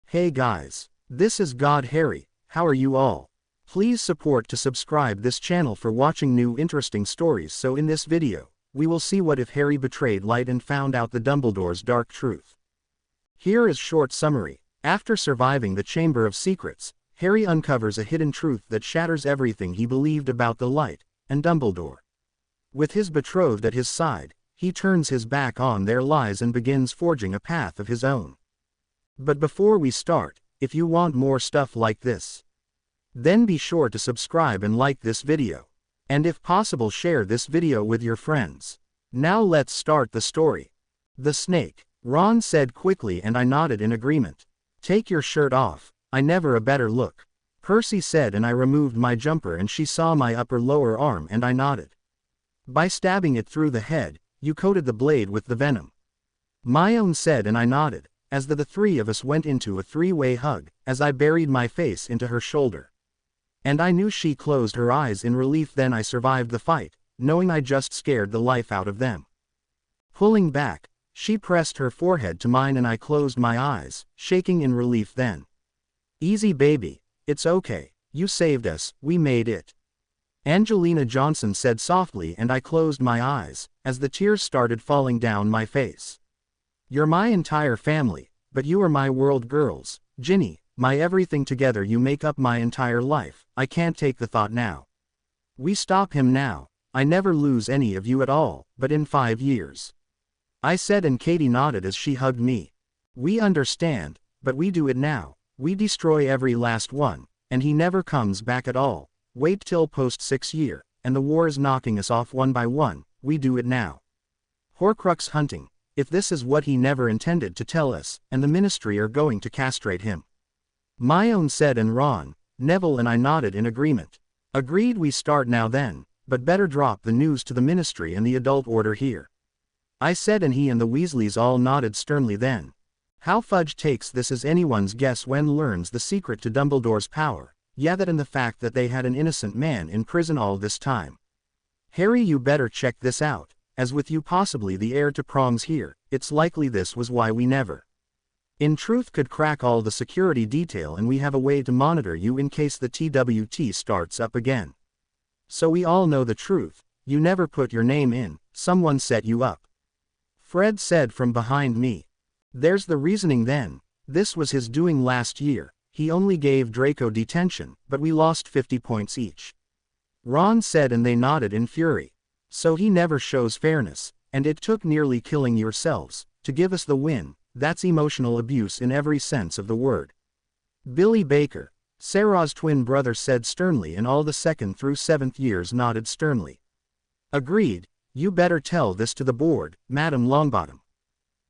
Hey guys, this is God Harry. How are you all? Please support to subscribe this channel for watching new interesting stories. So in this video, we will see what if Harry betrayed light and found out the Dumbledore's dark truth. Here is short summary. After surviving the Chamber of Secrets, Harry uncovers a hidden truth that shatters everything he believed about the light and Dumbledore. With his betrothed at his side, he turns his back on their lies and begins forging a path of his own. But before we start, if you want more stuff like this, then be sure to subscribe and like this video. And if possible, share this video with your friends. Now let's start the story. The snake, Ron said quickly, and I nodded in agreement. Take your shirt off, I never a better look, Percy said, and I removed my jumper and she saw my upper-lower arm and I nodded. By stabbing it through the head, you coated the blade with the venom, Myone said, and I nodded, as the three of us went into a three-way hug, as I buried my face into her shoulder. And I knew she closed her eyes in relief. Then I survived the fight, knowing I just scared the life out of them. Pulling back, she pressed her forehead to mine and I closed my eyes, shaking in relief then. Easy baby, it's okay, you saved us, we made it, Angelina Johnson said softly, and I closed my eyes, as the tears started falling down my face. You're my entire family, but you are my world, girls, Ginny, my everything. Together you make up my entire life. I can't take the thought now. We stop him now. I never lose any of you at all, but in 5 years, I said, and Katie nodded as she hugged me. We understand, but we do it now. We destroy every last one, and he never comes back at all. Wait till post 6 year, and the war is knocking us off one by one. We do it now. Horcrux hunting. If this is what he never intended to tell us, and the Ministry are going to castrate him, Myone said, and Ron, Neville and I nodded in agreement. Agreed, we start now then, but better drop the news to the Ministry and the Adult Order here, I said, and he and the Weasleys all nodded sternly then. How Fudge takes this is anyone's guess when learns the secret to Dumbledore's power. Yeah, that and the fact that they had an innocent man in prison all this time. Harry, you better check this out, as with you possibly the heir to prongs here, it's likely this was why we never, in truth, could crack all the security detail, and we have a way to monitor you in case the TWT starts up again. So we all know the truth, you never put your name in, someone set you up, Fred said from behind me. There's the reasoning then, this was his doing last year. He only gave Draco detention, but we lost 50 points each, Ron said, and they nodded in fury. So he never shows fairness, and it took nearly killing yourselves to give us the win. That's emotional abuse in every sense of the word. Billy Baker, Sarah's twin brother, said sternly, and all the 2nd through 7th years nodded sternly. Agreed, you better tell this to the board, Madam Longbottom,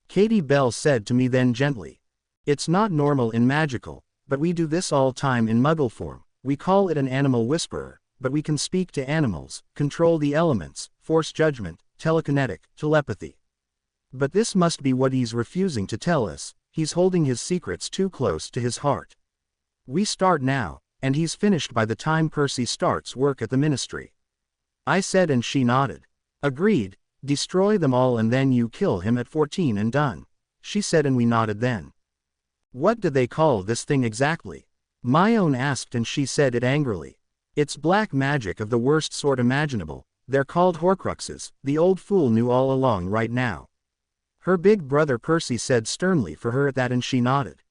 Katie Bell said to me then gently. It's not normal in magical, but we do this all time in Muggle form. We call it an animal whisperer, but we can speak to animals, control the elements, force judgment, telekinetic, telepathy. But this must be what he's refusing to tell us. He's holding his secrets too close to his heart. We start now, and he's finished by the time Percy starts work at the Ministry, I said, and she nodded. Agreed, destroy them all and then you kill him at 14 and done, she said, and we nodded then. What do they call this thing exactly? Myone asked, and she said it angrily. It's black magic of the worst sort imaginable. They're called Horcruxes. The old fool knew all along right now, her big brother Percy said sternly for her at that, and she nodded.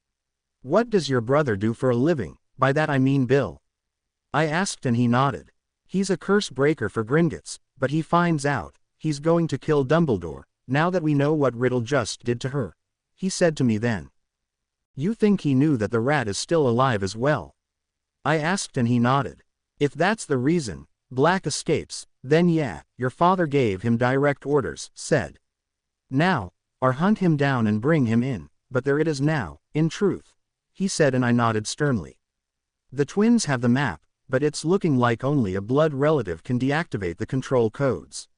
What does your brother do for a living? By that I mean Bill, I asked, and he nodded. He's a curse breaker for Gringotts, but he finds out he's going to kill Dumbledore, now that we know what Riddle just did to her, he said to me then. You think he knew that the rat is still alive as well? I asked, and he nodded. If that's the reason Black escapes, then yeah, your father gave him direct orders, said. Now, or hunt him down and bring him in, but there it is now, in truth, he said, and I nodded sternly. The twins have the map, but it's looking like only a blood relative can deactivate the control codes.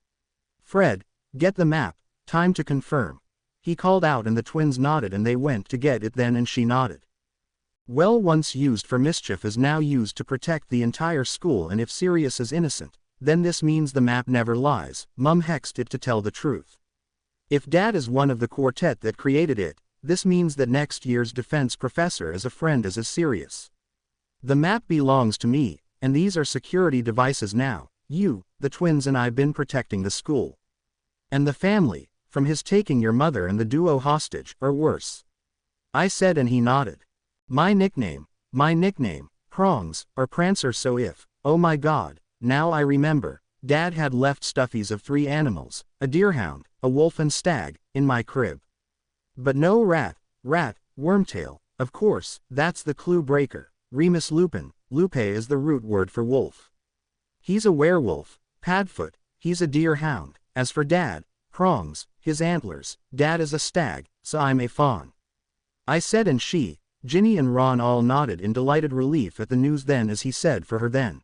Fred, get the map, time to confirm, he called out, and the twins nodded and they went to get it then, and she nodded. Well, once used for mischief is now used to protect the entire school, and if Sirius is innocent, then this means the map never lies. Mum hexed it to tell the truth. If Dad is one of the quartet that created it, this means that next year's defense professor is a friend as serious. The map belongs to me, and these are security devices now. You, the twins and I been protecting the school. And the family, from his taking your mother and the duo hostage, or worse. I said and he nodded. My nickname, Prongs, or Prancer, so if, oh my god, now I remember, Dad had left stuffies of 3 animals, a deerhound, a wolf and stag, in my crib. But no rat, wormtail, of course, that's the clue breaker. Remus Lupin, lupe is the root word for wolf. He's a werewolf. Padfoot, he's a deerhound. As for Dad, Prongs, his antlers, Dad is a stag, so I'm a fawn. I said and she, Ginny and Ron all nodded in delighted relief at the news then as he said for her then.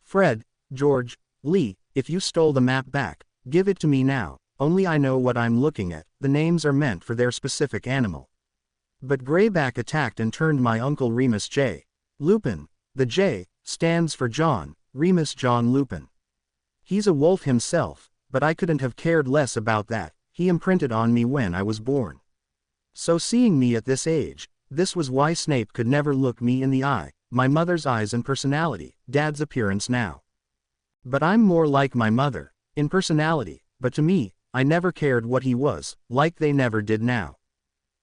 Fred, George, Lee, if you stole the map back, give it to me now, only I know what I'm looking at, the names are meant for their specific animal. But Greyback attacked and turned my uncle Remus J. Lupin. The J stands for John, Remus John Lupin. He's a wolf himself, but I couldn't have cared less about that, he imprinted on me when I was born. So seeing me at this age, this was why Snape could never look me in the eye, my mother's eyes and personality, Dad's appearance now. But I'm more like my mother, in personality, but to me, I never cared what he was, like they never did now.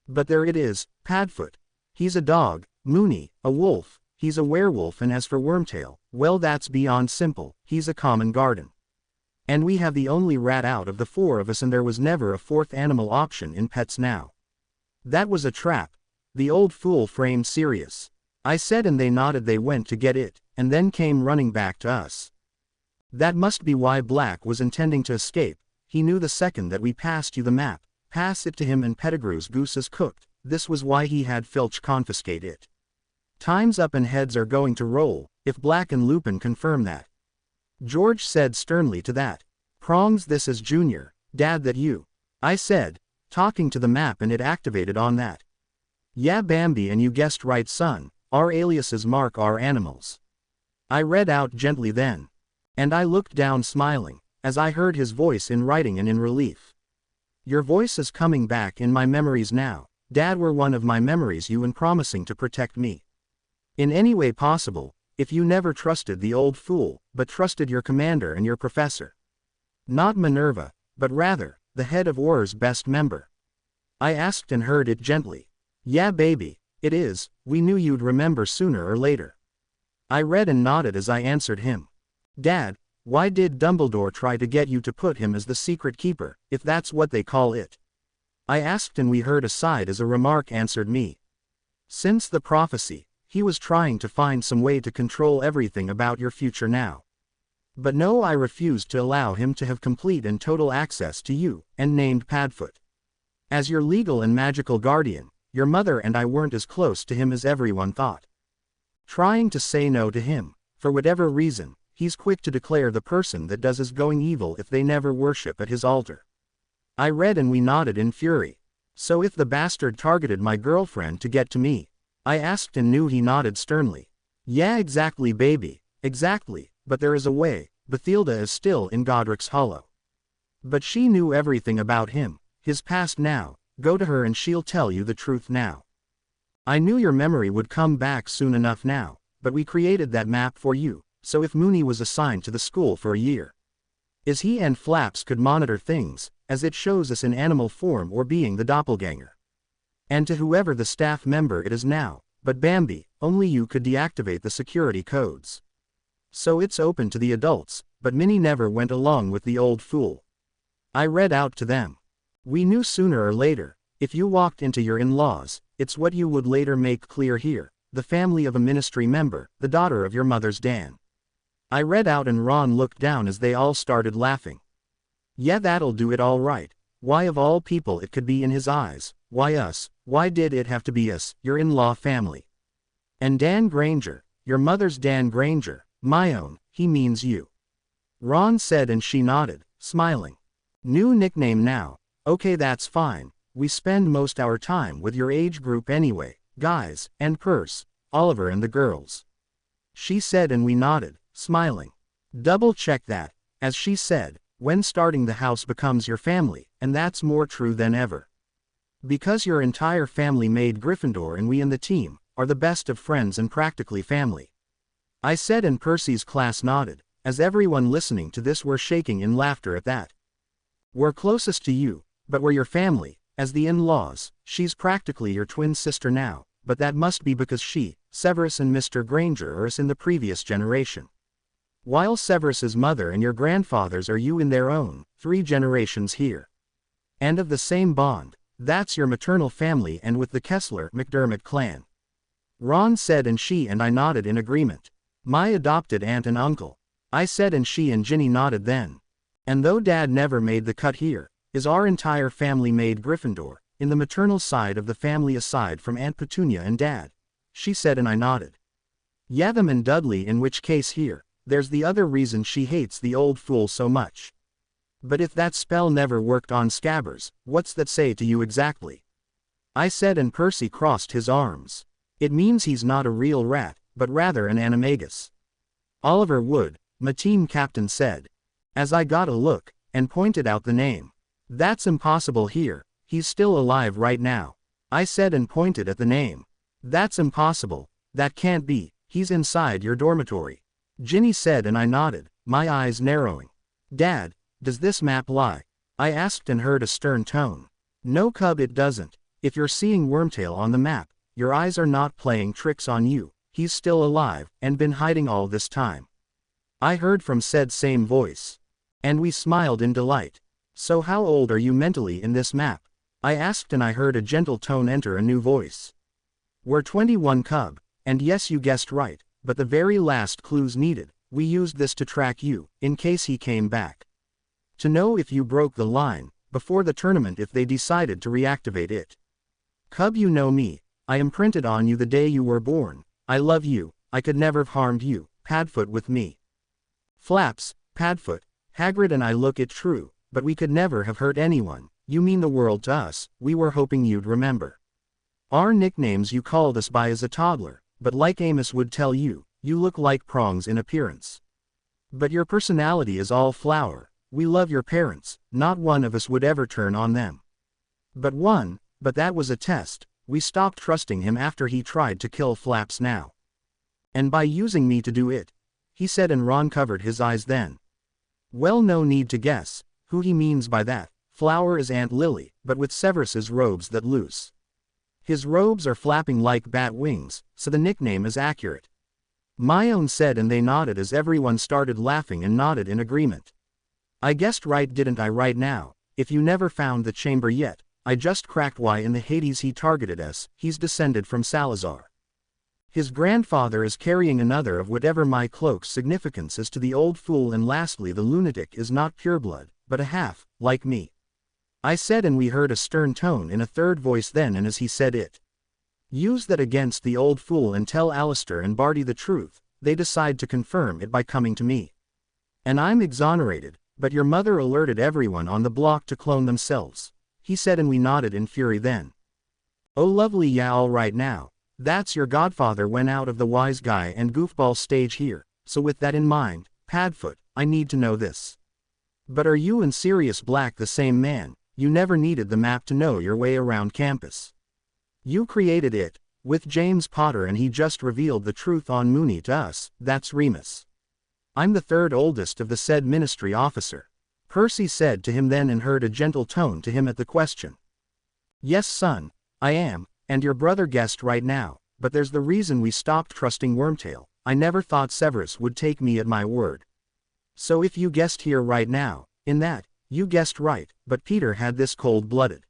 But there it is, Padfoot. He's a dog, Moony, a wolf, he's a werewolf, and as for Wormtail, well that's beyond simple, he's a common garden. And we have the only rat out of the 4 of us and there was never a 4th animal option in pets now. That was a trap. The old fool framed serious. I said and they nodded. They went to get it, and then came running back to us. That must be why Black was intending to escape. He knew the second that we passed you the map, pass it to him and Pettigrew's goose is cooked. This was why he had Filch confiscate it. Time's up and heads are going to roll, if Black and Lupin confirm that. George said sternly to that. Prongs, this is Junior, Dad, that you. I said, talking to the map, and it activated on that. Yeah Bambi, and you guessed right son, our aliases mark our animals. I read out gently then. And I looked down smiling, as I heard his voice in writing and in relief. Your voice is coming back in my memories now, Dad, were one of my memories you in promising to protect me. In any way possible, if you never trusted the old fool, but trusted your commander and your professor. Not Minerva, but rather, the head of Auror's best member. I asked and heard it gently. Yeah baby, it is, we knew you'd remember sooner or later. I read and nodded as I answered him. Dad, why did Dumbledore try to get you to put him as the secret keeper, if that's what they call it? I asked and we heard a sigh as a remark answered me. Since the prophecy, he was trying to find some way to control everything about your future now. But no, I refused to allow him to have complete and total access to you, and named Padfoot. As your legal and magical guardian, your mother and I weren't as close to him as everyone thought. Trying to say no to him, for whatever reason, he's quick to declare the person that does is going evil if they never worship at his altar. I read and we nodded in fury. So if the bastard targeted my girlfriend to get to me? I asked and knew he nodded sternly. Yeah exactly baby, exactly, but there is a way. Bathilda is still in Godric's Hollow. But she knew everything about him, his past now, go to her and she'll tell you the truth now. I knew your memory would come back soon enough now, but we created that map for you, so if Moony was assigned to the school for a year, is he and Flaps could monitor things, as it shows us in animal form or being the doppelganger. And to whoever the staff member it is now, but Bambi, only you could deactivate the security codes. So it's open to the adults, but Minnie never went along with the old fool. I read out to them. We knew sooner or later, if you walked into your in-laws, it's what you would later make clear here, the family of a ministry member, the daughter of your mother's Dan. I read out and Ron looked down as they all started laughing. Yeah that'll do it all right, why of all people it could be in his eyes, why us, why did it have to be us, your in-law family? And Dan Granger, your mother's Dan Granger, my own, he means you. Ron said and she nodded, smiling. New nickname now, okay that's fine, we spend most our time with your age group anyway, guys, and Perce, Oliver and the girls. She said and we nodded, smiling. Double check that, as she said, when starting the house becomes your family, and that's more true than ever. Because your entire family made Gryffindor and we in the team are the best of friends and practically family. I said, and Percy's class nodded, as everyone listening to this were shaking in laughter at that. We're closest to you, but we're your family, as the in-laws. She's practically your twin sister now, but that must be because she, Severus and Mr. Granger are us in the previous generation. While Severus's mother and your grandfathers are you in their own 3 generations here. And of the same bond, that's your maternal family and with the Kessler-McDermott clan. Ron said, and she and I nodded in agreement. My adopted aunt and uncle. I said, and she and Ginny nodded then. And though Dad never made the cut here, is our entire family made Gryffindor, in the maternal side of the family aside from Aunt Petunia and Dad. She said, and I nodded. Yatham and Dudley, in which case here, there's the other reason she hates the old fool so much. But if that spell never worked on Scabbers, what's that say to you exactly? I said, and Percy crossed his arms. It means he's not a real rat, but rather an animagus. Oliver Wood, my team captain, said. As I got a look, and pointed out the name. That's impossible here, he's still alive right now. I said, and pointed at the name. That's impossible, that can't be, he's inside your dormitory. Ginny said, and I nodded, my eyes narrowing. Dad, does this map lie? I asked and heard a stern tone. No, cub, it doesn't. If you're seeing Wormtail on the map, your eyes are not playing tricks on you. He's still alive, and been hiding all this time. I heard from said same voice. And we smiled in delight. So how old are you mentally in this map? I asked, and I heard a gentle tone enter a new voice. We're 21, cub, and yes, you guessed right, but the very last clues needed, we used this to track you, in case he came back. To know if you broke the line, before the tournament if they decided to reactivate it. Cub, you know me, I imprinted on you the day you were born. I love you, I could never have harmed you, Padfoot with me. Flaps, Padfoot, Hagrid and I look it true, but we could never have hurt anyone, you mean the world to us, we were hoping you'd remember. Our nicknames you called us by as a toddler, but like Amos would tell you, you look like prongs in appearance. But your personality is all flower, we love your parents, not one of us would ever turn on them. But that was a test. We stopped trusting him after he tried to kill Flaps now. And by using me to do it, he said, and Ron covered his eyes then. Well, no need to guess who he means by that. Flower is Aunt Lily, but with Severus's robes that loose. His robes are flapping like bat wings, so the nickname is accurate. My own said, and they nodded as everyone started laughing and nodded in agreement. I guessed right, didn't I? Right now, if you never found the chamber yet, I just cracked why in the Hades he targeted us. He's descended from Salazar. His grandfather is carrying another of whatever my cloak's significance is to the old fool, and lastly the lunatic is not pureblood, but a half, like me. I said, and we heard a stern tone in a third voice then, and as he said it. Use that against the old fool and tell Alistair and Barty the truth. They decide to confirm it by coming to me. And I'm exonerated, but your mother alerted everyone on the block to clone themselves. He said, and we nodded in fury then. Oh lovely, yeah, all right now. That's your godfather went out of the wise guy and goofball stage here, so with that in mind, Padfoot, I need to know this. But are you and Sirius Black the same man? You never needed the map to know your way around campus. You created it, with James Potter, and he just revealed the truth on Mooney to us. That's Remus. I'm the third oldest of the said ministry officer. Percy said to him then, and heard a gentle tone to him at the question. Yes, son, I am, and your brother guessed right now, but there's the reason we stopped trusting Wormtail. I never thought Severus would take me at my word. So if you guessed here right now, in that, you guessed right, but Peter had this cold-blooded.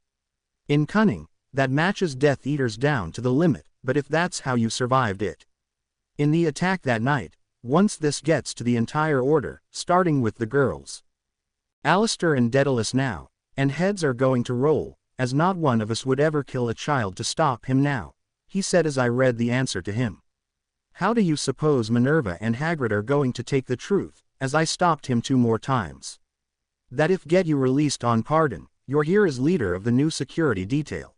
In cunning, that matches Death Eater's down to the limit, but if that's how you survived it. In the attack that night, once this gets to the entire order, starting with the girls. Alistair and Daedalus now, and heads are going to roll, as not one of us would ever kill a child to stop him now, he said as I read the answer to him. How do you suppose Minerva and Hagrid are going to take the truth, as I stopped him 2 more times? That if get you released on pardon, you're here as leader of the new security detail.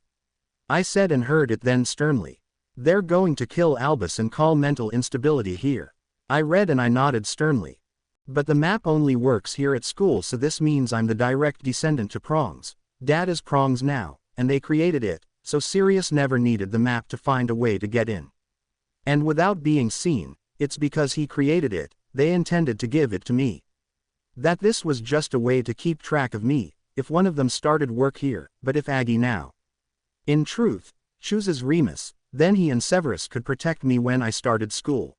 I said, and heard it then sternly. They're going to kill Albus and call mental instability here. I read and I nodded sternly. But the map only works here at school, so this means I'm the direct descendant to Prongs. Dad is Prongs now, and they created it, so Sirius never needed the map to find a way to get in. And without being seen, it's because he created it, they intended to give it to me. That this was just a way to keep track of me, if one of them started work here, but if Aggie now, in truth, chooses Remus, then he and Severus could protect me when I started school.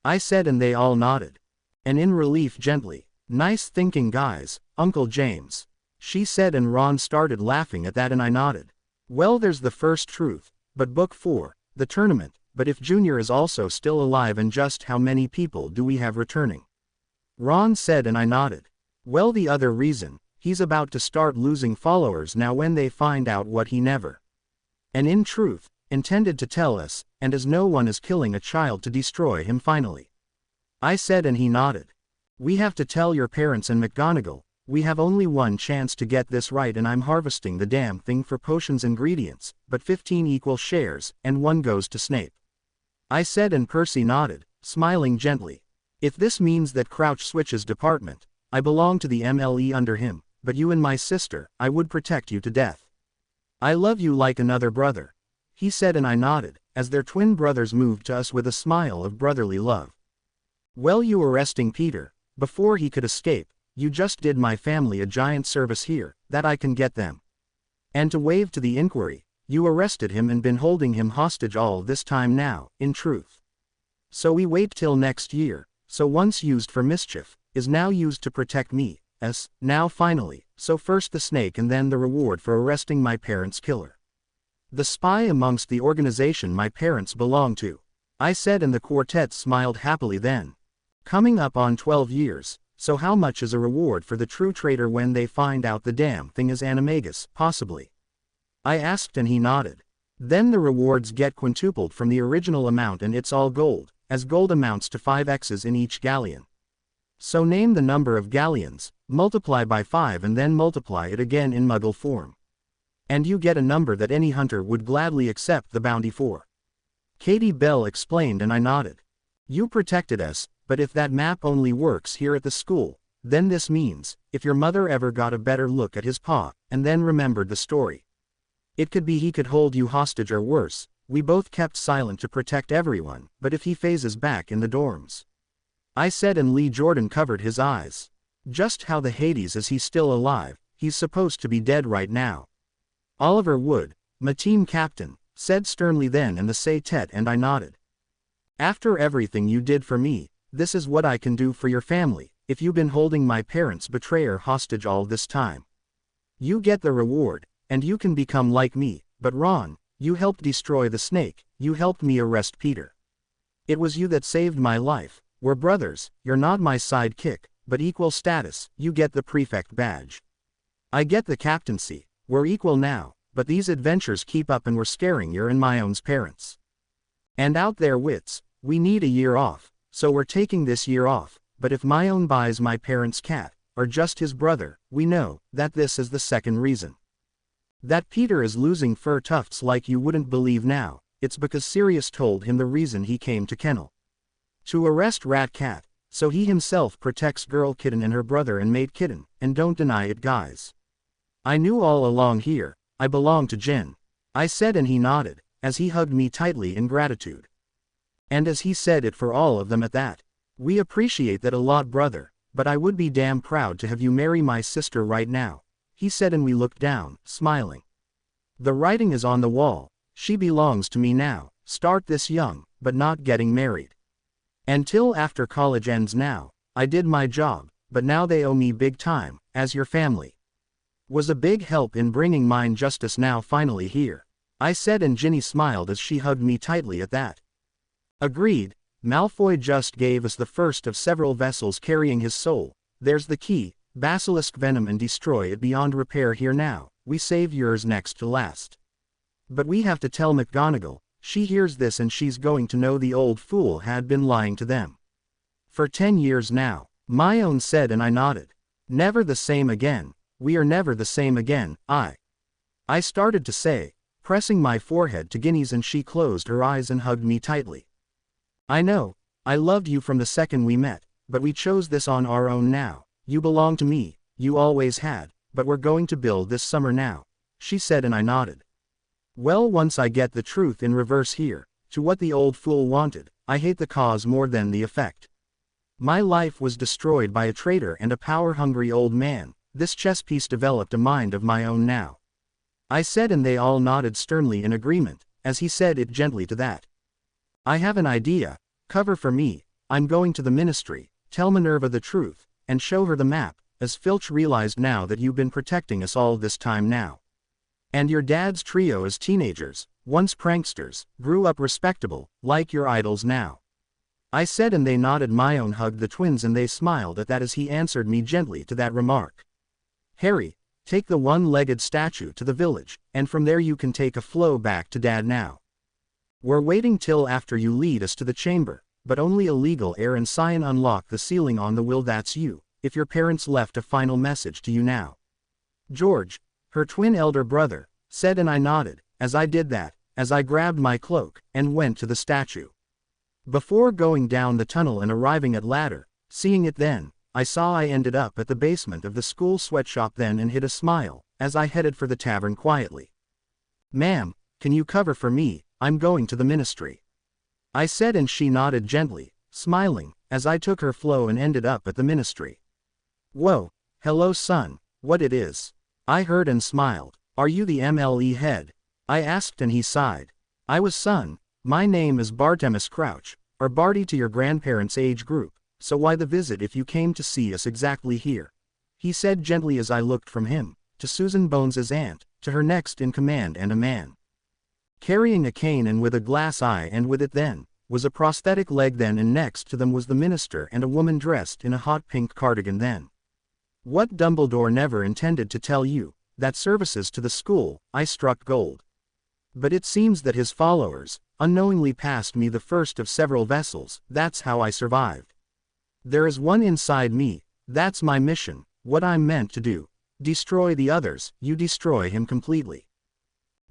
I said, and they all nodded. And in relief gently, nice thinking guys, Uncle James. She said, and Ron started laughing at that, and I nodded. Well, there's the first truth, but book 4, the tournament, but if Junior is also still alive, and just how many people do we have returning? Ron said, and I nodded. Well, the other reason, he's about to start losing followers now when they find out what he never, and in truth, intended to tell us, and as no one is killing a child to destroy him finally. I said, and he nodded. We have to tell your parents and McGonagall, we have only one chance to get this right, and I'm harvesting the damn thing for potions ingredients, but 15 equal shares, and 1 goes to Snape. I said, and Percy nodded, smiling gently. If this means that Crouch switches department, I belong to the MLE under him, but you and my sister, I would protect you to death. I love you like another brother. He said, and I nodded, as their twin brothers moved to us with a smile of brotherly love. Well, you arresting Peter, before he could escape, you just did my family a giant service here, that I can get them. And to wave to the inquiry, you arrested him and been holding him hostage all this time now, in truth. So we wait till next year, so once used for mischief, is now used to protect me, now finally, so first the snake and then the reward for arresting my parents' killer. The spy amongst the organization my parents belong to. I said, and the quartet smiled happily then. Coming up on 12 years, so how much is a reward for the true traitor when they find out the damn thing is animagus, possibly? I asked, and he nodded. Then the rewards get quintupled from the original amount, and it's all gold, as gold amounts to 5 X's in each galleon. So name the number of galleons, multiply by 5 and then multiply it again in Muggle form. And you get a number that any hunter would gladly accept the bounty for. Katie Bell explained, and I nodded. You protected us, but if that map only works here at the school, then this means, if your mother ever got a better look at his paw, and then remembered the story, it could be he could hold you hostage, or worse, we both kept silent to protect everyone, but if he phases back in the dorms. I said, and Lee Jordan covered his eyes. Just how the Hades is he still alive? He's supposed to be dead right now. Oliver Wood, my team captain, said sternly then, and the say-tet, and I nodded. After everything you did for me, this is what I can do for your family, if you've been holding my parents' betrayer hostage all this time. You get the reward, and you can become like me, but Ron, you helped destroy the snake, you helped me arrest Peter. It was you that saved my life. We're brothers, you're not my sidekick, but equal status, you get the prefect badge. I get the captaincy, we're equal now, but these adventures keep up and we're scaring your and my own's parents. And out their wits, we need a year off, so we're taking this year off, but if my own buys my parents' cat, or just his brother, we know that this is the second reason. That Peter is losing fur tufts like you wouldn't believe now, it's because Sirius told him the reason he came to Kennel. To arrest Rat Cat, so he himself protects Girl Kitten and her brother and Mate Kitten, and don't deny it, guys. I knew all along here, I belong to Jin. I said, and he nodded, as he hugged me tightly in gratitude. And as he said it for all of them at that. We appreciate that a lot, brother, but I would be damn proud to have you marry my sister right now, he said, and we looked down, smiling. The writing is on the wall, she belongs to me now, start this young, but not getting married. Until after college ends now, I did my job, but now they owe me big time, as your family was a big help in bringing mine justice now finally here. I said, and Ginny smiled as she hugged me tightly at that. Agreed, Malfoy just gave us the first of several vessels carrying his soul, there's the key, basilisk venom, and destroy it beyond repair here now, we save yours next to last. But we have to tell McGonagall, she hears this and she's going to know the old fool had been lying to them. For 10 years now, my own said, and I nodded. Never the same again, we are never the same again, I started to say, pressing my forehead to Ginny's, and she closed her eyes and hugged me tightly. I know, I loved you from the second we met, but we chose this on our own now, you belong to me, you always had, but we're going to build this summer now. she said, and I nodded. Well, once I get the truth in reverse here, to what the old fool wanted, I hate the cause more than the effect. My life was destroyed by a traitor and a power-hungry old man. This chess piece developed a mind of my own now, I said, and they all nodded sternly in agreement, as he said it gently to that. I have an idea. Cover for me. I'm going to the ministry, tell Minerva the truth, and show her the map, as Filch realized now that you've been protecting us all this time now. And your dad's trio as teenagers, once pranksters, grew up respectable, like your idols now. I said, and they nodded. My own hugged the twins, and they smiled at that as he answered me gently to that remark. Harry, take the one-legged statue to the village, and from there you can take a flow back to Dad now. We're waiting till after you lead us to the chamber, but only a legal heir and scion unlock the sealing on the will. That's you, if your parents left a final message to you now. George, her twin elder brother, said, and I nodded, as I did that, as I grabbed my cloak, and went to the statue. Before going down the tunnel and arriving at ladder, seeing it then, I saw I ended up at the basement of the school sweatshop then, and hid a smile, as I headed for the tavern quietly. Ma'am, can you cover for me? I'm going to the ministry, I said, and she nodded gently, smiling, as I took her flow and ended up at the ministry. Whoa, hello son, what it is? I heard and smiled. Are you the MLE head? I asked, and he sighed. I was, son. My name is Bartemus Crouch, or Barty to your grandparents' age group. So why the visit if you came to see us exactly here? He said gently as I looked from him, to Susan Bones's aunt, to her next in command, and a man carrying a cane and with a glass eye, and with it then, was a prosthetic leg then, and next to them was the minister and a woman dressed in a hot pink cardigan then. What Dumbledore never intended to tell you, that services to the school, I struck gold. But it seems that his followers, unknowingly passed me the first of several vessels. That's how I survived. There is one inside me, that's my mission, what I'm meant to do. Destroy the others, you destroy him completely.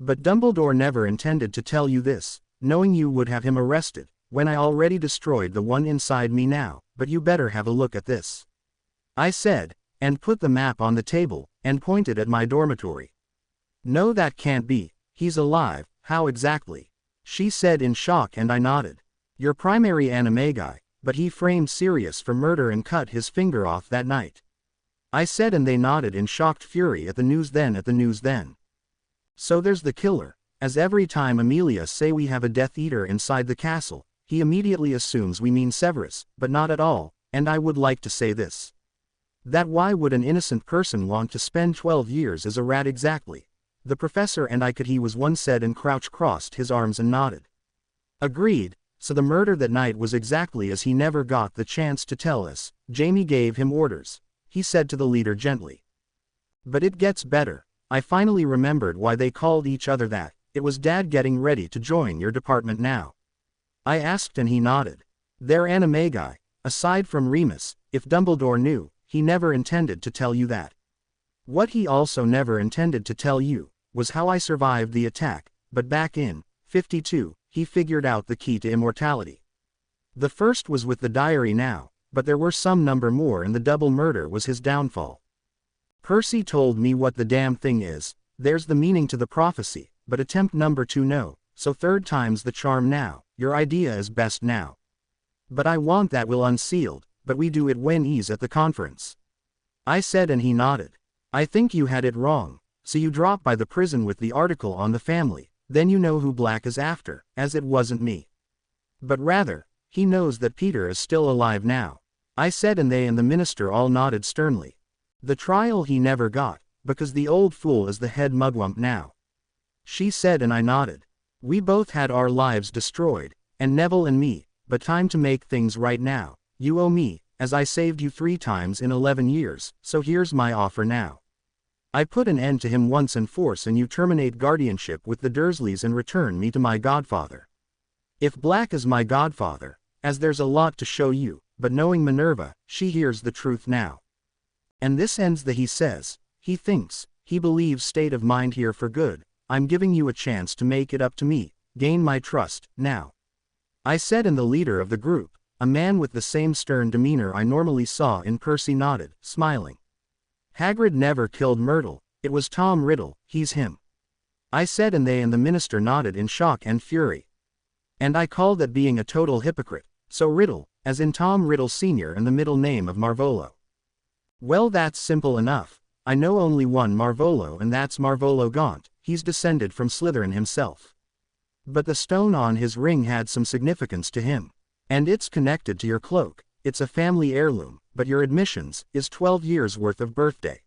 But Dumbledore never intended to tell you this, knowing you would have him arrested, when I already destroyed the one inside me now, but you better have a look at this, I said, and put the map on the table, and pointed at my dormitory. No, that can't be, he's alive. How exactly? She said in shock, and I nodded. Your primary animagi, but he framed Sirius for murder and cut his finger off that night, I said, and they nodded in shocked fury at the news then. So there's the killer, as every time Amelia say we have a Death Eater inside the castle, he immediately assumes we mean Severus, but not at all, and I would like to say this. That why would an innocent person want to spend 12 years as a rat exactly? The professor and I could, he was one said, and Crouch crossed his arms and nodded. Agreed. So the murder that night was exactly as he never got the chance to tell us. Jamie gave him orders, he said to the leader gently. But it gets better. I finally remembered why they called each other that. It was Dad getting ready to join your department now, I asked, and he nodded. They're animagi, aside from Remus. If Dumbledore knew, he never intended to tell you that. What he also never intended to tell you, was how I survived the attack, but back in 52, he figured out the key to immortality. The first was with the diary now, but there were some number more, and the double murder was his downfall. Percy told me what the damn thing is. There's the meaning to the prophecy, but attempt number 2 no, so third time's the charm now. Your idea is best now. But I want that will unsealed, but we do it when he's at the conference, I said, and he nodded. I think you had it wrong, so you drop by the prison with the article on the family, then you know who Black is after, as it wasn't me. But rather, he knows that Peter is still alive now, I said, and they and the minister all nodded sternly. The trial he never got, because the old fool is the head mugwump now, she said, and I nodded. We both had our lives destroyed, and Neville and me, but time to make things right now. You owe me, as I saved you 3 times in 11 years, so here's my offer now. I put an end to him once and force, and you terminate guardianship with the Dursleys and return me to my godfather. If Black is my godfather, as there's a lot to show you, but knowing Minerva, she hears the truth now. And this ends the he says, he thinks, he believes state of mind here for good. I'm giving you a chance to make it up to me, gain my trust, now, I said, and the leader of the group, a man with the same stern demeanor I normally saw in Percy, nodded, smiling. Hagrid never killed Myrtle, it was Tom Riddle, he's him. I said, and they and the minister nodded in shock and fury. And I call that being a total hypocrite. So Riddle, as in Tom Riddle Sr. and the middle name of Marvolo. Well, that's simple enough. I know only one Marvolo, and that's Marvolo Gaunt. He's descended from Slytherin himself. But the stone on his ring had some significance to him. And it's connected to your cloak. It's a family heirloom, but your admissions is 12 years worth of birthday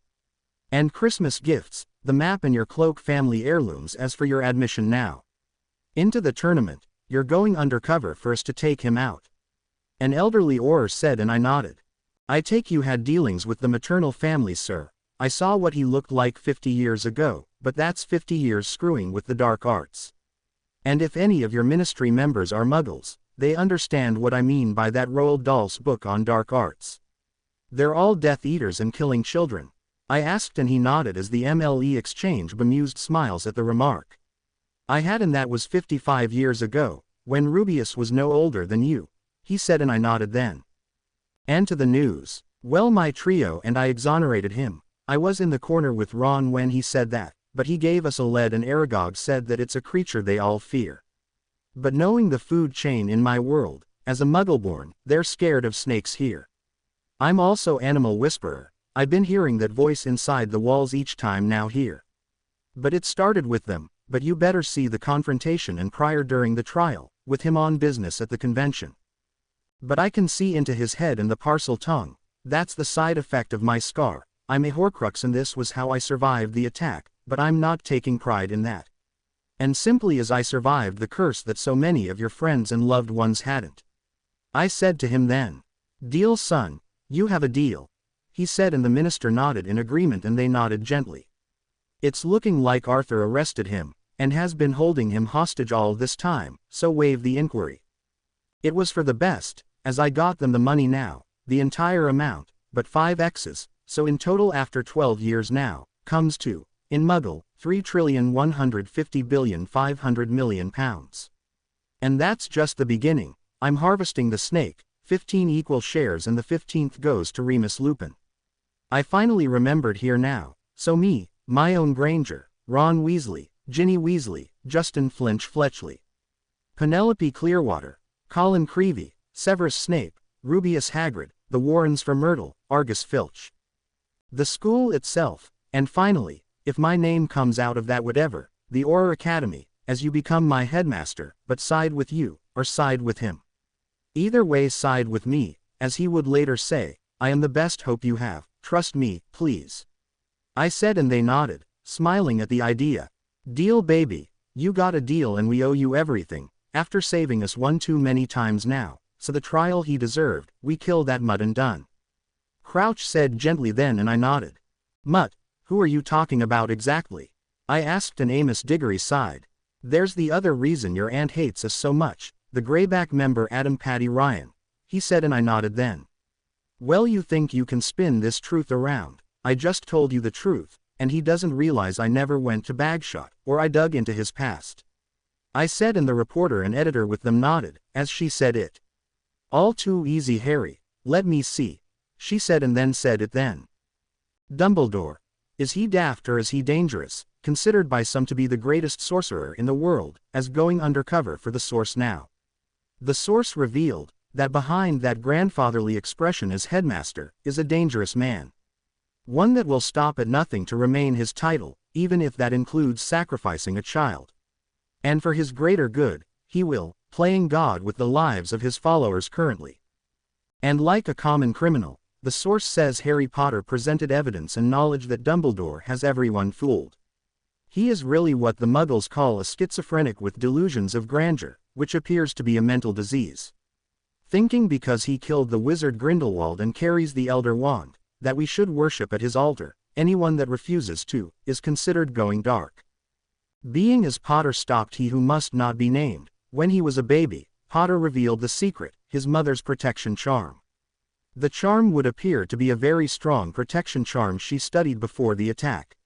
and Christmas gifts, the map and your cloak family heirlooms as for your admission now into the tournament. You're going undercover first to take him out. An elderly Auror said, and I nodded. I take you had dealings with the maternal family, sir. I saw what he looked like 50 years ago, but that's 50 years screwing with the dark arts. And if any of your ministry members are muggles, they understand what I mean by that Roald Dahl's book on dark arts. They're all Death Eaters and killing children. I asked, and he nodded as the MLE exchanged bemused smiles at the remark. I had, and that was 55 years ago, when Rubius was no older than you, he said, and I nodded then. And to the news. Well, my trio and I exonerated him. I was in the corner with Ron when he said that, but he gave us a lead, and Aragog said that it's a creature they all fear. But knowing the food chain in my world, as a Muggleborn, they're scared of snakes here. I'm also Animal Whisperer. I've been hearing that voice inside the walls each time now here. But it started with them, but you better see the confrontation and prior during the trial, with him on business at the convention. But I can see into his head and the parcel tongue. That's the side effect of my scar. I'm a Horcrux, and this was how I survived the attack, but I'm not taking pride in that. And simply as I survived the curse that so many of your friends and loved ones hadn't. I said to him then. Deal, son. You have a deal. He said, and the minister nodded in agreement, and they nodded gently. It's looking like Arthur arrested him, and has been holding him hostage all this time, so waive the inquiry. It was for the best, as I got them the money now, the entire amount, but 5 X's, so in total after 12 years now, comes to, in Muggle, £3,150,500,000,000. And that's just the beginning. I'm harvesting the snake, 15 equal shares, and the 15th goes to Remus Lupin. I finally remembered here now, so me, my own Granger, Ron Weasley, Ginny Weasley, Justin Flinch Fletchley, Penelope Clearwater, Colin Creevey, Severus Snape, Rubius Hagrid, the Warrens for Myrtle, Argus Filch, the school itself, and finally, if my name comes out of that whatever, the Auror Academy, as you become my headmaster, but side with you, or side with him. Either way, side with me, as he would later say. I am the best hope you have, trust me, please. I said, and they nodded, smiling at the idea. Deal, baby, you got a deal, and we owe you everything, after saving us one too many times now, so the trial he deserved, we kill that mutt and done. Crouch said gently then, and I nodded. Mutt, who are you talking about exactly? I asked, and Amos Diggory sighed. There's the other reason your aunt hates us so much, the Greyback member Adam Paddy Ryan, he said, and I nodded then. Well, you think you can spin this truth around. I just told you the truth, and he doesn't realize I never went to Bagshot, or I dug into his past. I said, and the reporter and editor with them nodded, as she said it. All too easy, Harry. Let me see. She said, and then said it then. Dumbledore. Is he daft, or is he dangerous, considered by some to be the greatest sorcerer in the world, as going undercover for the source now? The source revealed that behind that grandfatherly expression as headmaster is a dangerous man. One that will stop at nothing to remain his title, even if that includes sacrificing a child. And for his greater good, he will, playing God with the lives of his followers currently. And like a common criminal, the source says Harry Potter presented evidence and knowledge that Dumbledore has everyone fooled. He is really what the Muggles call a schizophrenic with delusions of grandeur, which appears to be a mental disease. Thinking because he killed the wizard Grindelwald and carries the Elder Wand, that we should worship at his altar, anyone that refuses to, is considered going dark. Being as Potter stopped he who must not be named, when he was a baby, Potter revealed the secret, his mother's protection charm. The charm would appear to be a very strong protection charm she studied before the attack.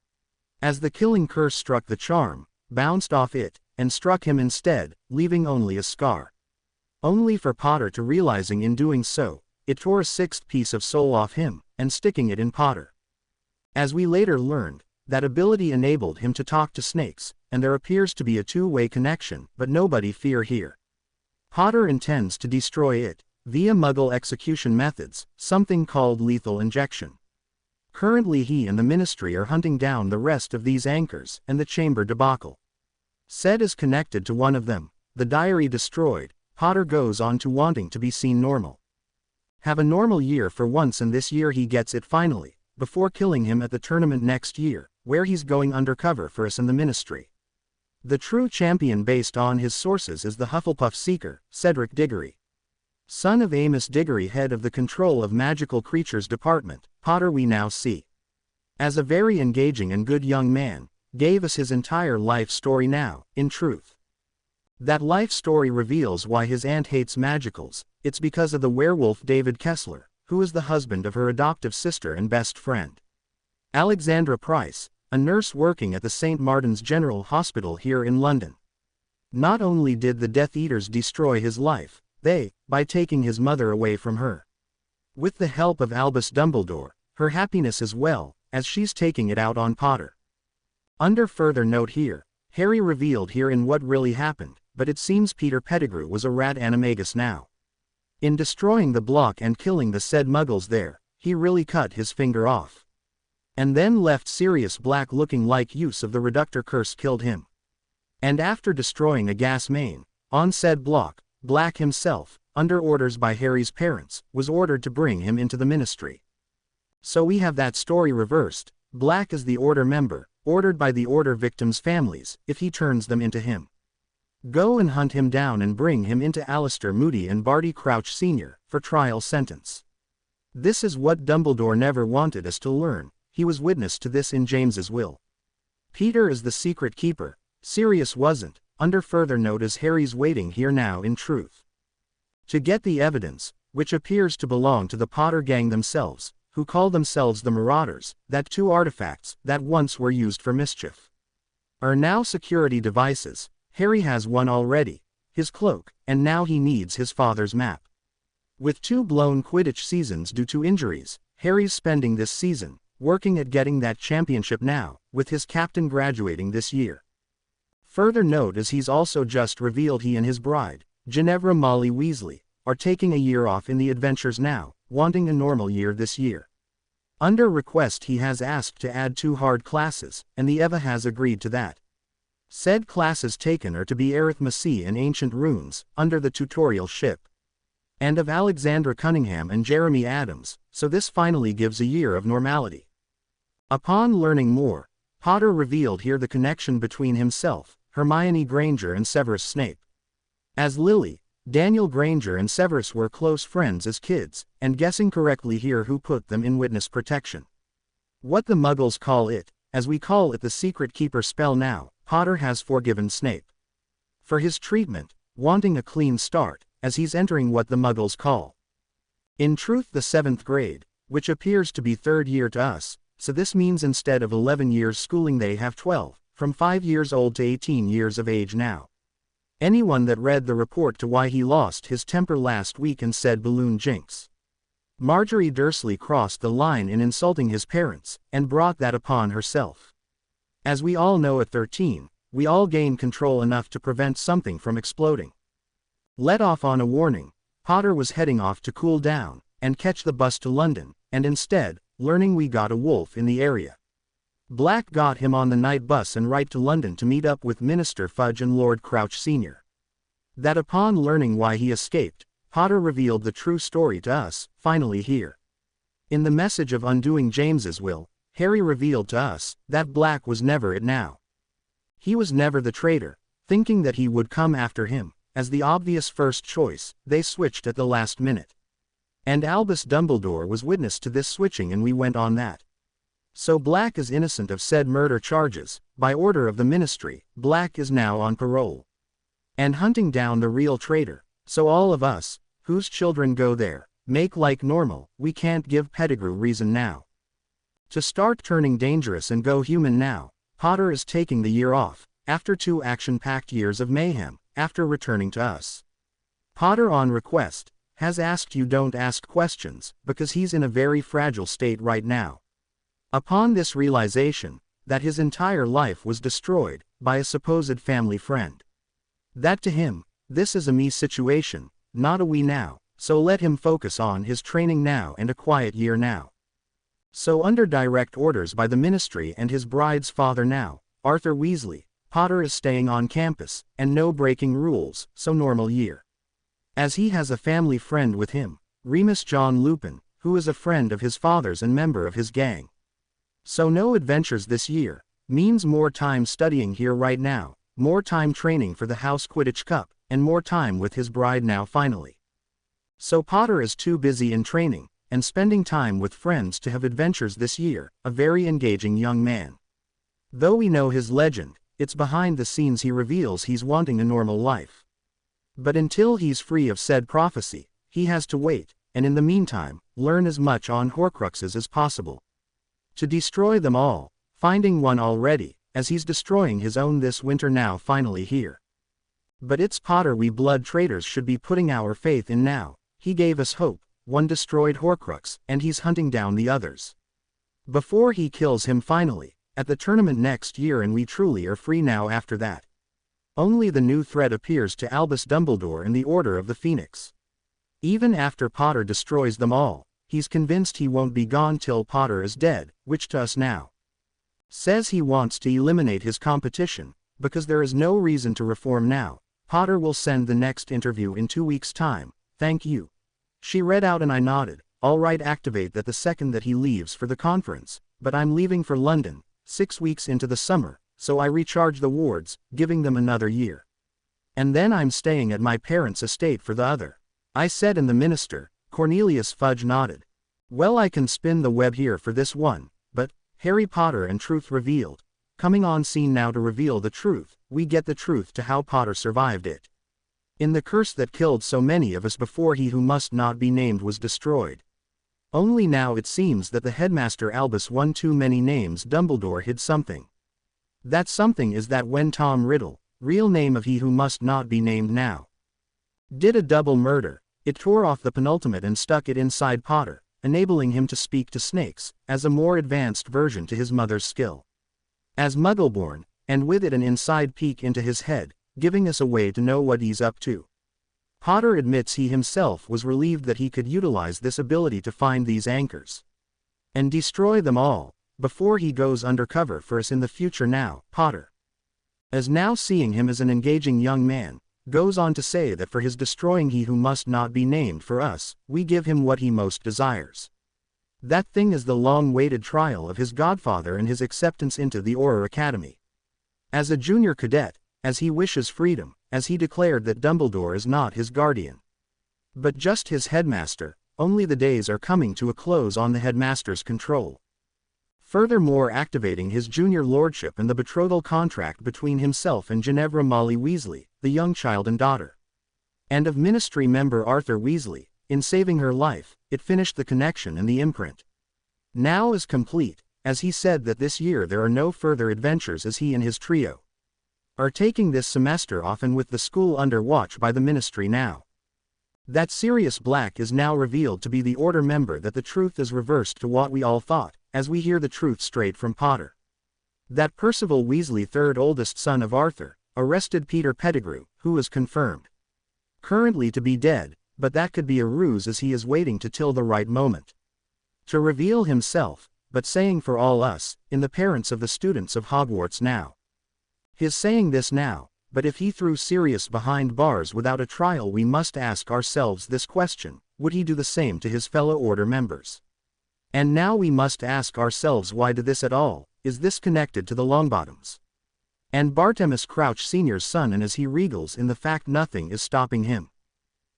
As the killing curse struck the charm, bounced off it, and struck him instead, leaving only a scar. Only for Potter to realizing in doing so, it tore a 6th piece of soul off him, and sticking it in Potter. As we later learned, That ability enabled him to talk to snakes, and there appears to be a two-way connection, but nobody fear here. Potter intends to destroy it, via Muggle execution methods, something called lethal injection. Currently he and the Ministry are hunting down the rest of these anchors, and the chamber debacle. Said is connected to one of them. The diary destroyed, Potter goes on to wanting to be seen normal. Have a normal year for once, and this year he gets it finally, before killing him at the tournament next year, where he's going undercover for us in the Ministry. The true champion based on his sources is the Hufflepuff Seeker, Cedric Diggory. Son of Amos Diggory, head of the Control of Magical Creatures Department, Potter we now see. As a very engaging and good young man, gave us his entire life story now, in truth. That life story reveals why his aunt hates magicals. It's because of the werewolf David Kessler, who is the husband of her adoptive sister and best friend. Alexandra Price, a nurse working at the St. Martin's General Hospital here in London. Not only did the Death Eaters destroy his life, by taking his mother away from her. With the help of Albus Dumbledore, her happiness as well, as she's taking it out on Potter. Under further note here, Harry revealed here in what really happened, but it seems Peter Pettigrew was a rat animagus now. In destroying the block and killing the said muggles there, he really cut his finger off. And then left Sirius Black looking like use of the reductor curse killed him. And after destroying a gas main, on said block, Black himself, under orders by Harry's parents, was ordered to bring him into the Ministry. So we have that story reversed. Black is the Order member, ordered by the Order victims' families, if he turns them into him. Go and hunt him down and bring him into Alistair Moody and Barty Crouch Sr., for trial sentence. This is what Dumbledore never wanted us to learn. He was witness to this in James's will. Peter is the secret keeper, Sirius wasn't. Under further note is Harry's waiting here now in truth. To get the evidence, which appears to belong to the Potter gang themselves, who call themselves the Marauders, that two artifacts, that once were used for mischief, are now security devices. Harry has one already, his cloak, and now he needs his father's map. With 2 blown Quidditch seasons due to injuries, Harry's spending this season, working at getting that championship now, with his captain graduating this year. Further note is he's also just revealed he and his bride, Ginevra Molly Weasley, are taking a year off in the adventures now, wanting a normal year this year. Under request he has asked to add 2 hard classes, and the Eva has agreed to that. Said classes taken are to be arithmetic and ancient runes, under the tutorial ship. And of Alexandra Cunningham and Jeremy Adams, so this finally gives a year of normality. Upon learning more, Potter revealed here the connection between himself, Hermione Granger and Severus Snape. As Lily, Daniel Granger and Severus were close friends as kids, and guessing correctly here who put them in witness protection. What the Muggles call it, as we call it the Secret Keeper spell now, Potter has forgiven Snape for his treatment, wanting a clean start, as he's entering what the Muggles call, in truth, the 7th grade, which appears to be 3rd year to us, so this means instead of 11 years schooling they have 12, from 5 years old to 18 years of age now. Anyone that read the report to why he lost his temper last week and said balloon jinx. Marjorie Dursley crossed the line in insulting his parents, and brought that upon herself. As we all know at 13, we all gain control enough to prevent something from exploding. Let off on a warning, Potter was heading off to cool down, and catch the bus to London, and instead, learning we got a wolf in the area. Black got him on the night bus and right to London to meet up with Minister Fudge and Lord Crouch Sr. That upon learning why he escaped, Potter revealed the true story to us, finally here. In the message of undoing James's will, Harry revealed to us that Black was never it now. He was never the traitor, thinking that he would come after him, as the obvious first choice. They switched at the last minute. And Albus Dumbledore was witness to this switching, and we went on that. So Black is innocent of said murder charges. By order of the Ministry, Black is now on parole and hunting down the real traitor. So all of us, whose children go there, make like normal. We can't give Pettigrew reason now to start turning dangerous and go human now. Potter is taking the year off, after 2 action-packed years of mayhem, after returning to us. Potter on request, has asked you don't ask questions, because he's in a very fragile state right now. Upon this realization, that his entire life was destroyed, by a supposed family friend. That to him, this is a me situation, not a we now, so let him focus on his training now and a quiet year now. So under direct orders by the ministry and his bride's father now, Arthur Weasley, Potter is staying on campus, and no breaking rules, so normal year. As he has a family friend with him, Remus John Lupin, who is a friend of his father's and member of his gang. So no adventures this year, means more time studying here right now, more time training for the House Quidditch Cup, and more time with his bride now finally. So Potter is too busy in training, and spending time with friends to have adventures this year, a very engaging young man. Though we know his legend, it's behind the scenes he reveals he's wanting a normal life. But until he's free of said prophecy, he has to wait, and in the meantime, learn as much on Horcruxes as possible. To destroy them all, finding one already, as he's destroying his own this winter now finally here. But it's Potter we blood traitors should be putting our faith in now. He gave us hope, one destroyed Horcrux, and he's hunting down the others. Before he kills him finally, at the tournament next year, and we truly are free now after that. Only the new threat appears to Albus Dumbledore in the Order of the Phoenix. Even after Potter destroys them all, he's convinced he won't be gone till Potter is dead, which to us now says he wants to eliminate his competition, because there is no reason to reform now. Potter will send the next interview in 2 weeks' time, thank you. She read out and I nodded, all right, activate that the second that he leaves for the conference, but I'm leaving for London, 6 weeks into the summer, so I recharge the wards, giving them another year. And then I'm staying at my parents' estate for the other. I said, and the minister, Cornelius Fudge, nodded. Well, I can spin the web here for this one, but, Harry Potter and Truth Revealed. Coming on scene now to reveal the truth, we get the truth to how Potter survived it. In the curse that killed so many of us before he who must not be named was destroyed. Only now it seems that the headmaster Albus one too many names Dumbledore hid something. That something is that when Tom Riddle, real name of he who must not be named now, did a double murder, it tore off the penultimate and stuck it inside Potter, enabling him to speak to snakes, as a more advanced version to his mother's skill. As Muggleborn, and with it an inside peek into his head, giving us a way to know what he's up to. Potter admits he himself was relieved that he could utilize this ability to find these anchors and destroy them all, before he goes undercover for us in the future now. Potter, as now seeing him as an engaging young man, goes on to say that for his destroying he who must not be named for us, we give him what he most desires. That thing is the long-awaited trial of his godfather and his acceptance into the Auror Academy. As a junior cadet, as he wishes freedom, as he declared that Dumbledore is not his guardian, but just his headmaster, only the days are coming to a close on the headmaster's control. Furthermore, activating his junior lordship and the betrothal contract between himself and Ginevra Molly Weasley, the young child and daughter, and of ministry member Arthur Weasley. In saving her life, it finished the connection and the imprint now is complete, as he said that this year there are no further adventures as he and his trio are taking this semester off and with the school under watch by the ministry now. That Sirius Black is now revealed to be the Order member, that the truth is reversed to what we all thought, as we hear the truth straight from Potter. That Percival Weasley, third oldest son of Arthur, arrested Peter Pettigrew, who is confirmed currently to be dead, but that could be a ruse as he is waiting till the right moment to reveal himself, but saying for all us, in the parents of the students of Hogwarts now. His saying this now, but if he threw Sirius behind bars without a trial, we must ask ourselves this question: would he do the same to his fellow Order members? And now we must ask ourselves, why do this at all? Is this connected to the Longbottoms and Bartemus Crouch Sr.'s son, and as he regals in the fact nothing is stopping him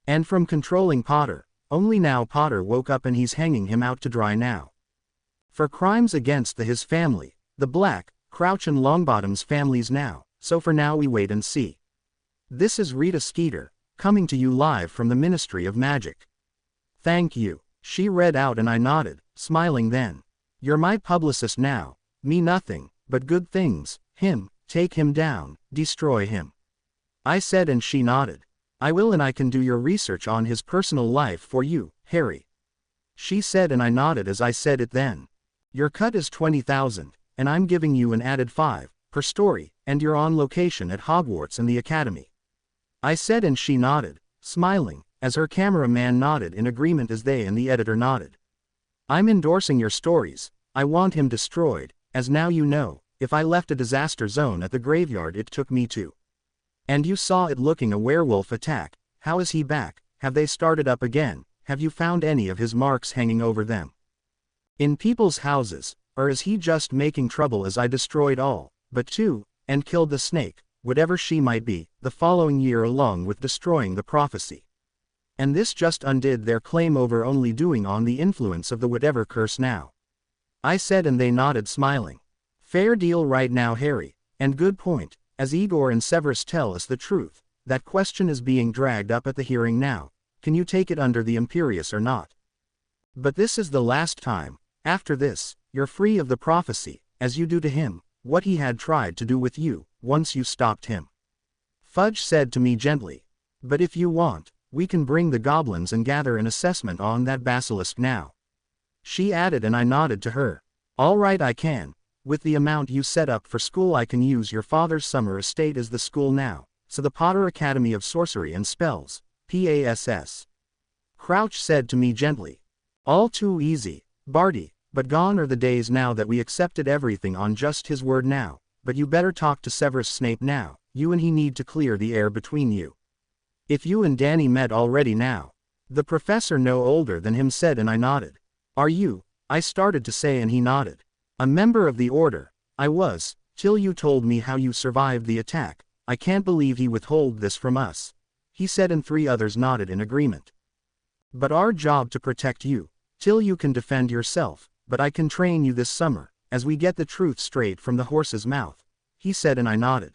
and from controlling Potter? Only now Potter woke up and he's hanging him out to dry now for crimes against his family, the Black, Crouch and Longbottom's families now. So for now we wait and see. This is Rita Skeeter, coming to you live from the Ministry of Magic. Thank you, she read out and I nodded, smiling then. You're my publicist now. Me nothing, but good things. Him, take him down, destroy him, I said, and she nodded. I will, and I can do your research on his personal life for you, Harry, she said, and I nodded as I said it then. Your cut is 20,000, and I'm giving you an added 5 per story, and you're on location at Hogwarts and the Academy. I said, and she nodded, smiling, as her cameraman nodded in agreement as they and the editor nodded. I'm endorsing your stories. I want him destroyed, as now you know, if I left a disaster zone at the graveyard it took me to. And you saw it looking a werewolf attack. How is he back? Have they started up again? Have you found any of his marks hanging over them? In people's houses, or is he just making trouble as I destroyed all, but 2, and killed the snake, whatever she might be, the following year along with destroying the prophecy. And this just undid their claim over only doing on the influence of the whatever curse now. I said, and they nodded smiling. Fair deal right now, Harry, and good point, as Igor and Severus tell us the truth. That question is being dragged up at the hearing now. Can you take it under the Imperius or not? But this is the last time. After this, you're free of the prophecy, as you do to him, what he had tried to do with you, once you stopped him. Fudge said to me gently. But if you want, we can bring the goblins and gather an assessment on that basilisk now. She added, and I nodded to her. All right, I can. With the amount you set up for school I can use your father's summer estate as the school now, so the Potter Academy of Sorcery and Spells, PASS. Crouch said to me gently. All too easy, Barty, but gone are the days now that we accepted everything on just his word now, but you better talk to Severus Snape now, you and he need to clear the air between you. If you and Danny met already now. The professor no older than him said, and I nodded. Are you? I started to say, and he nodded. A member of the order. I was, till you told me how you survived the attack. I can't believe he withheld this from us. He said, and 3 others nodded in agreement. But our job to protect you, till you can defend yourself, but I can train you this summer, as we get the truth straight from the horse's mouth. He said, and I nodded.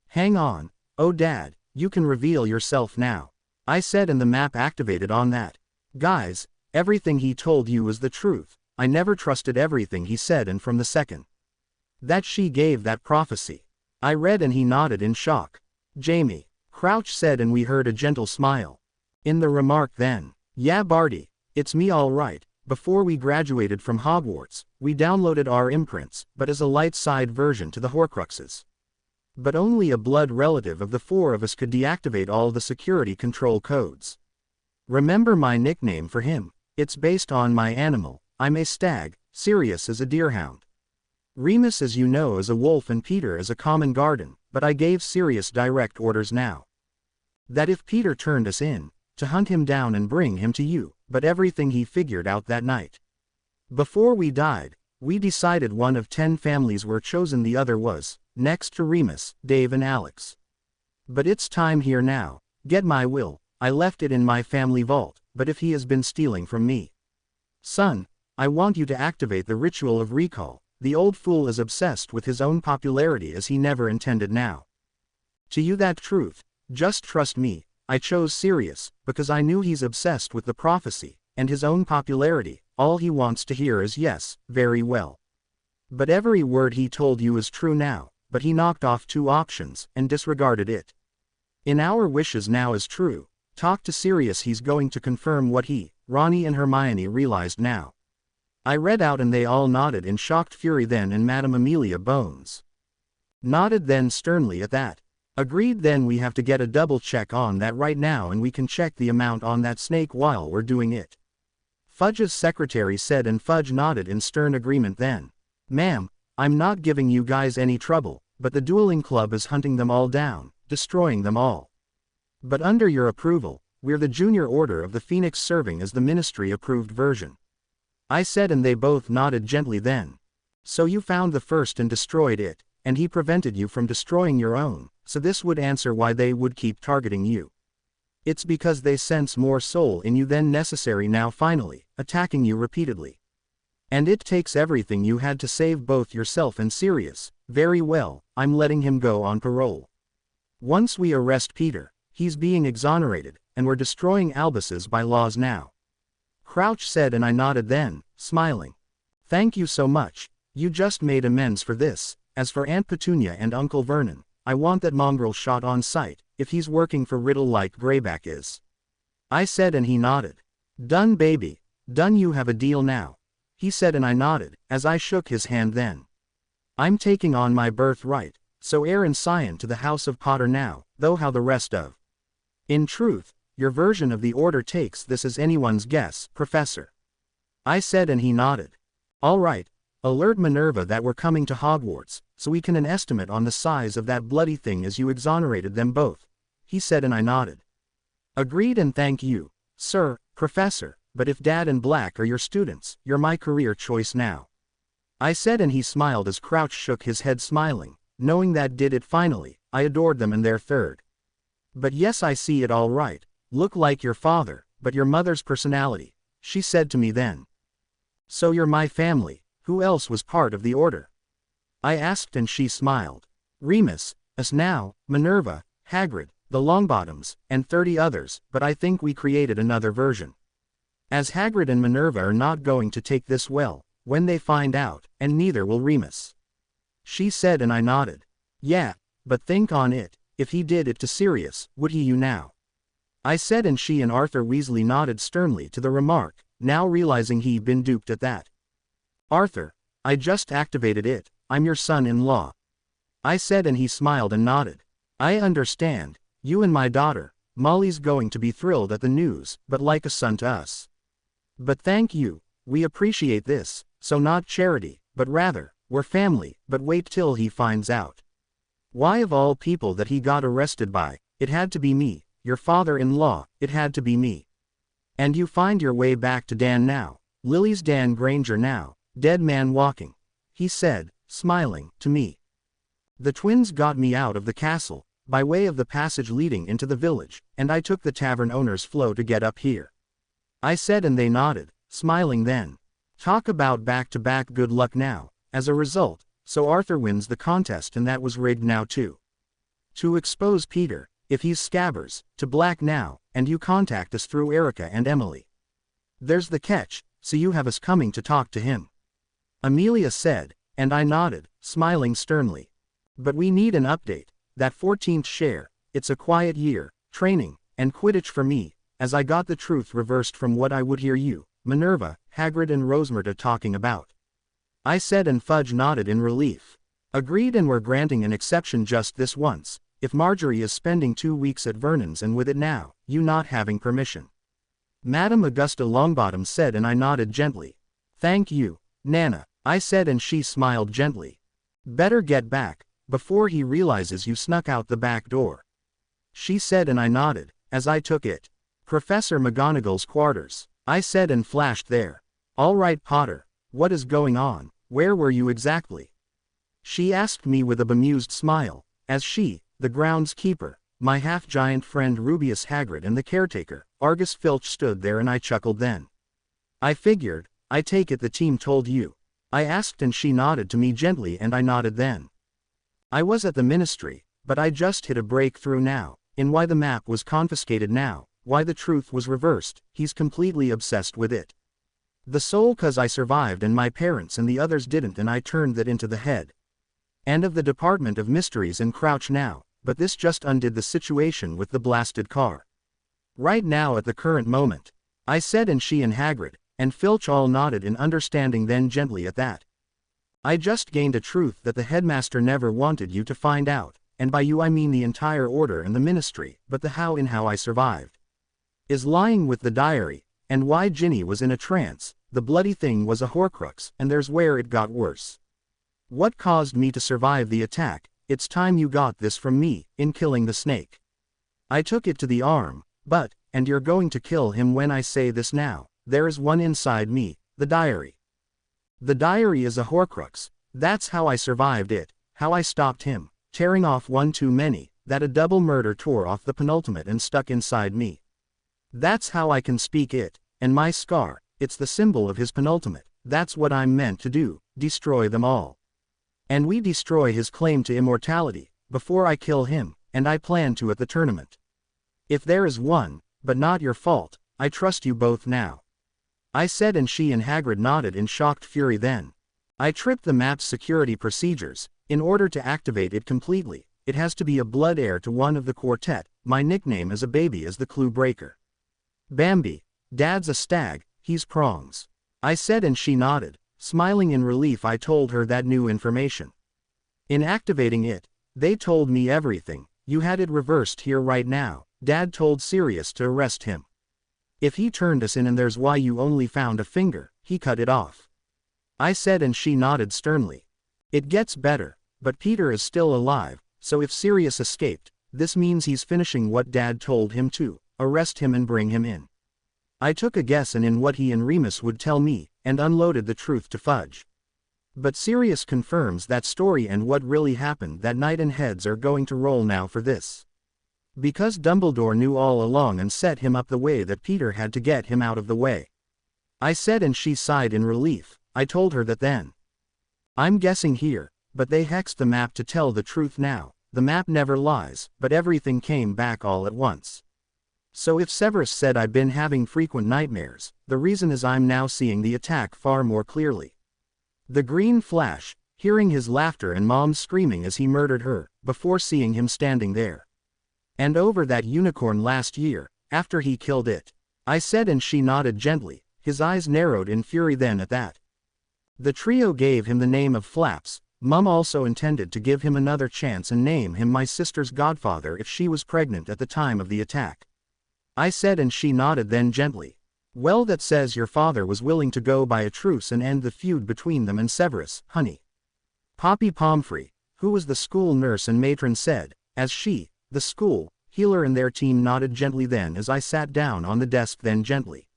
Hang on, oh Dad, you can reveal yourself now. I said, and the map activated on that. Guys, everything he told you was the truth. I never trusted everything he said, and from the second that she gave that prophecy, I read, and he nodded in shock. Jamie, Crouch said, and we heard a gentle smile. In the remark then, yeah Barty, it's me all right. Before we graduated from Hogwarts, we downloaded our imprints, but as a light side version to the Horcruxes. But only a blood relative of the 4 of us could deactivate all the security control codes. Remember my nickname for him? It's based on my animal. I'm a stag, Sirius is a deerhound. Remus, as you know, is a wolf, and Peter is a common garden, but I gave Sirius direct orders now. That if Peter turned us in, to hunt him down and bring him to you, but everything he figured out that night. Before we died, we decided one of 10 families were chosen, the other was, next to Remus, Dave and Alex. But it's time here now. Get my will. I left it in my family vault, but if he has been stealing from me. Son, I want you to activate the ritual of recall. The old fool is obsessed with his own popularity as he never intended now. To you that truth, just trust me. I chose Sirius, because I knew he's obsessed with the prophecy, and his own popularity. All he wants to hear is yes, very well. But every word he told you is true now, but he knocked off 2 options, and disregarded it. In our wishes now is true. Talk to Sirius, he's going to confirm what he, Ronnie and Hermione realized now. I read out, and they all nodded in shocked fury then, and Madame Amelia Bones nodded then sternly at that. Agreed, then we have to get a double check on that right now, and we can check the amount on that snake while we're doing it. Fudge's secretary said, and Fudge nodded in stern agreement then. Ma'am, I'm not giving you guys any trouble, but the dueling club is hunting them all down, destroying them all. But under your approval, we're the Junior Order of the Phoenix, serving as the ministry-approved version. I said, and they both nodded gently then. So you found the first and destroyed it, and he prevented you from destroying your own, so this would answer why they would keep targeting you. It's because they sense more soul in you than necessary now, finally, attacking you repeatedly. And it takes everything you had to save both yourself and Sirius. Very well, I'm letting him go on parole. Once we arrest Peter, he's being exonerated, and we're destroying Albus's bylaws now. Crouch said, and I nodded then, smiling. Thank you so much. You just made amends for this. As for Aunt Petunia and Uncle Vernon, I want that mongrel shot on sight, if he's working for Riddle like Greyback is. I said, and he nodded. Done, baby. Done, you have a deal now. He said, and I nodded, as I shook his hand then. I'm taking on my birthright, so heir and scion to the House of Potter now, though how the rest of. In truth, your version of the order takes this as anyone's guess, Professor. I said and he nodded. All right, alert Minerva that we're coming to Hogwarts, so we can an estimate on the size of that bloody thing as you exonerated them both, he said and I nodded. Agreed and thank you, sir, Professor, but if Dad and Black are your students, you're my career choice now. I said and he smiled as Crouch shook his head smiling, knowing that did it finally, I adored them and their third. But yes I see it all right, look like your father, but your mother's personality, she said to me then. So you're my family, who else was part of the order? I asked and she smiled. Remus, us now, Minerva, Hagrid, the Longbottoms, and 30 others, but I think we created another version. As Hagrid and Minerva are not going to take this well, when they find out, and neither will Remus. She said and I nodded. Yeah, but think on it, if he did it to Sirius, would he you now? I said and she and Arthur Weasley nodded sternly to the remark, now realizing he'd been duped at that. Arthur, I just activated it, I'm your son-in-law. I said and he smiled and nodded. I understand, you and my daughter, Molly's going to be thrilled at the news, but like a son to us. But thank you, we appreciate this, so not charity, but rather, we're family, but wait till he finds out. Why of all people that he got arrested by, it had to be me, your father-in-law, it had to be me. And you find your way back to Dan now, Lily's Dan Granger now, dead man walking, he said, smiling, to me. The twins got me out of the castle, by way of the passage leading into the village, and I took the tavern owner's flow to get up here. I said and they nodded, smiling then. Talk about back-to-back good luck now, as a result, so Arthur wins the contest and that was rigged now too. To expose Peter, if he's Scabbers, to Black now, and you contact us through Erica and Emily. There's the catch, so you have us coming to talk to him. Amelia said, and I nodded, smiling sternly. But we need an update, that 14th share, it's a quiet year, training, and Quidditch for me, as I got the truth reversed from what I would hear you, Minerva, Hagrid and Rosmerta talking about. I said and Fudge nodded in relief. Agreed and we're granting an exception just this once, if Marjorie is spending 2 weeks at Vernon's and with it now, you not having permission. Madame Augusta Longbottom said and I nodded gently. Thank you, Nana, I said and she smiled gently. Better get back, before he realizes you snuck out the back door. She said and I nodded, as I took it. Professor McGonagall's quarters, I said and flashed there. All right Potter, what is going on, where were you exactly? She asked me with a bemused smile, as she, the groundskeeper, my half-giant friend Rubeus Hagrid and the caretaker, Argus Filch stood there and I chuckled then. I figured, I take it the team told you. I asked and she nodded to me gently and I nodded then. I was at the ministry, but I just hit a breakthrough now, in why the map was confiscated now, why the truth was reversed, he's completely obsessed with it. The soul 'cause I survived and my parents and the others didn't and I turned that into the head. And of the Department of Mysteries and Crouch now, but this just undid the situation with the blasted car. Right now at the current moment, I said and she and Hagrid, and Filch all nodded in understanding then gently at that. I just gained a truth that the headmaster never wanted you to find out, and by you I mean the entire order and the ministry, but the how in how I survived. Is lying with the diary, and why Ginny was in a trance, the bloody thing was a Horcrux, and there's where it got worse. What caused me to survive the attack, it's time you got this from me, in killing the snake. I took it to the arm, but, and you're going to kill him when I say this now, there is one inside me, the diary. The diary is a Horcrux, that's how I survived it, how I stopped him, tearing off one too many, that a double murder tore off the penultimate and stuck inside me. That's how I can speak it, and my scar, it's the symbol of his penultimate, that's what I'm meant to do, destroy them all. And we destroy his claim to immortality, before I kill him, and I plan to at the tournament. If there is one, but not your fault, I trust you both now. I said and she and Hagrid nodded in shocked fury then. I tripped the map's security procedures. In order to activate it completely, it has to be a blood heir to one of the quartet. My nickname as a baby is the Clue Breaker. Bambi, Dad's a stag, he's prongs. I said and she nodded, smiling in relief. I told her that new information. In activating it, they told me everything. You had it reversed here right now. Dad told Sirius to arrest him. If he turned us in and there's why you only found a finger, he cut it off. I said and she nodded sternly. It gets better, but Peter is still alive, so if Sirius escaped, this means he's finishing what Dad told him to, arrest him and bring him in. I took a guess and in what he and Remus would tell me, and unloaded the truth to Fudge. But Sirius confirms that story and what really happened that night, and heads are going to roll now for this. Because Dumbledore knew all along and set him up the way that Peter had to get him out of the way. I said and she sighed in relief. I told her that then. I'm guessing here, but they hexed the map to tell the truth now. The map never lies, but everything came back all at once. So if Severus said I've been having frequent nightmares, the reason is I'm now seeing the attack far more clearly. The green flash, hearing his laughter and Mom's screaming as he murdered her, before seeing him standing there. And over that unicorn last year, after he killed it. I said and she nodded gently, his eyes narrowed in fury then at that. The trio gave him the name of Flaps. Mum also intended to give him another chance and name him my sister's godfather if she was pregnant at the time of the attack. I said and she nodded then gently. Well, that says your father was willing to go by a truce and end the feud between them and Severus, honey. Poppy Pomfrey, who was the school nurse and matron, said, as she, the school healer and their team nodded gently then as I sat down on the desk then gently.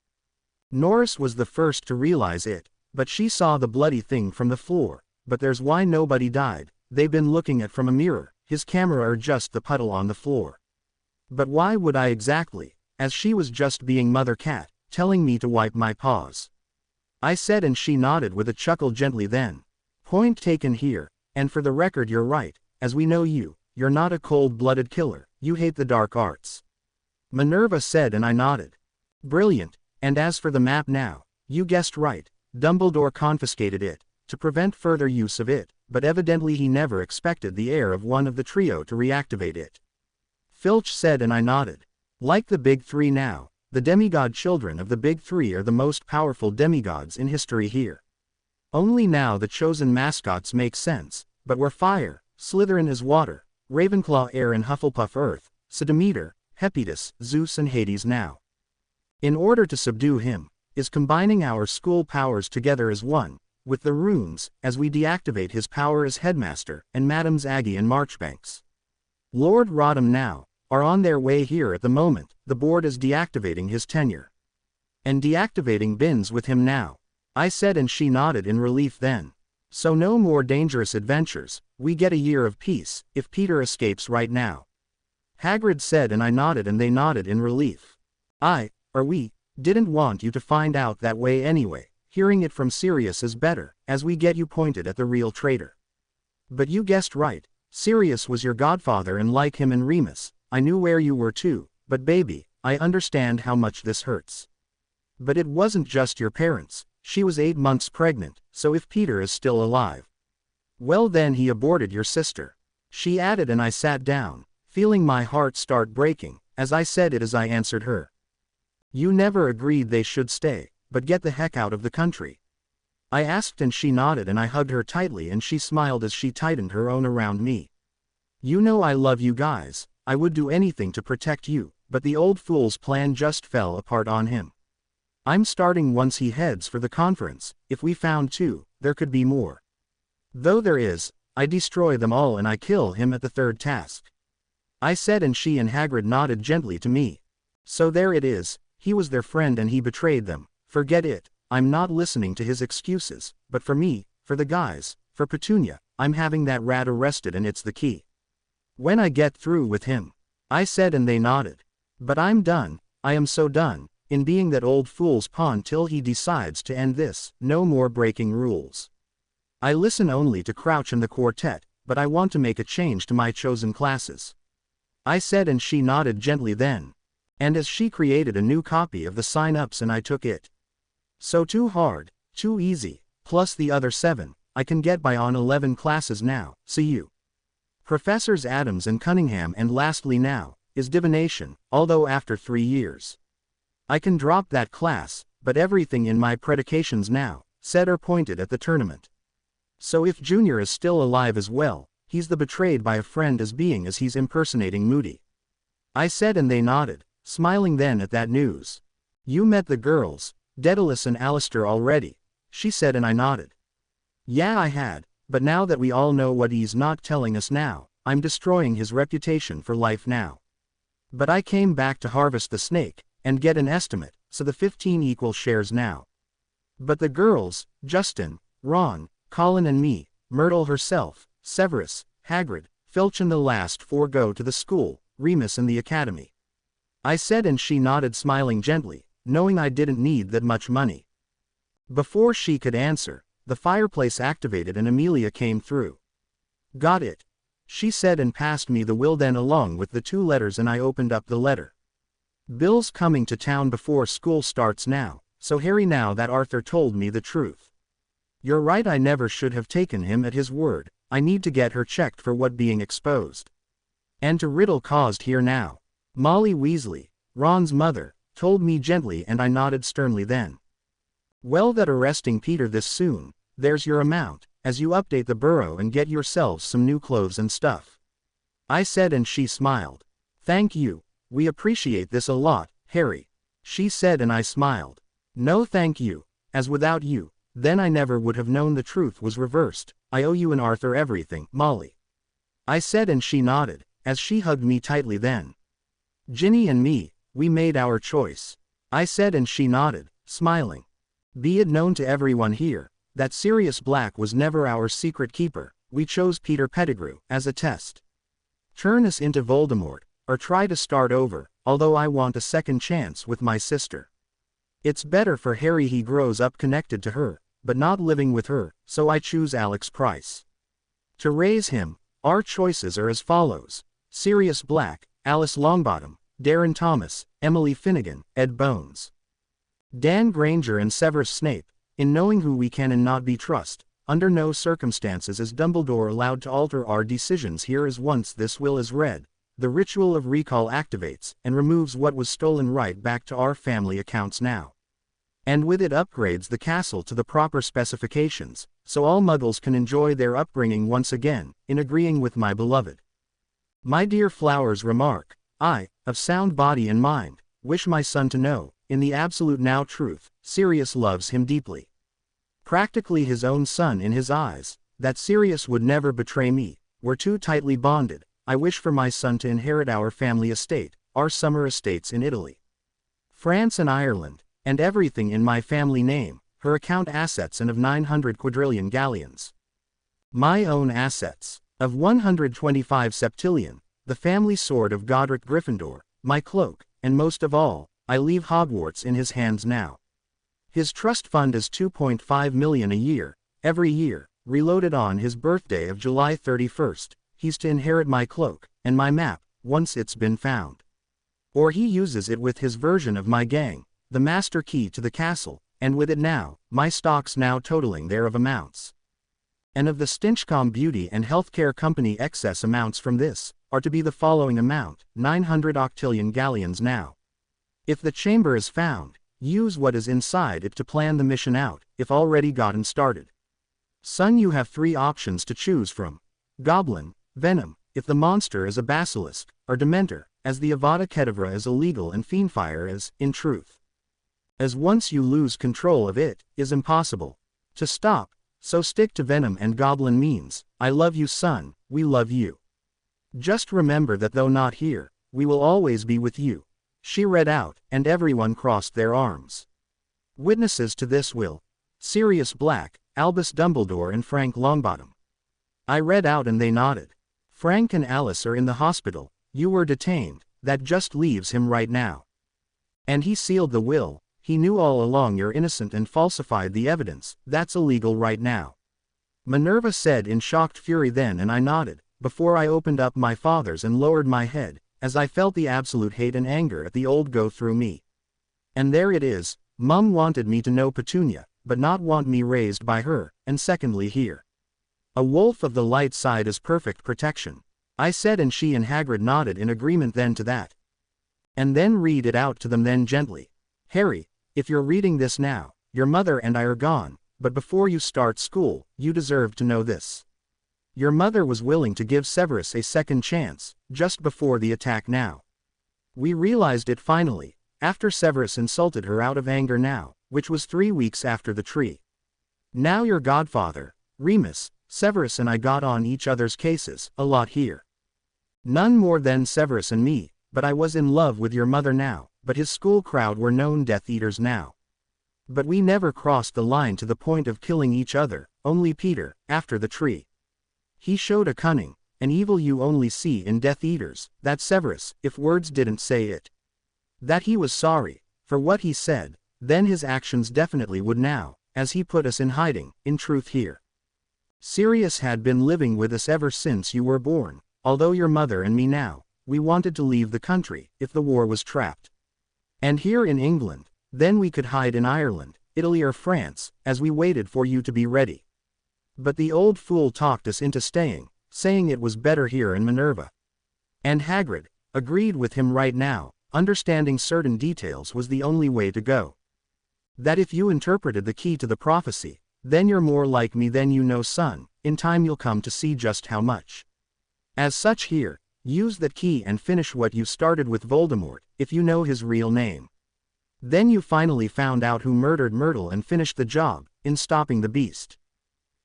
Norris was the first to realize it, but she saw the bloody thing from the floor, but there's why nobody died, they've been looking at from a mirror, his camera or just the puddle on the floor. But why would I exactly, as she was just being Mother Cat, telling me to wipe my paws. I said and she nodded with a chuckle gently then. Point taken here, and for the record you're right, as we know you're not a cold-blooded killer, you hate the dark arts. Minerva said and I nodded. Brilliant, and as for the map now, you guessed right, Dumbledore confiscated it, to prevent further use of it, but evidently he never expected the heir of one of the trio to reactivate it. Filch said and I nodded. Like the Big Three now, the demigod children of the Big Three are the most powerful demigods in history here. Only now the chosen mascots make sense, but we're fire, Slytherin is water, Ravenclaw air and Hufflepuff earth, so Demeter, Hephaestus, Zeus and Hades now. In order to subdue him, is combining our school powers together as one, with the runes, as we deactivate his power as headmaster, and Madams Aggie and Marchbanks. Lord Rodham now, are on their way here at the moment, the board is deactivating his tenure. And deactivating Binns with him now. I said and she nodded in relief then. So no more dangerous adventures, we get a year of peace, if Peter escapes right now. Hagrid said and I nodded and they nodded in relief. We, didn't want you to find out that way anyway, hearing it from Sirius is better, as we get you pointed at the real traitor. But you guessed right, Sirius was your godfather and like him and Remus, I knew where you were too, but baby, I understand how much this hurts. But it wasn't just your parents, she was 8 months pregnant, so if Peter is still alive. Well then he aborted your sister. She added and I sat down, feeling my heart start breaking, as I said it as I answered her. You never agreed they should stay, but get the heck out of the country. I asked and she nodded and I hugged her tightly and she smiled as she tightened her own around me. You know I love you guys, I would do anything to protect you, but the old fool's plan just fell apart on him. I'm starting once he heads for the conference, if we found 2, there could be more. Though there is, I destroy them all and I kill him at the 3rd task. I said and she and Hagrid nodded gently to me. So there it is, he was their friend and he betrayed them, forget it, I'm not listening to his excuses, but for me, for the guys, for Petunia, I'm having that rat arrested and it's the key. When I get through with him. I said and they nodded. But I'm done, I am so done, in being that old fool's pawn till he decides to end this, no more breaking rules. I listen only to Crouch and the quartet, but I want to make a change to my chosen classes. I said and she nodded gently then. And as she created a new copy of the sign-ups and I took it. So too hard, too easy, plus the other 7, I can get by on 11 classes now, see you. Professors Adams and Cunningham and lastly now, is divination, although after 3 years. I can drop that class, but everything in my predications now, said or pointed at the tournament. So if Junior is still alive as well, he's the betrayed by a friend as being as he's impersonating Moody. I said and they nodded, smiling then at that news. You met the girls, Daedalus and Alistair already, she said and I nodded. Yeah I had, but now that we all know what he's not telling us now, I'm destroying his reputation for life now. But I came back to harvest the snake, and get an estimate, so the 15 equal shares now. But the girls, Justin, Ron, Colin and me, Myrtle herself, Severus, Hagrid, Filch and the last 4 go to the school, Remus and the academy. I said and she nodded smiling gently, knowing I didn't need that much money. Before she could answer, the fireplace activated and Amelia came through. Got it, she said and passed me the will then along with the 2 letters and I opened up the letter. Bill's coming to town before school starts now, so Harry now that Arthur told me the truth. You're right I never should have taken him at his word, I need to get her checked for what being exposed. And to riddle caused here now. Molly Weasley, Ron's mother, told me gently and I nodded sternly then. Well that arresting Peter this soon, there's your amount, as you update the burrow and get yourselves some new clothes and stuff. I said and she smiled. Thank you, we appreciate this a lot, Harry, she said and I smiled. No thank you, as without you, then I never would have known the truth was reversed, I owe you and Arthur everything, Molly. I said and she nodded, as she hugged me tightly then. Ginny and me, we made our choice. I said and she nodded, smiling. Be it known to everyone here, that Sirius Black was never our secret keeper, we chose Peter Pettigrew, as a test. Turn us into Voldemort, or try to start over, although I want a second chance with my sister. It's better for Harry he grows up connected to her, but not living with her, so I choose Alex Price. To raise him, our choices are as follows: Sirius Black, Alice Longbottom, Darren Thomas, Emily Finnegan, Ed Bones. Dan Granger and Severus Snape, in knowing who we can and not be trust, under no circumstances is Dumbledore allowed to alter our decisions here as once this will is read, the ritual of recall activates and removes what was stolen right back to our family accounts now. And with it upgrades the castle to the proper specifications, so all Muggles can enjoy their upbringing once again, in agreeing with my beloved. My dear Flowers remark, I, of sound body and mind, wish my son to know, in the absolute now truth, Sirius loves him deeply. Practically his own son in his eyes, that Sirius would never betray me, we're too tightly bonded, I wish for my son to inherit our family estate, our summer estates in Italy, France and Ireland, and everything in my family name, her account assets and of 900 quadrillion galleons. My own assets, of 125 septillion, the family sword of Godric Gryffindor, my cloak, and most of all, I leave Hogwarts in his hands now. His trust fund is 2.5 million a year, every year, reloaded on his birthday of July 31st, he's to inherit my cloak, and my map, once it's been found. Or he uses it with his version of my gang, the master key to the castle, and with it now, my stocks now totaling thereof amounts. And of the Stinchcombe Beauty and Healthcare Company excess amounts from this, are to be the following amount, 900 octillion galleons now. If the chamber is found, use what is inside it to plan the mission out, if already gotten started. Son, you have 3 options to choose from. Goblin, Venom, if the monster is a basilisk, or Dementor, as the Avada Kedavra is illegal and Fiendfire is, in truth. As once you lose control of it, is impossible to stop, so stick to Venom and Goblin means, I love you son, we love you. Just remember that though not here, we will always be with you. She read out, and everyone crossed their arms. Witnesses to this will: Sirius Black, Albus Dumbledore and Frank Longbottom. I read out and they nodded. Frank and Alice are in the hospital, you were detained, that just leaves him right now. And he sealed the will, he knew all along you're innocent and falsified the evidence, that's illegal right now. Minerva said in shocked fury then and I nodded, before I opened up my father's and lowered my head, as I felt the absolute hate and anger at the old go through me. And there it is, Mum wanted me to know Petunia, but not want me raised by her, and secondly here. A wolf of the light side is perfect protection. I said and she and Hagrid nodded in agreement then to that. And then read it out to them then gently. Harry, if you're reading this now, your mother and I are gone, but before you start school, you deserve to know this. Your mother was willing to give Severus a second chance, just before the attack now. We realized it finally, after Severus insulted her out of anger now, which was 3 weeks after the tree. Now your godfather, Remus, Severus and I got on each other's cases, a lot here. None more than Severus and me, but I was in love with your mother now, but his school crowd were known Death Eaters now. But we never crossed the line to the point of killing each other, only Peter, after the tree. He showed a cunning, an evil you only see in Death Eaters, that Severus, if words didn't say it. That he was sorry, for what he said, then his actions definitely would now, as he put us in hiding, in truth here. Sirius had been living with us ever since you were born, although your mother and me now, we wanted to leave the country, if the war was trapped. And here in England, then we could hide in Ireland, Italy or France, as we waited for you to be ready. But the old fool talked us into staying, saying it was better here in Minerva. And Hagrid agreed with him right now, understanding certain details was the only way to go. That if you interpreted the key to the prophecy, then you're more like me than you know, son, in time you'll come to see just how much. As such here, use that key and finish what you started with Voldemort, if you know his real name. Then you finally found out who murdered Myrtle and finished the job, in stopping the beast.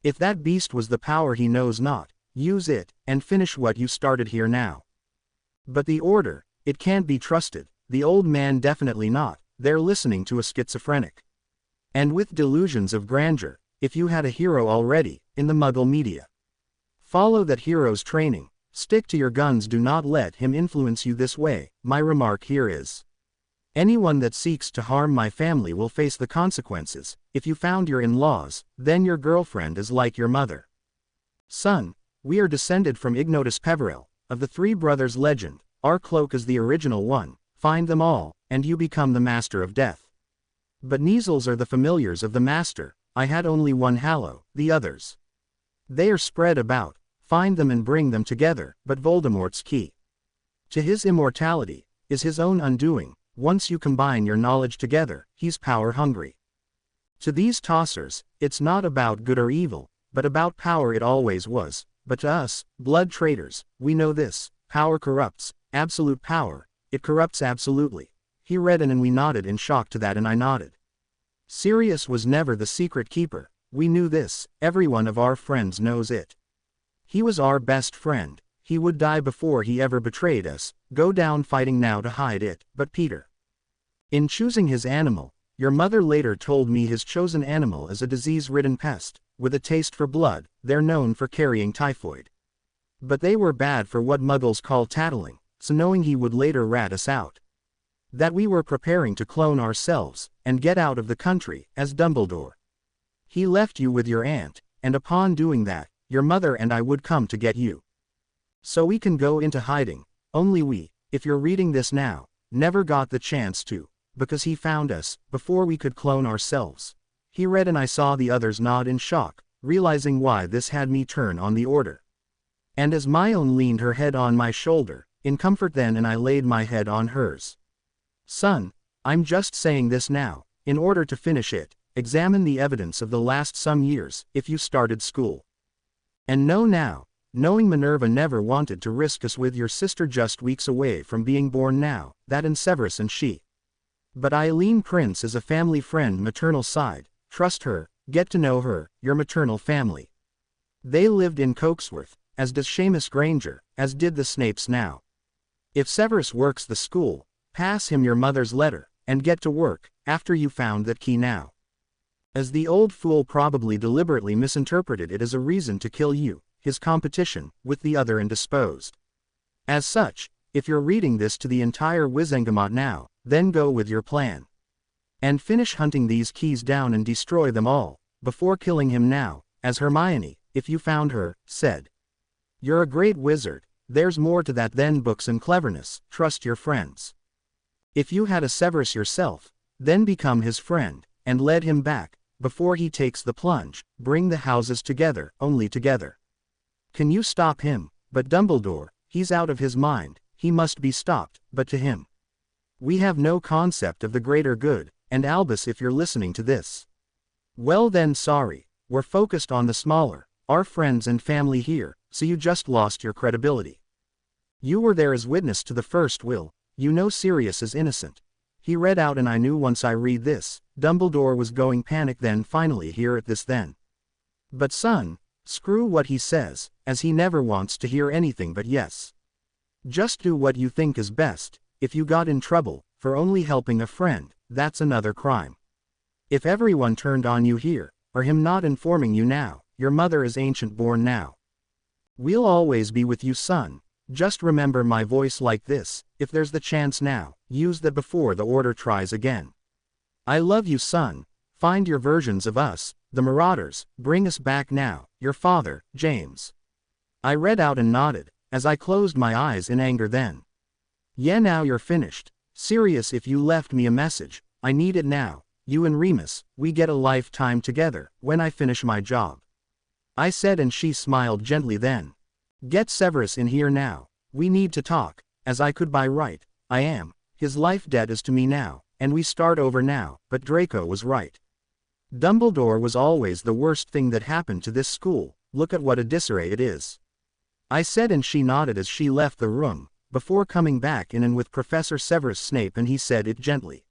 If that beast was the power he knows not, use it, and finish what you started here now. But the Order, it can't be trusted, the old man definitely not, they're listening to a schizophrenic. And with delusions of grandeur, if you had a hero already, in the Muggle media. Follow that hero's training, stick to your guns, do not let him influence you this way. My remark here is, anyone that seeks to harm my family will face the consequences. If you found your in-laws, then your girlfriend is like your mother. Son, we are descended from Ignotus Peverell, of the Three Brothers legend, our cloak is the original one, find them all, and you become the master of death. But Neasels are the familiars of the master, I had only one Hallow, the others. They are spread about, find them and bring them together, but Voldemort's key to his immortality is his own undoing. Once you combine your knowledge together, he's power hungry. To these tossers, it's not about good or evil, but about power. It always was, but to us, blood traitors, we know this, power corrupts, absolute power, it corrupts absolutely. He read and we nodded in shock to that, and I nodded. Sirius was never the secret keeper, we knew this, every one of our friends knows it. He was our best friend, he would die before he ever betrayed us, go down fighting now to hide it. But Peter, in choosing his animal, your mother later told me his chosen animal is a disease-ridden pest, with a taste for blood, they're known for carrying typhoid. But they were bad for what Muggles call tattling, so knowing he would later rat us out, that we were preparing to clone ourselves, and get out of the country, as Dumbledore. He left you with your aunt, and upon doing that, your mother and I would come to get you. So we can go into hiding, only we, if you're reading this now, never got the chance to, because he found us, before we could clone ourselves. He read and I saw the others nod in shock, realizing why this had me turn on the Order. And as my own leaned her head on my shoulder, in comfort then, and I laid my head on hers. Son, I'm just saying this now, in order to finish it, examine the evidence of the last some years, if you started school. And know now, knowing Minerva never wanted to risk us with your sister just weeks away from being born now, that and Severus and she. But Eileen Prince is a family friend, maternal side, trust her, get to know her, your maternal family. They lived in Coaksworth, as does Seamus Granger, as did the Snapes now. If Severus works the school, pass him your mother's letter, and get to work, after you found that key now. As the old fool probably deliberately misinterpreted it as a reason to kill you, his competition, with the other indisposed. As such, if you're reading this to the entire Wizengamot now, then go with your plan. And finish hunting these keys down and destroy them all, before killing him now, as Hermione, if you found her, said. You're a great wizard, there's more to that than books and cleverness, trust your friends. If you had a Severus yourself, then become his friend, and lead him back, before he takes the plunge, bring the houses together, only together. Can you stop him? But Dumbledore, he's out of his mind, he must be stopped, but to him. We have no concept of the greater good, and Albus, if you're listening to this. Well then, sorry, we're focused on the smaller, our friends and family here, so you just lost your credibility. You were there as witness to the first will, you know Sirius is innocent. He read out and I knew once I read this, Dumbledore was going panic then finally hear it this then. But son, screw what he says, as he never wants to hear anything but yes. Just do what you think is best. If you got in trouble, for only helping a friend, that's another crime. If everyone turned on you here, or him not informing you now, your mother is ancient born now. We'll always be with you son, just remember my voice like this, if there's the chance now, use that before the order tries again. I love you son, find your versions of us, the Marauders, bring us back now, your father, James. I read out and nodded, as I closed my eyes in anger then. Yeah now you're finished, Sirius if you left me a message, I need it now, you and Remus, we get a lifetime together, when I finish my job. I said and she smiled gently then. Get Severus in here now, we need to talk, as I could by right, I am, his life debt is to me now, and we start over now, but Draco was right. Dumbledore was always the worst thing that happened to this school, look at what a disarray it is. I said and she nodded as she left the room, before coming back in and with Professor Severus Snape and he said it gently.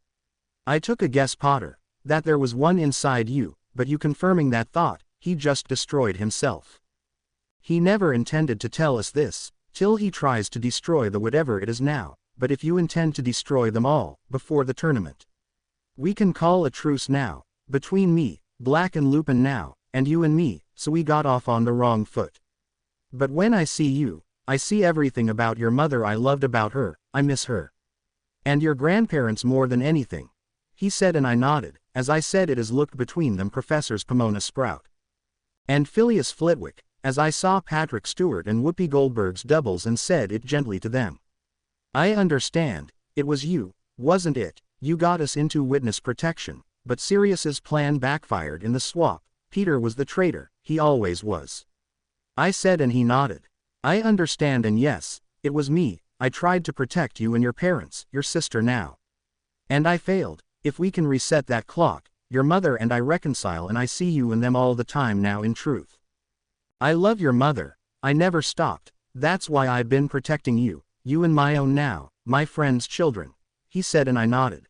I took a guess Potter, that there was one inside you, but you confirming that thought, he just destroyed himself. He never intended to tell us this, till he tries to destroy the whatever it is now, but if you intend to destroy them all, before the tournament. We can call a truce now, between me, Black and Lupin now, and you and me, so we got off on the wrong foot. But when I see you, I see everything about your mother I loved about her, I miss her. And your grandparents more than anything. He said and I nodded, as I said it as looked between them Professors Pomona Sprout and Phileas Flitwick, as I saw Patrick Stewart and Whoopi Goldberg's doubles and said it gently to them. I understand, it was you, wasn't it, you got us into witness protection, but Sirius's plan backfired in the swap, Peter was the traitor, he always was. I said and he nodded. I understand and yes, it was me, I tried to protect you and your parents, your sister now. And I failed, if we can reset that clock, your mother and I reconcile and I see you and them all the time now in truth. I love your mother, I never stopped, that's why I've been protecting you, you and my own now, my friend's children, he said and I nodded.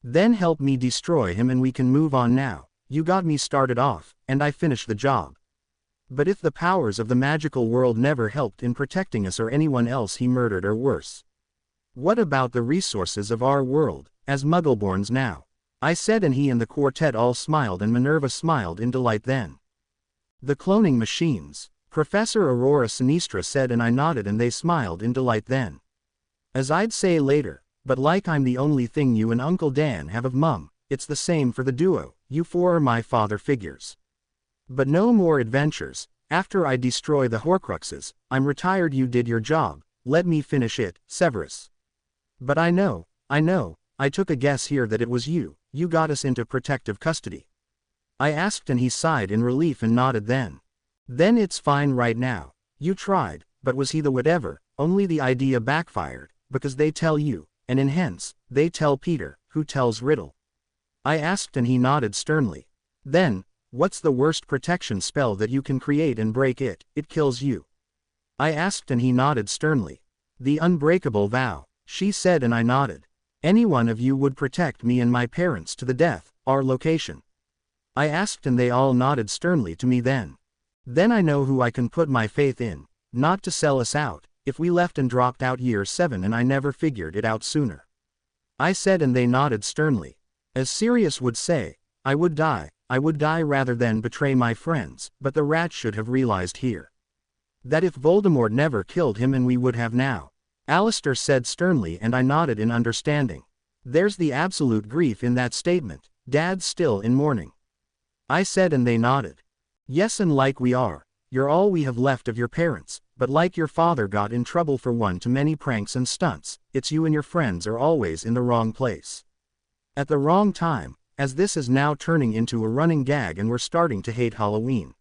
Then help me destroy him and we can move on now, you got me started off, and I finished the job. But if the powers of the magical world never helped in protecting us or anyone else he murdered or worse. What about the resources of our world, as Muggleborns now? I said and he and the quartet all smiled and Minerva smiled in delight then. The cloning machines, Professor Aurora Sinistra said and I nodded and they smiled in delight then. As I'd say later, but like I'm the only thing you and Uncle Dan have of Mum, it's the same for the duo, you four are my father figures. But no more adventures, after I destroy the Horcruxes, I'm retired you did your job, let me finish it, Severus. But I know, I took a guess here that it was you got us into protective custody. I asked and he sighed in relief and nodded then. Then it's fine right now, you tried, but was he the whatever, only the idea backfired, because they tell you, and in hence, they tell Peter, who tells Riddle. I asked and he nodded sternly. Then, what's the worst protection spell that you can create and break it, it kills you? I asked and he nodded sternly. The unbreakable vow, she said and I nodded. Any one of you would protect me and my parents to the death, our location. I asked and they all nodded sternly to me then. Then I know who I can put my faith in, not to sell us out, if we left and dropped out year 7 and I never figured it out sooner. I said and they nodded sternly. As Sirius would say, I would die rather than betray my friends, but the rat should have realized here that if Voldemort never killed him and we would have now. Alistair said sternly and I nodded in understanding. There's the absolute grief in that statement, Dad's still in mourning. I said and they nodded. Yes and like we are, you're all we have left of your parents, but like your father got in trouble for one too many pranks and stunts, it's you and your friends are always in the wrong place. At the wrong time, as this is now turning into a running gag and we're starting to hate Halloween.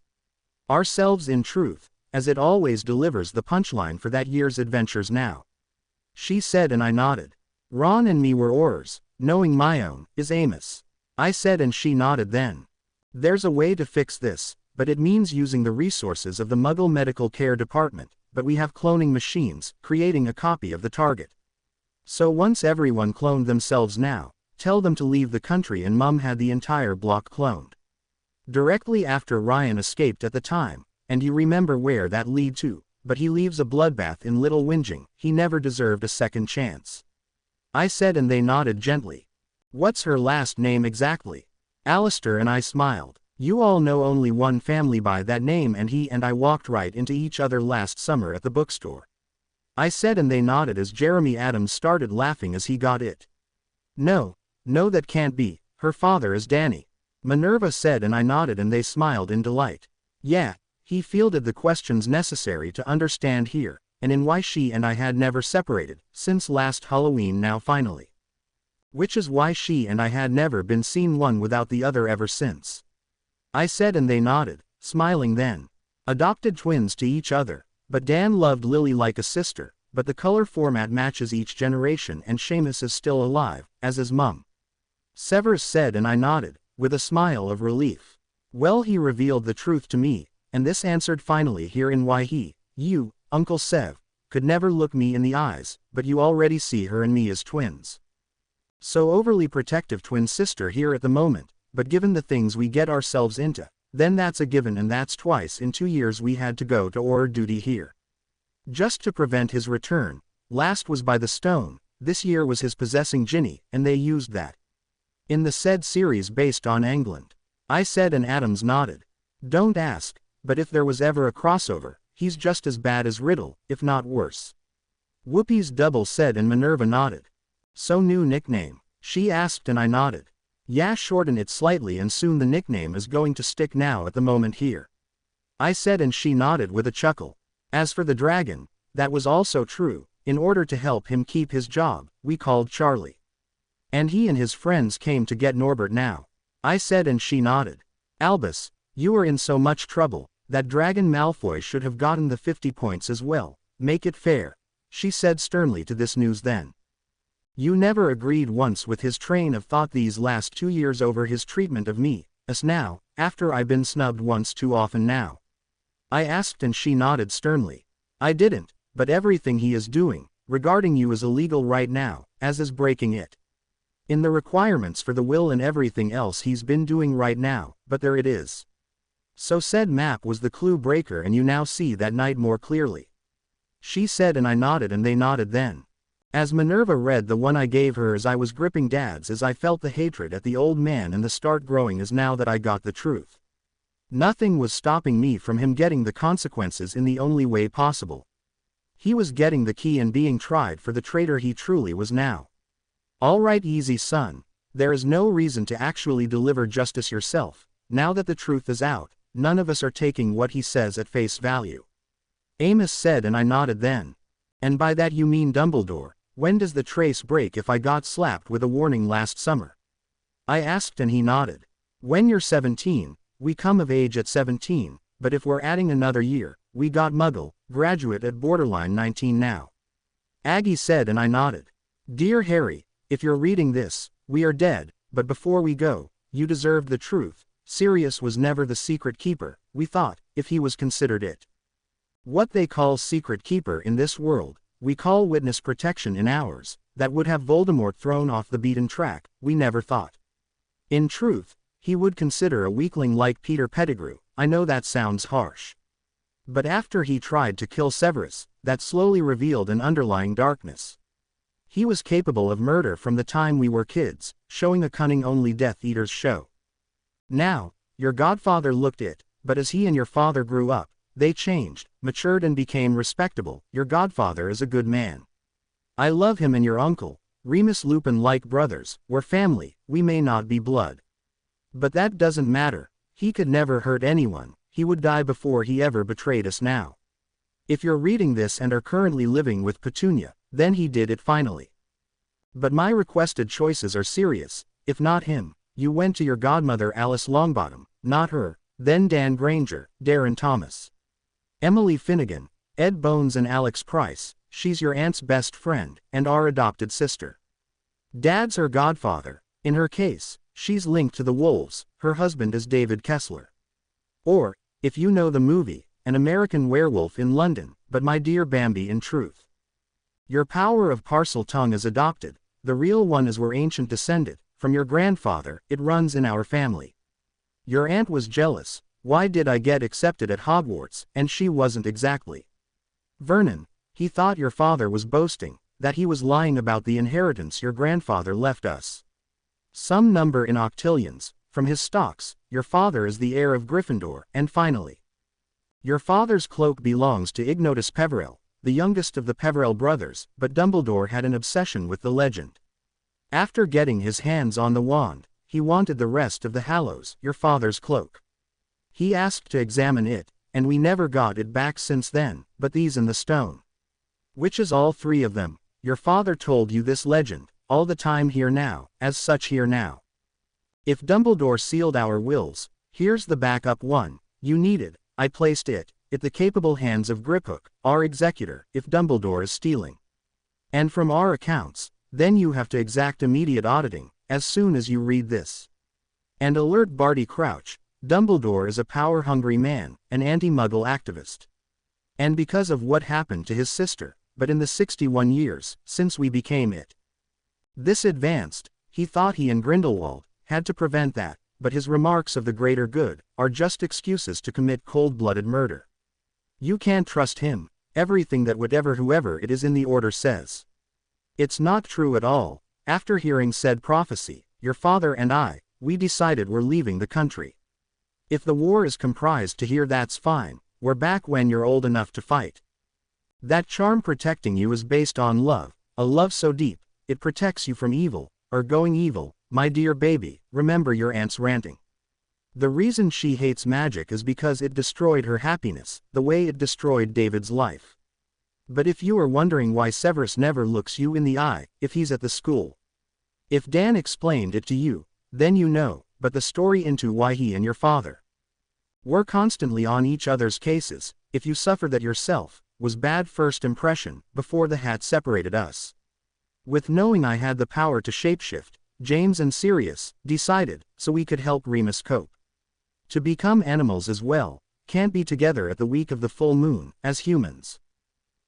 Ourselves in truth, as it always delivers the punchline for that year's adventures now. She said and I nodded. Ron and me were Aurors, knowing my own, is Amos. I said and she nodded then. There's a way to fix this, but it means using the resources of the Muggle Medical Care Department, but we have cloning machines, creating a copy of the target. So once everyone cloned themselves now, tell them to leave the country, and Mum had the entire block cloned. Directly after Ryan escaped at the time, and you remember where that lead to, but he leaves a bloodbath in Little Whinging. He never deserved a second chance. I said, and they nodded gently. What's her last name exactly? Alistair and I smiled. You all know only one family by that name, and he and I walked right into each other last summer at the bookstore. I said, and they nodded as Jeremy Adams started laughing as he got it. No, that can't be. Her father is Danny. Minerva said, and I nodded, and they smiled in delight. Yeah, he fielded the questions necessary to understand here, and in why she and I had never separated, since last Halloween now finally. Which is why she and I had never been seen one without the other ever since. I said, and they nodded, smiling then. Adopted twins to each other, but Dan loved Lily like a sister, but the color format matches each generation, and Seamus is still alive, as is Mum. Severus said, and I nodded, with a smile of relief. Well, he revealed the truth to me, and this answered finally herein why you, Uncle Sev, could never look me in the eyes, but you already see her and me as twins. So overly protective twin sister here at the moment, but given the things we get ourselves into, then that's a given, and that's twice in 2 years we had to go to order duty here. Just to prevent his return. Last was by the stone, this year was his possessing Ginny, and they used that in the said series based on England. I said, and Adams nodded. Don't ask, but if there was ever a crossover, he's just as bad as Riddle, if not worse. Whoopi's double said, and Minerva nodded. So new nickname? She asked, and I nodded. Yeah, shorten it slightly and soon the nickname is going to stick now at the moment here. I said, and she nodded with a chuckle. As for the dragon, that was also true. In order to help him keep his job, we called Charlie. And he and his friends came to get Norbert now. I said, and she nodded. Albus, you are in so much trouble. That dragon Malfoy should have gotten the 50 points as well. Make it fair. She said sternly to this news then. You never agreed once with his train of thought these last 2 years over his treatment of me, as now, after I've been snubbed once too often now. I asked, and she nodded sternly. I didn't, but everything he is doing, regarding you is illegal right now, as is breaking it. In the requirements for the will and everything else he's been doing right now, but there it is. So said map was the clue breaker, and you now see that night more clearly. She said, and I nodded, and they nodded then. As Minerva read the one I gave her as I was gripping Dad's, as I felt the hatred at the old man and the start growing as now that I got the truth. Nothing was stopping me from him getting the consequences in the only way possible. He was getting the key and being tried for the traitor he truly was now. All right, easy son. There is no reason to actually deliver justice yourself. Now that the truth is out, none of us are taking what he says at face value. Amos said, and I nodded then. And by that you mean Dumbledore. When does the trace break if I got slapped with a warning last summer? I asked, and he nodded. When you're 17, we come of age at 17, but if we're adding another year, we got Muggle, graduate at borderline 19 now. Aggie said, and I nodded. Dear Harry, if you're reading this, we are dead, but before we go, you deserved the truth. Sirius was never the secret keeper, we thought, if he was considered it. What they call secret keeper in this world, we call witness protection in ours. That would have Voldemort thrown off the beaten track, we never thought. In truth, he would consider a weakling like Peter Pettigrew. I know that sounds harsh. But after he tried to kill Severus, that slowly revealed an underlying darkness. He was capable of murder from the time we were kids, showing a cunning only Death Eaters show. Now, your godfather looked it, but as he and your father grew up, they changed, matured and became respectable. Your godfather is a good man. I love him, and your uncle, Remus Lupin, like brothers. We're family, we may not be blood. But that doesn't matter. He could never hurt anyone. He would die before he ever betrayed us now. If you're reading this and are currently living with Petunia, then he did it finally. But my requested choices are serious. If not him, you went to your godmother Alice Longbottom, not her, then Dan Granger, Darren Thomas, Emily Finnegan, Ed Bones and Alex Price. She's your aunt's best friend, and our adopted sister. Dad's her godfather. In her case, she's linked to the Wolves. Her husband is David Kessler. Or, If you know the movie, An American Werewolf in London, but my dear Bambi, in truth. Your power of parcel tongue is adopted, the real one is we're ancient descended, from your grandfather, it runs in our family. Your aunt was jealous, why did I get accepted at Hogwarts, and she wasn't exactly. Vernon, he thought your father was boasting, that he was lying about the inheritance your grandfather left us. Some number in octillions, from his stocks, your father is the heir of Gryffindor, and finally. Your father's cloak belongs to Ignotus Peverell, the youngest of the Peverell brothers, but Dumbledore had an obsession with the legend. After getting his hands on the wand, he wanted the rest of the Hallows, your father's cloak. He asked to examine it, and we never got it back since then, but these and the stone. Which is all three of them, your father told you this legend, all the time here now, as such here now. If Dumbledore sealed our wills, here's the backup one, you needed, I placed it, at the capable hands of Griphook, our executor, if Dumbledore is stealing. And from our accounts, then you have to exact immediate auditing, as soon as you read this. And alert Barty Crouch, Dumbledore is a power-hungry man, an anti-Muggle activist. And because of what happened to his sister, but in the 61 years, since we became it. This advanced, he thought he and Grindelwald, had to prevent that, but his remarks of the greater good, are just excuses to commit cold-blooded murder. You can't trust him, everything that whoever it is in the order says. It's not true at all, after hearing said prophecy, your father and I, we decided we're leaving the country. If the war is comprised to here that's fine, we're back when you're old enough to fight. That charm protecting you is based on love, a love so deep, it protects you from evil, or going evil, my dear baby, remember your aunt's ranting. The reason she hates magic is because it destroyed her happiness, the way it destroyed David's life. But if you are wondering why Severus never looks you in the eye, if he's at the school. If Dan explained it to you, then you know, but the story into why he and your father were constantly on each other's cases, if you suffered that yourself, was bad first impression, before the hat separated us. With knowing I had the power to shapeshift, James and Sirius, decided, so we could help Remus cope. To become animals as well, can't be together at the week of the full moon, as humans.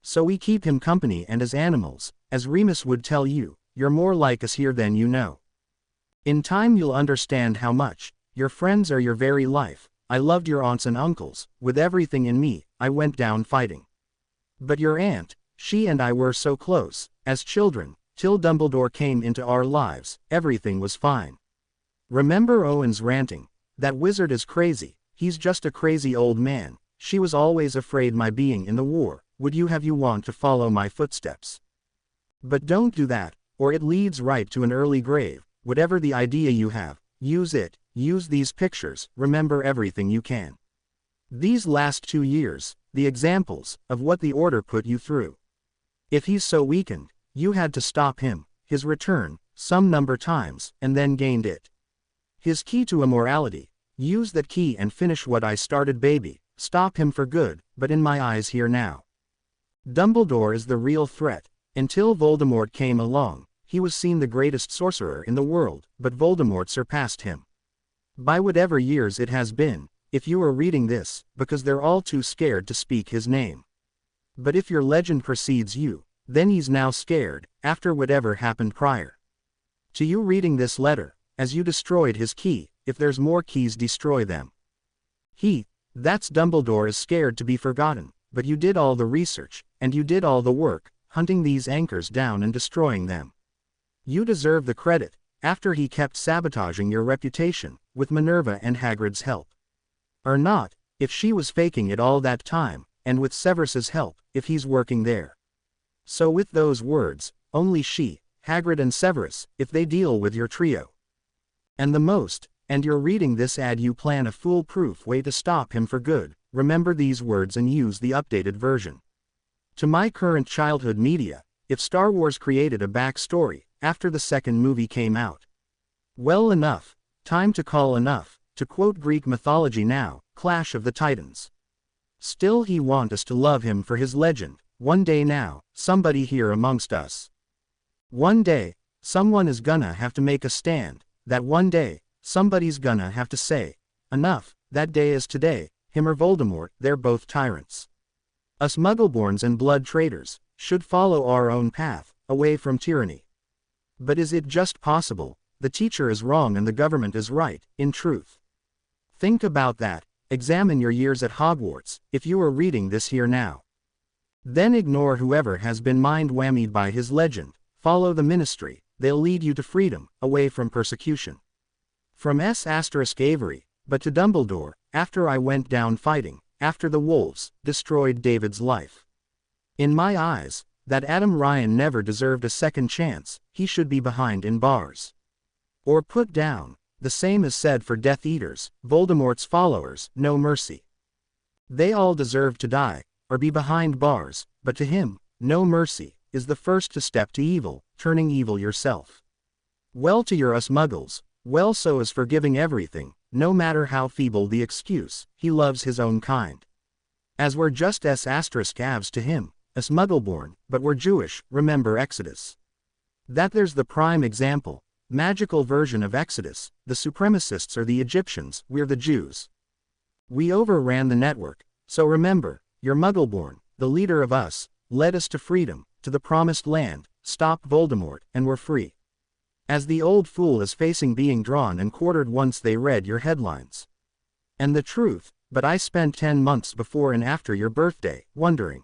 So we keep him company and as animals, as Remus would tell you, you're more like us here than you know. In time you'll understand how much, your friends are your very life, I loved your aunts and uncles, with everything in me, I went down fighting. But your aunt, she and I were so close, as children, till Dumbledore came into our lives, everything was fine. Remember Owen's ranting, that wizard is crazy, he's just a crazy old man, she was always afraid my being in the war, would you have you want to follow my footsteps. But don't do that, or it leads right to an early grave, whatever the idea you have, use it, use these pictures, remember everything you can. These last 2 years, the examples, of what the order put you through. If he's so weakened, you had to stop him, his return, some number times, and then gained it. His key to immorality, use that key and finish what I started baby, stop him for good, but in my eyes here now. Dumbledore is the real threat, until Voldemort came along, he was seen the greatest sorcerer in the world, but Voldemort surpassed him. By whatever years it has been, if you are reading this, because they're all too scared to speak his name. But if your legend precedes you, then he's now scared, after whatever happened prior to you reading this letter, as you destroyed his key, if there's more keys destroy them. That's Dumbledore is scared to be forgotten, but you did all the research, and you did all the work, hunting these anchors down and destroying them. You deserve the credit, after he kept sabotaging your reputation, with Minerva and Hagrid's help. Or not, if she was faking it all that time, and with Severus's help, if he's working there. So with those words, only she, Hagrid and Severus, if they deal with your trio. And the most, and you're reading this ad you plan a foolproof way to stop him for good, remember these words and use the updated version. To my current childhood media, if Star Wars created a backstory, after the second movie came out. Well enough, time to call enough, to quote Greek mythology now, Clash of the Titans. Still he want us to love him for his legend, one day now, somebody here amongst us. One day, someone is gonna have to make a stand, that one day, somebody's gonna have to say, enough, that day is today, him or Voldemort, they're both tyrants. Us Muggleborns and blood traitors should follow our own path, away from tyranny. But is it just possible? The teacher is wrong and the government is right, in truth. Think about that. Examine your years at Hogwarts, if you are reading this here now. Then ignore whoever has been mind-whammied by his legend. Follow the ministry, they'll lead you to freedom, away from persecution. From S** Avery, but to Dumbledore, after I went down fighting, after the wolves destroyed David's life. In my eyes, that Adam Ryan never deserved a second chance, he should be behind in bars. Or put down. The same is said for Death Eaters, Voldemort's followers, no mercy. They all deserve to die, or be behind bars, but to him, no mercy, is the first to step to evil, turning evil yourself. Well to your us Muggles, well so is forgiving everything, no matter how feeble the excuse, he loves his own kind. As we're just S** Avs to him, us Muggleborn, but we're Jewish, remember Exodus. That there's the prime example, magical version of Exodus, the supremacists are the Egyptians, we're the Jews. We overran the network, so remember, you're Muggleborn, the leader of us, led us to freedom, to the promised land, stop Voldemort, and we're free. As the old fool is facing being drawn and quartered once they read your headlines. And the truth, but I spent 10 months before and after your birthday, wondering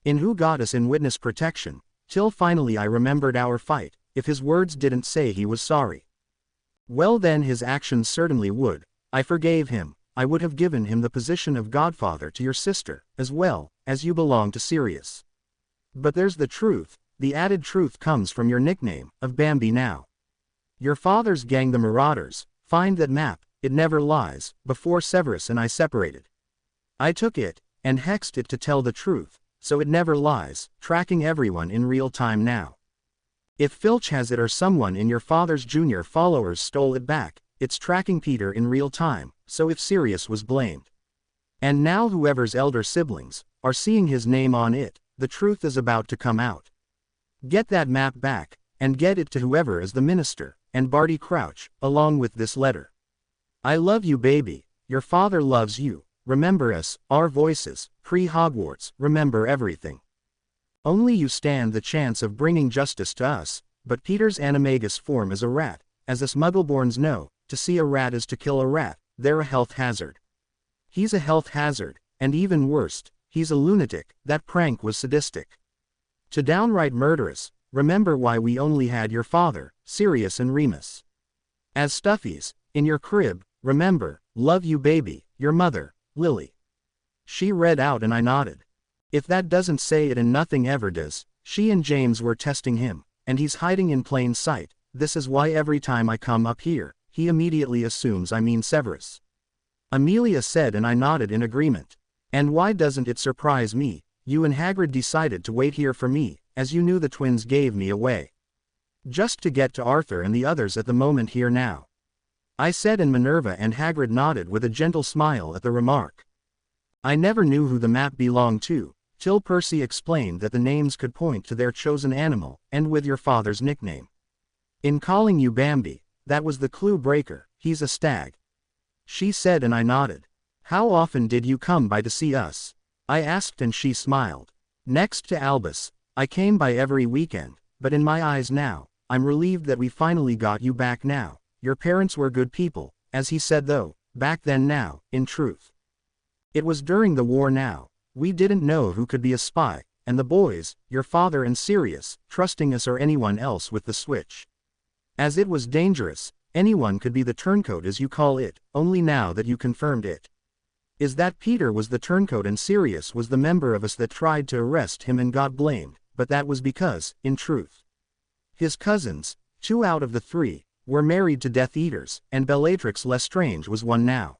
in who got us in witness protection, till finally I remembered our fight, if his words didn't say he was sorry. Well then his actions certainly would, I forgave him, I would have given him the position of godfather to your sister, as well, as you belong to Sirius. But there's the truth, the added truth comes from your nickname, of Bambi now. Your father's gang the Marauders, find that map, it never lies, before Severus and I separated. I took it, and hexed it to tell the truth, so it never lies, tracking everyone in real time now. If Filch has it or someone in your father's junior followers stole it back, it's tracking Peter in real time, so if Sirius was blamed. And now whoever's elder siblings are seeing his name on it, the truth is about to come out. Get that map back, and get it to whoever is the minister, and Barty Crouch, along with this letter. I love you baby, your father loves you, remember us, our voices, pre-Hogwarts, remember everything. Only you stand the chance of bringing justice to us, but Peter's animagus form is a rat, as us Muggleborns know, to see a rat is to kill a rat, they're a health hazard. He's a health hazard, and even worst, he's a lunatic, that prank was sadistic. To downright murderous, remember why we only had your father, Sirius and Remus. As stuffies, in your crib, remember, love you baby, your mother, Lily. She read out and I nodded. If that doesn't say it and nothing ever does, she and James were testing him, and he's hiding in plain sight, this is why every time I come up here, he immediately assumes I mean Severus. Amelia said and I nodded in agreement. And why doesn't it surprise me, you and Hagrid decided to wait here for me, as you knew the twins gave me away. Just to get to Arthur and the others at the moment here now. I said and Minerva and Hagrid nodded with a gentle smile at the remark. I never knew who the map belonged to, till Percy explained that the names could point to their chosen animal, and with your father's nickname. In calling you Bambi, that was the clue breaker, he's a stag. She said and I nodded. How often did you come by to see us? I asked and she smiled. Next to Albus, I came by every weekend, but in my eyes now, I'm relieved that we finally got you back now. Your parents were good people, as he said though, back then now, in truth. It was during the war now, we didn't know who could be a spy, and the boys, your father and Sirius, trusting us or anyone else with the switch. As it was dangerous, anyone could be the turncoat as you call it, only now that you confirmed it. Is that Peter was the turncoat and Sirius was the member of us that tried to arrest him and got blamed, but that was because, in truth, his cousins, 2 out of the 3, were married to Death Eaters, and Bellatrix Lestrange was one now.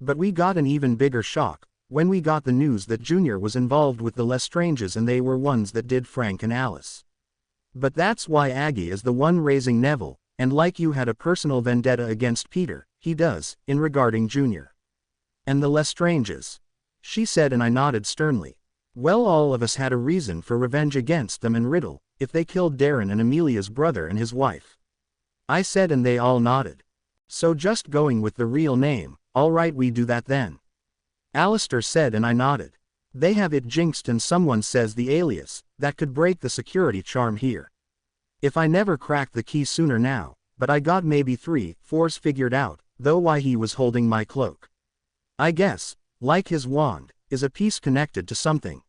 But we got an even bigger shock, when we got the news that Junior was involved with the Lestranges and they were ones that did Frank and Alice. But that's why Aggie is the one raising Neville, and like you had a personal vendetta against Peter, he does, in regarding Junior. And the Lestranges? She said and I nodded sternly. Well, all of us had a reason for revenge against them and Riddle, if they killed Darren and Amelia's brother and his wife. I said and they all nodded. So just going with the real name, all right we do that then. Alistair said and I nodded. They have it jinxed and someone says the alias, that could break the security charm here. If I never cracked the key sooner now, but I got maybe 3/4 figured out, though why he was holding my cloak. I guess, like his wand, is a piece connected to something.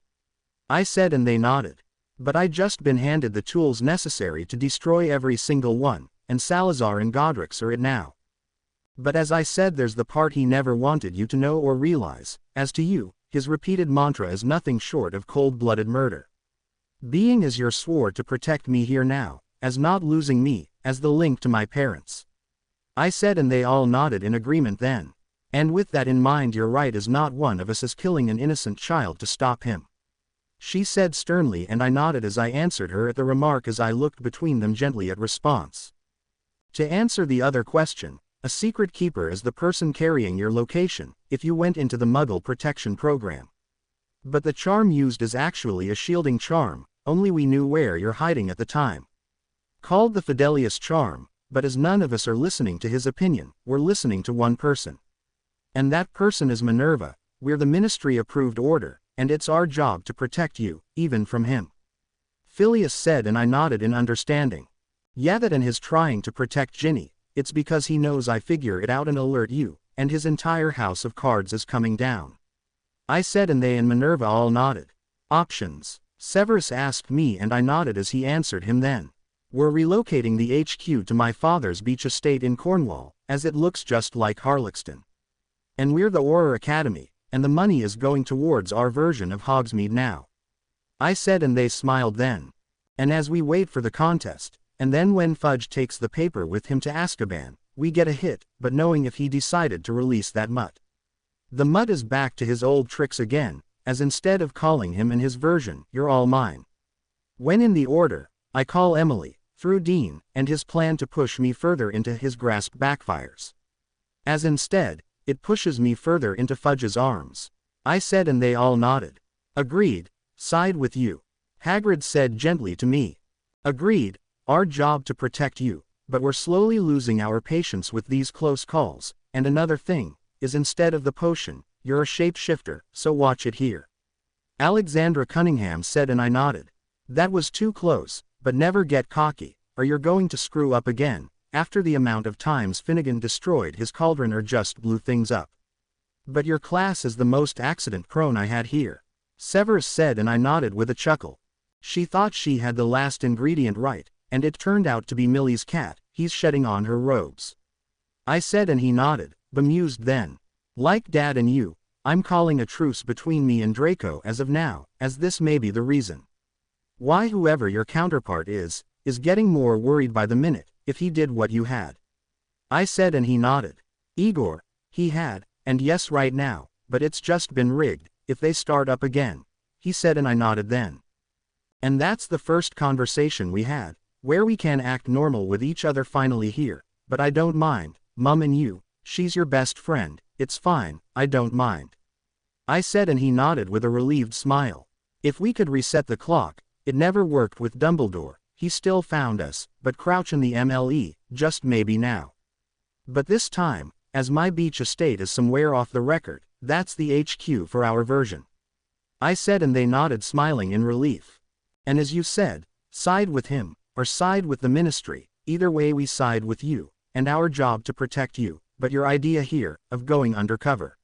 I said and they nodded. But I just been handed the tools necessary to destroy every single one, and Salazar and Godric's are it now. But as I said, there's the part he never wanted you to know or realize. As to you, his repeated mantra is nothing short of cold-blooded murder. Being as you're swore to protect me here now, as not losing me, as the link to my parents. I said and they all nodded in agreement then. And with that in mind, you're right, as not one of us is killing an innocent child to stop him. She said sternly and I nodded as I answered her at the remark as I looked between them gently at response. To answer the other question, a secret keeper is the person carrying your location, if you went into the Muggle protection program. But the charm used is actually a shielding charm, only we knew where you're hiding at the time. Called the Fidelius charm, but as none of us are listening to his opinion, we're listening to one person. And that person is Minerva. We're the ministry-approved order, and it's our job to protect you, even from him. Phileas said and I nodded in understanding. Yeah, that and his trying to protect Ginny, it's because he knows I figure it out and alert you, and his entire house of cards is coming down. I said and they and Minerva all nodded. Options. Severus asked me and I nodded as he answered him then. We're relocating the HQ to my father's beach estate in Cornwall, as it looks just like Harlexton. And we're the Auror Academy, and the money is going towards our version of Hogsmeade now. I said and they smiled then. And as we wait for the contest, and then when Fudge takes the paper with him to Azkaban, we get a hit, but knowing if he decided to release that mutt. The mutt is back to his old tricks again, as instead of calling him in his version, "You're all mine." When in the order, I call Emily, through Dean, and his plan to push me further into his grasp backfires. As instead, it pushes me further into Fudge's arms. I said and they all nodded. Agreed, side with you. Hagrid said gently to me. Agreed, our job to protect you, but we're slowly losing our patience with these close calls, and another thing, is instead of the potion, you're a shapeshifter, so watch it here. Alexandra Cunningham said and I nodded. That was too close, but never get cocky, or you're going to screw up again, after the amount of times Finnegan destroyed his cauldron or just blew things up. But your class is the most accident-prone I had here. Severus said and I nodded with a chuckle. She thought she had the last ingredient right, and it turned out to be Millie's cat. He's shedding on her robes. I said and he nodded, bemused then. Like Dad and you, I'm calling a truce between me and Draco as of now, as this may be the reason why whoever your counterpart is getting more worried by the minute, if he did what you had. I said and he nodded. Igor, he had, and yes right now, but it's just been rigged, if they start up again. He said and I nodded then. And that's the first conversation we had, where we can act normal with each other finally here, but I don't mind, Mum and you, she's your best friend, it's fine, I don't mind. I said and he nodded with a relieved smile. If we could reset the clock, it never worked with Dumbledore, he still found us, but Crouch in the MLE, just maybe now. But this time, as my beach estate is somewhere off the record, that's the HQ for our version. I said and they nodded smiling in relief. And as you said, side with him, or side with the ministry, either way we side with you, and our job to protect you, but your idea here, of going undercover.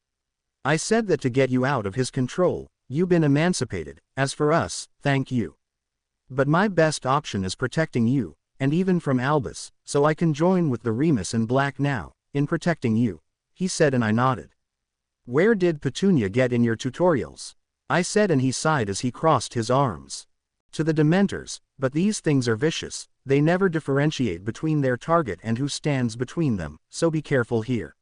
I said that to get you out of his control, you've been emancipated, as for us, thank you. But my best option is protecting you, and even from Albus, so I can join with the Remus and Black now, in protecting you, he said and I nodded. Where did Petunia get in your tutorials? I said and he sighed as he crossed his arms. To the Dementors, but these things are vicious, they never differentiate between their target and who stands between them, so be careful here.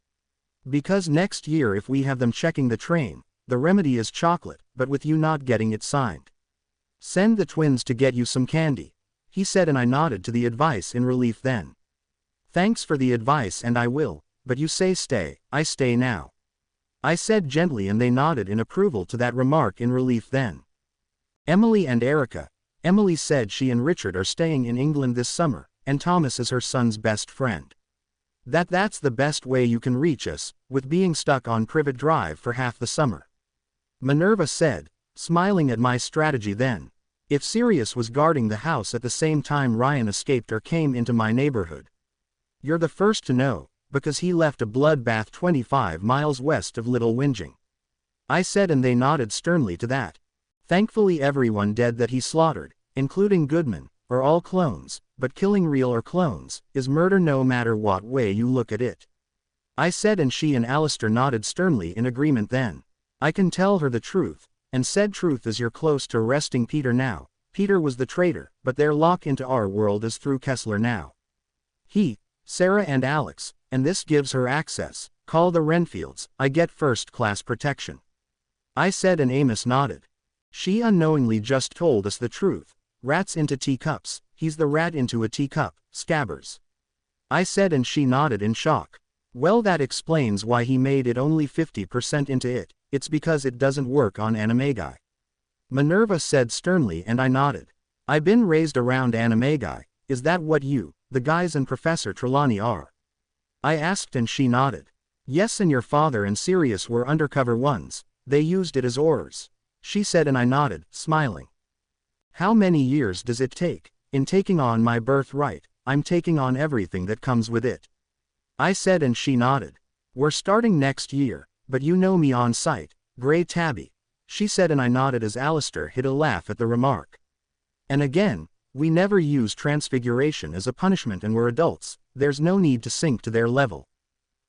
Because next year if we have them checking the train, the remedy is chocolate, but with you not getting it signed. Send the twins to get you some candy, he said and I nodded to the advice in relief then. Thanks for the advice and I will, but you say stay, I stay now. I said gently and they nodded in approval to that remark in relief then. Emily and Erica. Emily said she and Richard are staying in England this summer, and Thomas is her son's best friend. That's the best way you can reach us, with being stuck on Privet Drive for half the summer. Minerva said, smiling at my strategy then. If Sirius was guarding the house at the same time Ryan escaped or came into my neighborhood. You're the first to know, because he left a bloodbath 25 miles west of Little Whinging. I said, and they nodded sternly to that. Thankfully everyone dead that he slaughtered, including Goodman, are all clones, but killing real or clones, is murder no matter what way you look at it. I said, and she and Alistair nodded sternly in agreement then. I can tell her the truth, and said truth is you're close to arresting Peter now. Peter was the traitor, but their lock into our world is through Kessler now. He, Sarah and Alex, and this gives her access. Call the Renfields, I get first-class protection. I said, and Amos nodded. She unknowingly just told us the truth. Rats into teacups, he's the rat into a teacup, Scabbers. I said, and she nodded in shock. Well, that explains why he made it only 50% into it. It's because it doesn't work on Animagi. Minerva said sternly, and I nodded. I've been raised around Animagi. Is that what you, the guys and Professor Trelawney are? I asked, and she nodded. Yes, and your father and Sirius were undercover ones. They used it as oars. She said, and I nodded, smiling. How many years does it take? In taking on my birthright, I'm taking on everything that comes with it. I said, and she nodded. We're starting next year, but you know me on sight, Grey Tabby. She said, and I nodded as Alistair hid a laugh at the remark. And again, we never use transfiguration as a punishment and we're adults, there's no need to sink to their level.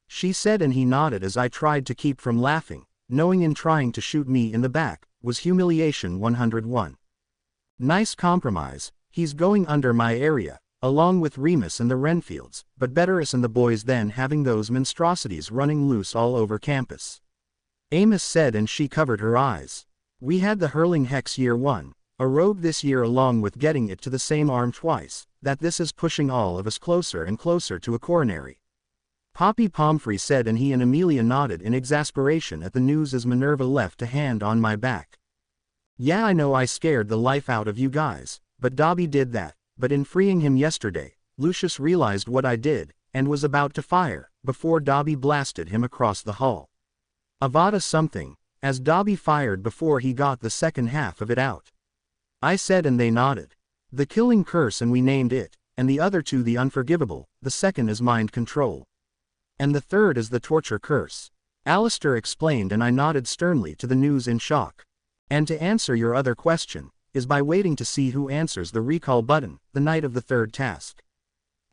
She said, and he nodded as I tried to keep from laughing, knowing in trying to shoot me in the back, was humiliation 101. Nice compromise, he's going under my area, along with Remus and the Renfields, but better us and the boys than having those monstrosities running loose all over campus. Amos said, and she covered her eyes. We had the hurling hex year 1, a rogue this year along with getting it to the same arm twice, that this is pushing all of us closer and closer to a coronary. Poppy Pomfrey said, and he and Amelia nodded in exasperation at the news as Minerva left a hand on my back. Yeah, I know I scared the life out of you guys, but Dobby did that, but in freeing him yesterday, Lucius realized what I did, and was about to fire, before Dobby blasted him across the hall. Avada something, as Dobby fired before he got the second half of it out. I said, and they nodded. The killing curse, and we named it, and the other two the unforgivable, the second is mind control. And the third is the torture curse. Alistair explained, and I nodded sternly to the news in shock. And to answer your other question, is by waiting to see who answers the recall button, the night of the third task.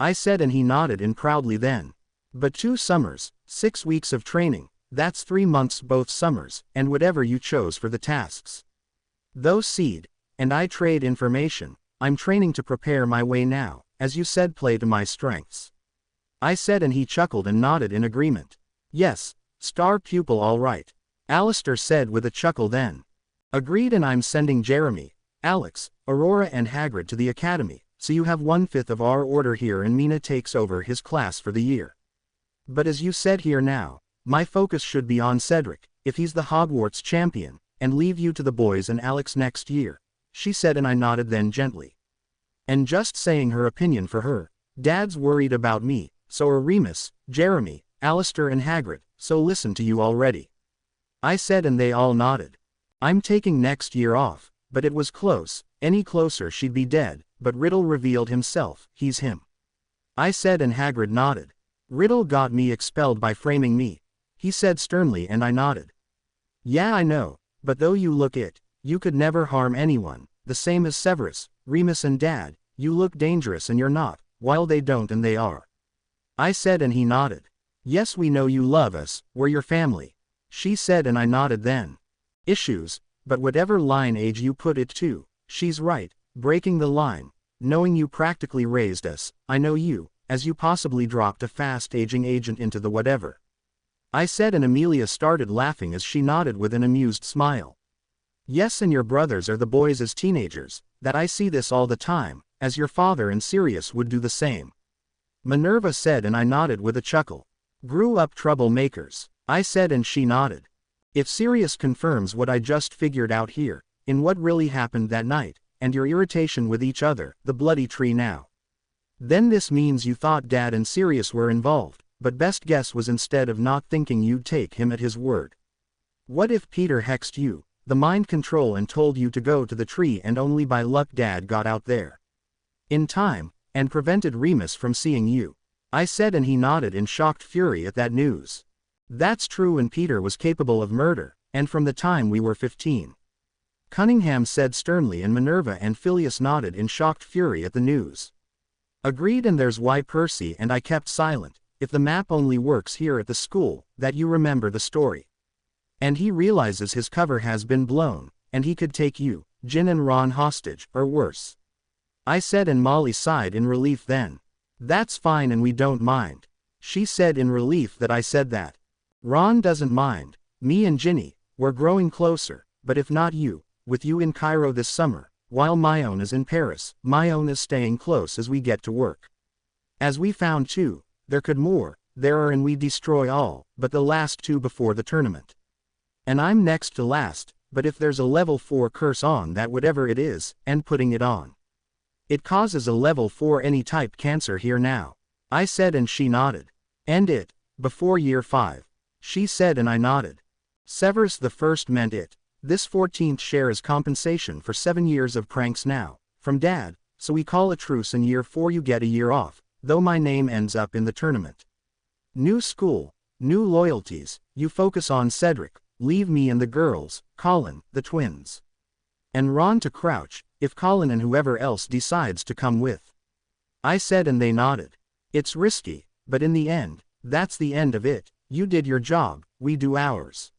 I said, and he nodded in proudly then. But 2 summers, 6 weeks of training, that's 3 months both summers, and whatever you chose for the tasks. Those seed, and I trade information, I'm training to prepare my way now, as you said, play to my strengths. I said, and he chuckled and nodded in agreement. Yes, star pupil all right. Alistair said with a chuckle then. Agreed, and I'm sending Jeremy, Alex, Aurora and Hagrid to the academy, so you have 1/5 of our order here and Mina takes over his class for the year. But as you said here now, my focus should be on Cedric, if he's the Hogwarts champion, and leave you to the boys and Alex next year, she said, and I nodded then gently. And just saying her opinion for her, Dad's worried about me, so are Remus, Jeremy, Alistair and Hagrid, so listen to you already. I said, and they all nodded. I'm taking next year off, but it was close, any closer she'd be dead, but Riddle revealed himself, he's him. I said, and Hagrid nodded. Riddle got me expelled by framing me, he said sternly, and I nodded. Yeah, I know, but though you look it, you could never harm anyone, the same as Severus, Remus and Dad, you look dangerous and you're not, while they don't and they are. I said, and he nodded. Yes, we know you love us, we're your family. She said, and I nodded then. Issues, but whatever line age you put it to, she's right, breaking the line, knowing you practically raised us, I know you, as you possibly dropped a fast-aging agent into the whatever. I said, and Amelia started laughing as she nodded with an amused smile. Yes, and your brothers are the boys as teenagers, that I see this all the time, as your father and Sirius would do the same. Minerva said, and I nodded with a chuckle. Grew up troublemakers, I said, and she nodded. If Sirius confirms what I just figured out here, in what really happened that night, and your irritation with each other, the bloody tree now. Then this means you thought Dad and Sirius were involved, but best guess was instead of not thinking you'd take him at his word. What if Peter hexed you, the mind control, and told you to go to the tree and only by luck Dad got out there in time, and prevented Remus from seeing you? I said, and he nodded in shocked fury at that news. That's true, and Peter was capable of murder, and from the time we were 15. Cunningham said sternly, and Minerva and Phileas nodded in shocked fury at the news. Agreed, and there's why Percy and I kept silent. If the map only works here at the school, that you remember the story. And he realizes his cover has been blown, and he could take you, Jin and Ron hostage, or worse. I said, and Molly sighed in relief then. That's fine, and we don't mind. She said in relief that I said that. Ron doesn't mind. Me and Ginny, we're growing closer, but if not you, with you in Cairo this summer, while Myone is in Paris, Myone is staying close as we get to work. As we found too, there could more, there are, and we destroy all, but the last two before the tournament. And I'm next to last, but if there's a level 4 curse on that, whatever it is, and putting it on. It causes a level 4 any type cancer here now. I said, and she nodded. And it, before year 5. She said, and I nodded. Severus the First meant it. This 14th share is compensation for 7 years of pranks now, from Dad, so we call a truce, in year 4 you get a year off, though my name ends up in the tournament. New school, new loyalties, you focus on Cedric, leave me and the girls, Colin, the twins. And Ron to Crouch, if Colin and whoever else decides to come with. I said, and they nodded. It's risky, but in the end, that's the end of it. You did your job, we do ours.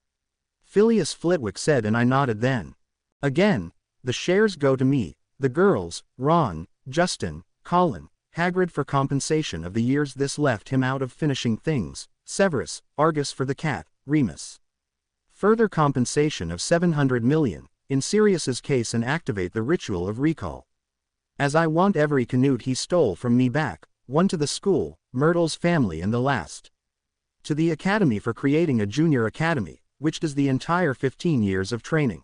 Phileas Flitwick said, and I nodded then. Again, the shares go to me, the girls, Ron, Justin, Colin, Hagrid for compensation of the years this left him out of finishing things, Severus, Argus for the cat, Remus. Further compensation of 700 million, in Sirius's case, and activate the ritual of recall. As I want every Canute he stole from me back, one to the school, Myrtle's family, and the last to the academy for creating a junior academy, which does the entire 15 years of training.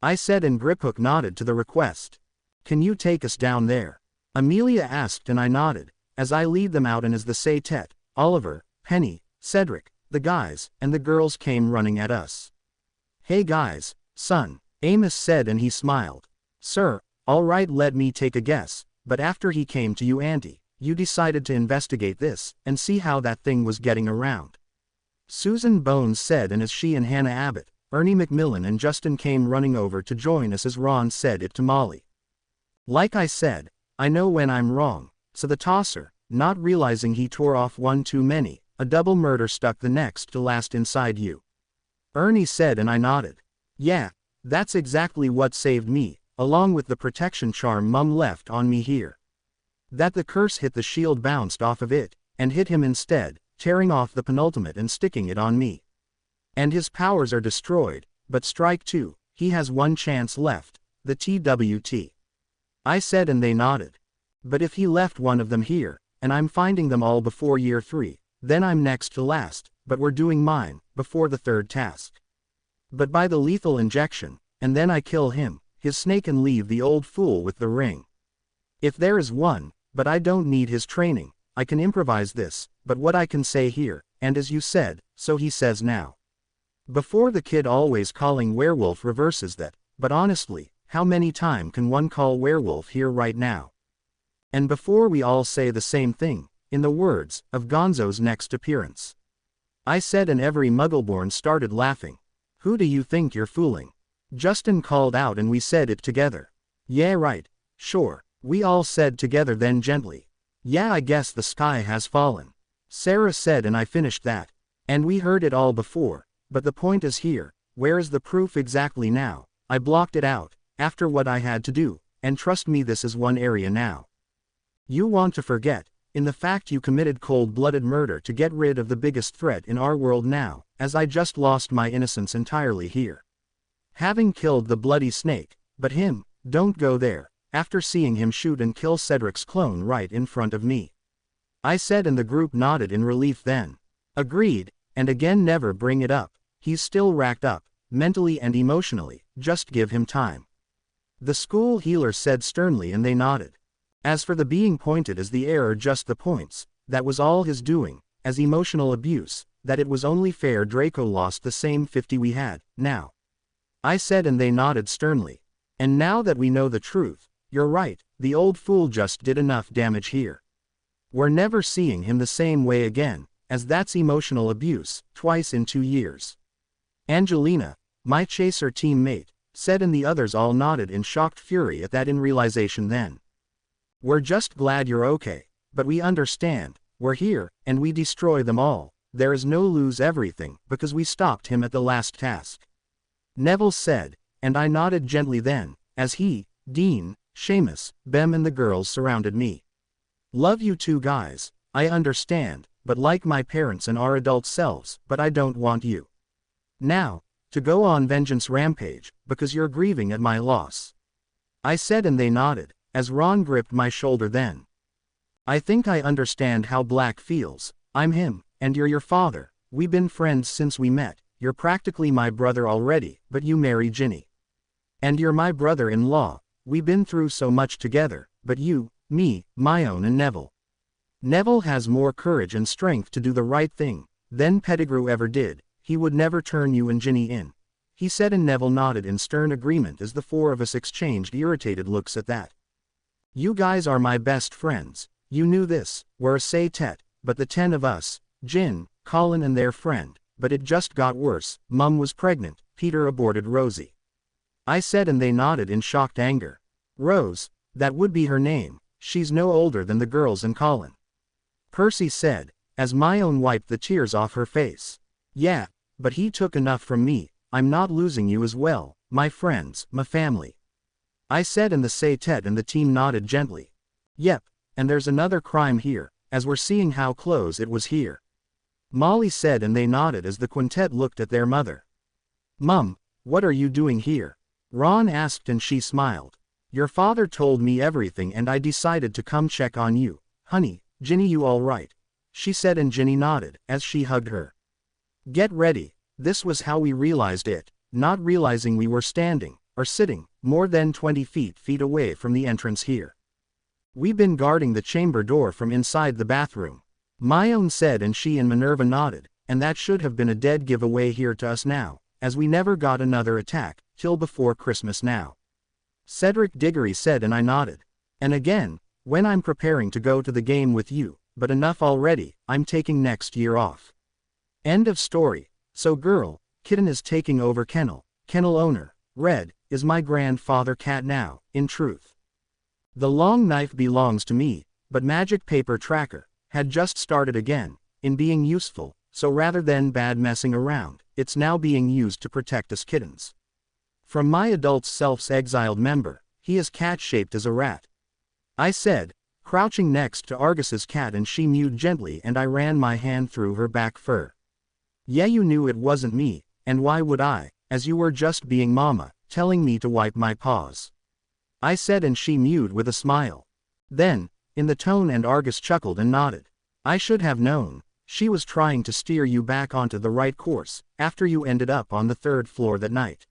I said, and Griphook nodded to the request. Can you take us down there? Amelia asked, and I nodded, as I lead them out, and as the Say-Tet, Oliver, Penny, Cedric, the guys, and the girls came running at us. Hey guys, son, Amos said, and he smiled. Sir, all right, let me take a guess, but after he came to you, Auntie, you decided to investigate this, and see how that thing was getting around. Susan Bones said, and as she and Hannah Abbott, Ernie Macmillan and Justin came running over to join us, as Ron said it to Molly. Like I said, I know when I'm wrong, so the tosser, not realizing he tore off one too many, a double murder stuck the next to last inside you. Ernie said, and I nodded. Yeah, that's exactly what saved me, along with the protection charm Mum left on me here. That the curse hit the shield bounced off of it, and hit him instead, tearing off the penultimate and sticking it on me. And his powers are destroyed, but strike two, he has one chance left, the TWT. I said, and they nodded. But if he left one of them here, and I'm finding them all before year 3, then I'm next to last, but we're doing mine, before the 3rd task. But by the lethal injection, and then I kill him, his snake, and leave the old fool with the ring. If there is one, but I don't need his training, I can improvise this, but what I can say here, and as you said, so he says now. Before the kid always calling werewolf reverses that, but honestly, how many time can one call werewolf here right now? And before we all say the same thing, in the words of Gonzo's next appearance. I said, and every Muggleborn started laughing. Who do you think you're fooling? Justin called out, and we said it together. Yeah, right, sure, we all said together then gently. Yeah, I guess the sky has fallen. Sarah said, and I finished that. And we heard it all before, but the point is here, where is the proof exactly now? I blocked it out, after what I had to do, and trust me, this is one area now. You want to forget, in the fact you committed cold-blooded murder to get rid of the biggest threat in our world now, as I just lost my innocence entirely here. Having killed the bloody snake, but him, don't go there, after seeing him shoot and kill Cedric's clone right in front of me. I said, and the group nodded in relief then. Agreed, and again never bring it up, he's still racked up, mentally and emotionally, just give him time. The school healer said sternly, and they nodded. As for the being pointed as the error, just the points, that was all his doing, as emotional abuse, that it was only fair Draco lost the same 50 we had, now. I said, and they nodded sternly. And now that we know the truth, you're right, the old fool just did enough damage here. We're never seeing him the same way again, as that's emotional abuse, twice in 2 years. Angelina, my chaser teammate, said, and the others all nodded in shocked fury at that in realization then. We're just glad you're okay, but we understand, we're here, and we destroy them all, there is no lose everything, because we stopped him at the last task. Neville said, and I nodded gently then, as he, Dean, Seamus, Bem and the girls surrounded me. Love you two guys, I understand, but like my parents and our adult selves, but I don't want you. Now, to go on vengeance rampage, because you're grieving at my loss. I said, and they nodded, as Ron gripped my shoulder then. I think I understand how Black feels, I'm him, and you're your father, we've been friends since we met, you're practically my brother already, but you marry Ginny. And you're my brother-in-law, we've been through so much together, but you, me, Myone and Neville. Neville has more courage and strength to do the right thing than Pettigrew ever did, he would never turn you and Ginny in. He said, and Neville nodded in stern agreement as the four of us exchanged irritated looks at that. You guys are my best friends, you knew this, we're a say-tet, but the 10 of us, Jin, Colin and their friend, but it just got worse, Mum was pregnant, Peter aborted Rosie. I said, and they nodded in shocked anger. Rose, that would be her name, she's no older than the girls and Colin. Percy said, as Myone wiped the tears off her face. Yeah, but he took enough from me, I'm not losing you as well, my friends, my family. I said, and the say-tet and the team nodded gently. Yep, and there's another crime here, as we're seeing how close it was here. Molly said, and they nodded as the quintet looked at their mother. Mum, what are you doing here? Ron asked, and she smiled. Your father told me everything and I decided to come check on you. Honey, Ginny, you all right? She said, and Ginny nodded, as she hugged her. Get ready, this was how we realized it, not realizing we were standing, or sitting, more than 20 feet away from the entrance here. We've been guarding the chamber door from inside the bathroom. Myone said, and she and Minerva nodded, and that should have been a dead giveaway here to us now, as we never got another attack, till before Christmas now. Cedric Diggory said, and I nodded. And again, when I'm preparing to go to the game with you, but enough already, I'm taking next year off. End of story. So girl, kitten is taking over kennel owner, Red, is my grandfather cat now, in truth. The long knife belongs to me, but magic paper tracker had just started again, in being useful, so rather than bad messing around, it's now being used to protect us kittens. From my adult self's exiled member, he is cat-shaped as a rat. I said, crouching next to Argus's cat, and she mewed gently, and I ran my hand through her back fur. Yeah, you knew it wasn't me, and why would I, as you were just being mama, telling me to wipe my paws. I said, and she mewed with a smile. Then, in the tone, and Argus chuckled and nodded. I should have known, she was trying to steer you back onto the right course, after you ended up on the 3rd floor that night.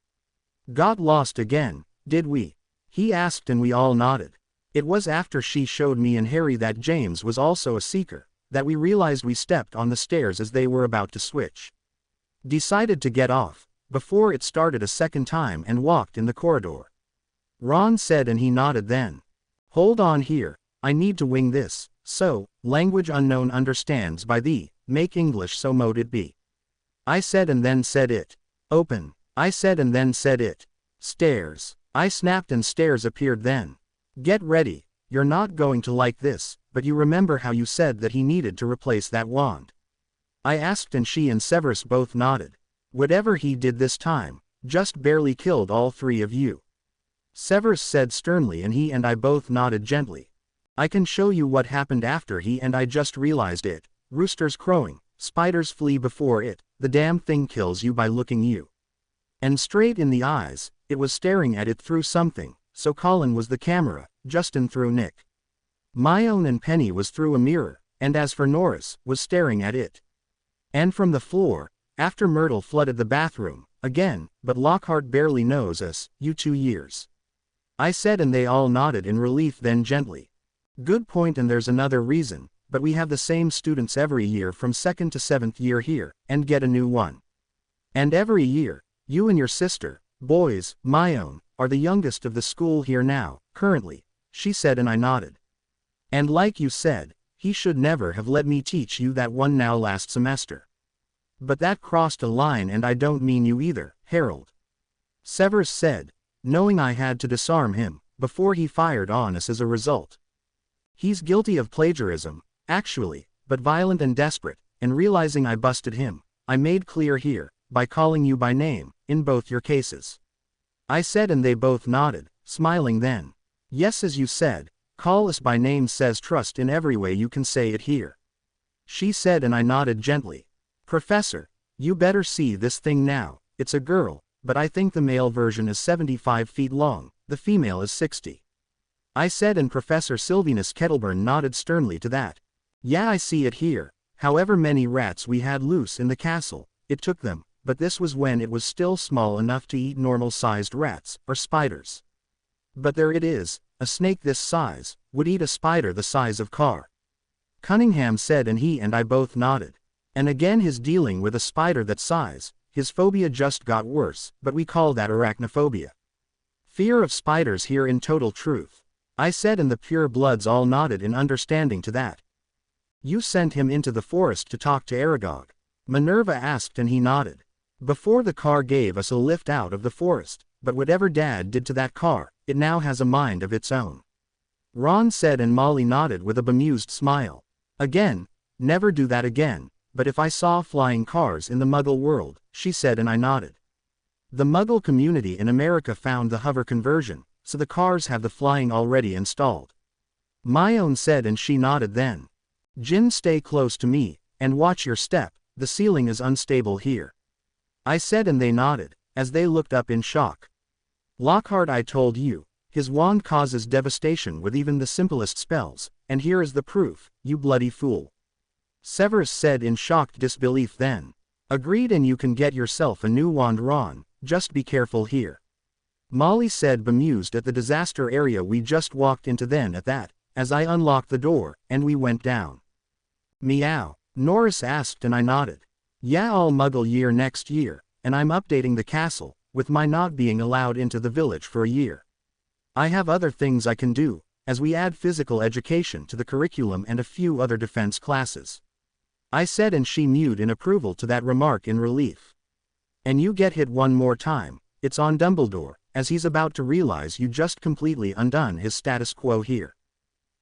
Got lost again, did we? He asked, and we all nodded. It was after she showed me and Harry that James was also a seeker, that we realized we stepped on the stairs as they were about to switch. Decided to get off, before it started a second time, and walked in the corridor. Ron said, and he nodded then. Hold on here, I need to wing this, so, language unknown understands by thee, make English so mote it be. I said, and then said it. Open. I said, and then said it. Stairs. I snapped, and stairs appeared then. Get ready, you're not going to like this, but you remember how you said that he needed to replace that wand? I asked, and she and Severus both nodded. Whatever he did this time, just barely killed all 3 of you. Severus said sternly, and he and I both nodded gently. I can show you what happened after he and I just realized it. Roosters crowing, spiders flee before it, the damn thing kills you by looking you. And straight in the eyes, it was staring at it through something, so Colin was the camera, Justin through Nick. Myone and Penny was through a mirror, and as for Norris, was staring at it. And from the floor, after Myrtle flooded the bathroom, again, but Lockhart barely knows us, you 2 years. I said, and they all nodded in relief then gently. Good point, and there's another reason, but we have the same students every year from 2nd to 7th year here, and get a new one. And every year, you and your sister, boys, my own, are the youngest of the school here now, currently, she said, and I nodded. And like you said, he should never have let me teach you that one now last semester. But that crossed a line, and I don't mean you either, Harold. Severus said, knowing I had to disarm him, before he fired on us as a result. He's guilty of plagiarism, actually, but violent and desperate, and realizing I busted him, I made clear here, by calling you by name, in both your cases. I said, and they both nodded, smiling then. Yes, as you said, call us by name says trust in every way you can say it here. She said, and I nodded gently. Professor, you better see this thing now, it's a girl, but I think the male version is 75 feet long, the female is 60. I said, and Professor Sylvanus Kettleburn nodded sternly to that. Yeah, I see it here, however many rats we had loose in the castle, it took them, but this was when it was still small enough to eat normal-sized rats, or spiders. But there it is, a snake this size, would eat a spider the size of Carr. Cunningham said, and he and I both nodded. And again his dealing with a spider that size, his phobia just got worse, but we call that arachnophobia. Fear of spiders here in total truth. I said, and the pure bloods all nodded in understanding to that. You sent him into the forest to talk to Aragog? Minerva asked, and he nodded. Before the car gave us a lift out of the forest, but whatever Dad did to that car, it now has a mind of its own. Ron said, and Molly nodded with a bemused smile. Again, never do that again, but if I saw flying cars in the Muggle world, she said, and I nodded. The Muggle community in America found the hover conversion, so the cars have the flying already installed. My own said, and she nodded then. Jin, stay close to me, and watch your step, the ceiling is unstable here. I said, and they nodded, as they looked up in shock. Lockhart, I told you, his wand causes devastation with even the simplest spells, and here is the proof, you bloody fool. Severus said in shocked disbelief then. Agreed, and you can get yourself a new wand, Ron, just be careful here. Molly said, bemused at the disaster area we just walked into then at that, as I unlocked the door, and we went down. Meow, Norris asked, and I nodded. Yeah, all Muggle year next year, and I'm updating the castle, with my not being allowed into the village for a year. I have other things I can do, as we add physical education to the curriculum and a few other defense classes. I said, and she mewed in approval to that remark in relief. And you get hit one more time, it's on Dumbledore, as he's about to realize you just completely undone his status quo here.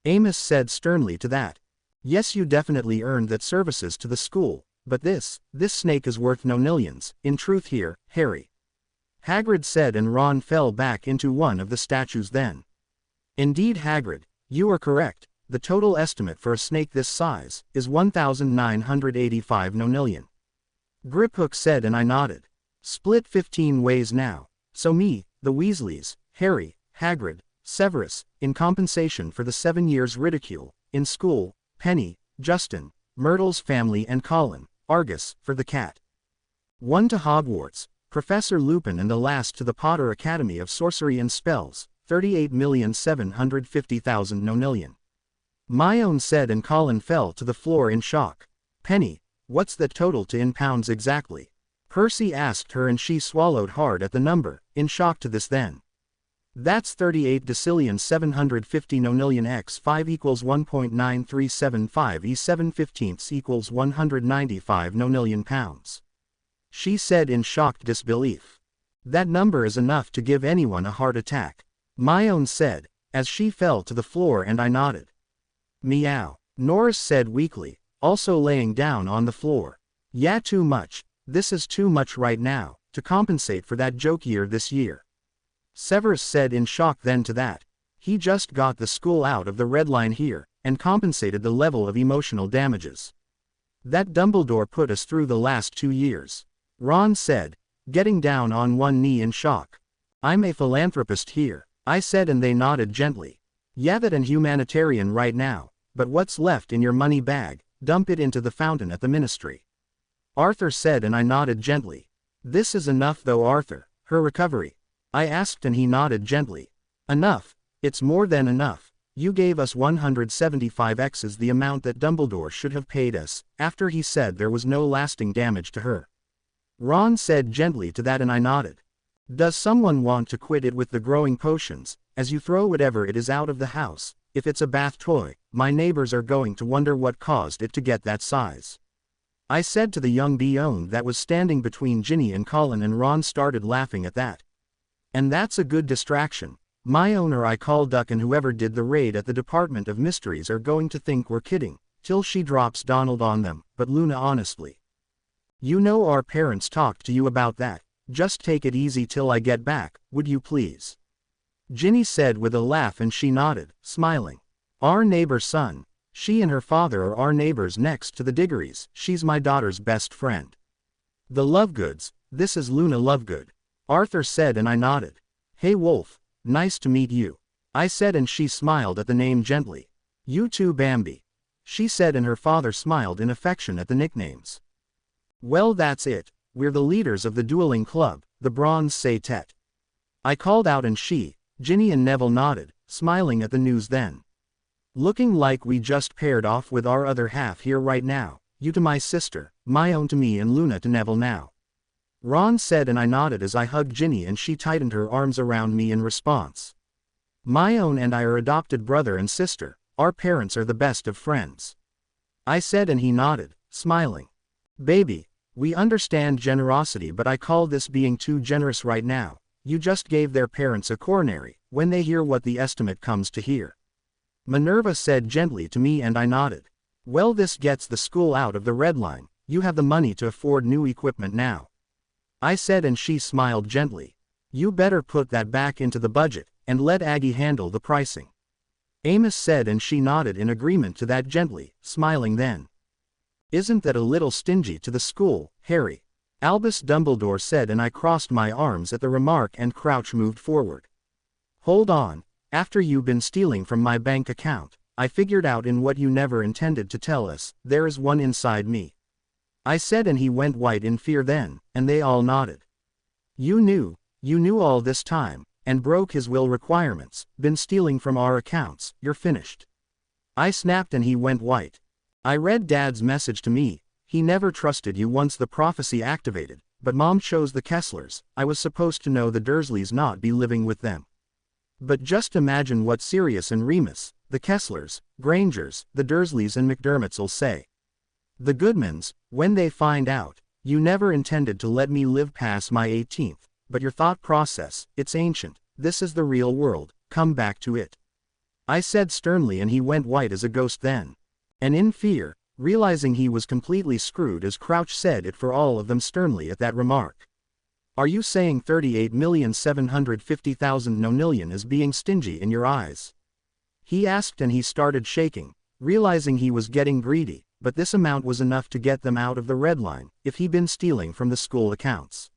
Amos said sternly to that. Yes, you definitely earned that services to the school, but this snake is worth no millions, in truth here, Harry. Hagrid said, and Ron fell back into one of the statues then. Indeed, Hagrid, you are correct. The total estimate for a snake this size is 1,985 nonillion. Griphook said, and I nodded. Split 15 ways now, so me, the Weasleys, Harry, Hagrid, Severus, in compensation for the 7 years ridicule, in school, Penny, Justin, Myrtle's family, and Colin, Argus, for the cat. 1 to Hogwarts, Professor Lupin, and the last to the Potter Academy of Sorcery and Spells, 38,750,000 nonillion. My own said, and Colin fell to the floor in shock. Penny, what's that total to in pounds exactly? Percy asked her, and she swallowed hard at the number, in shock to this then. That's 38 decillion 750 nonillion x 5 equals 1.9375 e 7/15 equals 195 nonillion pounds. She said in shocked disbelief. That number is enough to give anyone a heart attack. My own said, as she fell to the floor, and I nodded. Meow, Norris said weakly, also laying down on the floor. Yeah, too much, this is too much right now, to compensate for that joke year this year. Severus said in shock then to that. He just got the school out of the red line here, and compensated the level of emotional damages that Dumbledore put us through the last 2 years. Ron said, getting down on one knee in shock. I'm a philanthropist here, I said, and they nodded gently. Yeah, that and humanitarian right now, but what's left in your money bag, dump it into the fountain at the ministry. Arthur said, and I nodded gently. This is enough though, Arthur, her recovery. I asked, and he nodded gently. Enough, it's more than enough, You gave us 175x's the amount that Dumbledore should have paid us, after he said there was no lasting damage to her. Ron said gently to that, and I nodded. Does someone want to quit it with the growing potions, as you throw whatever it is out of the house? If it's a bath toy, my neighbors are going to wonder what caused it to get that size. I said to the young Beyond that was standing between Ginny and Colin, and Ron started laughing at that. And that's a good distraction. My owner I call Duck, and whoever did the raid at the Department of Mysteries are going to think we're kidding, till she drops Donald on them. But Luna, honestly. You know our parents talked to you about that. Just take it easy till I get back, would you please? Ginny said with a laugh, and she nodded, smiling. Our neighbor's son. She and her father are our neighbors next to the Diggorys. She's my daughter's best friend. The Lovegoods. This is Luna Lovegood. Arthur said, and I nodded. Hey Wolf. Nice to meet you. I said, and she smiled at the name gently. You too, Bambi. She said, and her father smiled in affection at the nicknames. Well, that's it. We're the leaders of the dueling club, the Bronze Setet. I called out, and she, Ginny and Neville nodded, smiling at the news then. Looking like we just paired off with our other half here right now, you to my sister, my own to me, and Luna to Neville now. Ron said, and I nodded as I hugged Ginny, and she tightened her arms around me in response. My own and I are adopted brother and sister, our parents are the best of friends. I said, and he nodded, smiling. Baby, we understand generosity, but I call this being too generous right now. You just gave their parents a coronary, when they hear what the estimate comes to here. Minerva said gently to me, and I nodded. Well, this gets the school out of the red line. You have the money to afford new equipment now. I said, and she smiled gently. You better put that back into the budget, and let Aggie handle the pricing. Amos said, and she nodded in agreement to that gently, smiling then. Isn't that a little stingy to the school, Harry? Albus Dumbledore said, and I crossed my arms at the remark, and Crouch moved forward. Hold on, after you've been stealing from my bank account, I figured out in what you never intended to tell us, there is one inside me. I said, and he went white in fear then, and they all nodded. You knew all this time, and broke his will requirements, been stealing from our accounts, you're finished. I snapped, and he went white. I read Dad's message to me, he never trusted you once the prophecy activated, but Mom chose the Kesslers. I was supposed to know the Dursleys, not be living with them. But just imagine what Sirius and Remus, the Kesslers, Grangers, the Dursleys and McDermotts'll say. The Goodmans, when they find out, you never intended to let me live past my 18th, but your thought process, it's ancient, this is the real world, come back to it. I said sternly, and he went white as a ghost then. And in fear, realizing he was completely screwed, as Crouch said it for all of them sternly at that remark. Are you saying 38,750,000 nonillion is being stingy in your eyes? He asked, and he started shaking, realizing he was getting greedy. But this amount was enough to get them out of the red line, if he'd been stealing from the school accounts.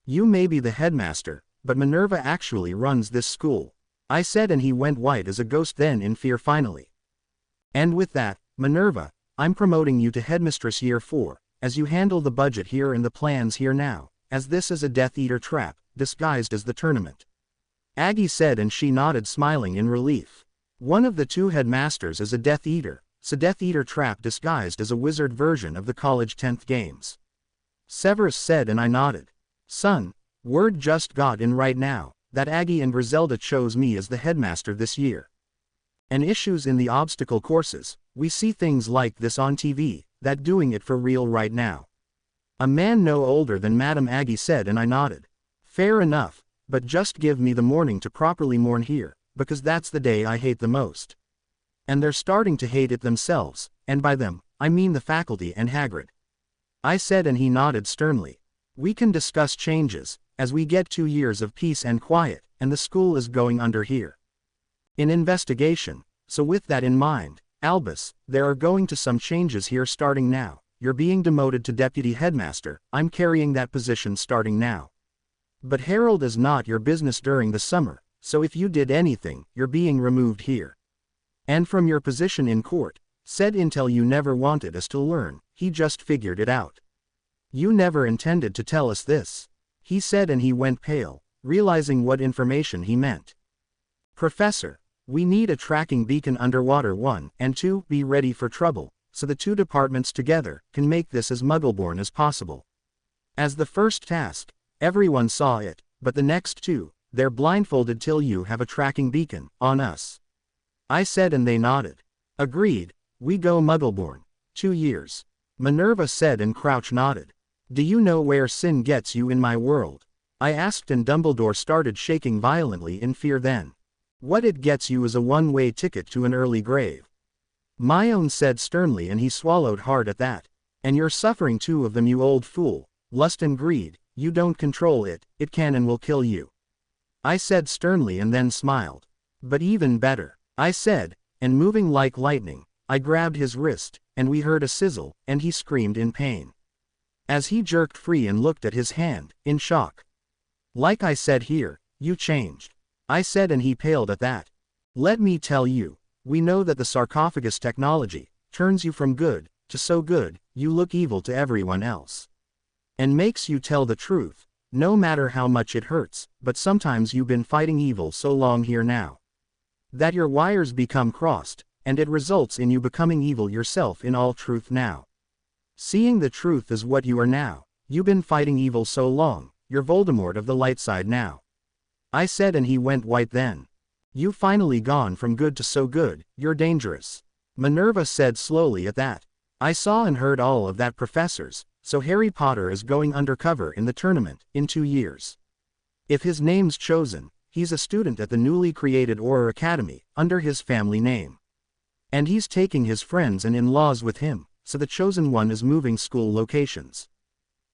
You may be the headmaster, but Minerva actually runs this school. I said, and he went white as a ghost then in fear finally. And with that, Minerva, I'm promoting you to headmistress year 4, as you handle the budget here and the plans here now, as this is a Death Eater trap, disguised as the tournament. Aggie said, and she nodded, smiling in relief. One of the two headmasters is a Death Eater. So Death Eater trap disguised as a wizard version of the college 10th games. Severus said, and I nodded. Son, word just got in right now, that Aggie and Griselda chose me as the headmaster this year. And issues in the obstacle courses, we see things like this on TV, that doing it for real right now. A man no older than Madam Aggie said, and I nodded. Fair enough, but just give me the morning to properly mourn here, because that's the day I hate the most. And they're starting to hate it themselves, and by them, I mean the faculty and Hagrid. I said, and he nodded sternly. We can discuss changes, as we get 2 years of peace and quiet, and the school is going under here. In investigation, so with that in mind, Albus, there are going to some changes here starting now. You're being demoted to deputy headmaster, I'm carrying that position starting now. But Harold is not your business during the summer, so if you did anything, you're being removed here. And from your position in court, said intel you never wanted us to learn, he just figured it out. You never intended to tell us this, he said, and he went pale, realizing what information he meant. Professor, We need a tracking beacon underwater 1, and 2, be ready for trouble, so the two departments together can make this as Muggleborn as possible. As the first task, everyone saw it, but the next two, they're blindfolded till you have a tracking beacon, on us. I said and they nodded. Agreed, we go Muggleborn. 2 years. Minerva said and Crouch nodded. Do you know where sin gets you in my world? I asked and Dumbledore started shaking violently in fear then. What it gets you is a one-way ticket to an early grave. Myone said sternly and he swallowed hard at that. And you're suffering two of them you old fool, lust and greed, you don't control it, it can and will kill you. I said sternly and then smiled. But even better, I said, and moving like lightning, I grabbed his wrist, and we heard a sizzle, and he screamed in pain. As he jerked free and looked at his hand, in shock. Like I said here, you changed. I said and he paled at that. Let me tell you, we know that the sarcophagus technology turns you from good to so good, you look evil to everyone else. And makes you tell the truth, no matter how much it hurts, but sometimes you've been fighting evil so long here now, that your wires become crossed, and it results in you becoming evil yourself in all truth now. Seeing the truth is what you are now, you've been fighting evil so long, you're Voldemort of the light side now. I said and he went white then. You've finally gone from good to so good, you're dangerous. Minerva said slowly at that. I saw and heard all of that professors, so Harry Potter is going undercover in the tournament, in 2 years. If his name's chosen, he's a student at the newly created Auror Academy, under his family name. And he's taking his friends and in-laws with him, so the chosen one is moving school locations.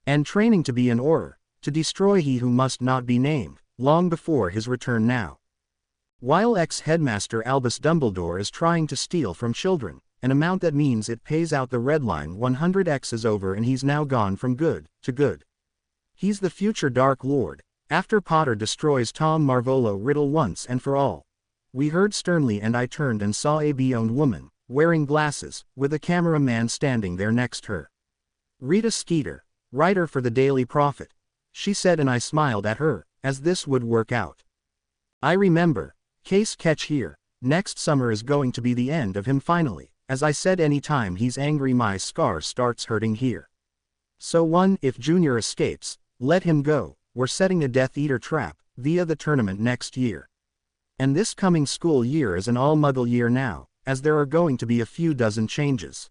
And training to be an Auror, to destroy he who must not be named, long before his return now. While ex-headmaster Albus Dumbledore is trying to steal from children, an amount that means it pays out the red line 100x is over and he's now gone from good to good. He's the future Dark Lord, after Potter destroys Tom Marvolo Riddle once and for all. We heard sternly and I turned and saw a beyond woman, wearing glasses, with a cameraman standing there next her. Rita Skeeter, writer for the Daily Prophet. She said and I smiled at her, as this would work out. I remember, case catch here, next summer is going to be the end of him finally, as I said any time he's angry my scar starts hurting here. So if Junior escapes, let him go, we're setting a Death Eater trap, via the tournament next year. And this coming school year is an all-Muggle year now, as there are going to be a few dozen changes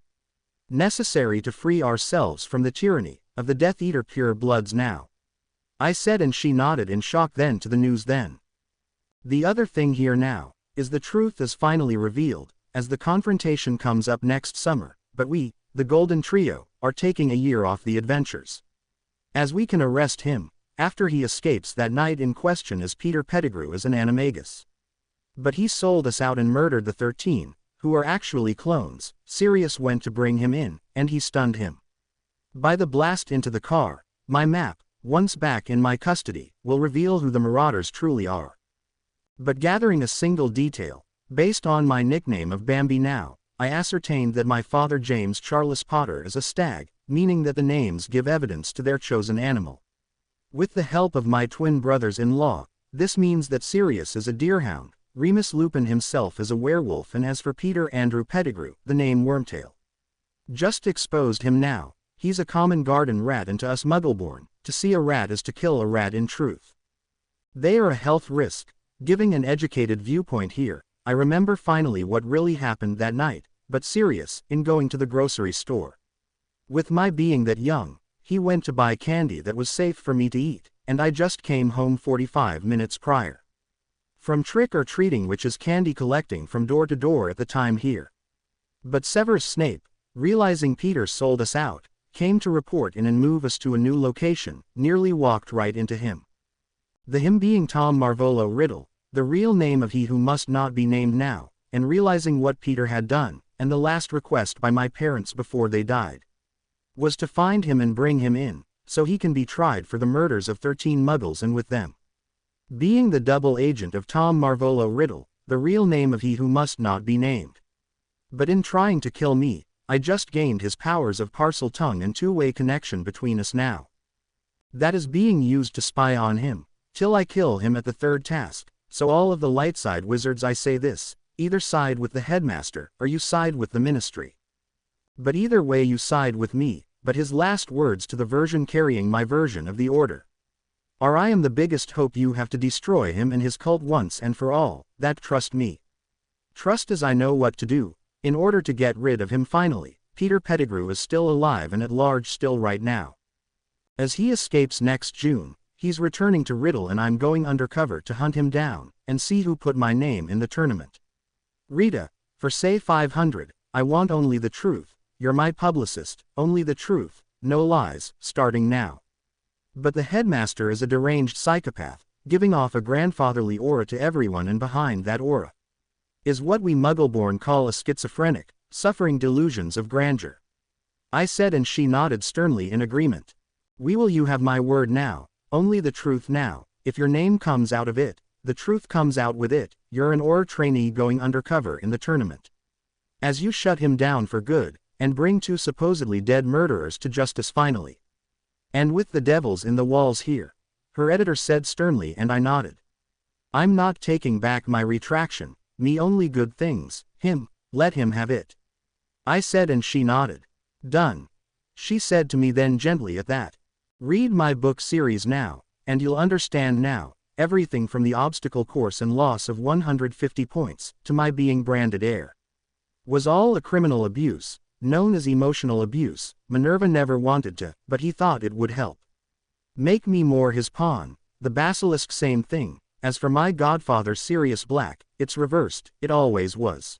necessary to free ourselves from the tyranny of the Death Eater pure bloods now. I said and she nodded in shock then to the news then. The other thing here now, is the truth is finally revealed, as the confrontation comes up next summer, but we, the Golden Trio, are taking a year off the adventures. As we can arrest him, after he escapes that night in question as Peter Pettigrew as an animagus. But he sold us out and murdered the 13, who are actually clones. Sirius went to bring him in, and he stunned him. By the blast into the car, my map, once back in my custody, will reveal who the Marauders truly are. But gathering a single detail, based on my nickname of Bambi now, I ascertained that my father James Charles Potter is a stag, meaning that the names give evidence to their chosen animal. With the help of my twin brothers-in-law, this means that Sirius is a deerhound, Remus Lupin himself is a werewolf and as for Peter Andrew Pettigrew, the name Wormtail. Just exposed him now, he's a common garden rat and to us Muggleborn, to see a rat is to kill a rat in truth. They are a health risk. Giving an educated viewpoint here, I remember finally what really happened that night, but Sirius, in going to the grocery store. With my being that young, he went to buy candy that was safe for me to eat, and I just came home 45 minutes prior. From trick-or-treating which is candy collecting from door to door at the time here. But Severus Snape, realizing Peter sold us out, came to report in and move us to a new location, nearly walked right into him. The him being Tom Marvolo Riddle, the real name of he who must not be named now, and realizing what Peter had done, and the last request by my parents before they died, was to find him and bring him in, so he can be tried for the murders of 13 Muggles and with them. Being the double agent of Tom Marvolo Riddle, the real name of he who must not be named. But in trying to kill me, I just gained his powers of parcel tongue and two-way connection between us now. That is being used to spy on him, till I kill him at the third task, So all of the light side wizards, I say this, either side with the headmaster, or you side with the ministry. But either way you side with me. But his last words to the version carrying my version of the order are, I am the biggest hope you have to destroy him and his cult once and for all, that trust me. Trust as I know what to do, in order to get rid of him finally. Peter Pettigrew is still alive and at large still right now. As he escapes next June, he's returning to Riddle and I'm going undercover to hunt him down, and see who put my name in the tournament. Rita, for say 500, I want only the truth. You're my publicist, only the truth, no lies, starting now. But the headmaster is a deranged psychopath, giving off a grandfatherly aura to everyone, and behind that aura is what we Muggleborn call a schizophrenic, suffering delusions of grandeur. I said, and she nodded sternly in agreement. Will you have my word now, only the truth now? If your name comes out of it, the truth comes out with it. You're an aura trainee going undercover in the tournament. As you shut him down for good, and bring 2 supposedly dead murderers to justice finally. And with the devils in the walls here, her editor said sternly, and I nodded. I'm not taking back my retraction, me only good things, him, let him have it. I said, and she nodded. Done. She said to me then gently at that. Read my book series now, and you'll understand now, everything from the obstacle course and loss of 150 points, to my being branded heir. Was all a criminal abuse, known as emotional abuse. Minerva never wanted to, but he thought it would help make me more his pawn. The basilisk, same thing. As for my godfather Sirius Black, it's reversed, it always was.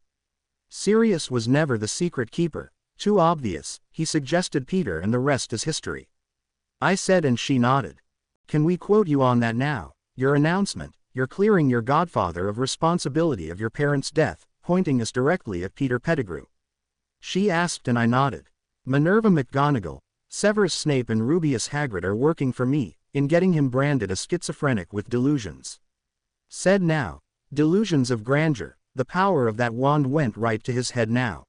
Sirius was never the secret keeper, too obvious, he suggested Peter, and the rest is history. I said, and she nodded. Can we quote you on that now? Your announcement, you're clearing your godfather of responsibility of your parents' death, pointing us directly at Peter Pettigrew. She asked, and I nodded. Minerva McGonagall, Severus Snape and Rubeus Hagrid are working for me, in getting him branded a schizophrenic with delusions. Said now, delusions of grandeur, the power of that wand went right to his head now.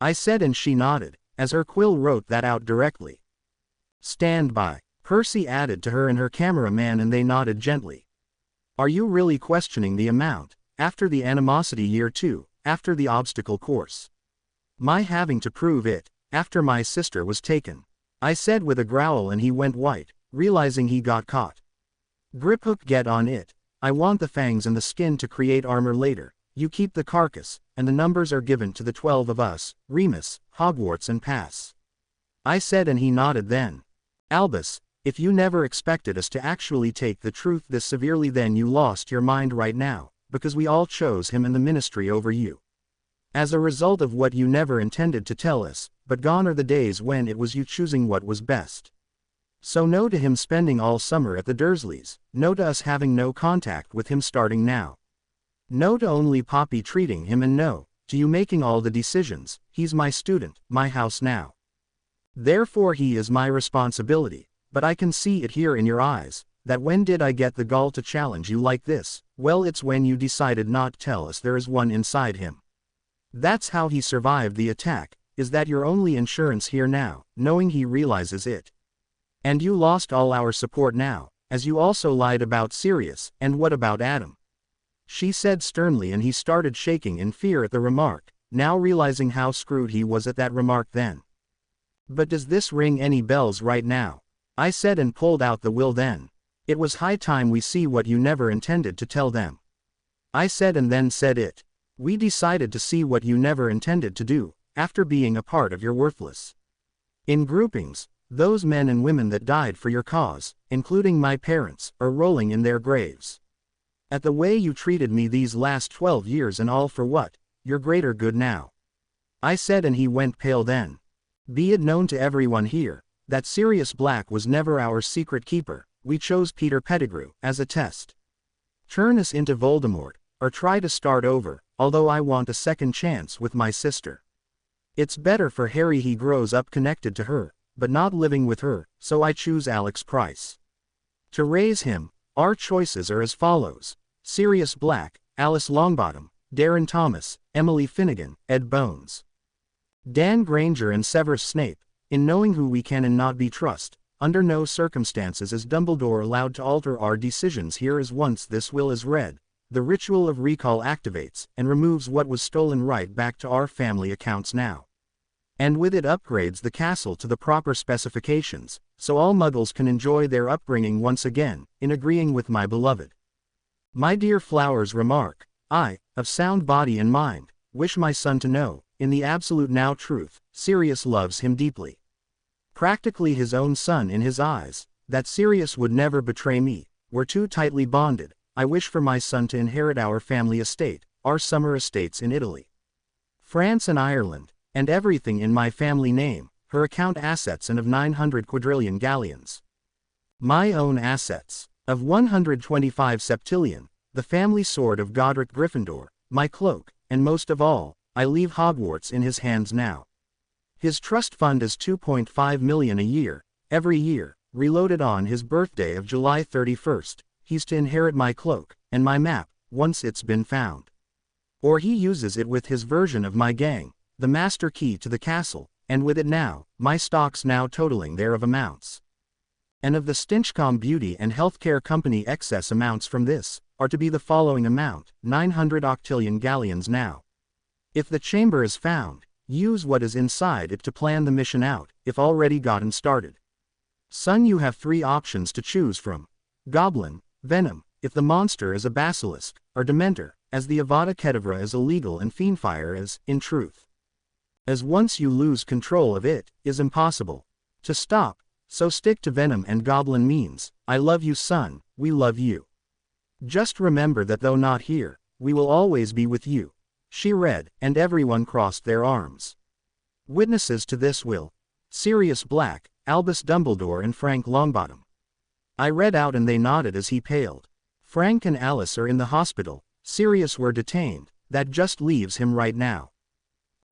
I said, and she nodded, as her quill wrote that out directly. Stand by, Percy added to her and her cameraman, and they nodded gently. Are you really questioning the amount, after the animosity year 2, after the obstacle course? My having to prove it, after my sister was taken? I said with a growl, and he went white, realizing he got caught. Griphook, get on it. I want the fangs and the skin to create armor later. You keep the carcass, and the numbers are given to the 12 of us, Remus, Hogwarts and Pass. I said, and he nodded then. Albus, if you never expected us to actually take the truth this severely, then you lost your mind right now, because we all chose him and the ministry over you. As a result of what you never intended to tell us, but gone are the days when it was you choosing what was best. So no to him spending all summer at the Dursleys, no to us having no contact with him starting now. No to only Poppy treating him, and no to you making all the decisions. He's my student, my house now. Therefore he is my responsibility, but I can see it here in your eyes, that when did I get the gall to challenge you like this? Well, it's when you decided not to tell us there is one inside him. That's how he survived the attack. Is that your only insurance here now, knowing he realizes it? And you lost all our support now, as you also lied about Sirius, and what about Adam? She said sternly, and he started shaking in fear at the remark, now realizing how screwed he was at that remark then. But does this ring any bells right now? I said, and pulled out the will then. It was high time we see what you never intended to tell them. I said, and then said it. We decided to see what you never intended to do, after being a part of your worthless in groupings. Those men and women that died for your cause, including my parents, are rolling in their graves. At the way you treated me these last 12 years, and all for what? Your greater good now. I said, and he went pale then. Be it known to everyone here, that Sirius Black was never our secret keeper. We chose Peter Pettigrew, as a test. Turn us into Voldemort, or try to start over, although I want a second chance with my sister. It's better for Harry he grows up connected to her, but not living with her, so I choose Alex Price. To raise him, our choices are as follows: Sirius Black, Alice Longbottom, Darren Thomas, Emily Finnegan, Ed Bones, Dan Granger and Severus Snape. In knowing who we can and not be trust, under no circumstances is Dumbledore allowed to alter our decisions here, as once this will is read, the ritual of recall activates and removes what was stolen right back to our family accounts now. And with it upgrades the castle to the proper specifications, so all Muggles can enjoy their upbringing once again, in agreeing with my beloved. My dear Flowers remark, I, of sound body and mind, wish my son to know, in the absolute now truth, Sirius loves him deeply. Practically his own son in his eyes, that Sirius would never betray me, we're too tightly bonded. I wish for my son to inherit our family estate, our summer estates in Italy, France and Ireland, and everything in my family name, her account assets and of 900 quadrillion galleons. My own assets, of 125 septillion, the family sword of Godric Gryffindor, my cloak, and most of all, I leave Hogwarts in his hands now. His trust fund is 2.5 million a year, every year, reloaded on his birthday of July 31st. He's to inherit my cloak, and my map, once it's been found. Or he uses it with his version of my gang, the master key to the castle, and with it now, my stocks now totaling thereof amounts. And of the Stinchcombe Beauty and Healthcare Company excess amounts from this, are to be the following amount, 900 octillion galleons now. If the chamber is found, use what is inside it to plan the mission out, if already gotten started. Son, you have 3 options to choose from. Goblin, Venom, if the monster is a basilisk, or Dementor, as the Avada Kedavra is illegal and Fiendfire is, in truth. As once you lose control of it, is impossible to stop, so stick to Venom and Goblin means, I love you son, we love you. Just remember that though not here, we will always be with you. She read, and everyone crossed their arms. Witnesses to this will Sirius Black, Albus Dumbledore and Frank Longbottom. I read out and they nodded as he paled. Frank and Alice are in the hospital, Sirius were detained, that just leaves him right now.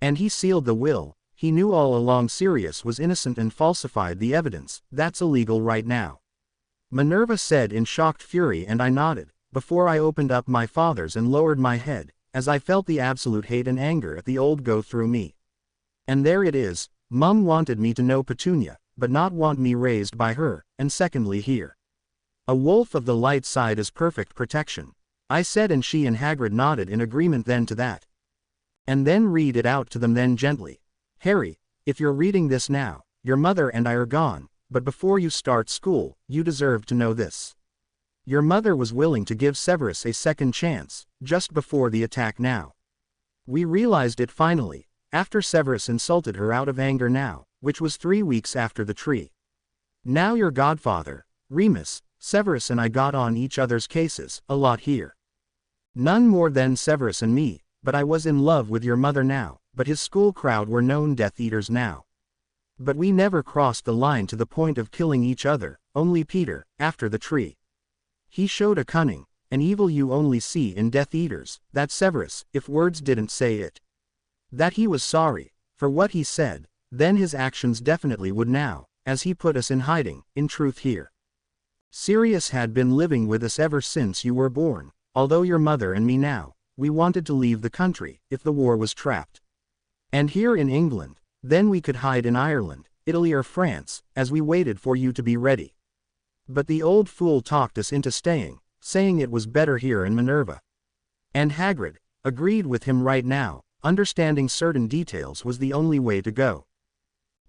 And he sealed the will, he knew all along Sirius was innocent and falsified the evidence, that's illegal right now. Minerva said in shocked fury and I nodded, before I opened up my father's and lowered my head, as I felt the absolute hate and anger at the old go through me. And there it is, Mum wanted me to know Petunia, but not want me raised by her, and secondly here. A wolf of the light side is perfect protection, I said, and she and Hagrid nodded in agreement then to that. And then read it out to them then gently. Harry, if you're reading this now, your mother and I are gone, but before you start school, you deserve to know this. Your mother was willing to give Severus a second chance, just before the attack now. We realized it finally, after Severus insulted her out of anger now, which was 3 weeks after the tree. Now your godfather, Remus, Severus and I got on each other's cases, a lot here. None more than Severus and me, but I was in love with your mother now, but his school crowd were known Death Eaters now. But we never crossed the line to the point of killing each other, only Peter, after the tree. He showed a cunning, an evil you only see in Death Eaters, that Severus, if words didn't say it. That he was sorry, for what he said, then his actions definitely would now, as he put us in hiding, in truth here. Sirius had been living with us ever since you were born, although your mother and me now, we wanted to leave the country, if the war was trapped. And here in England, then we could hide in Ireland, Italy or France, as we waited for you to be ready. But the old fool talked us into staying, saying it was better here in Minerva. And Hagrid agreed with him right now, understanding certain details was the only way to go.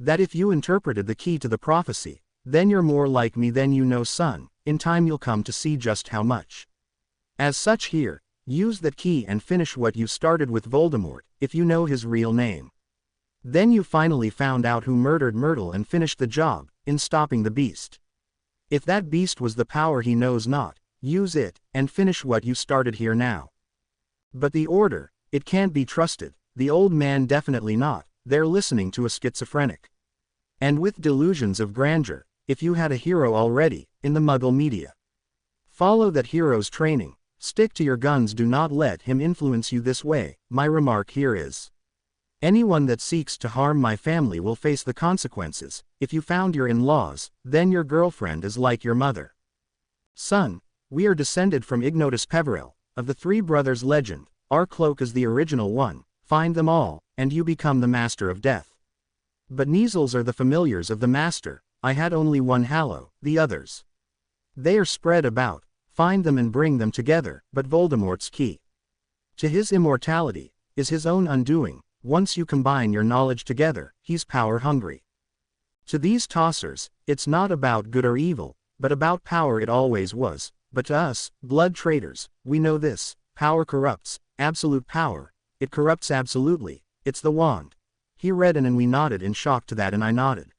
That if you interpreted the key to the prophecy, then you're more like me than you know son, in time you'll come to see just how much. As such here, use that key and finish what you started with Voldemort, if you know his real name. Then you finally found out who murdered Myrtle and finished the job, in stopping the beast. If that beast was the power he knows not, use it, and finish what you started here now. But the Order, it can't be trusted, the old man definitely not, they're listening to a schizophrenic. And with delusions of grandeur, if you had a hero already, in the Muggle media. Follow that hero's training, stick to your guns, do not let him influence you this way. My remark here is, anyone that seeks to harm my family will face the consequences. If you found your in-laws, then your girlfriend is like your mother. Son, we are descended from Ignotus Peverell, of the Three Brothers legend, our cloak is the original one, find them all, and you become the master of death. But Neasels are the familiars of the master, I had only one Hallow, the others. They are spread about, find them and bring them together, but Voldemort's key to his immortality is his own undoing. Once you combine your knowledge together, he's power-hungry. To these tossers, it's not about good or evil, but about power. It always was, but to us, blood traitors, we know this: power corrupts, absolute power, it corrupts absolutely, it's the wand. He read and we nodded in shock to that, and I nodded.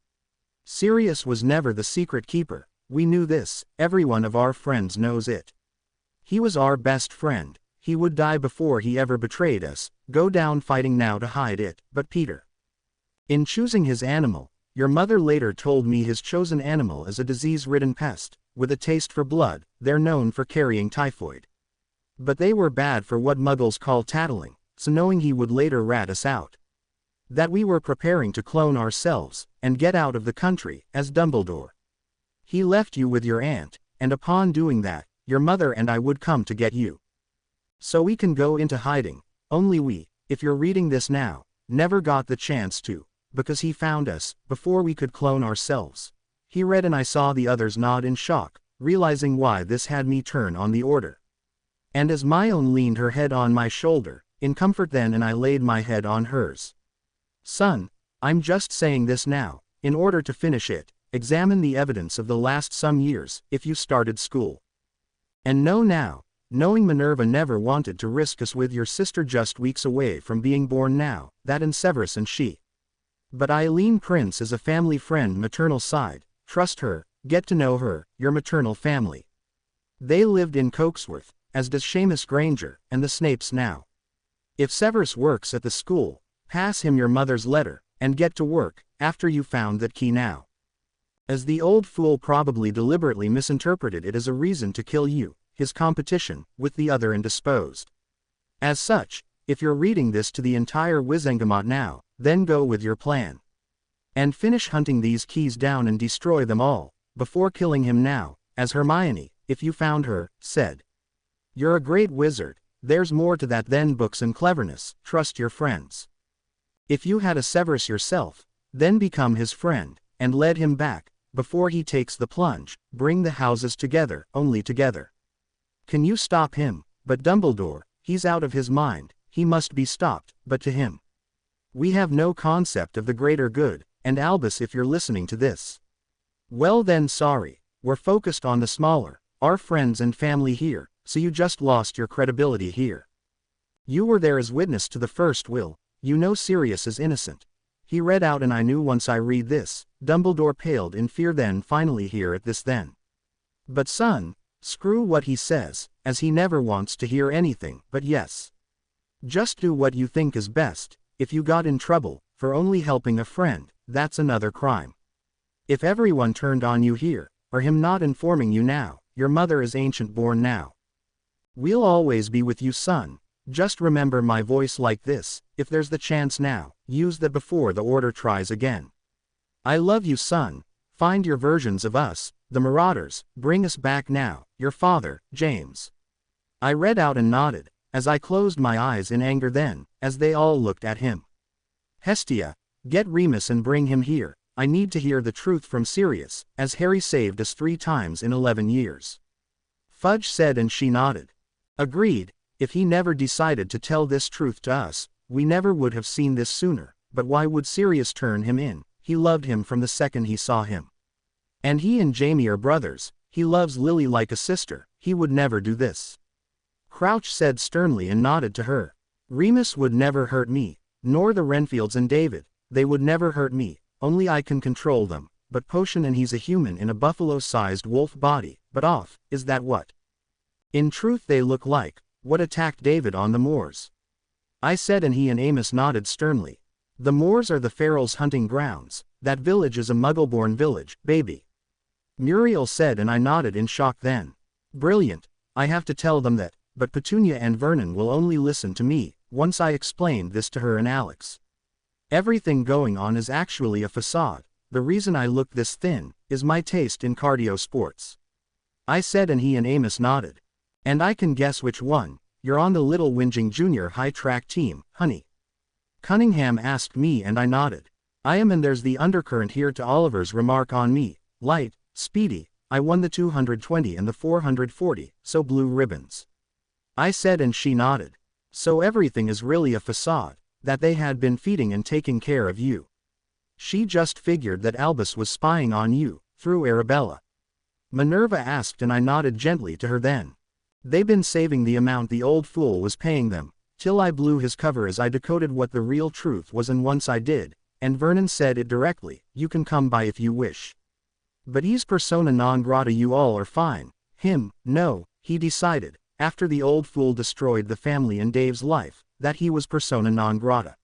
Sirius was never the secret keeper, we knew this, every one of our friends knows it. He was our best friend, he would die before he ever betrayed us, go down fighting now to hide it. But Peter, in choosing his animal, your mother later told me his chosen animal is a disease-ridden pest, with a taste for blood. They're known for carrying typhoid. But they were bad for what muggles call tattling, so knowing he would later rat us out, that we were preparing to clone ourselves, and get out of the country, as Dumbledore. He left you with your aunt, and upon doing that, your mother and I would come to get you. So we can go into hiding, only we, if you're reading this now, never got the chance to, because he found us, before we could clone ourselves. He read and I saw the others nod in shock, realizing why this had me turn on the order. And as Myone leaned her head on my shoulder, in comfort then, and I laid my head on hers. Son, I'm just saying this now, in order to finish it, examine the evidence of the last some years, if you started school. And know now, knowing Minerva never wanted to risk us with your sister just weeks away from being born now, that and Severus and she. But Eileen Prince is a family friend, maternal side, trust her, get to know her, your maternal family. They lived in Coaksworth, as does Seamus Granger, and the Snapes now. If Severus works at the school, pass him your mother's letter, and get to work, after you found that key now. As the old fool probably deliberately misinterpreted it as a reason to kill you, his competition, with the other indisposed. As such, if you're reading this to the entire Wizengamot now, then go with your plan. And finish hunting these keys down and destroy them all, before killing him now, as Hermione, if you found her, said. You're a great wizard, there's more to that than books and cleverness, trust your friends. If you had a Severus yourself, then become his friend, and lead him back, before he takes the plunge, bring the houses together, only together. Can you stop him? But Dumbledore, he's out of his mind, he must be stopped, but to him. We have no concept of the greater good, and Albus, if you're listening to this. Well then, sorry, we're focused on the smaller, our friends and family here, so you just lost your credibility here. You were there as witness to the first will, you know Sirius is innocent. He read out, and I knew once I read this, Dumbledore paled in fear then, finally here at this then. But son, screw what he says, as he never wants to hear anything but yes. Just do what you think is best. If you got in trouble, for only helping a friend, that's another crime. If everyone turned on you here, or him not informing you now, your mother is ancient born now. We'll always be with you, son. Just remember my voice like this, if there's the chance now, use that before the order tries again. I love you, son. Find your versions of us, the Marauders, bring us back now, your father, James. I read out and nodded, as I closed my eyes in anger then, as they all looked at him. Hestia, get Remus and bring him here, I need to hear the truth from Sirius, as Harry saved us 3 times in 11 years. Fudge said, and she nodded. Agreed. If he never decided to tell this truth to us, we never would have seen this sooner, but why would Sirius turn him in? He loved him from the second he saw him. And he and Jamie are brothers, he loves Lily like a sister, he would never do this. Crouch said sternly and nodded to her. Remus would never hurt me, nor the Renfields and David, they would never hurt me, only I can control them, but Potion, and he's a human in a buffalo-sized wolf body, but off, is that what? In truth they look like. What attacked David on the moors? I said, and he and Amos nodded sternly. The moors are the Ferals' hunting grounds, that village is a Muggle-born village, baby. Muriel said, and I nodded in shock then. Brilliant, I have to tell them that, but Petunia and Vernon will only listen to me, once I explained this to her and Alex. Everything going on is actually a facade, the reason I look this thin, is my taste in cardio sports. I said, and he and Amos nodded. And I can guess which one, you're on the Little Whinging Junior High track team, honey. Cunningham asked me, and I nodded. I am, and there's the undercurrent here to Oliver's remark on me, light, speedy, I won the 220 and the 440, so blue ribbons. I said and she nodded. So everything is really a facade, that they had been feeding and taking care of you. She just figured that Albus was spying on you, through Arabella. Minerva asked and I nodded gently to her then. They been saving the amount the old fool was paying them, till I blew his cover as I decoded what the real truth was, and once I did, and Vernon said it directly, you can come by if you wish. But he's persona non grata, you all are fine. Him, no, he decided, after the old fool destroyed the family and Dave's life, that he was persona non grata.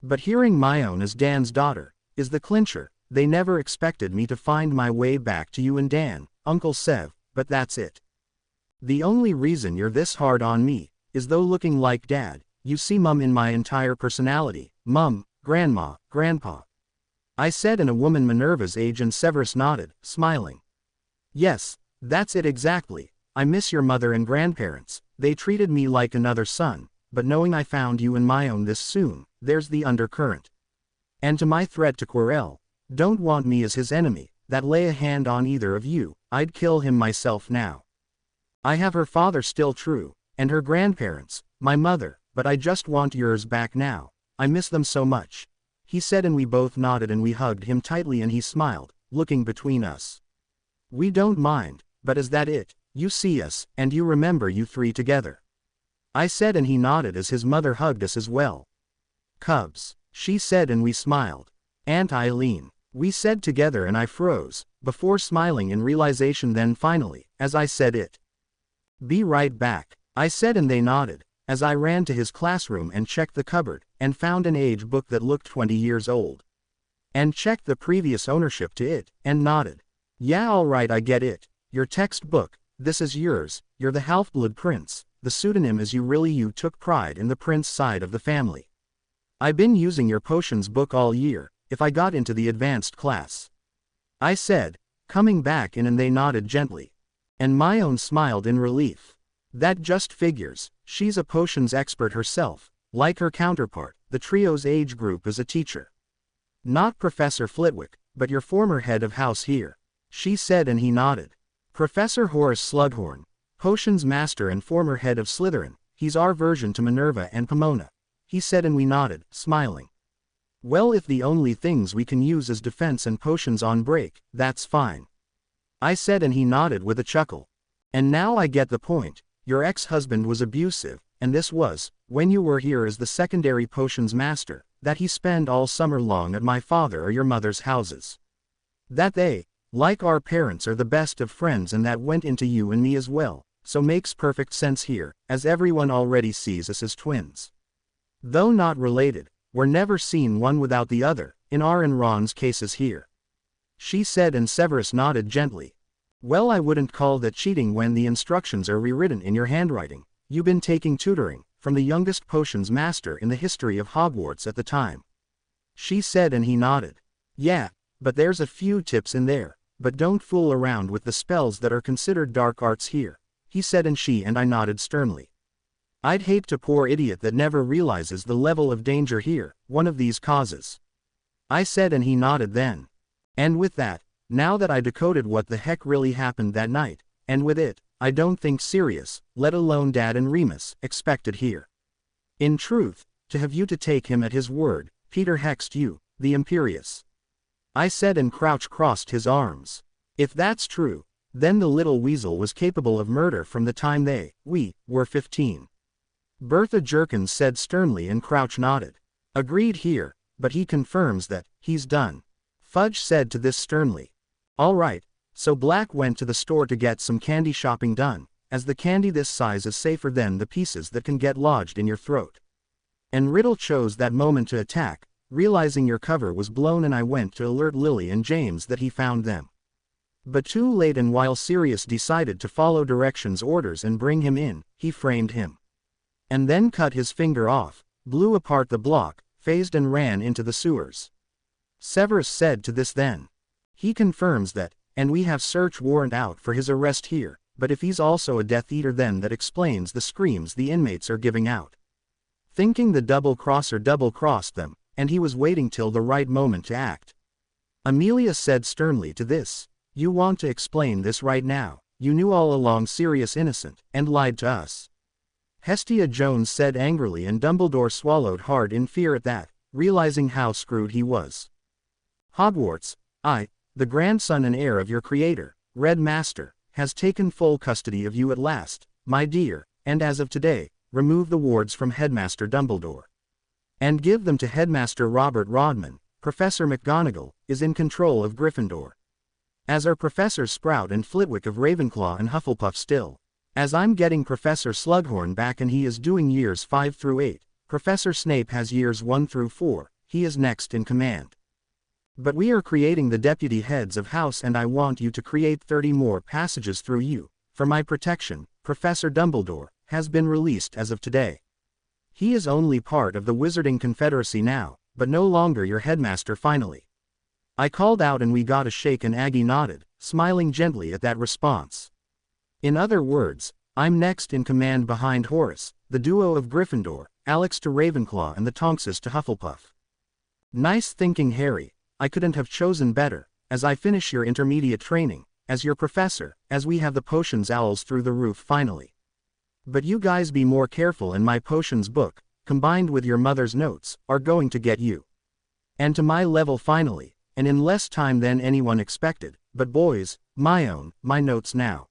But hearing my own as Dan's daughter, is the clincher. They never expected me to find my way back to you and Dan, Uncle Sev, but that's it. The only reason you're this hard on me, is though looking like Dad, you see Mum in my entire personality, Mum, Grandma, Grandpa. I said in a woman Minerva's age, and Severus nodded, smiling. Yes, that's it exactly. I miss your mother and grandparents. They treated me like another son, but knowing I found you and my own this soon, there's the undercurrent. And to my threat to Quirrell, don't want me as his enemy, that lay a hand on either of you, I'd kill him myself now. I have her father still true, and her grandparents, my mother, but I just want yours back now. I miss them so much. He said and we both nodded and we hugged him tightly and he smiled, looking between us. We don't mind, but is that it? You see us, and you remember you three together. I said and he nodded as his mother hugged us as well. Cubs, she said and we smiled. Aunt Eileen, we said together and I froze, before smiling in realization then finally, as I said it. Be right back, I said and they nodded, as I ran to his classroom and checked the cupboard, and found an age book that looked 20 years old. And checked the previous ownership to it, and nodded. Yeah, alright, I get it. Your textbook, this is yours, you're the half-blood prince, the pseudonym is you took pride in the prince side of the family. I been using your potions book all year, if I got into the advanced class. I said, coming back in and they nodded gently. And my own smiled in relief. That just figures, she's a potions expert herself, like her counterpart, the trio's age group is a teacher. Not Professor Flitwick, but your former head of house here. She said and he nodded. Professor Horace Slughorn, potions master and former head of Slytherin, he's our version to Minerva and Pomona. He said and we nodded, smiling. Well, if the only things we can use is defense and potions on break, that's fine. I said and he nodded with a chuckle. And now I get the point, your ex-husband was abusive, and this was, when you were here as the secondary potions master, that he spent all summer long at my father or your mother's houses. That they, like our parents, are the best of friends, and that went into you and me as well, so makes perfect sense here, as everyone already sees us as twins. Though not related, we're never seen one without the other, in our and Ron's cases here. She said and Severus nodded gently. Well, I wouldn't call that cheating when the instructions are rewritten in your handwriting. You've been taking tutoring, from the youngest potions master in the history of Hogwarts at the time. She said and he nodded. Yeah, but there's a few tips in there, but don't fool around with the spells that are considered dark arts here, he said and she and I nodded sternly. I'd hate to poor idiot that never realizes the level of danger here, one of these causes. I said and he nodded then. And with that, now that I decoded what the heck really happened that night, and with it, I don't think Sirius, let alone Dad and Remus, expected here. In truth, to have you to take him at his word, Peter hexed you, the Imperious. I said and Crouch crossed his arms. If that's true, then the little weasel was capable of murder from the time we, were 15. Bertha Jerkins said sternly and Crouch nodded. Agreed here, but he confirms that, he's done. Fudge said to this sternly. All right, so Black went to the store to get some candy shopping done, as the candy this size is safer than the pieces that can get lodged in your throat. And Riddle chose that moment to attack, realizing your cover was blown, and I went to alert Lily and James that he found them. But too late, and while Sirius decided to follow directions orders and bring him in, he framed him. And then cut his finger off, blew apart the block, phased and ran into the sewers. Severus said to this then. He confirms that, and we have search warrant out for his arrest here, but if he's also a Death Eater, then that explains the screams the inmates are giving out. Thinking the double-crosser double-crossed them, and he was waiting till the right moment to act. Amelia said sternly to this. You want to explain this right now? You knew all along Sirius innocent, and lied to us. Hestia Jones said angrily, and Dumbledore swallowed hard in fear at that, realizing how screwed he was. Hogwarts, I, the grandson and heir of your creator, Red Master, has taken full custody of you at last, my dear, and as of today, remove the wards from Headmaster Dumbledore. And give them to Headmaster Robert Rodman. Professor McGonagall is in control of Gryffindor. As are Professors Sprout and Flitwick of Ravenclaw and Hufflepuff still. As I'm getting Professor Slughorn back and he is doing years 5 through 8, Professor Snape has years 1 through 4, he is next in command. But we are creating the deputy heads of house, and I want you to create 30 more passages through you. For my protection, Professor Dumbledore has been released as of today. He is only part of the Wizarding Confederacy now, but no longer your headmaster finally. I called out and we got a shake, and Aggie nodded, smiling gently at that response. In other words, I'm next in command behind Horace, the duo of Gryffindor, Alex to Ravenclaw and the Tonks's to Hufflepuff. Nice thinking, Harry. I couldn't have chosen better, as I finish your intermediate training, as your professor, as we have the potions owls through the roof finally. But you guys be more careful, in my potions book, combined with your mother's notes, are going to get you. And to my level finally, and in less time than anyone expected, but boys, my notes now.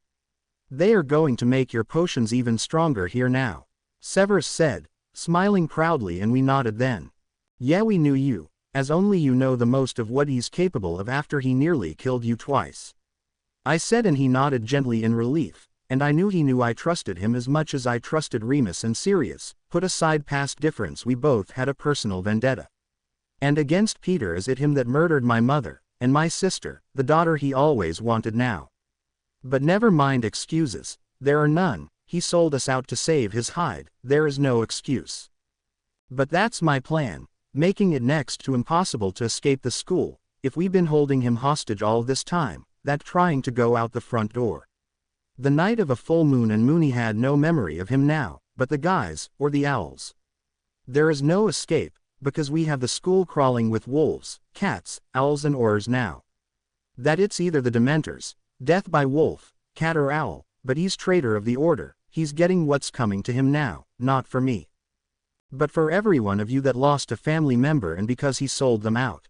They are going to make your potions even stronger here now. Severus said, smiling proudly, and we nodded then. Yeah, we knew you, as only you know the most of what he's capable of after he nearly killed you twice. I said, and he nodded gently in relief, and I knew he knew I trusted him as much as I trusted Remus and Sirius. Put aside past difference, we both had a personal vendetta. And against Peter, is it him that murdered my mother, and my sister, the daughter he always wanted now? But never mind excuses, there are none. He sold us out to save his hide, there is no excuse. But that's my plan, making it next to impossible to escape the school, if we've been holding him hostage all this time, that trying to go out the front door. The night of a full moon, and Moony had no memory of him now, but the guys, or the owls. There is no escape, because we have the school crawling with wolves, cats, owls and oars now. That it's either the Dementors, death by wolf, cat or owl, but he's traitor of the order, he's getting what's coming to him now, not for me. But for every one of you that lost a family member and because he sold them out.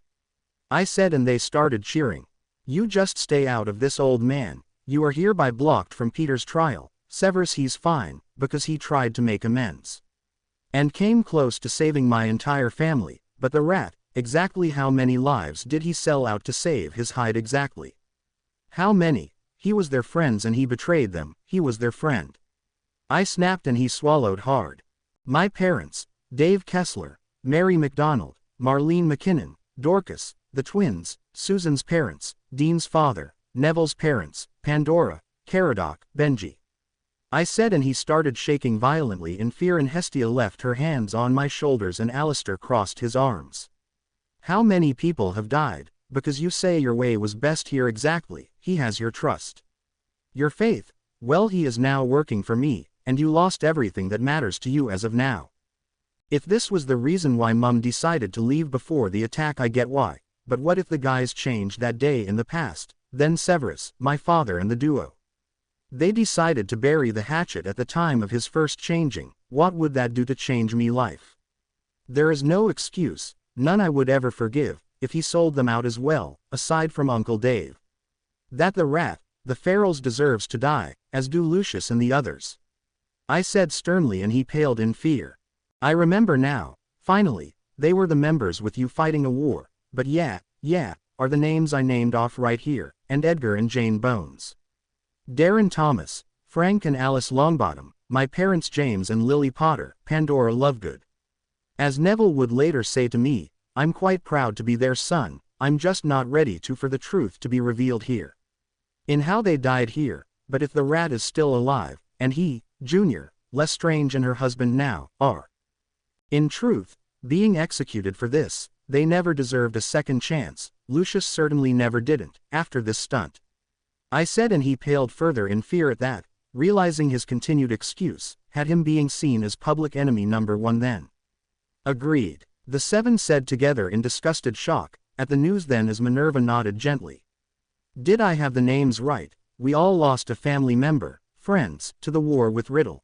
I said, and they started cheering. You just stay out of this, old man. You are hereby blocked from Peter's trial. Severus, he's fine, because he tried to make amends. And came close to saving my entire family, but the rat, exactly how many lives did he sell out to save his hide exactly? How many? He was their friends and he betrayed them, he was their friend. I snapped, and he swallowed hard. My parents, Dave Kessler, Mary McDonald, Marlene McKinnon, Dorcas, the twins, Susan's parents, Dean's father, Neville's parents, Pandora, Caradoc, Benji. I said, and he started shaking violently in fear, and Hestia left her hands on my shoulders and Alistair crossed his arms. How many people have died, because you say your way was best here? Exactly, he has your trust. Your faith, well, he is now working for me, and you lost everything that matters to you as of now. If this was the reason why Mum decided to leave before the attack, I get why, but what if the guys changed that day in the past? Then Severus, my father and the duo. They decided to bury the hatchet at the time of his first changing. What would that do to change me life? There is no excuse, none I would ever forgive, if he sold them out as well, aside from Uncle Dave. That the rat, the Ferrells, deserves to die, as do Lucius and the others. I said sternly, and he paled in fear. I remember now, finally, they were the members with you fighting a war, but yeah, are the names I named off right here, and Edgar and Jane Bones. Darren Thomas, Frank and Alice Longbottom, my parents James and Lily Potter, Pandora Lovegood. As Neville would later say to me, I'm quite proud to be their son, I'm just not ready for the truth to be revealed here. In how they died here, but if the rat is still alive, and he, Junior, Lestrange and her husband now, are, in truth, being executed for this, they never deserved a second chance. Lucius certainly never didn't, after this stunt. I said, and he paled further in fear at that, realizing his continued excuse had him being seen as public enemy number one then. Agreed, the seven said together in disgusted shock, at the news then, as Minerva nodded gently. Did I have the names right? We all lost a family member, friends, to the war with Riddle.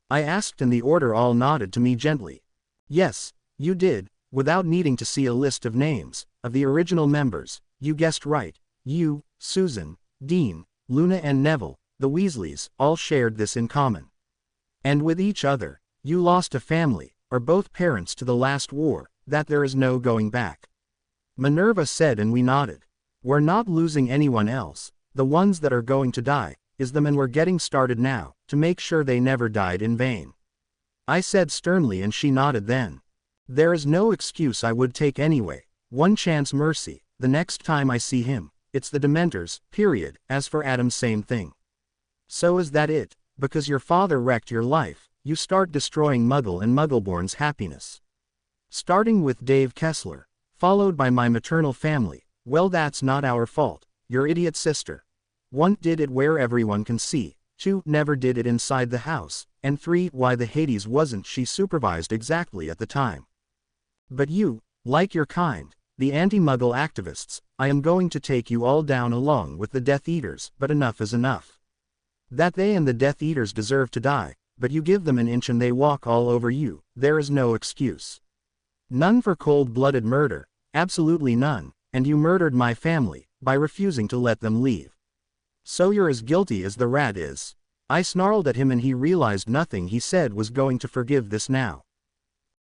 I asked and the order all nodded to me gently. Yes, you did, without needing to see a list of names, of the original members, you guessed right. You, Susan, Dean, Luna and Neville, the Weasleys, all shared this in common. And with each other, you lost a family, or both parents to the last war, that there is no going back. Minerva said and we nodded. We're not losing anyone else, the ones that are going to die, is them and we're getting started now, to make sure they never died in vain. I said sternly and she nodded then. There is no excuse I would take anyway, one chance mercy, the next time I see him, it's the Dementors, period. As for Adam, same thing. So is that it, because your father wrecked your life, you start destroying Muggle and Muggleborn's happiness. Starting with Dave Kessler, followed by my maternal family, well that's not our fault, your idiot sister. 1. Did it where everyone can see, 2. Never did it inside the house, and 3. Why the Hades wasn't she supervised exactly at the time. But you, like your kind, the anti-Muggle activists, I am going to take you all down along with the Death Eaters, but enough is enough. That they and the Death Eaters deserve to die, but you give them an inch and they walk all over you, there is no excuse. None for cold-blooded murder, absolutely none, and you murdered my family, by refusing to let them leave. So you're as guilty as the rat is. I snarled at him and he realized nothing he said was going to forgive this now.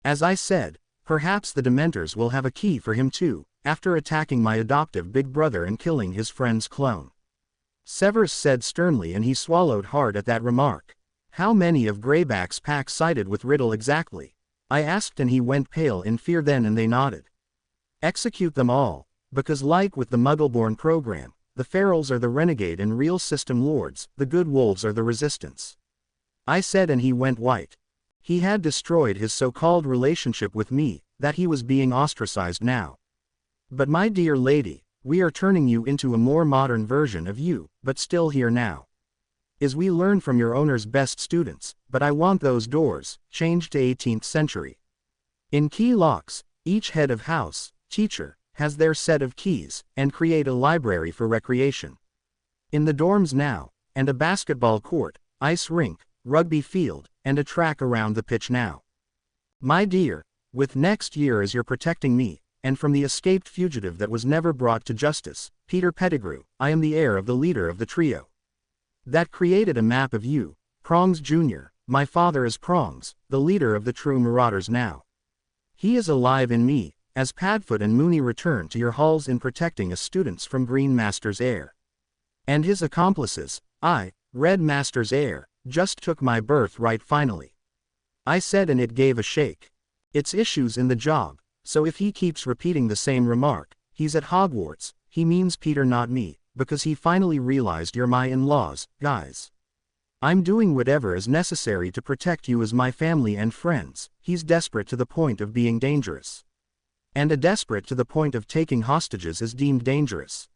As I said, perhaps the Dementors will have a key for him too, after attacking my adoptive big brother and killing his friend's clone. Severus said sternly and he swallowed hard at that remark. How many of Greyback's pack sided with Riddle exactly? I asked and he went pale in fear then and they nodded. Execute them all, because like with the Muggleborn program, the Ferals are the renegade and real system lords, the good wolves are the resistance. I said and he went white. He had destroyed his so-called relationship with me, that he was being ostracized now. But my dear lady, we are turning you into a more modern version of you, but still here now. Is we learn from your owner's best students, but I want those doors, changed to 18th century. In key locks, each head of house, teacher, has their set of keys, and create a library for recreation. In the dorms now, and a basketball court, ice rink, rugby field, and a track around the pitch now. My dear, with next year as you're protecting me, and from the escaped fugitive that was never brought to justice, Peter Pettigrew, I am the heir of the leader of the trio. That created a map of you, Prongs Jr., my father is Prongs, the leader of the true Marauders now. He is alive in me, as Padfoot and Mooney return to your halls in protecting us students from Green Master's heir. And his accomplices, I, Red Master's heir, just took my birthright finally. I said and it gave a shake. It's issues in the job, so if he keeps repeating the same remark, he's at Hogwarts, he means Peter not me, because he finally realized you're my in-laws, guys. I'm doing whatever is necessary to protect you as my family and friends, he's desperate to the point of being dangerous. And a desperate to the point of taking hostages is deemed dangerous.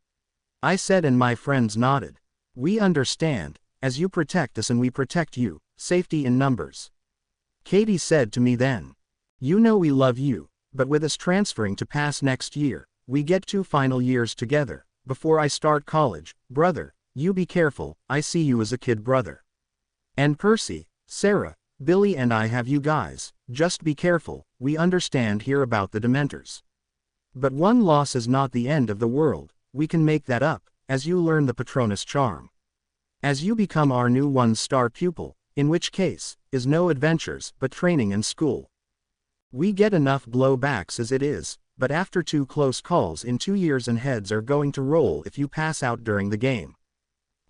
I said and my friends nodded. We understand, as you protect us and we protect you, safety in numbers. Katie said to me then. You know we love you, but with us transferring to pass next year, we get 2 final years together, before I start college, brother, you be careful, I see you as a kid brother. And Percy, Sarah, Billy and I have you guys, just be careful, we understand here about the Dementors. But one loss is not the end of the world, we can make that up, as you learn the Patronus charm. As you become our new 1-star pupil, in which case, is no adventures but training and school. We get enough blowbacks as it is, but after 2 close calls in 2 years and heads are going to roll if you pass out during the game.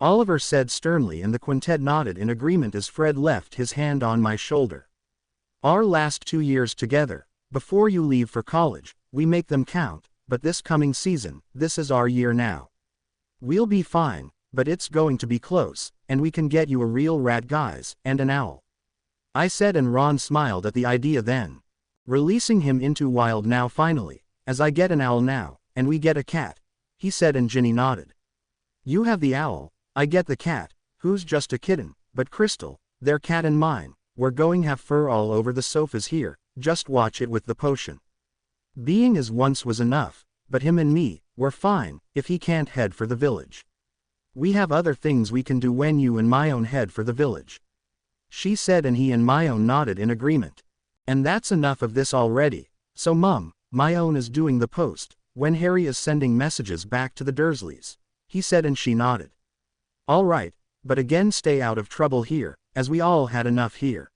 Oliver said sternly and the quintet nodded in agreement as Fred left his hand on my shoulder. Our last 2 years together, before you leave for college, we make them count, but this coming season, this is our year now. We'll be fine, but it's going to be close, and we can get you a real rat guys, and an owl. I said and Ron smiled at the idea then. Releasing him into wild now finally, as I get an owl now, and we get a cat, he said and Ginny nodded. You have the owl, I get the cat, who's just a kitten, but Crystal, their cat and mine, we're going have fur all over the sofas here, just watch it with the potion. Being as once was enough, but him and me, we're fine, if he can't head for the village. We have other things we can do when you and Myon head for the village. She said, and he and Myon nodded in agreement. And that's enough of this already. So Mum, Myon is doing the post, when Harry is sending messages back to the Dursleys. He said, and she nodded. All right, but again stay out of trouble here, as we all had enough here.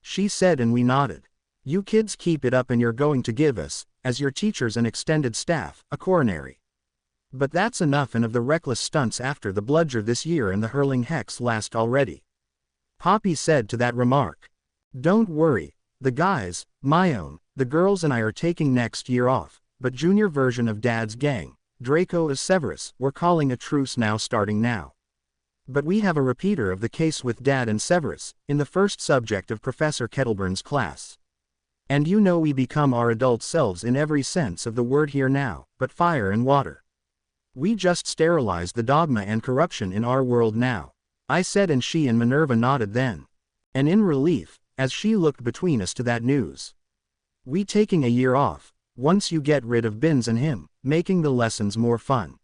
She said, and we nodded. You kids keep it up and you're going to give us, as your teachers and extended staff, a coronary. But that's enough and of the reckless stunts after the bludger this year and the hurling hex last already. Poppy said to that remark. Don't worry, the guys, Myon, the girls and I are taking next year off, but junior version of Dad's gang, Draco as Severus, we're calling a truce now starting now. But we have a repeater of the case with Dad and Severus, in the first subject of Professor Kettleburn's class. And you know we become our adult selves in every sense of the word here now, but fire and water. We just sterilize the dogma and corruption in our world now. I said, and she and Minerva nodded then. And in relief, as she looked between us to that news. We taking a year off, once you get rid of Binns and him, making the lessons more fun.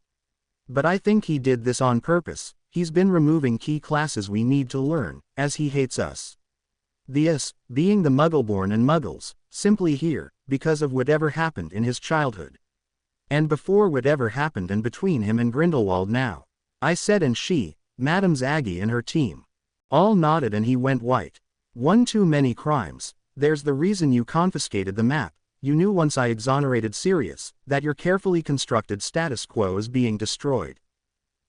But I think he did this on purpose. He's been removing key classes we need to learn, as he hates us. The us, being the Muggleborn and Muggles, simply here, because of whatever happened in his childhood. And before whatever happened and between him and Grindelwald now. I said, and she, Madame Zaggy and her team. All nodded, and he went white. One too many crimes. There's the reason you confiscated the map. You knew once I exonerated Sirius, that your carefully constructed status quo is being destroyed.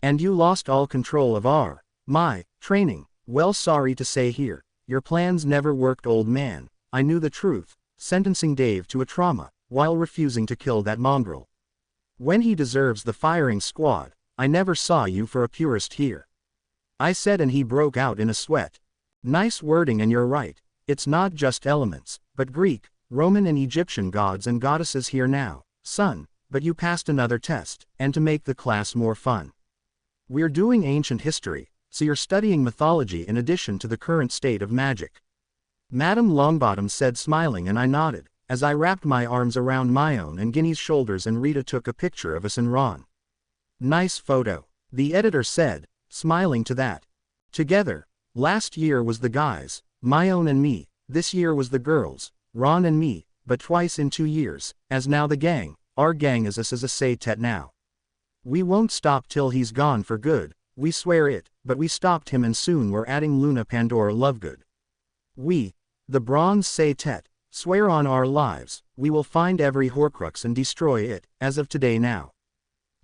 And you lost all control of my training. Well, sorry to say here, your plans never worked, old man. I knew the truth, sentencing Dave to a trauma, while refusing to kill that mongrel. When he deserves the firing squad, I never saw you for a purist here. I said, and he broke out in a sweat. Nice wording, and you're right, it's not just elements, but Greek, Roman and Egyptian gods and goddesses here now, son, but you passed another test, and to make the class more fun. We're doing ancient history, so you're studying mythology in addition to the current state of magic. Madame Longbottom said, smiling, and I nodded, as I wrapped my arms around Myon and Ginny's shoulders, and Rita took a picture of us and Ron. Nice photo, the editor said, smiling to that. Together, last year was the guys, Myon and me, this year was the girls, Ron and me, but twice in 2 years, as now the gang, our gang is us as a say-tet now. We won't stop till he's gone for good, we swear it, but we stopped him and soon we're adding Luna Pandora Lovegood. We, the Bronze Say-Tet, swear on our lives, we will find every Horcrux and destroy it, as of today now.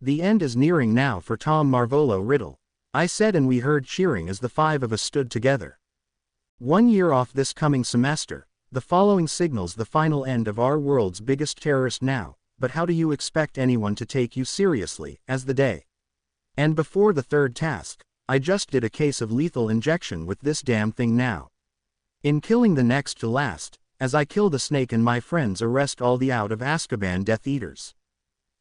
The end is nearing now for Tom Marvolo Riddle. I said, and we heard cheering as the 5 of us stood together. 1 year off this coming semester, the following signals the final end of our world's biggest terrorist now, but how do you expect anyone to take you seriously, as the day? And before the third task, I just did a case of lethal injection with this damn thing now. In killing the next to last, as I kill the snake and my friends arrest all the out of Azkaban Death Eaters.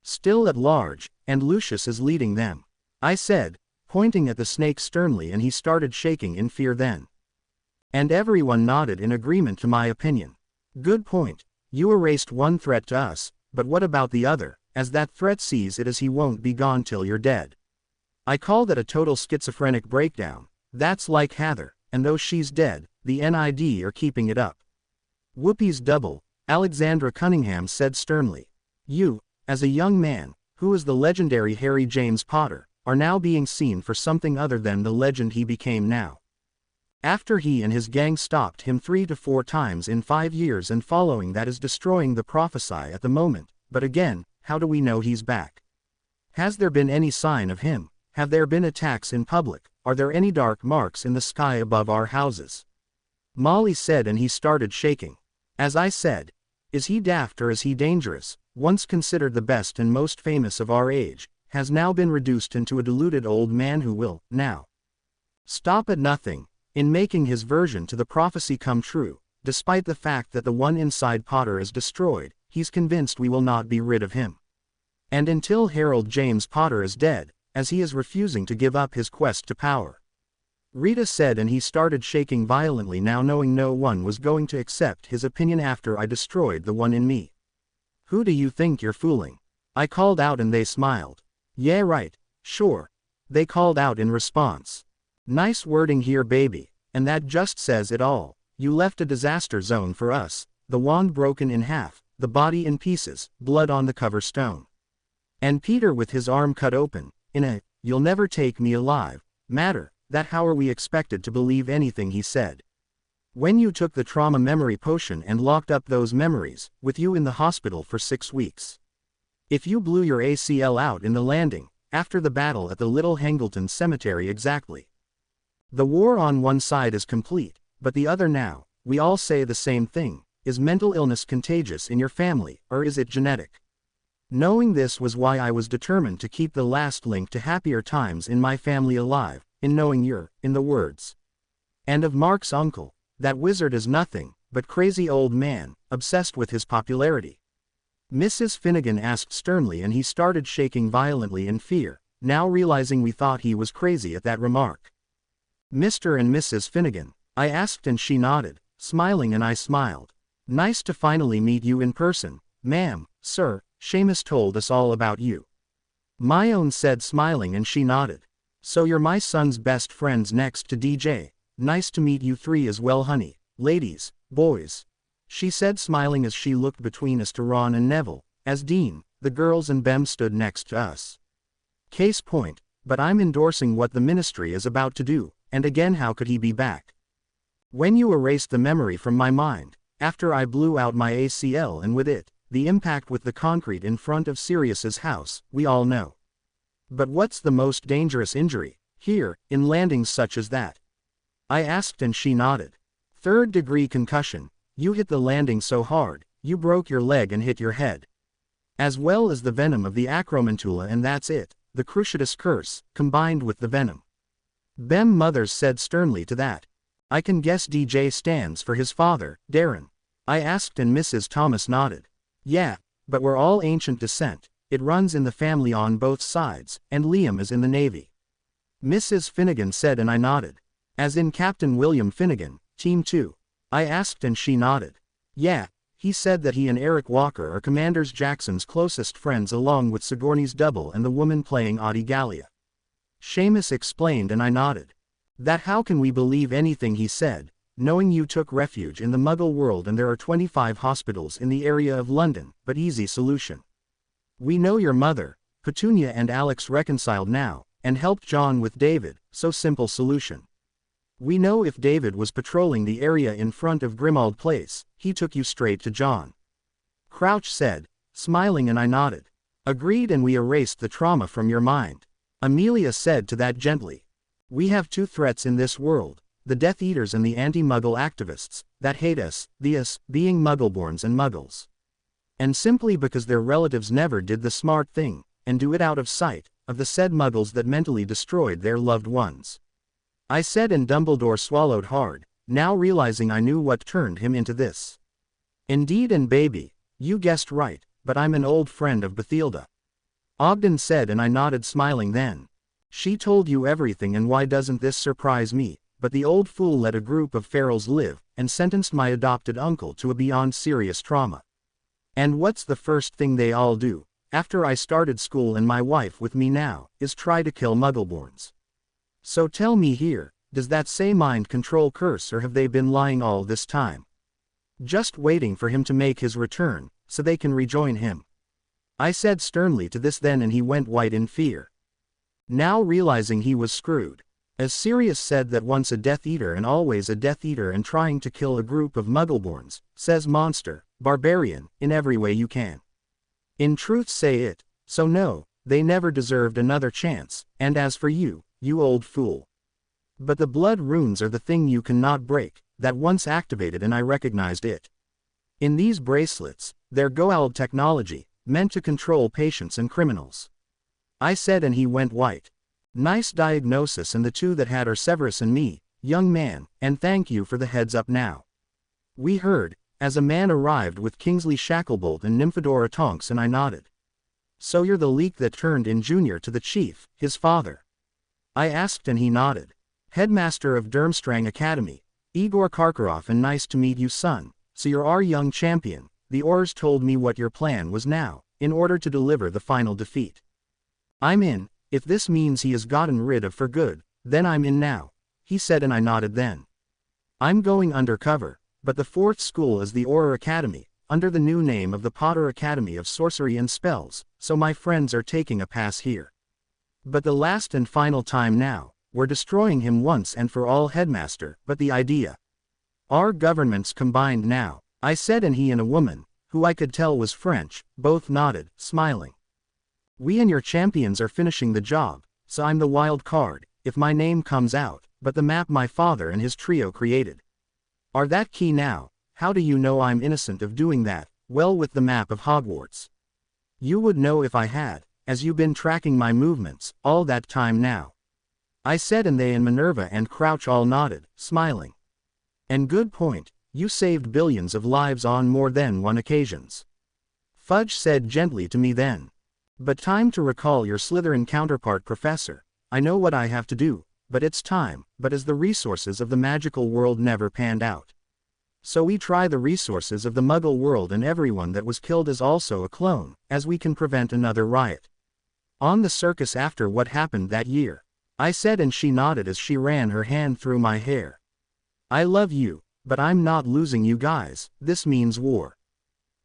Still at large, and Lucius is leading them. I said, pointing at the snake sternly, and he started shaking in fear then. And everyone nodded in agreement to my opinion. Good point. You erased one threat to us, but what about the other, as that threat sees it as he won't be gone till you're dead. I call that a total schizophrenic breakdown. That's like Heather, and though she's dead, the NID are keeping it up. Whoopi's double, Alexandra Cunningham said sternly. You, as a young man, who is the legendary Harry James Potter, are now being seen for something other than the legend he became now. After he and his gang stopped him 3 to 4 times in 5 years, and following that is destroying the prophecy at the moment, but again, how do we know he's back? Has there been any sign of him? Have there been attacks in public? Are there any dark marks in the sky above our houses? Molly said, and he started shaking. As I said, is he daft or is he dangerous? Once considered the best and most famous of our age, has now been reduced into a deluded old man who will, now, stop at nothing, in making his version to the prophecy come true. Despite the fact that the one inside Potter is destroyed, he's convinced we will not be rid of him. And until Harold James Potter is dead, as he is refusing to give up his quest to power. Rita said, and he started shaking violently now, knowing no one was going to accept his opinion after I destroyed the one in me. Who do you think you're fooling? I called out and they smiled. Yeah right, sure. They called out in response. Nice wording here baby, and that just says it all. You left a disaster zone for us, the wand broken in half, the body in pieces, blood on the cover stone. And Peter with his arm cut open, in a, you'll never take me alive, matter, that how are we expected to believe anything he said? When you took the trauma memory potion and locked up those memories, with you in the hospital for 6 weeks. If you blew your ACL out in the landing, after the battle at the Little Hangleton Cemetery exactly. The war on one side is complete, but the other now, we all say the same thing, is mental illness contagious in your family, or is it genetic? Knowing this was why I was determined to keep the last link to happier times in my family alive, in knowing you're, in the words. And of Mark's uncle, that wizard is nothing, but crazy old man, obsessed with his popularity. Mrs. Finnegan asked sternly and he started shaking violently in fear, now realizing we thought he was crazy at that remark. Mr. and Mrs. Finnegan, I asked and she nodded, smiling and I smiled. Nice to finally meet you in person, ma'am, sir, Seamus told us all about you. My own said smiling and she nodded. So you're my son's best friends next to DJ, nice to meet you three as well honey, ladies, boys. She said smiling as she looked between us to Ron and Neville, as Dean, the girls and Bem stood next to us. Case point, but I'm endorsing what the ministry is about to do, and again how could he be back? When you erased the memory from my mind, after I blew out my ACL and with it, the impact with the concrete in front of Sirius's house, we all know. But what's the most dangerous injury, here, in landings such as that? I asked and she nodded. 3rd-degree concussion. You hit the landing so hard, you broke your leg and hit your head. As well as the venom of the acromantula and that's it, the Cruciatus curse, combined with the venom. Bem Mothers said sternly to that. I can guess DJ stands for his father, Darren. I asked and Mrs. Thomas nodded. Yeah, but we're all ancient descent, it runs in the family on both sides, and Liam is in the Navy. Mrs. Finnegan said and I nodded. As in Captain William Finnegan, Team 2. I asked and she nodded. Yeah, he said that he and Eric Walker are Commanders Jackson's closest friends along with Sigourney's double and the woman playing Audie Gallia. Seamus explained and I nodded. That how can we believe anything he said, knowing you took refuge in the Muggle world and there are 25 hospitals in the area of London, but easy solution. We know your mother, Petunia and Alex reconciled now, and helped John with David, so simple solution. We know if David was patrolling the area in front of Grimald Place, he took you straight to John. Crouch said, smiling and I nodded. Agreed and we erased the trauma from your mind. Amelia said to that gently. We have 2 threats in this world, the Death Eaters and the anti-Muggle activists, that hate us, the us, being Muggleborns and Muggles. And simply because their relatives never did the smart thing, and do it out of sight, of the said Muggles that mentally destroyed their loved ones. I said and Dumbledore swallowed hard, now realizing I knew what turned him into this. Indeed and baby, you guessed right, but I'm an old friend of Bathilda. Ogden said and I nodded smiling then. She told you everything and why doesn't this surprise me, but the old fool let a group of ferals live, and sentenced my adopted uncle to a beyond serious trauma. And what's the first thing they all do, after I started school and my wife with me now, is try to kill Muggleborns. So tell me here, does that say mind control curse or have they been lying all this time? Just waiting for him to make his return, so they can rejoin him. I said sternly to this then and he went white in fear. Now realizing he was screwed. As Sirius said that once a Death Eater and always a Death Eater and trying to kill a group of Muggleborns, says monster, barbarian, in every way you can. In truth say it, so no, they never deserved another chance, and as for you, you old fool. But the blood runes are the thing you cannot break, that once activated and I recognized it. In these bracelets, they're Goa'uld technology, meant to control patients and criminals. I said and he went white. Nice diagnosis and the 2 that had are Severus and me, young man, and thank you for the heads up now. We heard, as a man arrived with Kingsley Shacklebolt and Nymphadora Tonks and I nodded. So you're the leak that turned in Junior to the chief, his father. I asked and he nodded. Headmaster of Durmstrang Academy, Igor Karkaroff and nice to meet you son, so you're our young champion, the Aurors told me what your plan was now, in order to deliver the final defeat. I'm in, if this means he is gotten rid of for good, then I'm in now, he said, and I nodded then. I'm going undercover, but the fourth school is the Auror Academy, under the new name of the Potter Academy of Sorcery and Spells, so my friends are taking a pass here. But the last and final time now, we're destroying him once and for all, headmaster, but the idea. Our governments combined now, I said, and he and a woman, who I could tell was French, both nodded, smiling. We and your champions are finishing the job, so I'm the wild card, if my name comes out, but the map my father and his trio created. Are that key now? How do you know I'm innocent of doing that? Well, with the map of Hogwarts. You would know if I had, as you've been tracking my movements, all that time now. I said, and they and Minerva and Crouch all nodded, smiling. And good point, you saved billions of lives on more than one occasions. Fudge said gently to me then. But time to recall your Slytherin counterpart, Professor. I know what I have to do, but it's time, but as the resources of the magical world never panned out. So we try the resources of the Muggle world, and everyone that was killed is also a clone, as we can prevent another riot. On the circus after what happened that year. I said, and she nodded as she ran her hand through my hair. I love you, but I'm not losing you guys, this means war.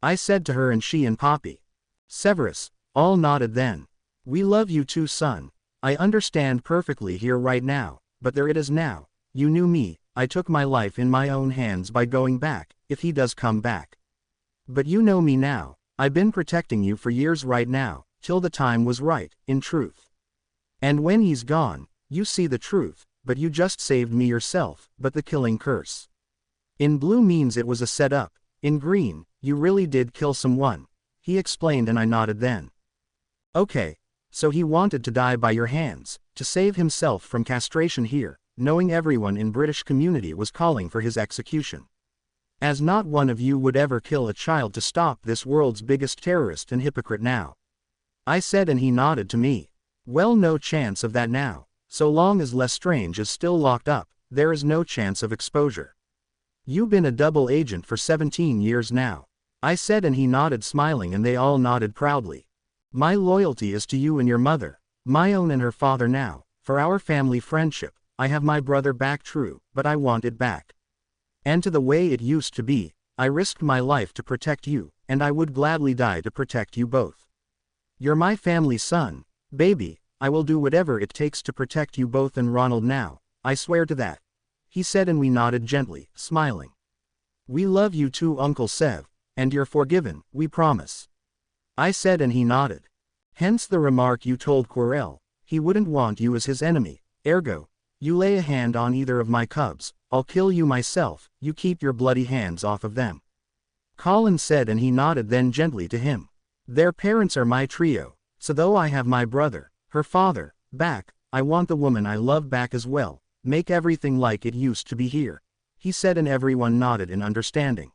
I said to her, and she and Poppy. Severus, all nodded then. We love you too, son. I understand perfectly here right now, but there it is now. You knew me, I took my life in my own hands by going back, if he does come back. But you know me now, I've been protecting you for years right now, till the time was right, in truth. And when he's gone, you see the truth, but you just saved me yourself, but the killing curse. In blue means it was a setup, in green, you really did kill someone, he explained, and I nodded then. Okay, so he wanted to die by your hands, to save himself from castration here, knowing everyone in British community was calling for his execution. As not one of you would ever kill a child to stop this world's biggest terrorist and hypocrite now. I said, and he nodded to me. Well, no chance of that now, so long as Lestrange is still locked up, there is no chance of exposure. You've been a double agent for 17 years now. I said, and he nodded, smiling, and they all nodded proudly. My loyalty is to you and your mother, my own and her father now, for our family friendship. I have my brother back, true, but I want it back. And to the way it used to be, I risked my life to protect you, and I would gladly die to protect you both. You're my family son, baby, I will do whatever it takes to protect you both, and Ronald now, I swear to that. He said, and we nodded gently, smiling. We love you too, Uncle Sev, and you're forgiven, we promise. I said, and he nodded. Hence the remark you told Quirrell, he wouldn't want you as his enemy, ergo, you lay a hand on either of my cubs, I'll kill you myself, you keep your bloody hands off of them. Colin said, and he nodded then gently to him. Their parents are my trio, so though I have my brother, her father, back, I want the woman I love back as well, make everything like it used to be here, he said, and everyone nodded in understanding.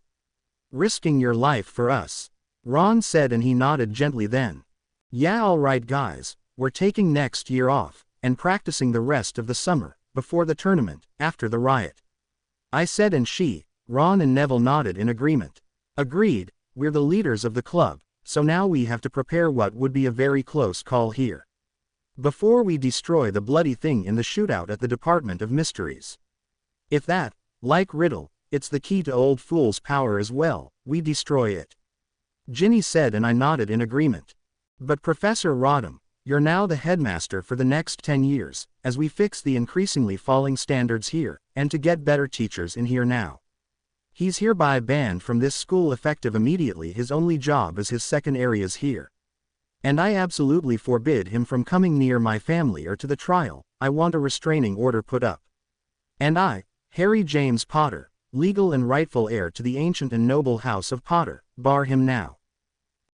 Risking your life for us, Ron said, and he nodded gently then. Yeah, all right guys, we're taking next year off, and practicing the rest of the summer, before the tournament, after the riot. I said, and she, Ron and Neville nodded in agreement. Agreed, we're the leaders of the club, so now we have to prepare what would be a very close call here. Before we destroy the bloody thing in the shootout at the Department of Mysteries. If that, like Riddle, it's the key to Old Fool's power as well, we destroy it. Ginny said, and I nodded in agreement. But Professor Rodham, you're now the headmaster for the next 10 years, as we fix the increasingly falling standards here, and to get better teachers in here now. He's hereby banned from this school effective immediately. His only job is his second areas here. And I absolutely forbid him from coming near my family or to the trial. I want a restraining order put up. And I, Harry James Potter, legal and rightful heir to the ancient and noble house of Potter, bar him now.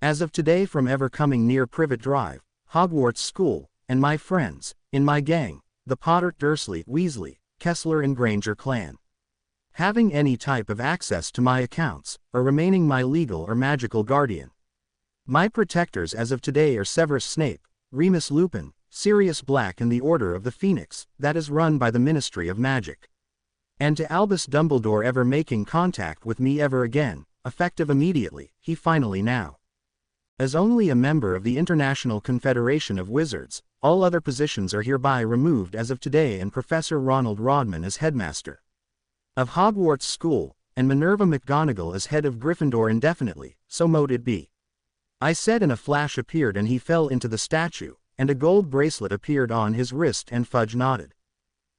As of today from ever coming near Privet Drive, Hogwarts School, and my friends, in my gang, the Potter, Dursley, Weasley, Kessler and Granger clan. Having any type of access to my accounts, or remaining my legal or magical guardian. My protectors as of today are Severus Snape, Remus Lupin, Sirius Black and the Order of the Phoenix, that is run by the Ministry of Magic. And to Albus Dumbledore ever making contact with me ever again, effective immediately, he finally now. As only a member of the International Confederation of Wizards, all other positions are hereby removed as of today, and Professor Ronald Rodman as headmaster of Hogwarts School, and Minerva McGonagall as head of Gryffindor indefinitely, so mote it be. I said, and a flash appeared and he fell into the statue, and a gold bracelet appeared on his wrist, and Fudge nodded.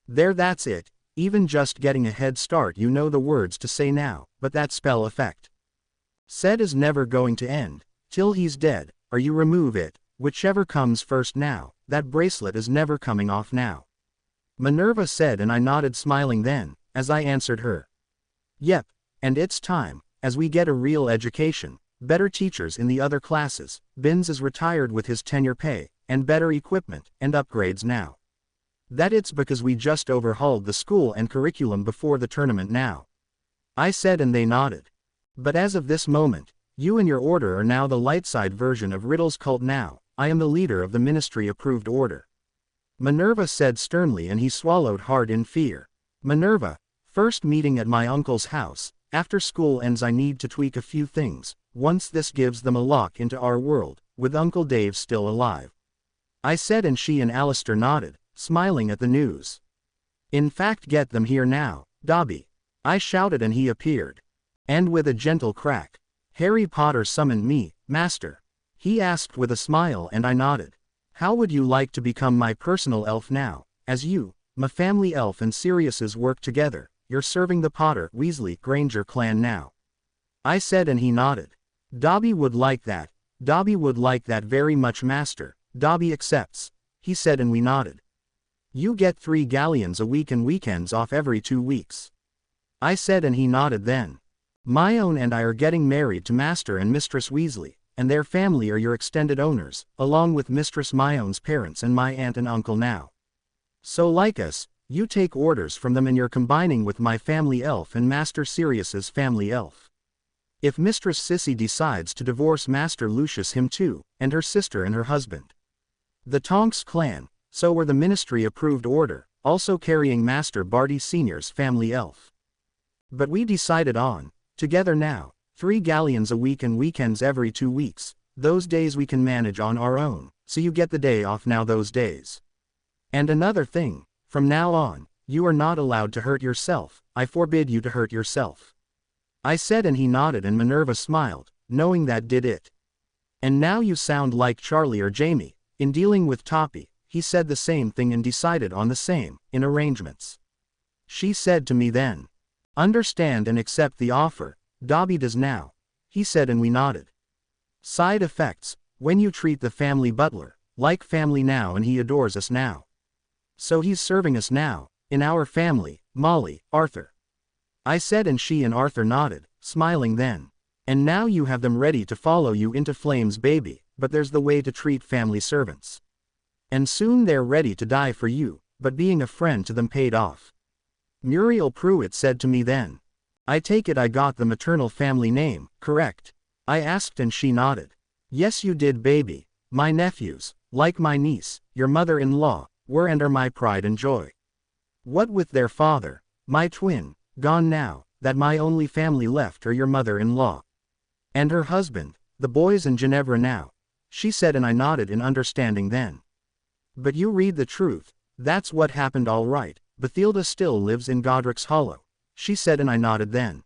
There, that's it, even just getting a head start. You know the words to say now, but that spell effect said is never going to end, till he's dead, or you remove it, whichever comes first now. That bracelet is never coming off now, Minerva said, and I nodded, smiling then, as I answered her. Yep, and it's time, as we get a real education, better teachers in the other classes. Binns is retired with his tenure pay, and better equipment, and upgrades now. That it's because we just overhauled the school and curriculum before the tournament now, I said, and they nodded. But as of this moment, you and your order are now the light side version of Riddle's cult now. I am the leader of the ministry-approved order, Minerva said sternly, and he swallowed hard in fear. Minerva, first meeting at my uncle's house. After school ends I need to tweak a few things. Once this gives them a lock into our world, with Uncle Dave still alive, I said, and she and Alistair nodded, smiling at the news. In fact, get them here now, Dobby, I shouted, and he appeared. And with a gentle crack, Harry Potter summoned me, Master, he asked with a smile, and I nodded. How would you like to become my personal elf now, as you, my family elf, and Sirius's work together? You're serving the Potter Weasley Granger clan now, I said, and he nodded. Dobby would like that. Dobby would like that very much, Master. Dobby accepts, he said, and we nodded. You get 3 galleons a week and weekends off every 2 weeks, I said, and he nodded then. Myone and I are getting married to Master and Mistress Weasley, and their family are your extended owners, along with Mistress Myone's parents and my aunt and uncle now. So like us, you take orders from them, and you're combining with my family elf and Master Sirius's family elf. If Mistress Sissy decides to divorce Master Lucius, him too, and her sister and her husband, the Tonks clan, so we're the ministry-approved order, also carrying Master Barty Sr.'s family elf. But we decided on, together now, 3 galleons a week and weekends every 2 weeks. Those days we can manage on our own, so you get the day off now those days. And another thing, from now on, you are not allowed to hurt yourself. I forbid you to hurt yourself, I said, and he nodded, and Minerva smiled, knowing that did it. And now you sound like Charlie or Jamie. In dealing with Toppy, he said the same thing and decided on the same, in arrangements. She said to me then, understand and accept the offer. Dobby does now, he said, and we nodded. Side effects, when you treat the family butler like family now, and he adores us now. So he's serving us now, in our family, Molly, Arthur, I said, and she and Arthur nodded, smiling then. And now you have them ready to follow you into flames, baby, but there's the way to treat family servants. And soon they're ready to die for you, but being a friend to them paid off. Muriel Pruitt said to me then, I take it I got the maternal family name, correct? I asked, and she nodded. Yes you did, baby. My nephews, like my niece, your mother-in-law, were and are my pride and joy. What with their father, my twin, gone now, that my only family left are your mother-in-law and her husband, the boys and Ginevra now, she said, and I nodded in understanding then. But you read the truth, that's what happened all right. Bathilda still lives in Godric's Hollow, she said, and I nodded then.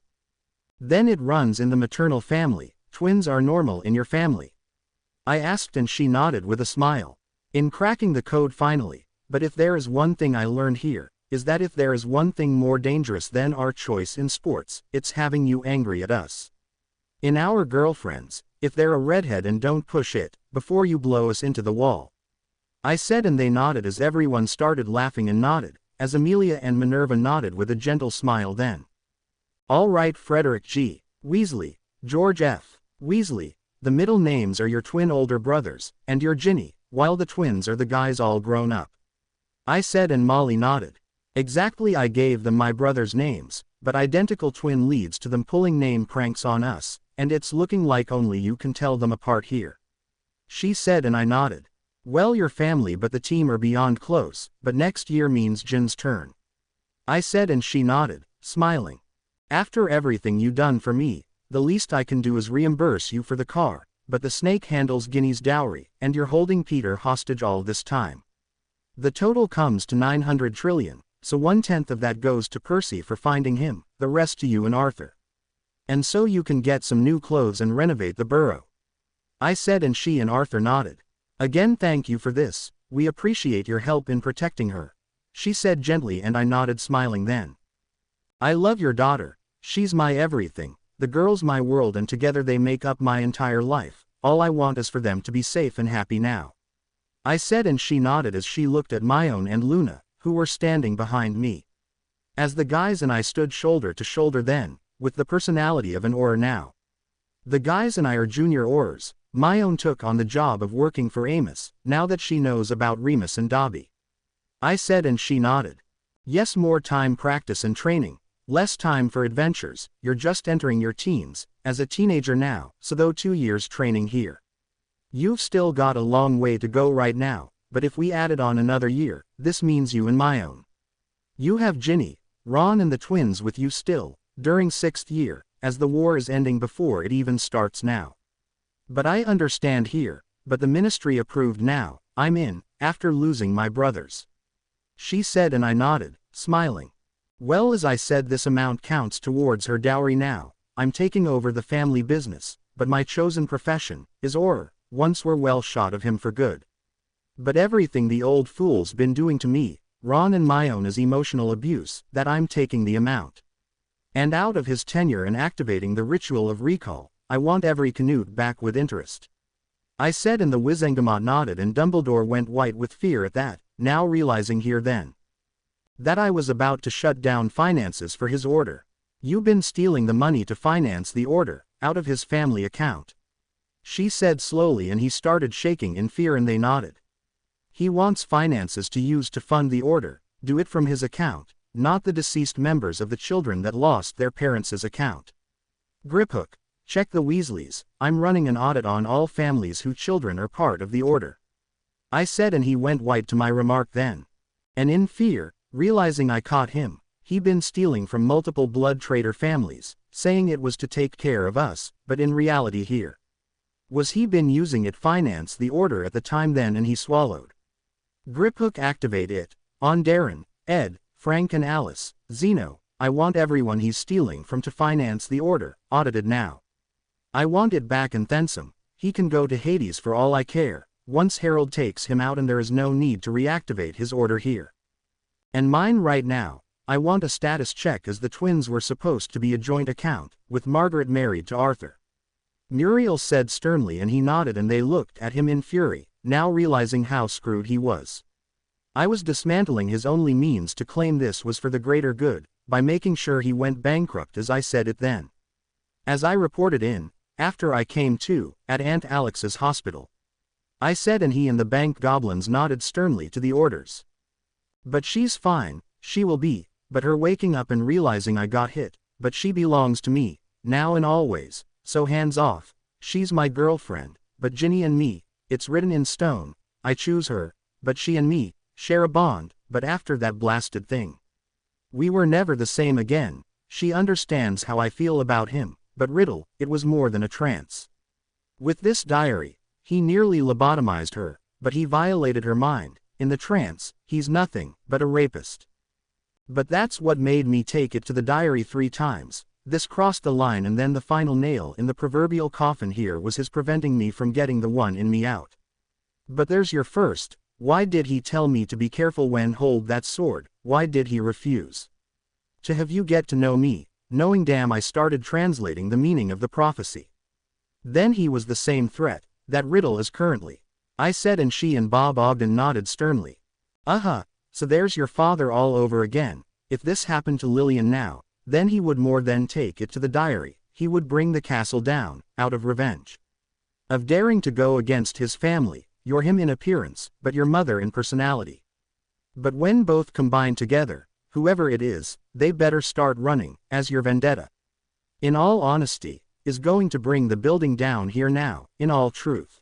Then it runs in the maternal family. Twins are normal in your family, I asked, and she nodded with a smile. In cracking the code finally. But if there is one thing I learned here, is that if there is one thing more dangerous than our choice in sports, it's having you angry at us. In our girlfriends, if they're a redhead, and don't push it, before you blow us into the wall, I said, and they nodded as everyone started laughing and nodded, as Amelia and Minerva nodded with a gentle smile then. All right, Frederick G. Weasley, George F. Weasley, the middle names are your twin older brothers, and your Ginny, while the twins are the guys all grown up, I said, and Molly nodded. Exactly, I gave them my brothers' names, but identical twin leads to them pulling name pranks on us, and it's looking like only you can tell them apart here, she said, and I nodded. Well, your family but the team are beyond close, but next year means Jin's turn, I said, and she nodded, smiling. After everything you done for me, the least I can do is reimburse you for the car, but the snake handles Guinea's dowry, and you're holding Peter hostage all this time. The total comes to 900 trillion, so 1/10 of that goes to Percy for finding him, the rest to you and Arthur. And so you can get some new clothes and renovate the burrow. I said, and she and Arthur nodded. Again, thank you for this, we appreciate your help in protecting her, she said gently, and I nodded, smiling then. I love your daughter, she's my everything, the girl's my world, and together they make up my entire life. All I want is for them to be safe and happy now, I said, and she nodded as she looked at Myone and Luna, who were standing behind me. As the guys and I stood shoulder to shoulder then, with the personality of an oar now. The guys and I are junior oars. Myone took on the job of working for Amos, now that she knows about Remus and Dobby. I said, and she nodded. Yes, more time practice and training, less time for adventures. You're just entering your teens, as a teenager now, so though 2 years training here. You've still got a long way to go right now, but if we added on another year, this means you and Myone. You have Ginny, Ron and the twins with you still, during 6th year, as the war is ending before it even starts now. But I understand here, but the ministry approved now, I'm in, after losing my brothers. She said, and I nodded, smiling. Well, as I said, this amount counts towards her dowry now. I'm taking over the family business, but my chosen profession is oar. Once we're well shot of him for good. But everything the old fool's been doing to me, Ron and Myone, is emotional abuse, that I'm taking the amount. And out of his tenure and activating the ritual of recall, I want every Canute back with interest. I said, and the Wizengamot nodded, and Dumbledore went white with fear at that, now realizing here then that I was about to shut down finances for his order. You've been stealing the money to finance the order, out of his family account, she said slowly, and he started shaking in fear, and they nodded. He wants finances to use to fund the order, do it from his account, not the deceased members of the children that lost their parents' account. Griphook, check the Weasleys, I'm running an audit on all families whose children are part of the order, I said, and he went white to my remark then. And in fear, realizing I caught him, he'd been stealing from multiple blood traitor families, saying it was to take care of us, but in reality here was he been using it finance the order at the time then, and he swallowed. Griphook, activate it, on Darren, Ed, Frank and Alice, Zeno, I want everyone he's stealing from to finance the order, audited now. I want it back and then some. He can go to Hades for all I care, once Harold takes him out, and there is no need to reactivate his order here. And mine right now, I want a status check, as the twins were supposed to be a joint account, with Margaret married to Arthur. Muriel said sternly, and he nodded, and they looked at him in fury, now realizing how screwed he was. I was dismantling his only means to claim this was for the greater good, by making sure he went bankrupt, as I said it then. As I reported in, after I came to, at Aunt Alex's hospital. I said, and he and the bank goblins nodded sternly to the orders. But she's fine, she will be, but her waking up and realizing I got hit, but she belongs to me, now and always. So hands off, she's my girlfriend, but Ginny and me, it's written in stone, I choose her, but she and me, share a bond, but after that blasted thing, we were never the same again. She understands how I feel about him, but Riddle, it was more than a trance. With this diary, he nearly lobotomized her, but he violated her mind. In the trance, he's nothing but a rapist. But that's what made me take it to the diary 3 times. This crossed the line, and then the final nail in the proverbial coffin here was his preventing me from getting the one in me out. But there's your first. Why did he tell me to be careful when hold that sword? Why did he refuse to have you get to know me, knowing damn I started translating the meaning of the prophecy. Then he was the same threat, that Riddle is currently. I said, and she and Bob Ogden nodded sternly. So there's your father all over again. If this happened to Lillian now, then he would more than take it to the diary, he would bring the castle down, out of revenge. Of daring to go against his family. You're him in appearance, but your mother in personality. But when both combine together, whoever it is, they better start running, as your vendetta, in all honesty, is going to bring the building down here now, in all truth.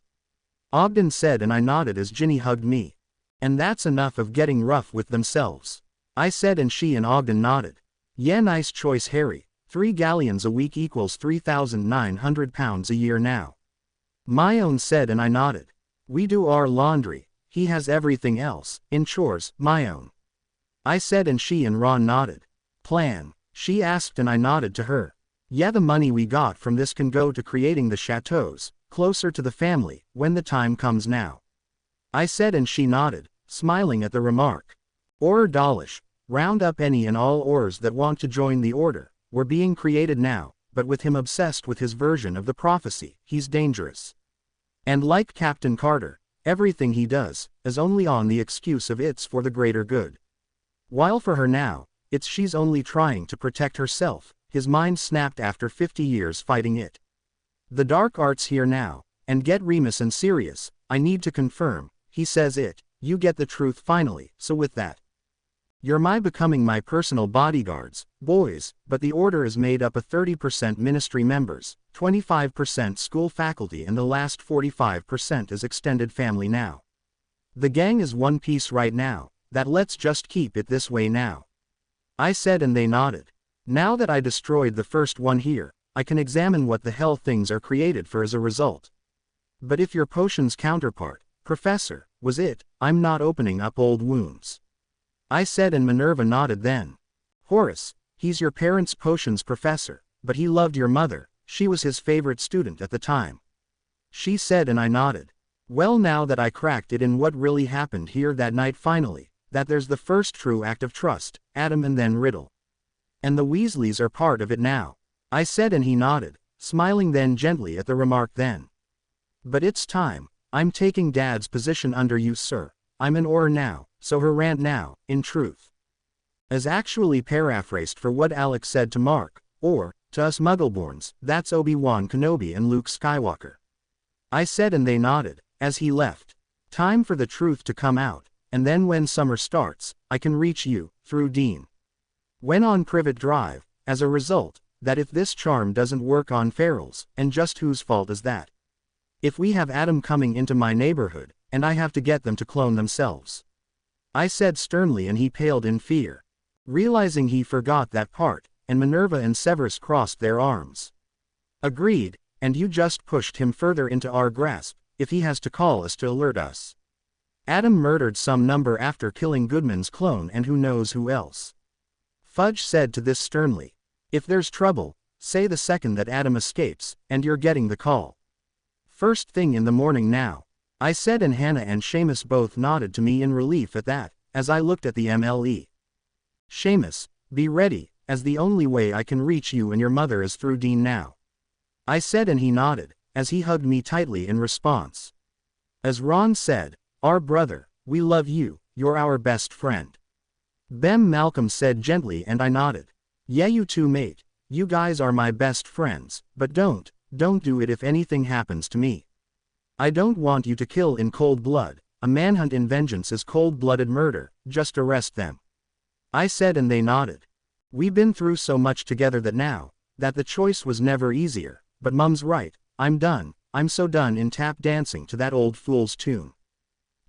Ogden said, and I nodded as Ginny hugged me. And that's enough of getting rough with themselves, I said, and she and Ogden nodded. Yeah, nice choice, Harry. 3 galleons a week equals £3,900 a year now. My own said and I nodded. We do our laundry, he has everything else, in chores, my own. I said and she and Ron nodded. Plan, she asked and I nodded to her. Yeah, the money we got from this can go to creating the chateaus, closer to the family, when the time comes now. I said and she nodded, smiling at the remark. Order Dawlish, round up any and all ors that want to join the order, were being created now, but with him obsessed with his version of the prophecy, he's dangerous. And like Captain Carter, everything he does, is only on the excuse of it's for the greater good. While for her now, it's she's only trying to protect herself, his mind snapped after 50 years fighting it. The dark art's here now, and get Remus and Sirius, I need to confirm, he says it, you get the truth finally, so with that. You're becoming my personal bodyguards, boys, but the order is made up of 30% ministry members, 25% school faculty and the last 45% is extended family now. The gang is one piece right now, that let's just keep it this way now. I said and they nodded. Now that I destroyed the first one here, I can examine what the hell things are created for as a result. But if your potion's counterpart, Professor, was it, I'm not opening up old wounds. I said and Minerva nodded then. Horace, he's your parents' potions professor, but he loved your mother, she was his favorite student at the time. She said and I nodded. Well, now that I cracked it in what really happened here that night finally, that there's the first true act of trust, Adam and then Riddle. And the Weasleys are part of it now. I said and he nodded, smiling then gently at the remark then. But it's time, I'm taking Dad's position under you sir, I'm an Auror now, so her rant now, in truth, is actually paraphrased for what Alex said to Mark, or, to us Muggleborns, that's Obi-Wan Kenobi and Luke Skywalker. I said and they nodded, as he left. Time for the truth to come out, and then when summer starts, I can reach you, through Dean. When on Privet Drive, as a result, that if this charm doesn't work on Ferals, and just whose fault is that? If we have Adam coming into my neighborhood, and I have to get them to clone themselves. I said sternly and he paled in fear. Realizing he forgot that part, and Minerva and Severus crossed their arms. Agreed, and you just pushed him further into our grasp, if he has to call us to alert us. Adam murdered some number after killing Goodman's clone and who knows who else. Fudge said to this sternly. If there's trouble, say the second that Adam escapes, and you're getting the call. First thing in the morning now. I said and Hannah and Seamus both nodded to me in relief at that, as I looked at the MLE. Seamus, be ready, as the only way I can reach you and your mother is through Dean now. I said and he nodded, as he hugged me tightly in response. As Ron said, our brother, we love you, you're our best friend. Bem Malcolm said gently and I nodded. Yeah, you too mate, you guys are my best friends, but don't do it if anything happens to me. I don't want you to kill in cold blood, a manhunt in vengeance is cold-blooded murder, just arrest them. I said and they nodded. We've been through so much together that now, that the choice was never easier, but Mum's right, I'm so done in tap dancing to that old fool's tune.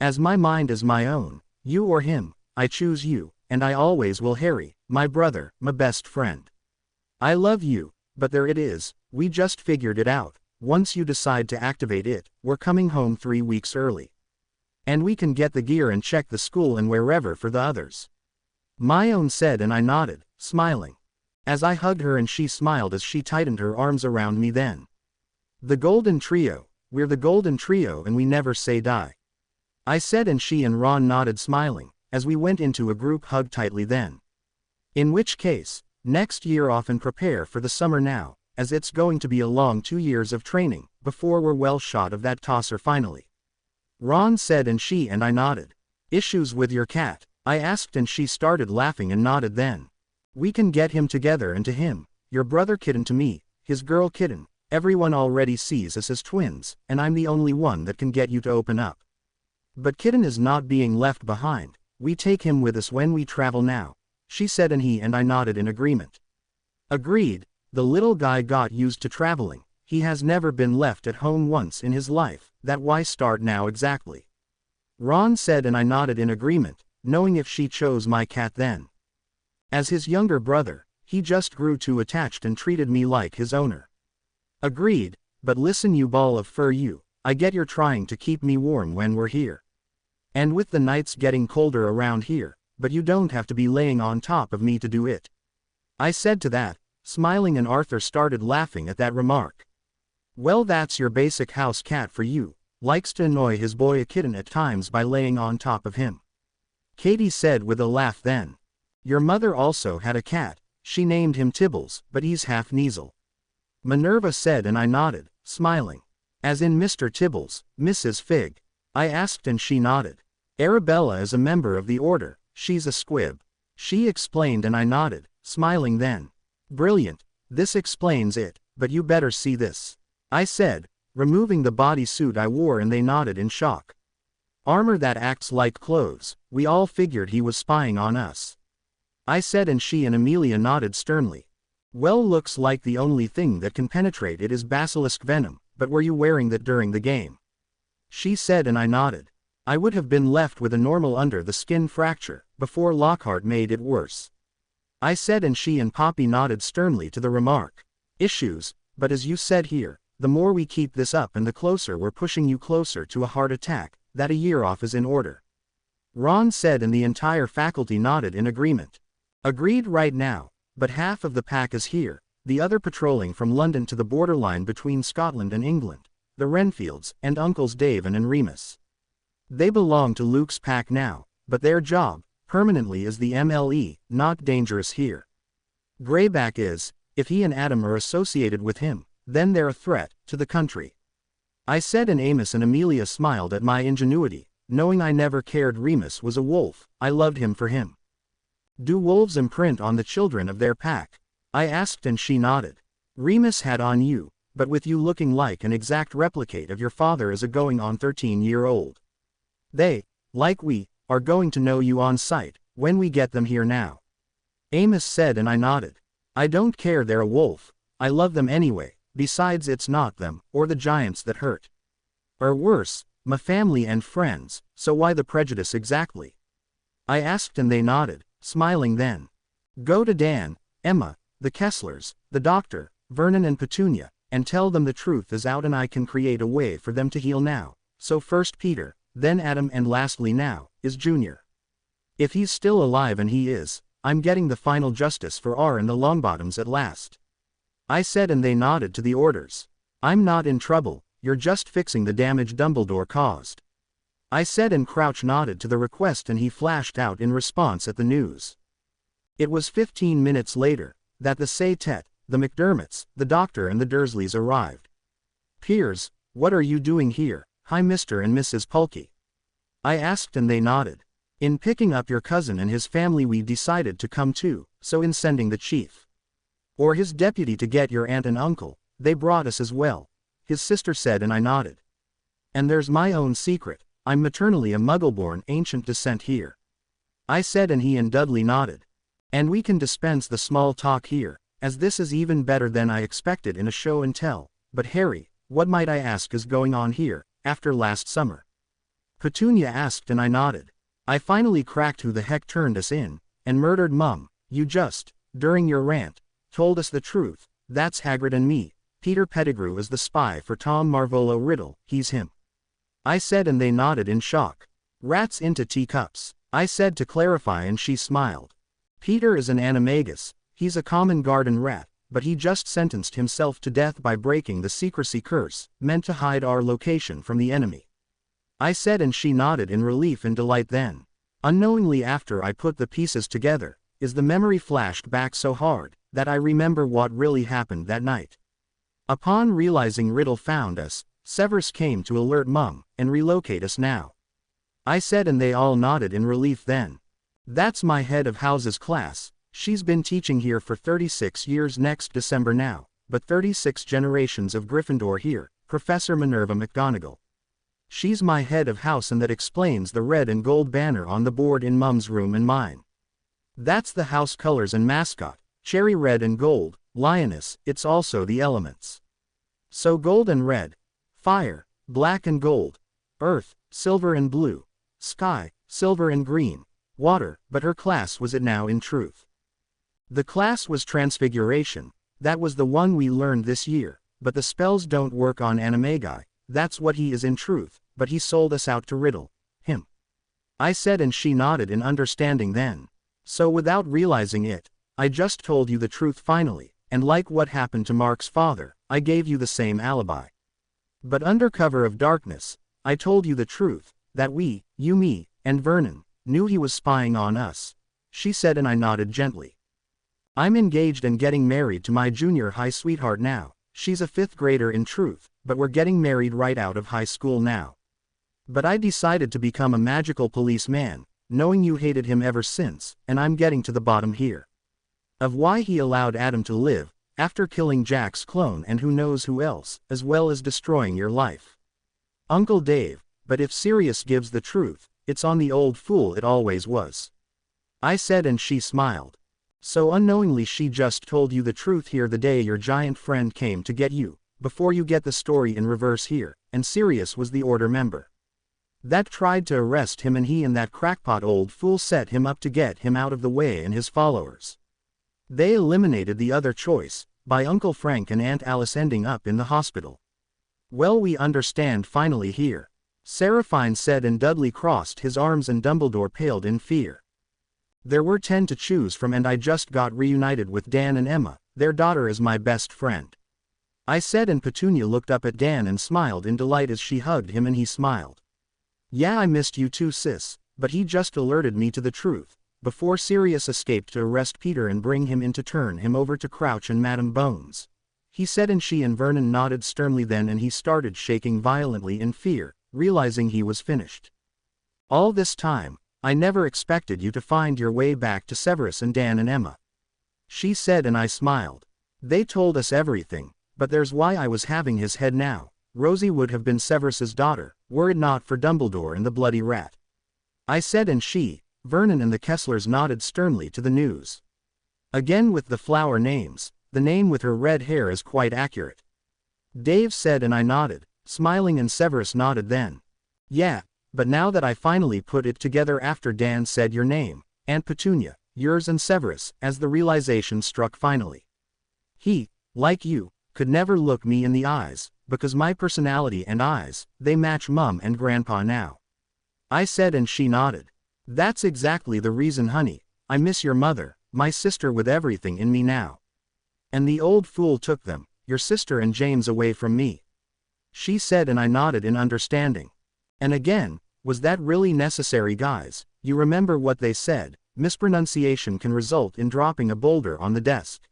As my mind is my own, you or him, I choose you, and I always will Harry, my brother, my best friend. I love you, but there it is, we just figured it out. Once you decide to activate it, we're coming home 3 weeks early. And we can get the gear and check the school and wherever for the others. My own said and I nodded, smiling. As I hugged her and she smiled as she tightened her arms around me then. The Golden Trio, we're the Golden Trio and we never say die. I said and she and Ron nodded smiling, as we went into a group hug tightly then. In which case, next year off and prepare for the summer now, as it's going to be a long 2 years of training, before we're well shot of that tosser finally. Ron said and she and I nodded. Issues with your cat? I asked and she started laughing and nodded then. We can get him together and to him, your brother Kitten to me, his girl Kitten, everyone already sees us as twins, and I'm the only one that can get you to open up. But Kitten is not being left behind, we take him with us when we travel now, she said and he and I nodded in agreement. Agreed. The little guy got used to traveling, he has never been left at home once in his life, that why start now exactly? Ron said and I nodded in agreement, knowing if she chose my cat then. As his younger brother, he just grew too attached and treated me like his owner. Agreed, But listen, you ball of fur, you. I get you're trying to keep me warm when we're here. And with the nights getting colder around here, but you don't have to be laying on top of me to do it. I said to that, smiling, and Arthur started laughing at that remark. Well, that's your basic house cat for you, likes to annoy his boy a kitten at times by laying on top of him. Katie said with a laugh then. Your mother also had a cat, she named him Tibbles, but he's half Kneazle. Minerva said, and I nodded, smiling. As in Mr. Tibbles, Mrs. Fig? I asked, and she nodded. Arabella is a member of the order, she's a squib. She explained, and I nodded, smiling then. Brilliant, this explains it, but you better see this. I said, removing the bodysuit I wore, and they nodded in shock. Armor that acts like clothes, we all figured he was spying on us. I said, and she and Amelia nodded sternly. Well, looks like the only thing that can penetrate it is basilisk venom, but were you wearing that during the game? She said, and I nodded. I would have been left with a normal under-the-skin fracture, before Lockhart made it worse. I said, and she and Poppy nodded sternly to the remark. Issues, but as you said here, the more we keep this up and the closer we're pushing you closer to a heart attack, that a year off is in order. Ron said, and the entire faculty nodded in agreement. Agreed right now, but half of the pack is here, the other patrolling from London to the borderline between Scotland and England, the Renfields, and Uncles David and Remus. They belong to Luke's pack now, but their job, permanently, is the MLE, not dangerous here. Greyback is, if he and Adam are associated with him, then they're a threat to the country. I said, and Amos and Amelia smiled at my ingenuity, knowing I never cared Remus was a wolf, I loved him for him. Do wolves imprint on the children of their pack? I asked, and she nodded. Remus had on you, but with you looking like an exact replicate of your father as a going-on 13-year-old. They, like we, are going to know you on sight, when we get them here now. Amos said, and I nodded. I don't care they're a wolf, I love them anyway, besides it's not them, or the giants that hurt. Or worse, my family and friends, so why the prejudice exactly? I asked, and they nodded, smiling then. Go to Dan, Emma, the Kesslers, the doctor, Vernon and Petunia, and tell them the truth is out and I can create a way for them to heal now, so first Peter, then Adam, and lastly now, is Junior. If he's still alive, and he is, I'm getting the final justice for R and the Longbottoms at last. I said, and they nodded to the orders. I'm not in trouble, you're just fixing the damage Dumbledore caused. I said, and Crouch nodded to the request, and he flashed out in response at the news. It was 15 minutes later, that the Say-Tet, the McDermotts, the doctor and the Dursleys arrived. Piers, what are you doing here? Hi Mr. and Mrs. Pulkey. I asked, and they nodded. In picking up your cousin and his family we decided to come too, so in sending the chief. Or his deputy to get your aunt and uncle, they brought us as well, his sister said, and I nodded. And there's my own secret, I'm maternally a Muggle-born ancient descent here. I said, and he and Dudley nodded. And we can dispense the small talk here, as this is even better than I expected in a show and tell, but Harry, what might I ask is going on here, after last summer? Petunia asked, and I nodded. I finally cracked who the heck turned us in, and murdered Mum. You just, during your rant, told us the truth, that's Hagrid and me. Peter Pettigrew is the spy for Tom Marvolo Riddle, he's him. I said, and they nodded in shock. Rats into teacups, I said to clarify, and she smiled. Peter is an animagus, he's a common garden rat, but he just sentenced himself to death by breaking the secrecy curse, meant to hide our location from the enemy. I said, and she nodded in relief and delight then. Unknowingly, after I put the pieces together, is the memory flashed back so hard, that I remember what really happened that night. Upon realizing Riddle found us, Severus came to alert Mum, and relocate us now. I said, and they all nodded in relief then. That's my head of house's class, she's been teaching here for 36 years next December now, but 36 generations of Gryffindor here, Professor Minerva McGonagall. She's my head of house, and that explains the red and gold banner on the board in Mum's room and mine. That's the house colors and mascot, cherry red and gold, lioness, it's also the elements. So gold and red, fire, black and gold, earth, silver and blue, sky, silver and green, water, but her class was it now in truth. The class was Transfiguration, that was the one we learned this year, but the spells don't work on Animagi, that's what he is in truth, but he sold us out to riddle him. I said, and she nodded in understanding then. So without realizing it, I just told you the truth finally, and like what happened to Mark's father, I gave you the same alibi. But under cover of darkness, I told you the truth, that we, you, me, and Vernon, knew he was spying on us. She said, and I nodded gently. I'm engaged and getting married to my junior high sweetheart now. She's a 5th grader in truth, but we're getting married right out of high school now. But I decided to become a magical policeman, knowing you hated him ever since, and I'm getting to the bottom here. Of why he allowed Adam to live, after killing Jack's clone and who knows who else, as well as destroying your life. Uncle Dave, but if Sirius gives the truth, it's on the old fool it always was. I said, and she smiled. So unknowingly she just told you the truth here the day your giant friend came to get you, before you get the story in reverse here, and Sirius was the Order member that tried to arrest him, and he and that crackpot old fool set him up to get him out of the way and his followers. They eliminated the other choice, by Uncle Frank and Aunt Alice ending up in the hospital. Well, we understand finally here, Seraphine said, and Dudley crossed his arms and Dumbledore paled in fear. There were 10 to choose from, and I just got reunited with Dan and Emma, their daughter is my best friend. I said, and Petunia looked up at Dan and smiled in delight as she hugged him, and he smiled. Yeah, I missed you too, sis, but he just alerted me to the truth, before Sirius escaped to arrest Peter and bring him in to turn him over to Crouch and Madam Bones. He said, and she and Vernon nodded sternly then, and he started shaking violently in fear, realizing he was finished. All this time, I never expected you to find your way back to Severus and Dan and Emma. She said, and I smiled. They told us everything, but there's why I was having his head now. Rosie would have been Severus's daughter, were it not for Dumbledore and the bloody rat. I said, and she, Vernon and the Kesslers nodded sternly to the news. Again with the flower names, the name with her red hair is quite accurate. Dave said, and I nodded, smiling, and Severus nodded then. Yeah, but now that I finally put it together after Dan said your name, Aunt Petunia, yours and Severus, as the realization struck finally. He, like you, could never look me in the eyes, because my personality and eyes, they match Mum and Grandpa now. I said, and she nodded. That's exactly the reason, honey. I miss your mother, my sister, with everything in me now. And the old fool took them, your sister and James, away from me. She said, and I nodded in understanding. And again, was that really necessary, guys? You remember what they said, mispronunciation can result in dropping a boulder on the desk.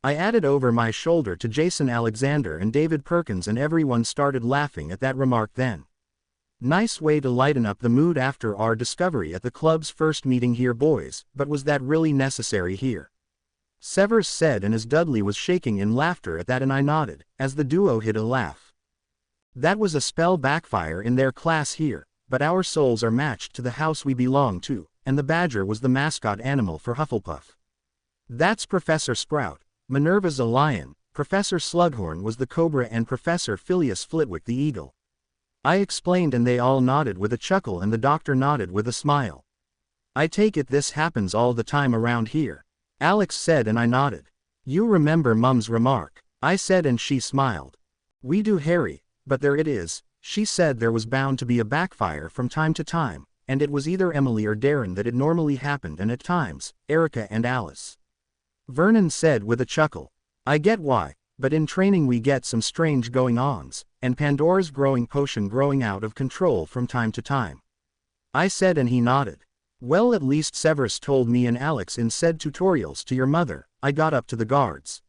I added over my shoulder to Jason Alexander and David Perkins, and everyone started laughing at that remark then. Nice way to lighten up the mood after our discovery at the club's first meeting here, boys, but was that really necessary here? Severus said, and as Dudley was shaking in laughter at that, and I nodded, as the duo hid a laugh. That was a spell backfire in their class here, but our souls are matched to the house we belong to, and the badger was the mascot animal for Hufflepuff. That's Professor Sprout. Minerva's a lion, Professor Slughorn was the cobra, and Professor Phileas Flitwick the eagle. I explained, and they all nodded with a chuckle, and the doctor nodded with a smile. I take it this happens all the time around here, Alex said, and I nodded. You remember Mum's remark? I said, and she smiled. We do, Harry, but there it is. She said there was bound to be a backfire from time to time, and it was either Emily or Darren that it normally happened, and at times, Erica and Alice. Vernon said with a chuckle. I get why, but in training we get some strange going-ons, and Pandora's growing potion growing out of control from time to time. I said, and he nodded. Well, at least Severus told me and Alex in said tutorials to your mother. I got up to the guards.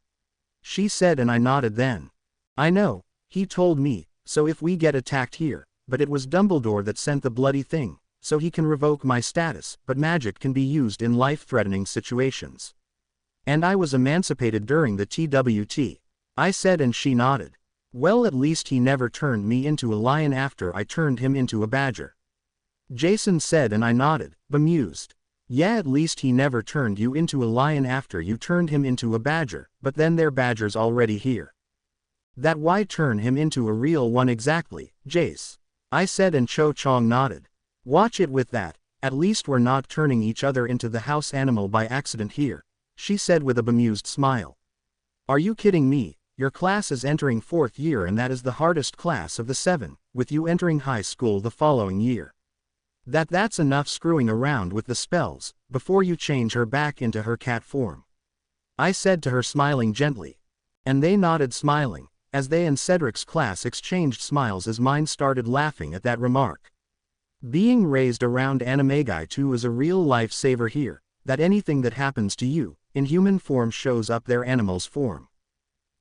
She said, and I nodded then. I know, he told me, so if we get attacked here, but it was Dumbledore that sent the bloody thing, so he can revoke my status, but magic can be used in life-threatening situations. And I was emancipated during the TWT. I said, and she nodded. Well, at least he never turned me into a lion after I turned him into a badger. Jason said, and I nodded, bemused. Yeah, at least he never turned you into a lion after you turned him into a badger, but then their badger's already here. That why turn him into a real one exactly, Jace? I said, and Cho Chong nodded. Watch it with that, at least we're not turning each other into the house animal by accident here, she said with a bemused smile. Are you kidding me? Your class is entering 4th year and that is the hardest class of the 7, with you entering high school the following year. That's enough screwing around with the spells, before you change her back into her cat form. I said to her, smiling gently. And they nodded, smiling, as they and Cedric's class exchanged smiles as mine started laughing at that remark. Being raised around animagi too is a real lifesaver here, that anything that happens to you, in human form shows up their animal's form.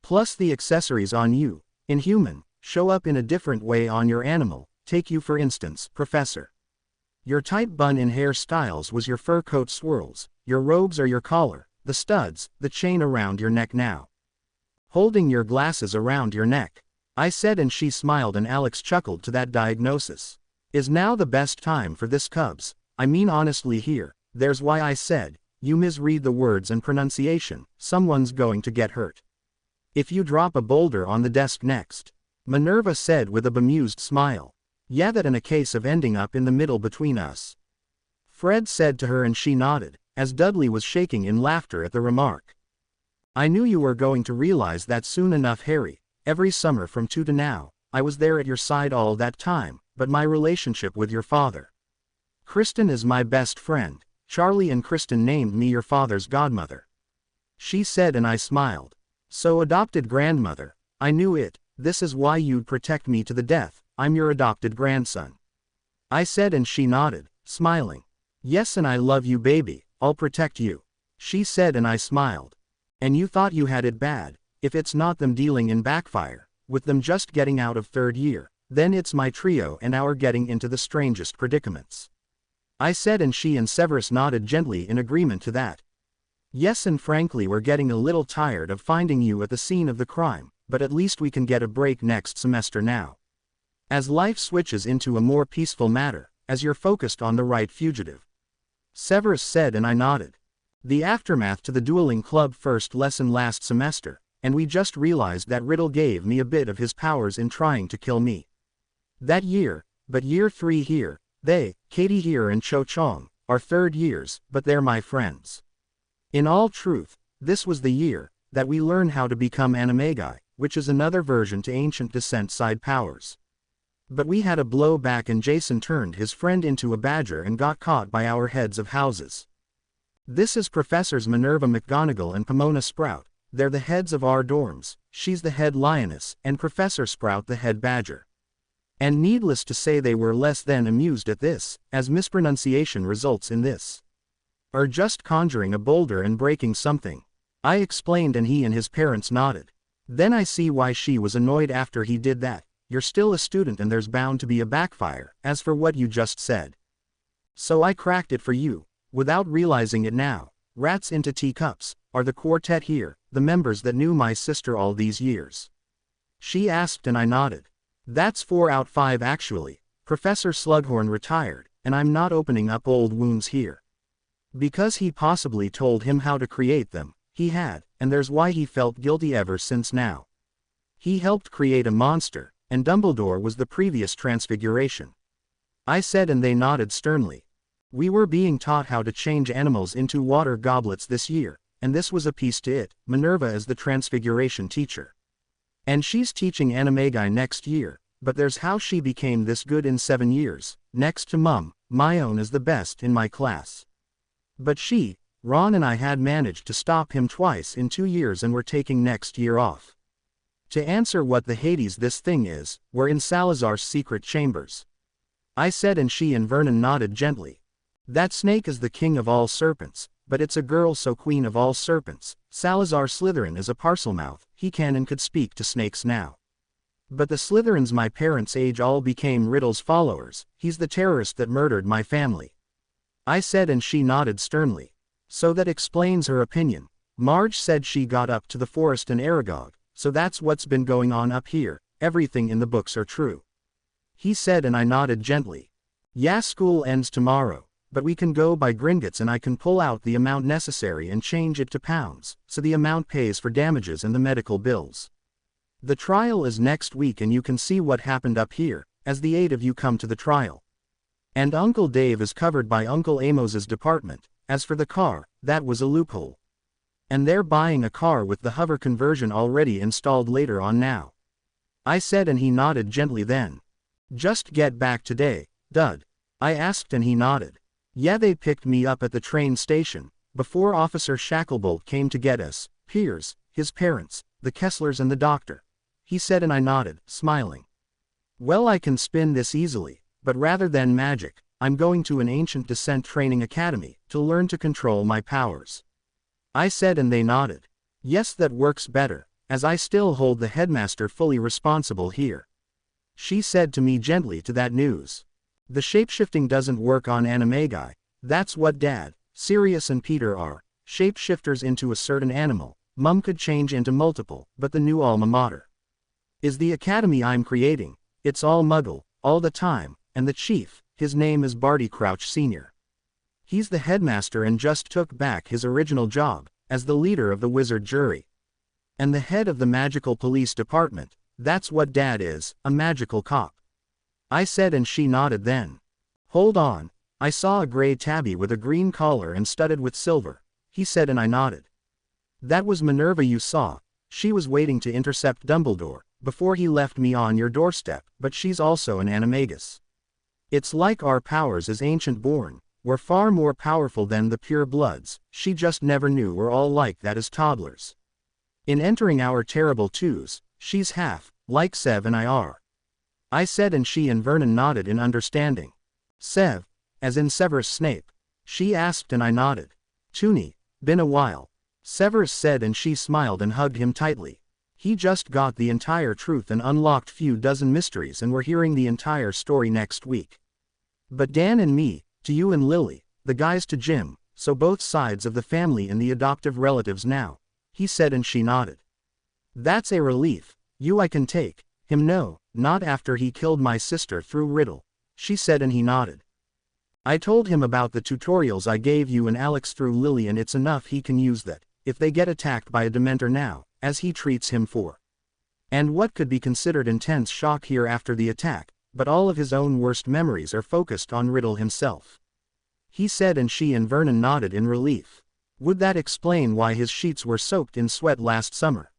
Plus the accessories on you, in human, show up in a different way on your animal. Take you for instance, Professor. Your tight bun in hairstyles was your fur coat swirls, your robes are your collar, the studs, the chain around your neck now. Holding your glasses around your neck. I said, and she smiled, and Alex chuckled to that diagnosis. Is now the best time for this, Cubs? I mean honestly here, there's why I said, you misread the words and pronunciation, someone's going to get hurt. If you drop a boulder on the desk next. Minerva said with a bemused smile. Yeah, that in a case of ending up in the middle between us. Fred said to her, and she nodded, as Dudley was shaking in laughter at the remark. I knew you were going to realize that soon enough, Harry. Every summer from 2 to now, I was there at your side all that time, but my relationship with your father. Kristen is my best friend. Charlie and Kristen named me your father's godmother. She said, and I smiled. So adopted grandmother. I knew it. This is why you'd protect me to the death. I'm your adopted grandson. I said, and she nodded, smiling. Yes, and I love you, baby. I'll protect you. She said, and I smiled. And you thought you had it bad. If it's not them dealing in backfire, with them just getting out of 3rd year, then it's my trio and our getting into the strangest predicaments. I said, and she and Severus nodded gently in agreement to that. Yes, and frankly we're getting a little tired of finding you at the scene of the crime, but at least we can get a break next semester now. As life switches into a more peaceful matter, as you're focused on the right fugitive. Severus said, and I nodded. The aftermath to the dueling club first lesson last semester, and we just realized that Riddle gave me a bit of his powers in trying to kill me. That year, but year 3 here, they, Katie here and Cho Chong, are 3rd years, but they're my friends. In all truth, this was the year that we learn how to become animagi, which is another version to ancient descent side powers. But we had a blow back and Jason turned his friend into a badger and got caught by our heads of houses. This is Professors Minerva McGonagall and Pomona Sprout. They're the heads of our dorms. She's the head lioness, and Professor Sprout the head badger. And needless to say they were less than amused at this, as mispronunciation results in this. Or just conjuring a boulder and breaking something. I explained, and he and his parents nodded. Then I see why she was annoyed after he did that. You're still a student and there's bound to be a backfire, as for what you just said. So I cracked it for you, without realizing it now. Rats into teacups, are the quartet here, the members that knew my sister all these years? She asked, and I nodded. That's 4 out 5 actually. Professor Slughorn retired, and I'm not opening up old wounds here. Because he possibly told him how to create them, he had, and there's why he felt guilty ever since now. He helped create a monster, and Dumbledore was the previous transfiguration. I said, and they nodded sternly. We were being taught how to change animals into water goblets this year, and this was a piece to it. Minerva is the transfiguration teacher. And she's teaching animagi next year, but there's how she became this good in 7 years, next to Mum. My own is the best in my class. But she, Ron and I had managed to stop him twice in 2 years and we're taking next year off. To answer what the Hades this thing is, we're in Salazar's secret chambers. I said, and she and Vernon nodded gently. That snake is the king of all serpents, but it's a girl, so queen of all serpents. Salazar Slytherin is a parselmouth, he can and could speak to snakes now. But the Slytherins my parents' age all became Riddle's followers. He's the terrorist that murdered my family. I said, and she nodded sternly. So that explains her opinion. Marge said she got up to the forest in Aragog. So that's what's been going on up here. Everything in the books are true. He said, and I nodded gently. Yeah, school ends tomorrow, but we can go by Gringotts and I can pull out the amount necessary and change it to pounds, so the amount pays for damages and the medical bills. The trial is next week and you can see what happened up here, as the 8 of you come to the trial. And Uncle Dave is covered by Uncle Amos's department. As for the car, that was a loophole. And they're buying a car with the hover conversion already installed later on now. I said and he nodded gently then. Just get back today, Dud? I asked and he nodded. Yeah, they picked me up at the train station, before Officer Shacklebolt came to get us, Piers, his parents, the Kesslers and the doctor. He said and I nodded, smiling. Well, I can spin this easily, but rather than magic, I'm going to an ancient descent training academy, to learn to control my powers. I said and they nodded. Yes, that works better, as I still hold the headmaster fully responsible here. She said to me gently to that news. The shapeshifting doesn't work on animagi, that's what Dad, Sirius and Peter are, shapeshifters into a certain animal. Mum could change into multiple, but the new alma mater is the academy I'm creating. It's all muggle, all the time, and the chief, his name is Barty Crouch Sr. He's the headmaster and just took back his original job, as the leader of the wizard jury. And the head of the magical police department, that's what Dad is, a magical cop. I said and she nodded then. Hold on, I saw a gray tabby with a green collar and studded with silver, he said and I nodded. That was Minerva you saw, she was waiting to intercept Dumbledore, before he left me on your doorstep, but she's also an animagus. It's like our powers as ancient born, we're far more powerful than the pure bloods, she just never knew we're all like that as toddlers. In entering our terrible twos, she's half, like Sev and I are. I said and she and Vernon nodded in understanding. Sev, as in Severus Snape? She asked and I nodded. Toonie, been a while. Severus said and she smiled and hugged him tightly. He just got the entire truth and unlocked few dozen mysteries and we're hearing the entire story next week. But Dan and me, to you and Lily, the guys to Jim, so both sides of the family and the adoptive relatives now, he said and she nodded. That's a relief, you I can take, him no, not after he killed my sister through Riddle, she said and he nodded. I told him about the tutorials I gave you and Alex through Lily and it's enough he can use that, if they get attacked by a Dementor now, as he treats him for. And what could be considered intense shock here after the attack, but all of his own worst memories are focused on Riddle himself. He said and she and Vernon nodded in relief. Would that explain why his sheets were soaked in sweat last summer?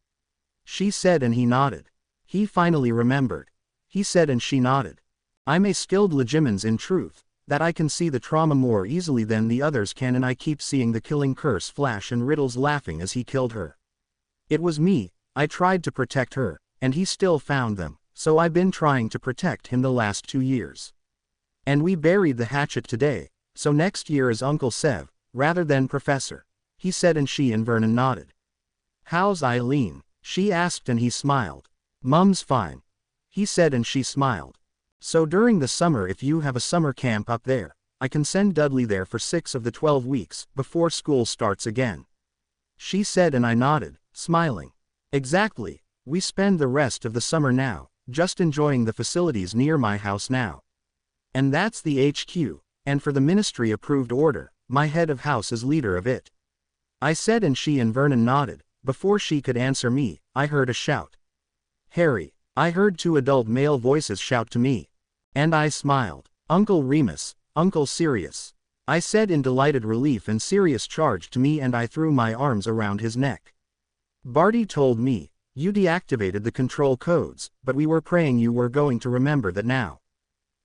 She said and he nodded. He finally remembered. He said and she nodded. I'm a skilled Legimens in truth, that I can see the trauma more easily than the others can and I keep seeing the killing curse flash and Riddle's laughing as he killed her. It was me, I tried to protect her, and he still found them, so I've been trying to protect him the last 2 years. And we buried the hatchet today, so next year is Uncle Sev, rather than Professor. He said and she and Vernon nodded. How's Eileen? She asked and he smiled. Mum's fine. He said and she smiled. So during the summer if you have a summer camp up there, I can send Dudley there for 6 of the 12 weeks, before school starts again. She said and I nodded, smiling. Exactly, we spend the rest of the summer now, just enjoying the facilities near my house now. And that's the HQ, and for the ministry-approved order, my head of house is leader of it. I said and she and Vernon nodded. Before she could answer me, I heard a shout. Harry, I heard 2 adult male voices shout to me. And I smiled. Uncle Remus, Uncle Sirius. I said in delighted relief and Sirius charged to me and I threw my arms around his neck. Barty told me, you deactivated the control codes, but we were praying you were going to remember that now.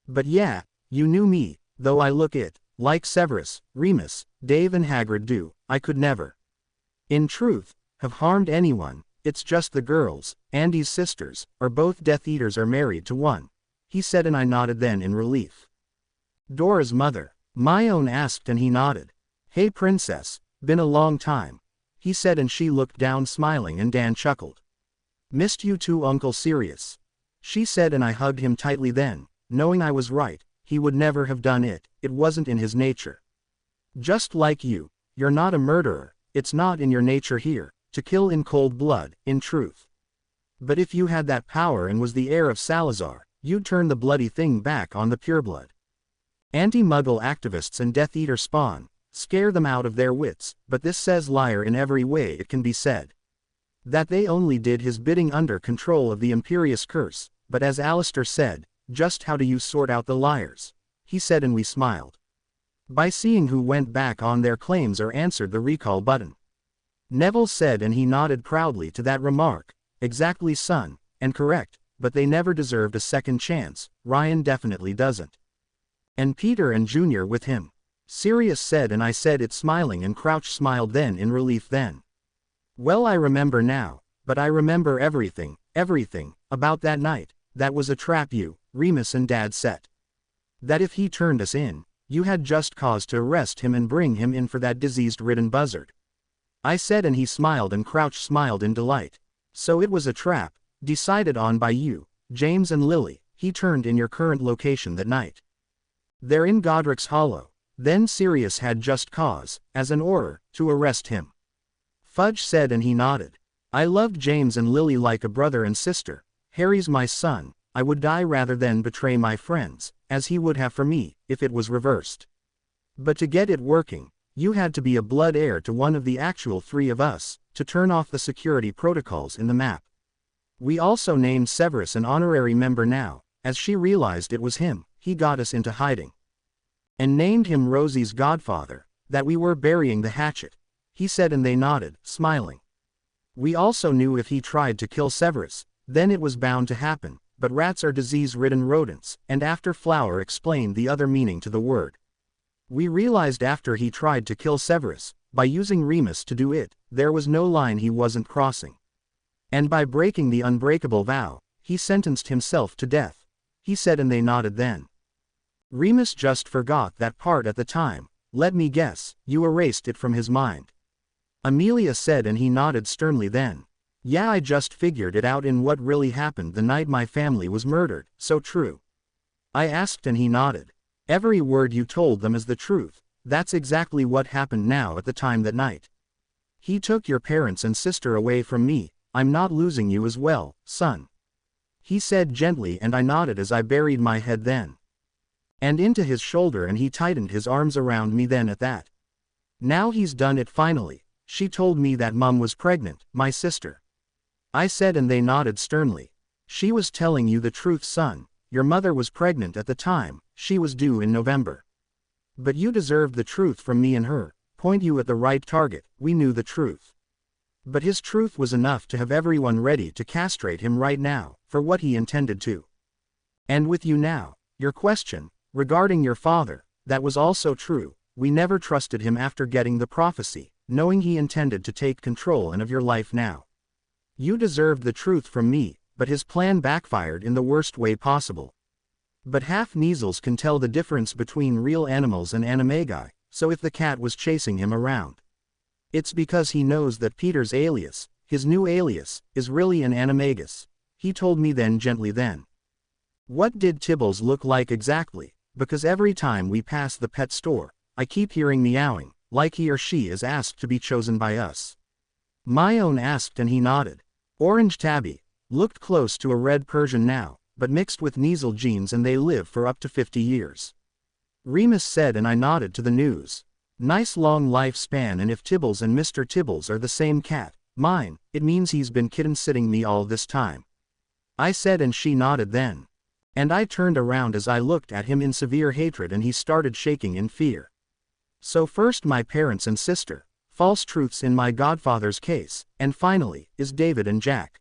But yeah, you knew me, though I look it, like Severus, Remus, Dave and Hagrid do, I could never. In truth, have harmed anyone, it's just the girls, Andy's sisters, are both Death Eaters are married to one. He said and I nodded then in relief. Dora's mother, my own asked and he nodded. Hey princess, been a long time. He said and she looked down smiling and Dan chuckled. Missed you too Uncle Sirius. She said and I hugged him tightly then, knowing I was right, he would never have done it, it wasn't in his nature. Just like you, you're not a murderer, it's not in your nature here, to kill in cold blood, in truth. But if you had that power and was the heir of Salazar, you'd turn the bloody thing back on the pureblood. Anti-Muggle activists and Death Eater spawn, scare them out of their wits, but this says liar in every way it can be said. That they only did his bidding under control of the Imperious Curse, but as Alistair said, just how do you sort out the liars? He said and we smiled. By seeing who went back on their claims or answered the recall button. Neville said, and he nodded proudly to that remark. Exactly, son, and correct, but they never deserved a second chance. Ryan definitely doesn't. And Peter and Junior with him. Sirius said, and I said it smiling, and Crouch smiled then in relief then. Well, I remember now, but I remember everything, about that night. That was a trap you, Remus and Dad set. That if he turned us in, you had just cause to arrest him and bring him in for that disease-ridden buzzard. I said, and he smiled, and Crouch smiled in delight. So it was a trap, decided on by you, James and Lily. He turned in your current location that night. They're in Godric's Hollow. Then Sirius had just cause, as an order, to arrest him. Fudge said, and he nodded. I loved James and Lily like a brother and sister. Harry's my son. I would die rather than betray my friends, as he would have for me, if it was reversed. But to get it working, you had to be a blood heir to one of the actual three of us, to turn off the security protocols in the map. We also named Severus an honorary member now, as she realized it was him. He got us into hiding. And named him Rosie's godfather, that we were burying the hatchet. He said, and they nodded, smiling. We also knew if he tried to kill Severus, then it was bound to happen, but rats are disease-ridden rodents, and after Flower explained the other meaning to the word. We realized after he tried to kill Severus, by using Remus to do it, there was no line he wasn't crossing. And by breaking the unbreakable vow, he sentenced himself to death. He said, and they nodded then. Remus just forgot that part at the time. Let me guess, you erased it from his mind. Amelia said, and he nodded sternly then. Yeah, I just figured it out in what really happened the night my family was murdered. So true. I asked, and he nodded. Every word you told them is the truth. That's exactly what happened now at the time that night. He took your parents and sister away from me. I'm not losing you as well, son. He said gently, and I nodded as I buried my head then. And into his shoulder, and he tightened his arms around me then at that. Now he's done it finally. She told me that Mum was pregnant, my sister. I said, and they nodded sternly. She was telling you the truth, son. Your mother was pregnant at the time. She was due in November. But you deserved the truth from me and her. Point you at the right target. We knew the truth. But his truth was enough to have everyone ready to castrate him right now, for what he intended to. And with you now, your question, regarding your father, that was also true. We never trusted him after getting the prophecy, knowing he intended to take control of your life now. You deserved the truth from me, but his plan backfired in the worst way possible. But half-Neasels can tell the difference between real animals and animagi, so if the cat was chasing him around, it's because he knows that Peter's alias, his new alias, is really an animagus. He told me then gently then. What did Tibbles look like exactly? Because every time we pass the pet store, I keep hearing meowing, like he or she is asked to be chosen by us. My own asked, and he nodded. Orange Tabby looked close to a red Persian now, but mixed with Neasel genes, and they live for up to 50 years. Remus said, and I nodded to the news. Nice long lifespan, and if Tibbles and Mr. Tibbles are the same cat, mine, it means he's been kitten-sitting me all this time. I said, and she nodded then. And I turned around as I looked at him in severe hatred, and he started shaking in fear. So first my parents and sister, false truths in my godfather's case, and finally, is David and Jack.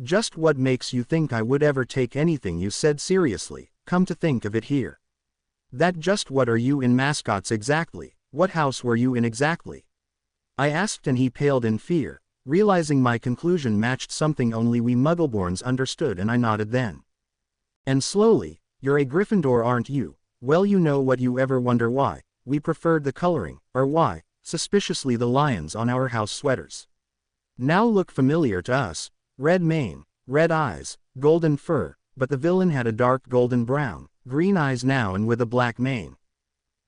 Just what makes you think I would ever take anything you said seriously? Come to think of it here. That just what are you in mascots exactly? What house were you in exactly? I asked, and he paled in fear, realizing my conclusion matched something only we Muggleborns understood, and I nodded then. And slowly, you're a Gryffindor, aren't you? Well, you know what, you ever wonder why we preferred the coloring, or why, suspiciously, the lions on our house sweaters now look familiar to us? Red mane, red eyes, golden fur, but the villain had a dark golden brown, green eyes now and with a black mane.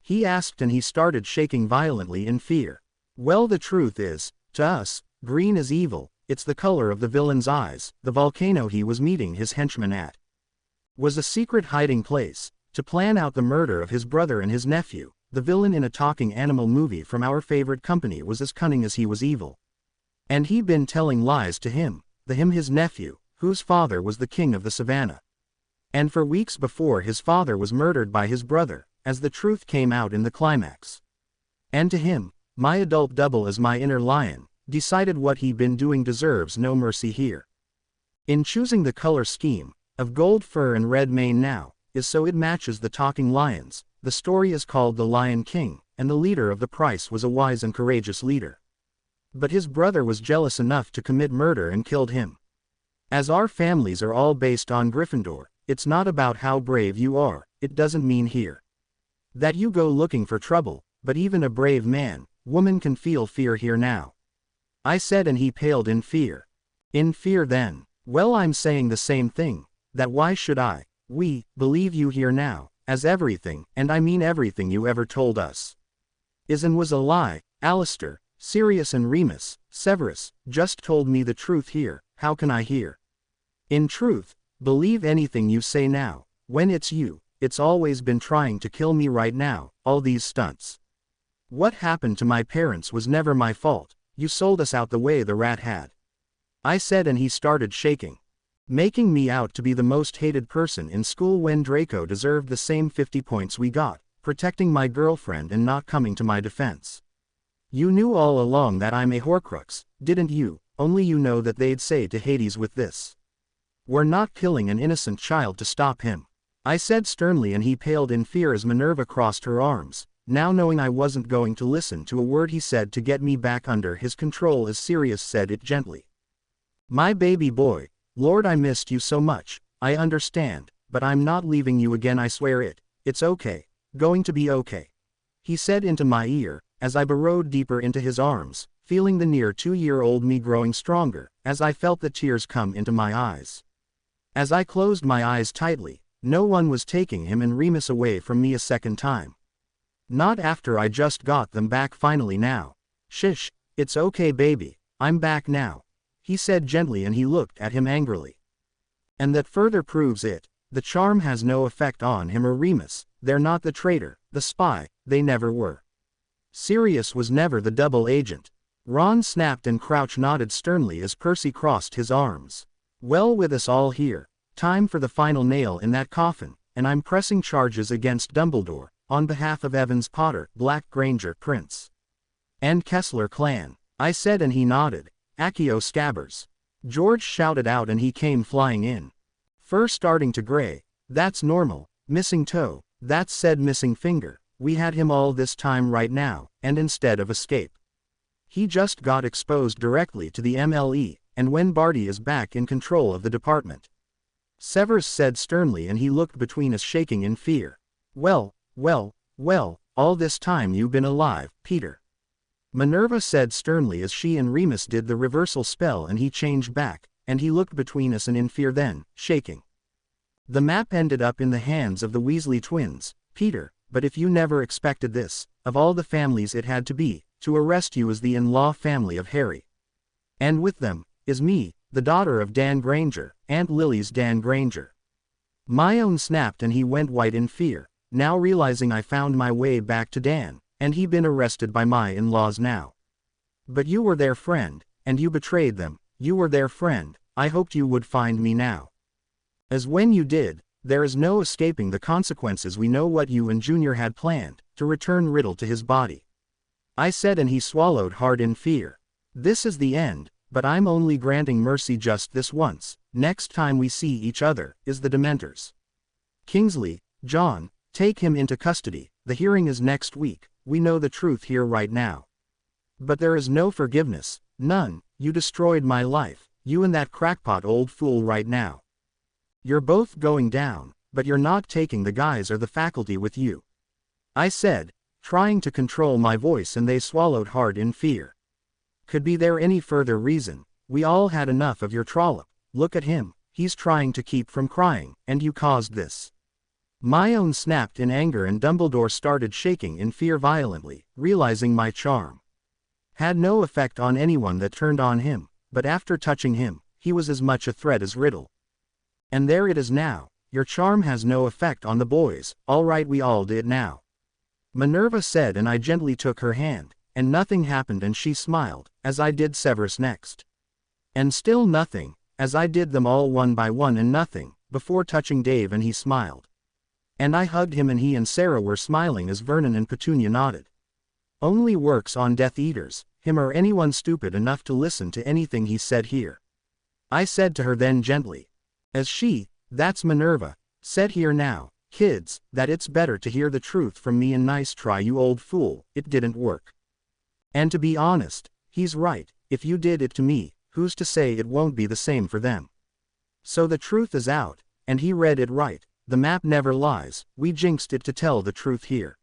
He asked, and he started shaking violently in fear. Well, the truth is, to us, green is evil. It's the color of the villain's eyes. The volcano he was meeting his henchmen at was a secret hiding place, to plan out the murder of his brother and his nephew. The villain in a talking animal movie from our favorite company was as cunning as he was evil. And he'd been telling lies to him, his nephew, whose father was the king of the savannah. And for weeks before his father was murdered by his brother, as the truth came out in the climax. And to him, my adult double as my inner lion, decided what he'd been doing deserves no mercy here. In choosing the color scheme, of gold fur and red mane now, is so it matches the talking lions. The story is called The Lion King, and the leader of the price was a wise and courageous leader. But his brother was jealous enough to commit murder and killed him. As our families are all based on Gryffindor, it's not about how brave you are, it doesn't mean here that you go looking for trouble, but even a brave man, woman can feel fear here now. I said, and he paled in fear. In fear then? Well, I'm saying the same thing, that why should we, believe you here now, as everything, and I mean everything you ever told us, is and was a lie. Alistair, Sirius and Remus, Severus, just told me the truth here, how can I hear? In truth, believe anything you say now, when it's you, it's always been trying to kill me right now, all these stunts. What happened to my parents was never my fault, you sold us out the way the rat had. I said, and he started shaking. Making me out to be the most hated person in school when Draco deserved the same 50 points we got, protecting my girlfriend and not coming to my defense. You knew all along that I'm a Horcrux, didn't you? Only you know that they'd say to Hades with this. We're not killing an innocent child to stop him. I said sternly, and he paled in fear as Minerva crossed her arms, now knowing I wasn't going to listen to a word he said to get me back under his control, as Sirius said it gently. My baby boy, Lord, I missed you so much, I understand, but I'm not leaving you again, I swear it's okay, going to be okay. He said into my ear, as I burrowed deeper into his arms, feeling the near 2-year-old me growing stronger, as I felt the tears come into my eyes. As I closed my eyes tightly, no one was taking him and Remus away from me a second time. Not after I just got them back finally now. Shish, it's okay baby, I'm back now, he said gently, and he looked at him angrily. And that further proves it, the charm has no effect on him or Remus, they're not the traitor, the spy, they never were. Sirius was never the double agent. Ron snapped, and Crouch nodded sternly as Percy crossed his arms. Well, with us all here, time for the final nail in that coffin, and I'm pressing charges against Dumbledore, on behalf of Evans Potter, Black Granger Prince, and Kessler clan. I said, and he nodded. Accio Scabbers. George shouted out, and he came flying in. Fur starting to gray, that's normal. Missing toe, that's said missing finger. We had him all this time right now, and instead of escape, he just got exposed directly to the MLE, and when Barty is back in control of the department. Severus said sternly, and he looked between us, shaking in fear. Well, all this time you've been alive, Peter. Minerva said sternly as she and Remus did the reversal spell, and he changed back, and he looked between us and in fear, then, shaking. The map ended up in the hands of the Weasley twins, Peter, but if you never expected this, of all the families it had to be, to arrest you as the in-law family of Harry. And with them, is me, the daughter of Dan Granger, Aunt Lily's Dan Granger. My own snapped, and he went white in fear, now realizing I found my way back to Dan, and he'd been arrested by my in-laws now. But you were their friend, and you betrayed them, you were their friend, I hoped you would find me now. As when you did, there is no escaping the consequences. We know what you and Junior had planned, to return Riddle to his body. I said, and he swallowed hard in fear. This is the end, but I'm only granting mercy just this once. Next time we see each other, is the Dementors. Kingsley, John, take him into custody, the hearing is next week, we know the truth here right now. But there is no forgiveness, none, you destroyed my life, you and that crackpot old fool right now. You're both going down, but you're not taking the guys or the faculty with you. I said, trying to control my voice, and they swallowed hard in fear. Could be there any further reason? We all had enough of your trollop. Look at him, he's trying to keep from crying, and you caused this. My own snapped in anger, and Dumbledore started shaking in fear violently, realizing my charm had no effect on anyone that turned on him, but after touching him, he was as much a threat as Riddle. And there it is now, your charm has no effect on the boys, all right, we all did now. Minerva said, and I gently took her hand, and nothing happened, and she smiled, as I did Severus next. And still nothing, as I did them all one by one, and nothing, before touching Dave, and he smiled. And I hugged him, and he and Sarah were smiling as Vernon and Petunia nodded. Only works on Death Eaters, him or anyone stupid enough to listen to anything he said here. I said to her then gently. As she, that's Minerva, said here now, kids, that it's better to hear the truth from me and nice try you old fool, it didn't work. And to be honest, he's right, if you did it to me, who's to say it won't be the same for them? So the truth is out, and he read it right, the map never lies, we jinxed it to tell the truth here.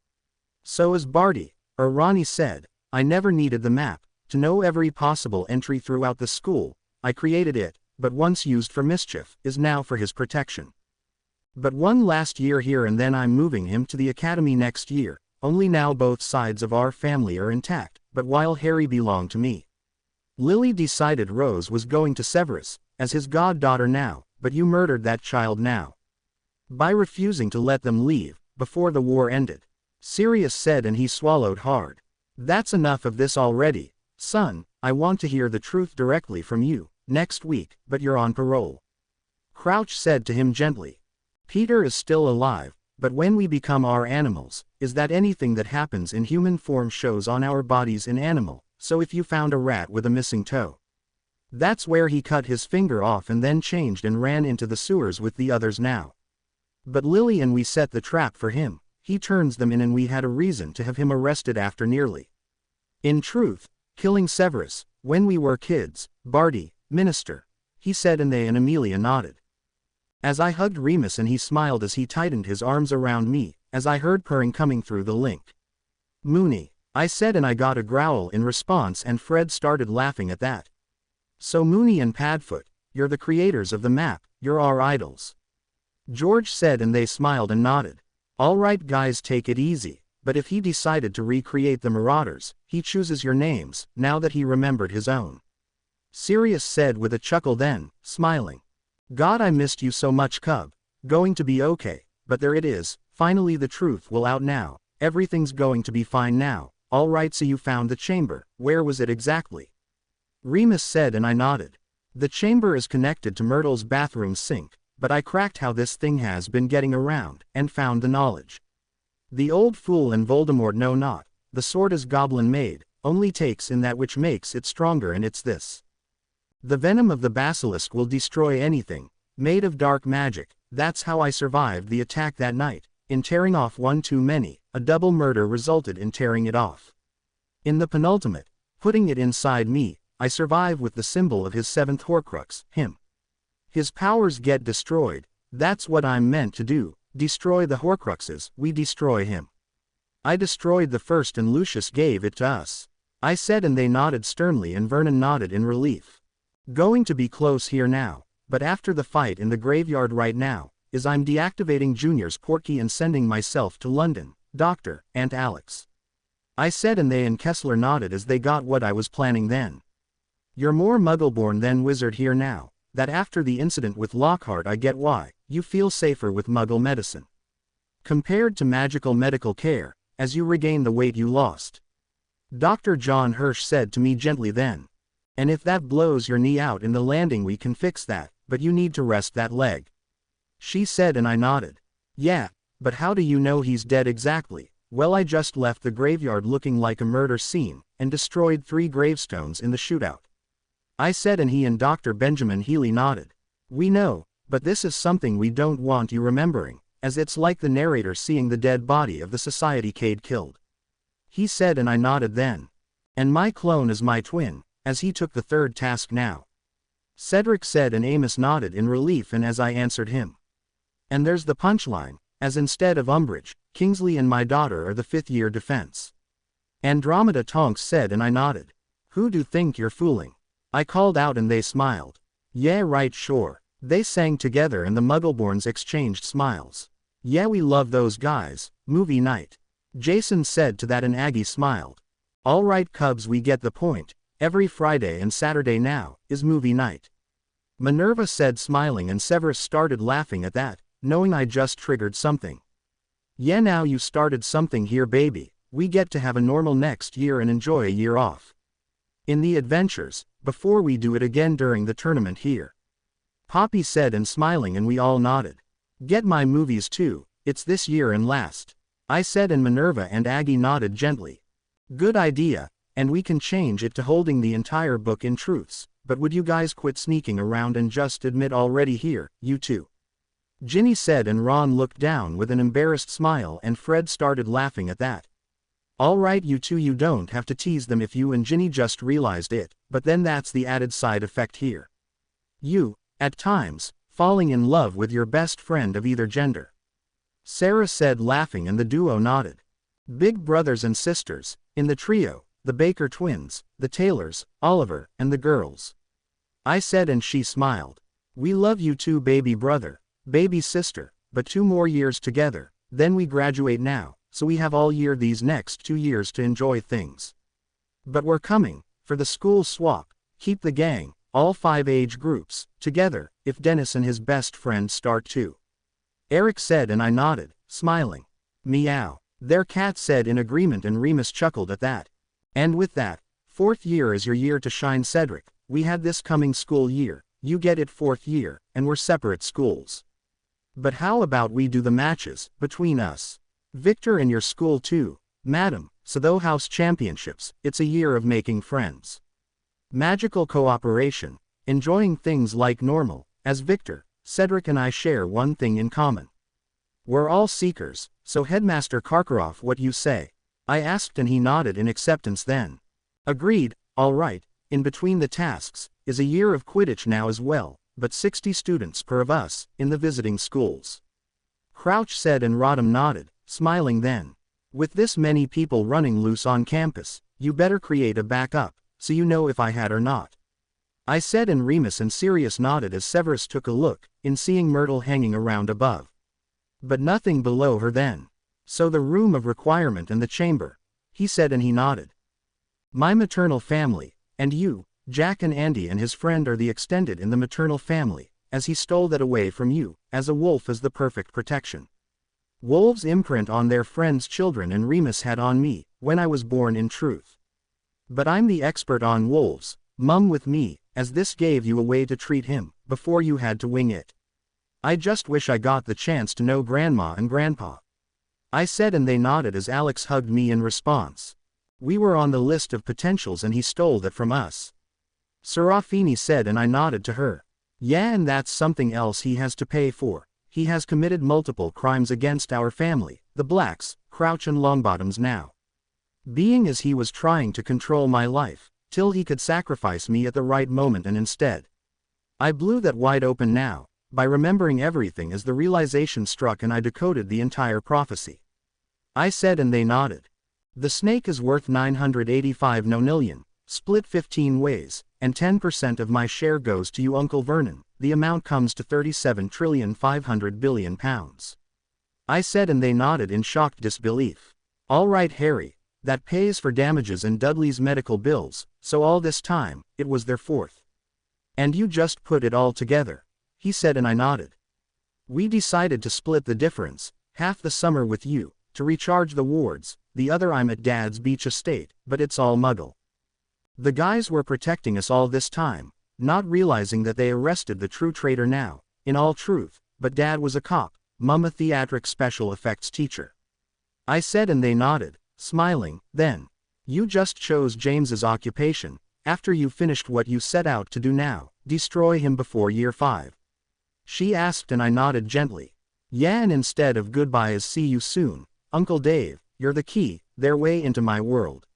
So as Barty, or Ronnie said, I never needed the map, to know every possible entry throughout the school, I created it, but once used for mischief, is now for his protection. But one last year here and then I'm moving him to the academy next year, only now both sides of our family are intact, but while Harry belonged to me. Lily decided Rose was going to Severus, as his goddaughter now, but you murdered that child now. By refusing to let them leave, before the war ended. Sirius said, and he swallowed hard. That's enough of this already, son, I want to hear the truth directly from you, next week, but you're on parole. Crouch said to him gently. Peter is still alive, but when we become our animals, is that anything that happens in human form shows on our bodies in animal, so if you found a rat with a missing toe. That's where he cut his finger off and then changed and ran into the sewers with the others now. But Lily and we set the trap for him, he turns them in and we had a reason to have him arrested after nearly. In truth, killing Severus, when we were kids, Barty, minister, he said, and they and Amelia nodded. As I hugged Remus and he smiled as he tightened his arms around me, as I heard purring coming through the link. Moony, I said, and I got a growl in response and Fred started laughing at that. So Moony and Padfoot, you're the creators of the map, you're our idols. George said, and they smiled and nodded. All right guys, take it easy, but if he decided to recreate the Marauders, he chooses your names, now that he remembered his own. Sirius said with a chuckle then, smiling. God, I missed you so much, cub. Going to be okay, but there it is, finally the truth will out now, everything's going to be fine now. All right, so you found the chamber, where was it exactly? Remus said, and I nodded. The chamber is connected to Myrtle's bathroom sink, but I cracked how this thing has been getting around, and found the knowledge. The old fool and Voldemort know not, the sword is goblin made, only takes in that which makes it stronger, and it's this. The venom of the basilisk will destroy anything, made of dark magic, that's how I survived the attack that night, in tearing off one too many, a double murder resulted in tearing it off. In the penultimate, putting it inside me, I survive with the symbol of his seventh Horcrux, him. His powers get destroyed, that's what I'm meant to do, destroy the Horcruxes, we destroy him. I destroyed the first and Lucius gave it to us. I said, and they nodded sternly, and Vernon nodded in relief. Going to be close here now, but after the fight in the graveyard right now, is I'm deactivating Junior's portkey and sending myself to London, Doctor, Aunt Alex. I said, and they and Kessler nodded as they got what I was planning then. You're more Muggleborn than wizard here now, that after the incident with Lockhart I get why, you feel safer with Muggle medicine. Compared to magical medical care, as you regain the weight you lost. Dr. John Hirsch said to me gently then. And if that blows your knee out in the landing we can fix that, but you need to rest that leg. She said, and I nodded. Yeah, but how do you know he's dead exactly? Well, I just left the graveyard looking like a murder scene, and destroyed 3 gravestones in the shootout. I said, and he and Dr. Benjamin Healy nodded. We know, but this is something we don't want you remembering, as it's like the narrator seeing the dead body of the society Cade killed. He said, and I nodded then. And my clone is my twin, as he took the 3rd task now. Cedric said, and Amos nodded in relief, and as I answered him. And there's the punchline, as instead of Umbridge, Kingsley and my daughter are the 5th-year defense. Andromeda Tonks said, and I nodded. Who do think you're fooling? I called out, and they smiled. Yeah, right, sure. They sang together and the Muggleborns exchanged smiles. Yeah, we love those guys, movie night. Jason said to that, and Aggie smiled. All right, Cubs, we get the point. Every Friday and Saturday now, is movie night. Minerva said, smiling, and Severus started laughing at that, knowing I just triggered something. Yeah, now you started something here, baby. We get to have a normal next year and enjoy a year off. In the adventures, before we do it again during the tournament here. Poppy said, and smiling, and we all nodded. Get my movies too, it's this year and last. I said, and Minerva and Aggie nodded gently. Good idea, And we can change it to holding the entire book in truths, but would you guys quit sneaking around and just admit already here, you two? Ginny said, and Ron looked down with an embarrassed smile, and Fred started laughing at that. All right, you two, you don't have to tease them if you and Ginny just realized it, but then that's the added side effect here. You, at times, falling in love with your best friend of either gender. Sarah said, laughing, and the duo nodded. Big brothers and sisters, in the trio, the Baker twins, the Taylors, Oliver, and the girls. I said, and she smiled. We love you too, baby brother, baby sister, but 2 more years together, then we graduate now, so we have all year these next 2 years to enjoy things. But we're coming, for the school swap, keep the gang, all 5 age groups, together, if Dennis and his best friend start too. Eric said, and I nodded, smiling. Meow. Their cat said in agreement, and Remus chuckled at that. And with that, 4th year is your year to shine, Cedric. We had this coming school year, you get it, 4th year, and we're separate schools. But how about we do the matches, between us? Victor and your school too, madam, so though house championships, it's a year of making friends. Magical cooperation, enjoying things like normal, as Victor, Cedric and I share one thing in common. We're all seekers, so Headmaster Karkaroff, what you say? I asked, and he nodded in acceptance then. Agreed, all right, in between the tasks, is a year of Quidditch now as well, but 60 students per of us, in the visiting schools. Crouch said, and Rodham nodded, smiling then. With this many people running loose on campus, you better create a backup, so you know if I had or not. I said, and Remus and Sirius nodded as Severus took a look, in seeing Myrtle hanging around above. But nothing below her then. So the room of requirement and the chamber, he said, and he nodded. My maternal family, and you, Jack and Andy and his friend are the extended in the maternal family, as he stole that away from you, as a wolf is the perfect protection. Wolves imprint on their friends' children, and Remus had on me, when I was born in truth. But I'm the expert on wolves, mum with me, as this gave you a way to treat him, before you had to wing it. I just wish I got the chance to know Grandma and Grandpa. I said, and they nodded as Alex hugged me in response. We were on the list of potentials, and he stole that from us. Serafini said, and I nodded to her. Yeah, and that's something else he has to pay for. He has committed multiple crimes against our family, the Blacks, Crouch and Longbottoms now. Being as he was trying to control my life, till he could sacrifice me at the right moment, and instead. I blew that wide open now, by remembering everything as the realization struck, and I decoded the entire prophecy. I said, and they nodded. The snake is worth 985 nonillion, split 15 ways, and 10% of my share goes to you, Uncle Vernon. The amount comes to 37,500 billion pounds. I said, and they nodded in shocked disbelief. All right, Harry, that pays for damages and Dudley's medical bills, so all this time, it was their 4th. And you just put it all together, he said, and I nodded. We decided to split the difference, half the summer with you, to recharge the wards, the other I'm at Dad's beach estate, but it's all Muggle. The guys were protecting us all this time, not realizing that they arrested the true traitor now, in all truth, but Dad was a cop, Mum a theatric special effects teacher. I said, and they nodded, smiling. Then, you just chose James's occupation, after you finished what you set out to do now, destroy him before year 5. She asked, and I nodded gently. Yeah, and instead of goodbye as see you soon, Uncle Dave, you're the key, their way into my world.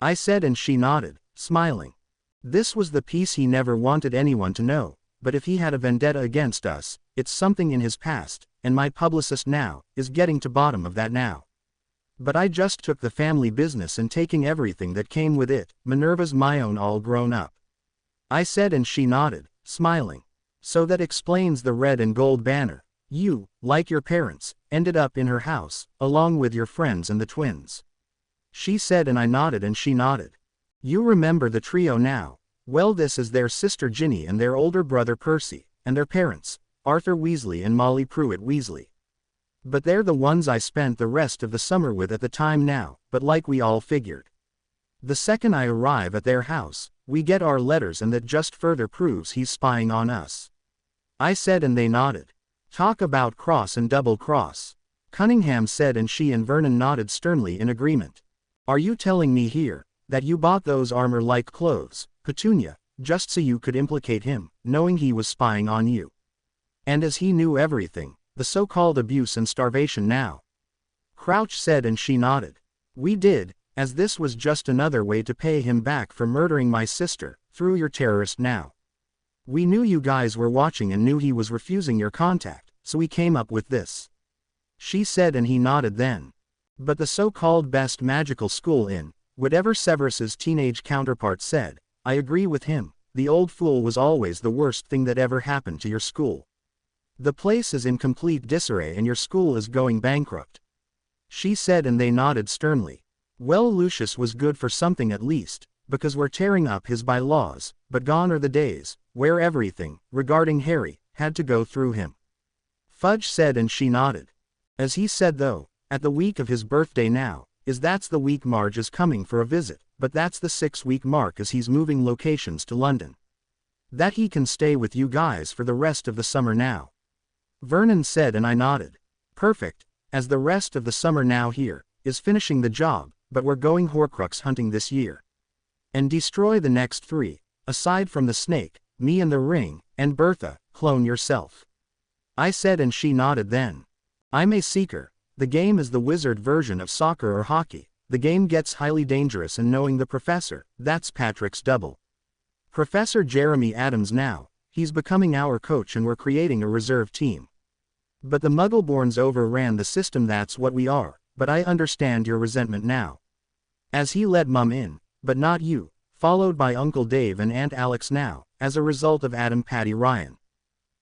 I said, and she nodded, smiling. This was the piece he never wanted anyone to know, but if he had a vendetta against us, it's something in his past, and my publicist now, is getting to bottom of that now. But I just took the family business and taking everything that came with it, Minerva's my own all grown up. I said, and she nodded, smiling. So that explains the red and gold banner. You, like your parents, ended up in her house, along with your friends and the twins. She said, and I nodded, and she nodded. You remember the trio now. Well, this is their sister Ginny and their older brother Percy, and their parents, Arthur Weasley and Molly Pruitt Weasley. But they're the ones I spent the rest of the summer with at the time now, but like we all figured. The second I arrive at their house, we get our letters, and that just further proves he's spying on us. I said, and they nodded. Talk about cross and double cross. Cunningham said, and she and Vernon nodded sternly in agreement. Are you telling me here, that you bought those armor-like clothes, Petunia, just so you could implicate him, knowing he was spying on you. And as he knew everything, the so-called abuse and starvation now. Crouch said and she nodded. We did, as this was just another way to pay him back for murdering my sister, through your terrorist now. We knew you guys were watching and knew he was refusing your contact, so we came up with this. She said and he nodded then. But the so-called best magical school in, whatever Severus's teenage counterpart said, I agree with him, the old fool was always the worst thing that ever happened to your school. The place is in complete disarray and your school is going bankrupt. She said and they nodded sternly. Well, Lucius was good for something at least, because we're tearing up his bylaws, but gone are the days, where everything, regarding Harry, had to go through him. Fudge said and she nodded. As he said though, at the week of his birthday now, that's the week Marge is coming for a visit, but that's the 6-week mark as he's moving locations to London. That he can stay with you guys for the rest of the summer now. Vernon said and I nodded. Perfect, as the rest of the summer now here, is finishing the job, but we're going Horcrux hunting this year. And destroy the next 3, aside from the snake, me and the ring, and Bertha, clone yourself. I said and she nodded then. I'm a seeker. The game is the wizard version of soccer or hockey. The game gets highly dangerous and knowing the professor, that's Patrick's double. Professor Jeremy Adams now, he's becoming our coach and we're creating a reserve team. But the Muggleborns overran the system, that's what we are, but I understand your resentment now. As he let Mum in, but not you, followed by Uncle Dave and Aunt Alex now, as a result of Adam Patty Ryan.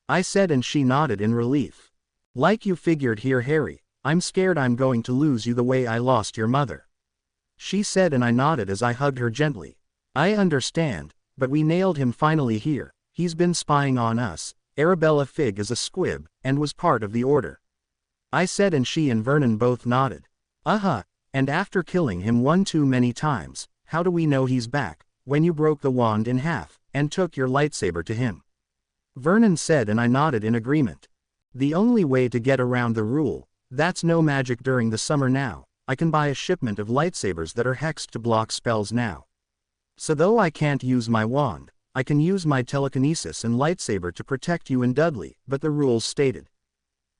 I said and she nodded in relief. Like you figured here Harry, I'm scared I'm going to lose you the way I lost your mother. She said and I nodded as I hugged her gently. I understand, but we nailed him finally here, he's been spying on us, Arabella Figg is a squib, and was part of the order. I said and she and Vernon both nodded. And after killing him one too many times, how do we know he's back, when you broke the wand in half, and took your lightsaber to him? Vernon said and I nodded in agreement. The only way to get around the rule, that's no magic during the summer now, I can buy a shipment of lightsabers that are hexed to block spells now. So though I can't use my wand, I can use my telekinesis and lightsaber to protect you and Dudley, but the rules stated.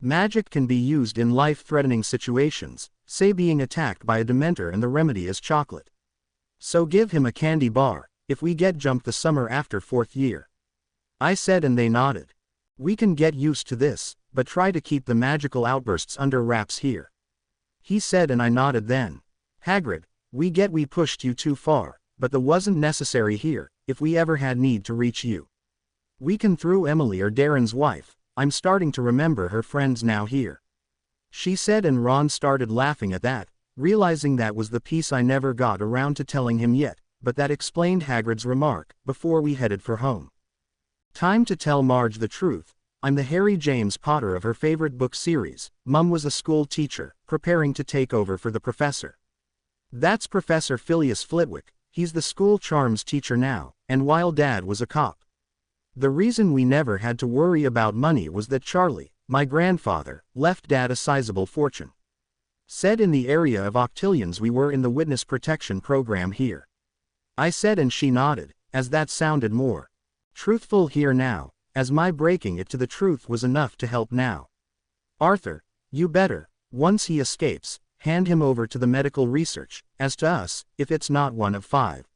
Magic can be used in life-threatening situations, say being attacked by a Dementor, and the remedy is chocolate. So give him a candy bar, if we get jumped the summer after 4th year. I said and they nodded. We can get used to this, but try to keep the magical outbursts under wraps here. He said and I nodded then. Hagrid, we get we pushed you too far, but that wasn't necessary here, if we ever had need to reach you. We can through Emily or Darren's wife, I'm starting to remember her friends now here. She said and Ron started laughing at that, realizing that was the piece I never got around to telling him yet, but that explained Hagrid's remark, before we headed for home. Time to tell Marge the truth. I'm the Harry James Potter of her favorite book series. Mum was a school teacher, preparing to take over for the professor. That's Professor Phileas Flitwick, he's the school charms teacher now, and while Dad was a cop. The reason we never had to worry about money was that Charlie, my grandfather, left Dad a sizable fortune. Said in the area of octillions we were in the witness protection program here. I said and she nodded, as that sounded more truthful here now, as my breaking it to the truth was enough to help now. Arthur, you better, once he escapes, hand him over to the medical research, as to us, if it's not one of 5.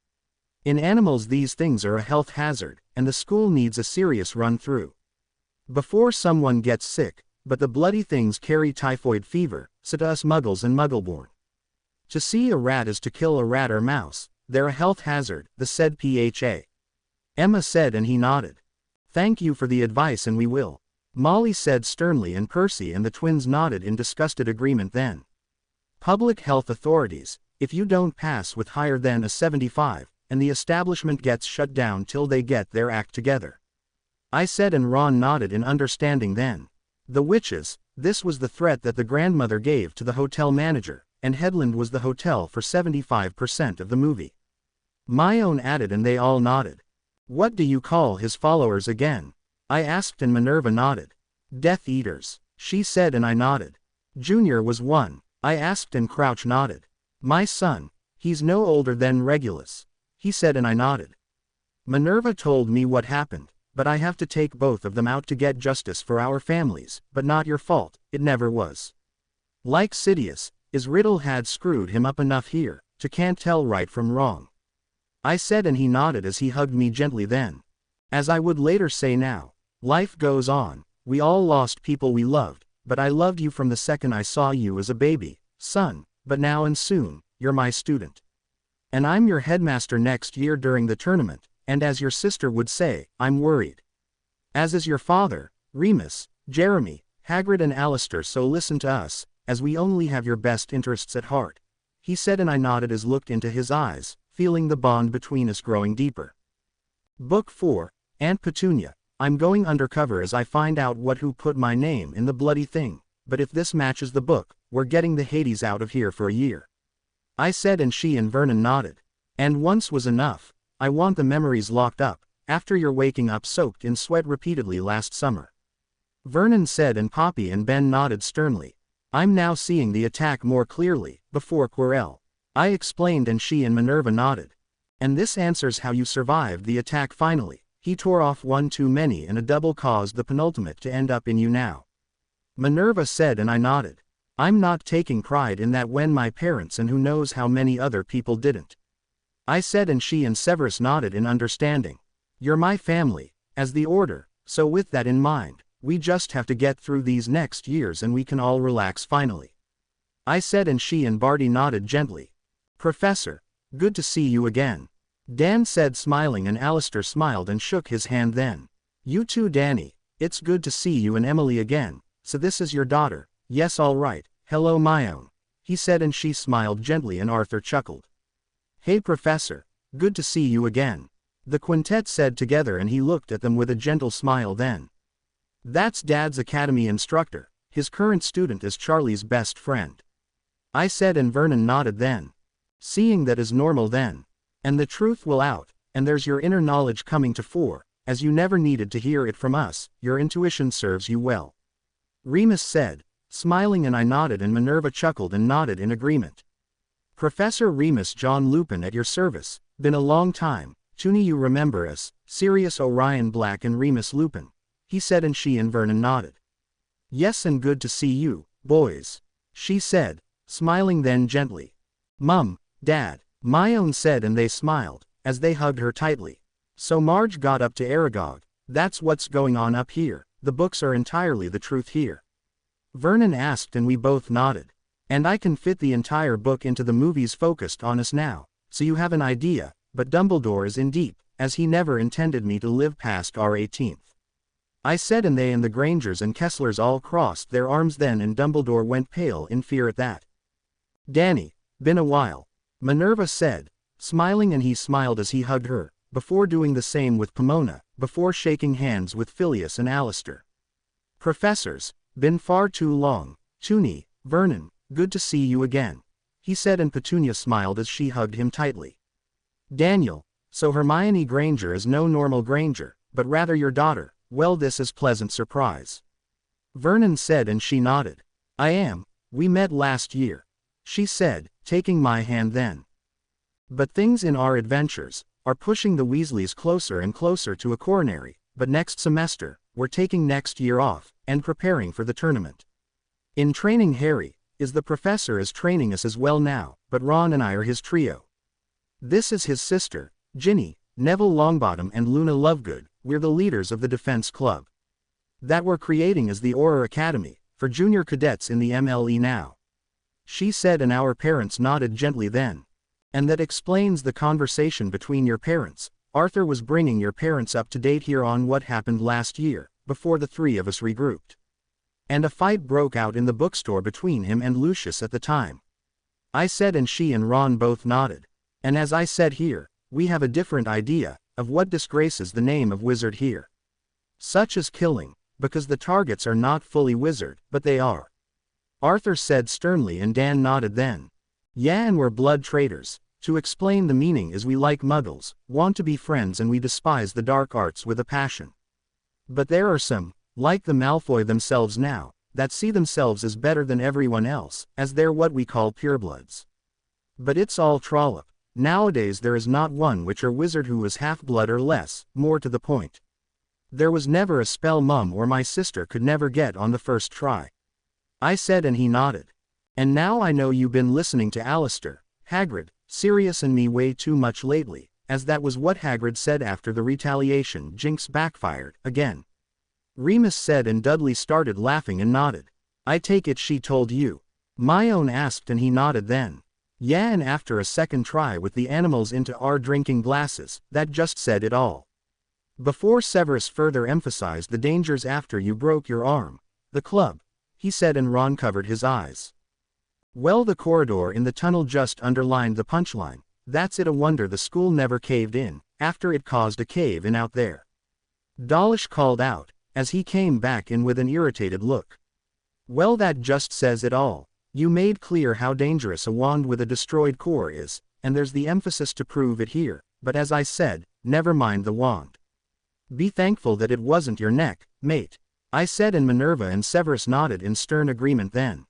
In animals these things are a health hazard, and the school needs a serious run-through. Before someone gets sick, but the bloody things carry typhoid fever, so to us Muggles and Muggleborn. To see a rat is to kill a rat or mouse, they're a health hazard, the said PHA. Emma said and he nodded. Thank you for the advice and we will. Molly said sternly and Percy and the twins nodded in disgusted agreement then. Public health authorities, if you don't pass with higher than a 75, and the establishment gets shut down till they get their act together. I said and Ron nodded in understanding then. The witches, this was the threat that the grandmother gave to the hotel manager, and Headland was the hotel for 75% of the movie. My own added and they all nodded. What do you call his followers again? I asked and Minerva nodded. Death Eaters, she said and I nodded. Junior was one, I asked and Crouch nodded. My son, He's no older than Regulus, he said, and I nodded. Minerva told me what happened, but I have to take both of them out to get justice for our families, but not your fault, it never was. Like Sidious, his riddle had screwed him up enough here, to can't tell right from wrong. I said, and he nodded as he hugged me gently then. As I would later say now, life goes on, we all lost people we loved, but I loved you from the second I saw you as a baby, son, but now and soon, you're my student. And I'm your headmaster next year during the tournament, and as your sister would say, I'm worried. As is your father, Remus, Jeremy, Hagrid and Alistair, so listen to us, as we only have your best interests at heart, he said, and I nodded as looked into his eyes, feeling the bond between us growing deeper. Book 4, Aunt Petunia. I'm going undercover as I find out who put my name in the bloody thing, but if this matches the book, we're getting the Hades out of here for a year. I said, and she and Vernon nodded. And once was enough. I want the memories locked up, after your waking up soaked in sweat repeatedly last summer. Vernon said, and Poppy and Ben nodded sternly. I'm now seeing the attack more clearly, before Quirrell, I explained, and she and Minerva nodded. And this answers how you survived the attack finally. He tore off one too many and a double caused the penultimate to end up in you now. Minerva said, and I nodded. I'm not taking pride in that when my parents and who knows how many other people didn't. I said, and she and Severus nodded in understanding. You're my family, as the Order, so with that in mind, we just have to get through these next years and we can all relax finally. I said, and she and Barty nodded gently. Professor, good to see you again. Dan said, smiling, and Alistair smiled and shook his hand then. You too, Danny, it's good to see you and Emily again, so this is your daughter. Yes, all right, hello my own, he said, and she smiled gently, and Arthur chuckled. Hey Professor, good to see you again, the quintet said together, and he looked at them with a gentle smile then. That's Dad's academy instructor, his current student is Charlie's best friend. I said, and Vernon nodded then. Seeing that is normal then. And the truth will out, and there's your inner knowledge coming to fore, as you never needed to hear it from us, your intuition serves you well. Remus said, smiling, and I nodded, and Minerva chuckled and nodded in agreement. Professor Remus John Lupin at your service, been a long time, Toonie, you remember us, Sirius Orion Black and Remus Lupin, he said, and she and Vernon nodded. Yes, and good to see you, boys, she said, smiling then gently. Mum, Dad, my own said, and they smiled, as they hugged her tightly. So Marge got up to Aragog. That's what's going on up here, the books are entirely the truth here. Vernon asked, and we both nodded. And I can fit the entire book into the movies focused on us now, so you have an idea, but Dumbledore is in deep, as he never intended me to live past our 18th. I said, and they and the Grangers and Kesslers all crossed their arms then, and Dumbledore went pale in fear at that. Danny, been a while, Minerva said, smiling, and he smiled as he hugged her, before doing the same with Pomona, before shaking hands with Phileas and Alistair. Professors, been far too long, Toonie, Vernon, good to see you again, he said, and Petunia smiled as she hugged him tightly. Daniel, so Hermione Granger is no normal Granger, but rather your daughter, well, this is pleasant surprise. Vernon said, and she nodded. I am, we met last year, she said, taking my hand then. But things in our adventures are pushing the Weasleys closer and closer to a coronary, but next semester, we're taking next year off, and preparing for the tournament. In training Harry, the professor is training us as well now, but Ron and I are his trio. This is his sister, Ginny, Neville Longbottom and Luna Lovegood, we're the leaders of the defense club. That we're creating as the Auror Academy, for junior cadets in the MLE now. She said, and our parents nodded gently then. And that explains the conversation between your parents. Arthur was bringing your parents up to date here on what happened last year, before the three of us regrouped. And a fight broke out in the bookstore between him and Lucius at the time. I said, and she and Ron both nodded. And as I said here, we have a different idea of what disgraces the name of wizard here. Such as killing, because the targets are not fully wizard, but they are. Arthur said sternly, and Dan nodded then. Yeah, and we're blood traitors. To explain the meaning is we like muggles, want to be friends, and we despise the dark arts with a passion. But there are some, like the Malfoy themselves now, that see themselves as better than everyone else, as they're what we call purebloods. But it's all trollop. Nowadays there is not one witch or wizard who is half-blood or less, more to the point. There was never a spell Mum or my sister could never get on the first try. I said, and he nodded. And now I know you been listening to Alistair, Hagrid, Sirius and me way too much lately, as that was what Hagrid said after the retaliation jinx backfired, again. Remus said, and Dudley started laughing and nodded. I take it she told you. Myone asked, and he nodded then. Yeah, and after a second try with the animals into our drinking glasses, that just said it all. Before Severus further emphasized the dangers after you broke your arm. The club, he said, and Ron covered his eyes. Well, the corridor in the tunnel just underlined the punchline. That's it, a wonder the school never caved in, after it caused a cave-in out there. Dawlish called out, as he came back in with an irritated look. Well, that just says it all. You made clear how dangerous a wand with a destroyed core is, and there's the emphasis to prove it here, but as I said, never mind the wand. Be thankful that it wasn't your neck, mate. I said, and Minerva and Severus nodded in stern agreement then.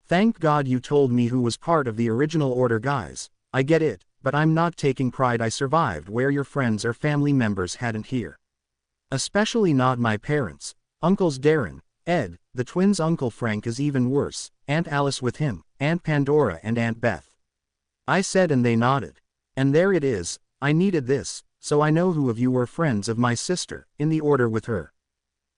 Thank God you told me who was part of the original order, guys. I get it, but I'm not taking pride I survived where your friends or family members hadn't here. Especially not my parents, Uncles Darren, Ed, the twins, Uncle Frank is even worse, Aunt Alice with him, Aunt Pandora and Aunt Beth. I said, and they nodded. And there it is, I needed this, so I know who of you were friends of my sister, in the order with her.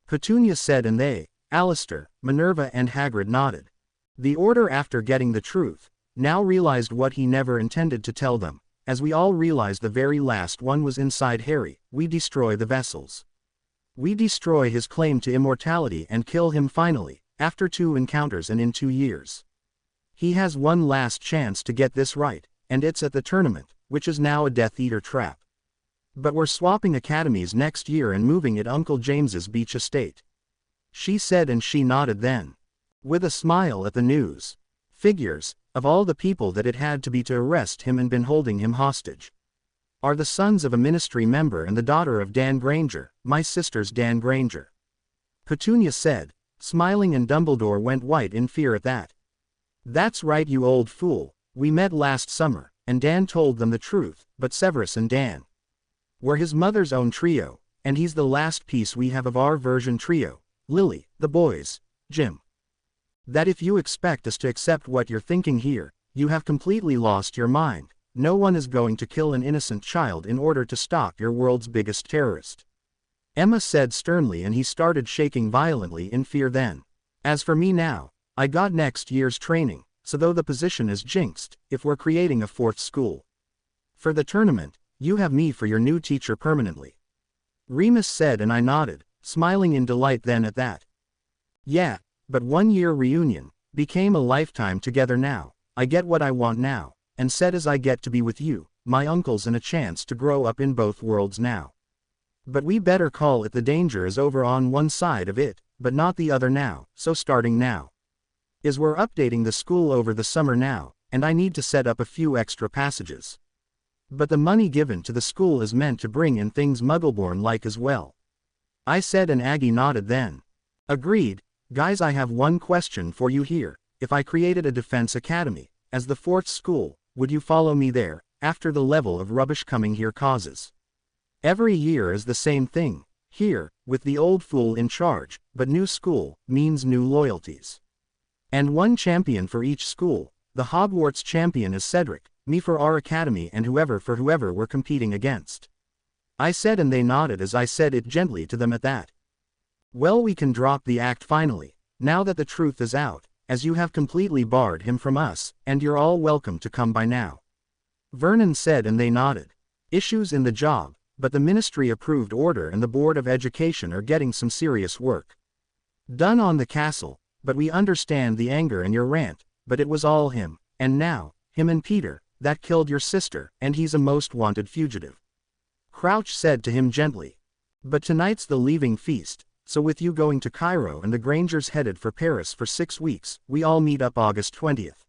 Petunia said, and they, Alistair, Minerva and Hagrid nodded. The order, after getting the truth, now realized what he never intended to tell them, as we all realized the very last one was inside Harry. We destroy the vessels. We destroy his claim to immortality and kill him finally, after 2 encounters and in 2 years. He has one last chance to get this right, and it's at the tournament, which is now a Death Eater trap. But we're swapping academies next year and moving at Uncle James's beach estate. She said, and she nodded then. With a smile at the news. Figures, of all the people that it had to be to arrest him and been holding him hostage. Are the sons of a ministry member and the daughter of Dan Granger, my sister's Dan Granger. Petunia said, smiling, and Dumbledore went white in fear at that. That's right, you old fool, we met last summer, and Dan told them the truth, but Severus and Dan were his mother's own trio, and he's the last piece we have of our version trio, Lily, the boys, Jim. That if you expect us to accept what you're thinking here, you have completely lost your mind. No one is going to kill an innocent child in order to stop your world's biggest terrorist. Emma said sternly, and he started shaking violently in fear then. As for me now, I got next year's training, so though the position is jinxed, if we're creating a 4th school for the tournament, you have me for your new teacher permanently. Remus said, and I nodded, smiling in delight then at that. Yeah, but 1-year reunion became a lifetime together now. I get what I want now, and said as I get to be with you, my uncles, and a chance to grow up in both worlds now. But we better call it the danger is over on one side of it, but not the other now, so starting now is we're updating the school over the summer now, and I need to set up a few extra passages. But the money given to the school is meant to bring in things Muggleborn like as well. I said, and Aggie nodded then. Agreed. Guys, I have one question for you here. If I created a defense academy, as the 4th school, would you follow me there, after the level of rubbish coming here causes? Every year is the same thing, here, with the old fool in charge, but new school, means new loyalties. And one champion for each school. The Hogwarts champion is Cedric, me for our academy, and whoever for whoever we're competing against. I said, and they nodded as I said it gently to them at that. Well, we can drop the act finally, now that the truth is out, as you have completely barred him from us, and you're all welcome to come by now. Vernon said, and they nodded. Issues in the job, but the ministry-approved order and the Board of Education are getting some serious work done on the castle, but we understand the anger and your rant, but it was all him, and now, him and Peter, that killed your sister, and he's a most wanted fugitive. Crouch said to him gently. But tonight's the leaving feast. So with you going to Cairo and the Grangers headed for Paris for 6 weeks, we all meet up August 20th.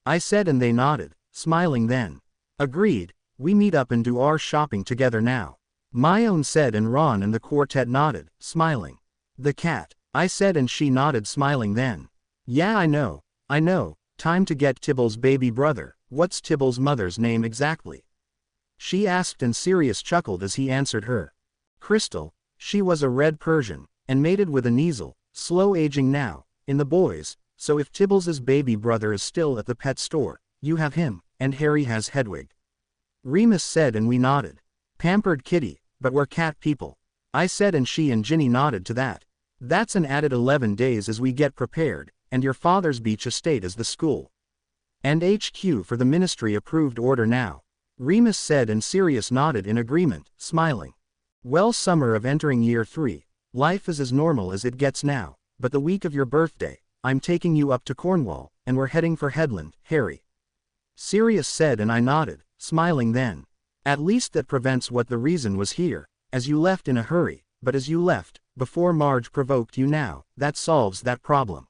I said, and they nodded, smiling then. Agreed, we meet up and do our shopping together now. Myone said, and Ron and the quartet nodded, smiling. The cat, I said, and she nodded, smiling then. Yeah, I know, time to get Tybalt's baby brother, What's Tybalt's mother's name exactly? She asked, and Sirius chuckled as he answered her. Crystal. She was a red Persian, and mated with an easel, slow aging now, in the boys, so if Tybalt's baby brother is still at the pet store, you have him, and Harry has Hedwig. Remus said, and we nodded. Pampered kitty, but we're cat people. I said, and she and Ginny nodded to that. That's an added 11 days as we get prepared, and your father's beach estate is the school. And HQ for the ministry approved order now. Remus said, and Sirius nodded in agreement, smiling. Well, summer of entering year 3, life is as normal as it gets now, but the week of your birthday, I'm taking you up to Cornwall, and we're heading for Headland, Harry. Sirius said, and I nodded, smiling then. At least that prevents what the reason was here, as you left in a hurry, but as you left, before Marge provoked you now, that solves that problem.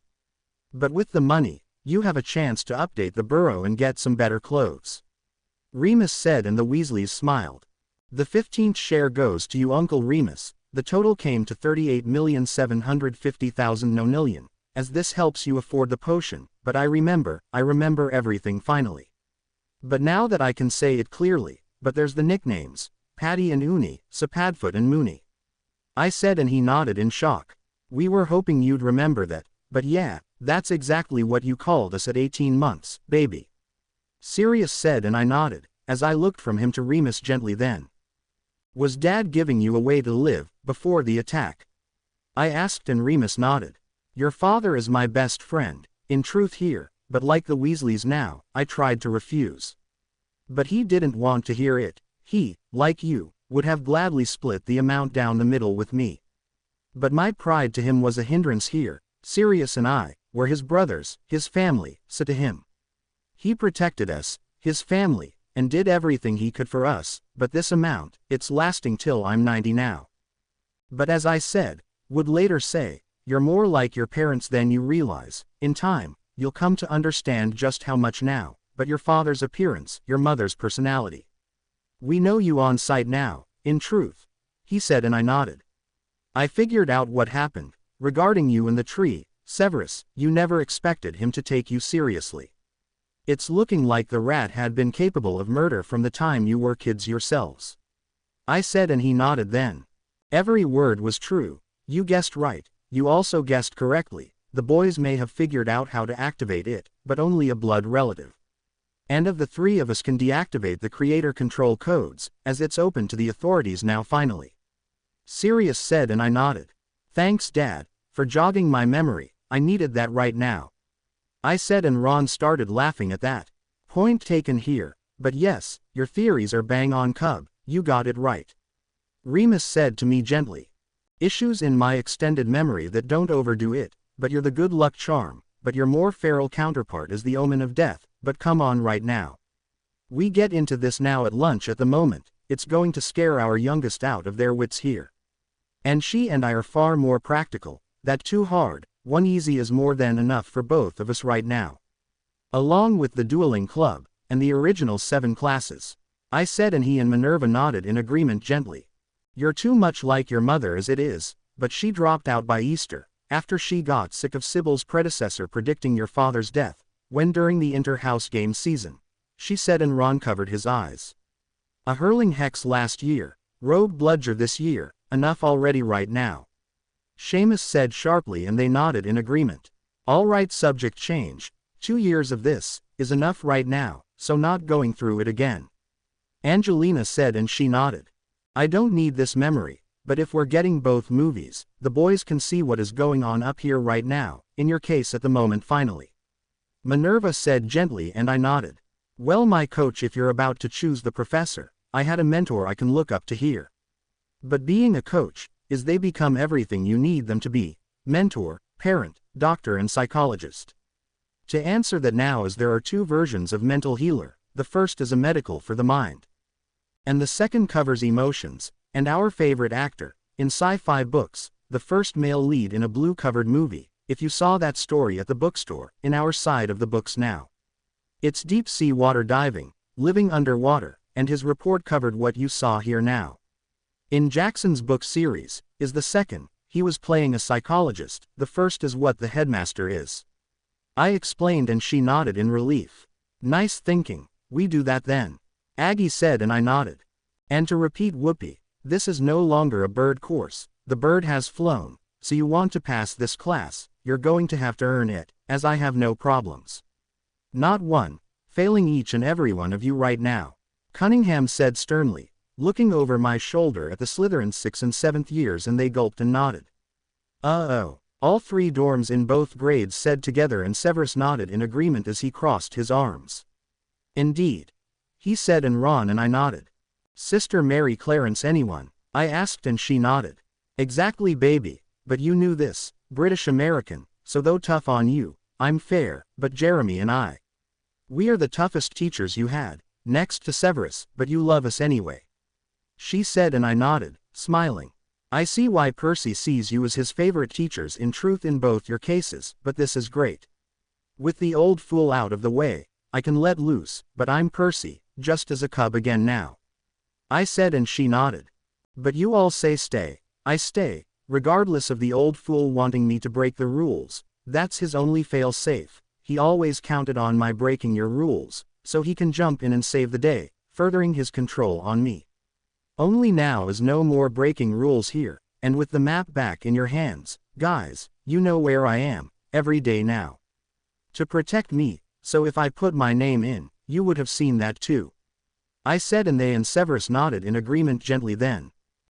But with the money, you have a chance to update the burrow and get some better clothes. Remus said, and the Weasleys smiled. The 15th share goes to you, Uncle Remus. The total came to 38,750,000 nonillion, as this helps you afford the potion, but I remember everything finally. But now that I can say it clearly, but there's the nicknames, Paddy and Uni, Sapadfoot and Mooney. I said, and he nodded in shock. We were hoping you'd remember that, but yeah, that's exactly what you called us at 18 months, baby. Sirius said, and I nodded, as I looked from him to Remus gently then. Was Dad giving you a way to live, before the attack? I asked, and Remus nodded. Your father is my best friend, in truth here, but like the Weasleys now, I tried to refuse. But he didn't want to hear it. He, like you, would have gladly split the amount down the middle with me. But my pride to him was a hindrance here. Sirius and I were his brothers, his family, so to him. He protected us, his family, and did everything he could for us, but this amount, it's lasting till I'm 90 now. But as I said, would later say, you're more like your parents than you realize. In time, you'll come to understand just how much now, but your father's appearance, your mother's personality. We know you on sight now, in truth. He said, and I nodded. I figured out what happened, regarding you and the tree, Severus. You never expected him to take you seriously. It's looking like the rat had been capable of murder from the time you were kids yourselves. I said, and he nodded then. Every word was true. You guessed right, you also guessed correctly. The boys may have figured out how to activate it, but only a blood relative. And of the 3 of us can deactivate the creator control codes, as it's open to the authorities now finally. Sirius said, and I nodded. Thanks, Dad, for jogging my memory. I needed that right now. I said, and Ron started laughing at that. Point taken here, but yes, your theories are bang on, cub, you got it right. Remus said to me gently. Issues in my extended memory that don't overdo it, but you're the good luck charm, but your more feral counterpart is the omen of death, but come on right now. We get into this now at lunch at the moment, it's going to scare our youngest out of their wits here. And she and I are far more practical, that too hard. One easy is more than enough for both of us right now. Along with the dueling club, and the original 7 classes. I said, and he and Minerva nodded in agreement gently. You're too much like your mother as it is, but she dropped out by Easter, after she got sick of Sybil's predecessor predicting your father's death, when during the inter-house game season. She said, and Ron covered his eyes. A hurling hex last year, rogue bludger this year, enough already right now. Seamus said sharply, and they nodded in agreement. All right, subject change. 2 years of this is enough right now, so not going through it again. Angelina said, and she nodded. I don't need this memory, but if we're getting both movies, the boys can see what is going on up here right now, in your case at the moment finally. Minerva said gently, and I nodded. Well, my coach, if you're about to choose the professor, I had a mentor I can look up to here. But being a coach, is they become everything you need them to be, mentor, parent, doctor and psychologist. To answer that now is there are 2 versions of mental healer, the first is a medical for the mind. And the second covers emotions, and our favorite actor, in sci-fi books, the first male lead in a blue-covered movie, if you saw that story at the bookstore, in our side of the books now. It's deep-sea water diving, living underwater, and his report covered what you saw here now. In Jackson's book series, is the second, he was playing a psychologist, the first is what the headmaster is. I explained, and she nodded in relief. Nice thinking, we do that then. Aggie said and I nodded. And to repeat Whoopi, this is no longer a bird course, the bird has flown, so you want to pass this class, you're going to have to earn it, as I have no problems. Not one, failing each and every one of you right now. Cunningham said sternly, looking over my shoulder at the Slytherins 6th and 7th years, and they gulped and nodded. Uh-oh, all three dorms in both grades said together, and Severus nodded in agreement as he crossed his arms. Indeed. He said, and Ron and I nodded. Sister Mary Clarence anyone? I asked and she nodded. Exactly baby, but you knew this, British American, so though tough on you, I'm fair, but Jeremy and I. We are the toughest teachers you had, next to Severus, but you love us anyway. She said and I nodded, smiling. I see why Percy sees you as his favorite teachers in truth in both your cases, but this is great. With the old fool out of the way, I can let loose, but I'm Percy, just as a cub again now. I said and she nodded. But you all say stay, I stay, regardless of the old fool wanting me to break the rules, that's his only fail-safe, he always counted on my breaking your rules, so he can jump in and save the day, furthering his control on me. Only now is no more breaking rules here, and with the map back in your hands, guys, you know where I am, every day now. To protect me, so if I put my name in, you would have seen that too. I said and they and Severus nodded in agreement gently then.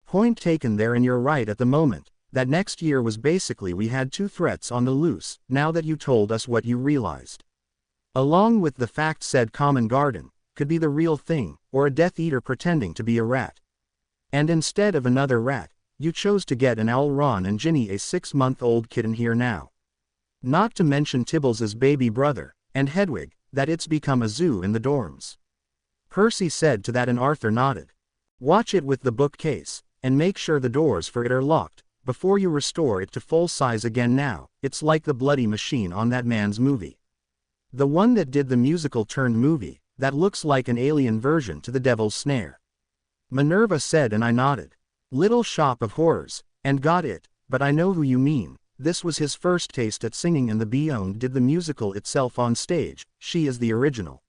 Point taken there, and you're right at the moment, that next year was basically we had two threats on the loose, now that you told us what you realized. Along with the fact said Common Garden, could be the real thing, or a Death Eater pretending to be a rat. And instead of another rat, you chose to get an owl. Ron and Ginny, a 6-month-old kitten here now. Not to mention Tibbles's baby brother, and Hedwig, that it's become a zoo in the dorms. Percy said to that and Arthur nodded. Watch it with the bookcase, and make sure the doors for it are locked, before you restore it to full size again now, it's like the bloody machine on that man's movie. The one that did the musical turned movie, that looks like an alien version to the Devil's Snare. Minerva said and I nodded. Little Shop of Horrors, and got it, but I know who you mean, this was his first taste at singing and the Beyond did the musical itself on stage, she is the original.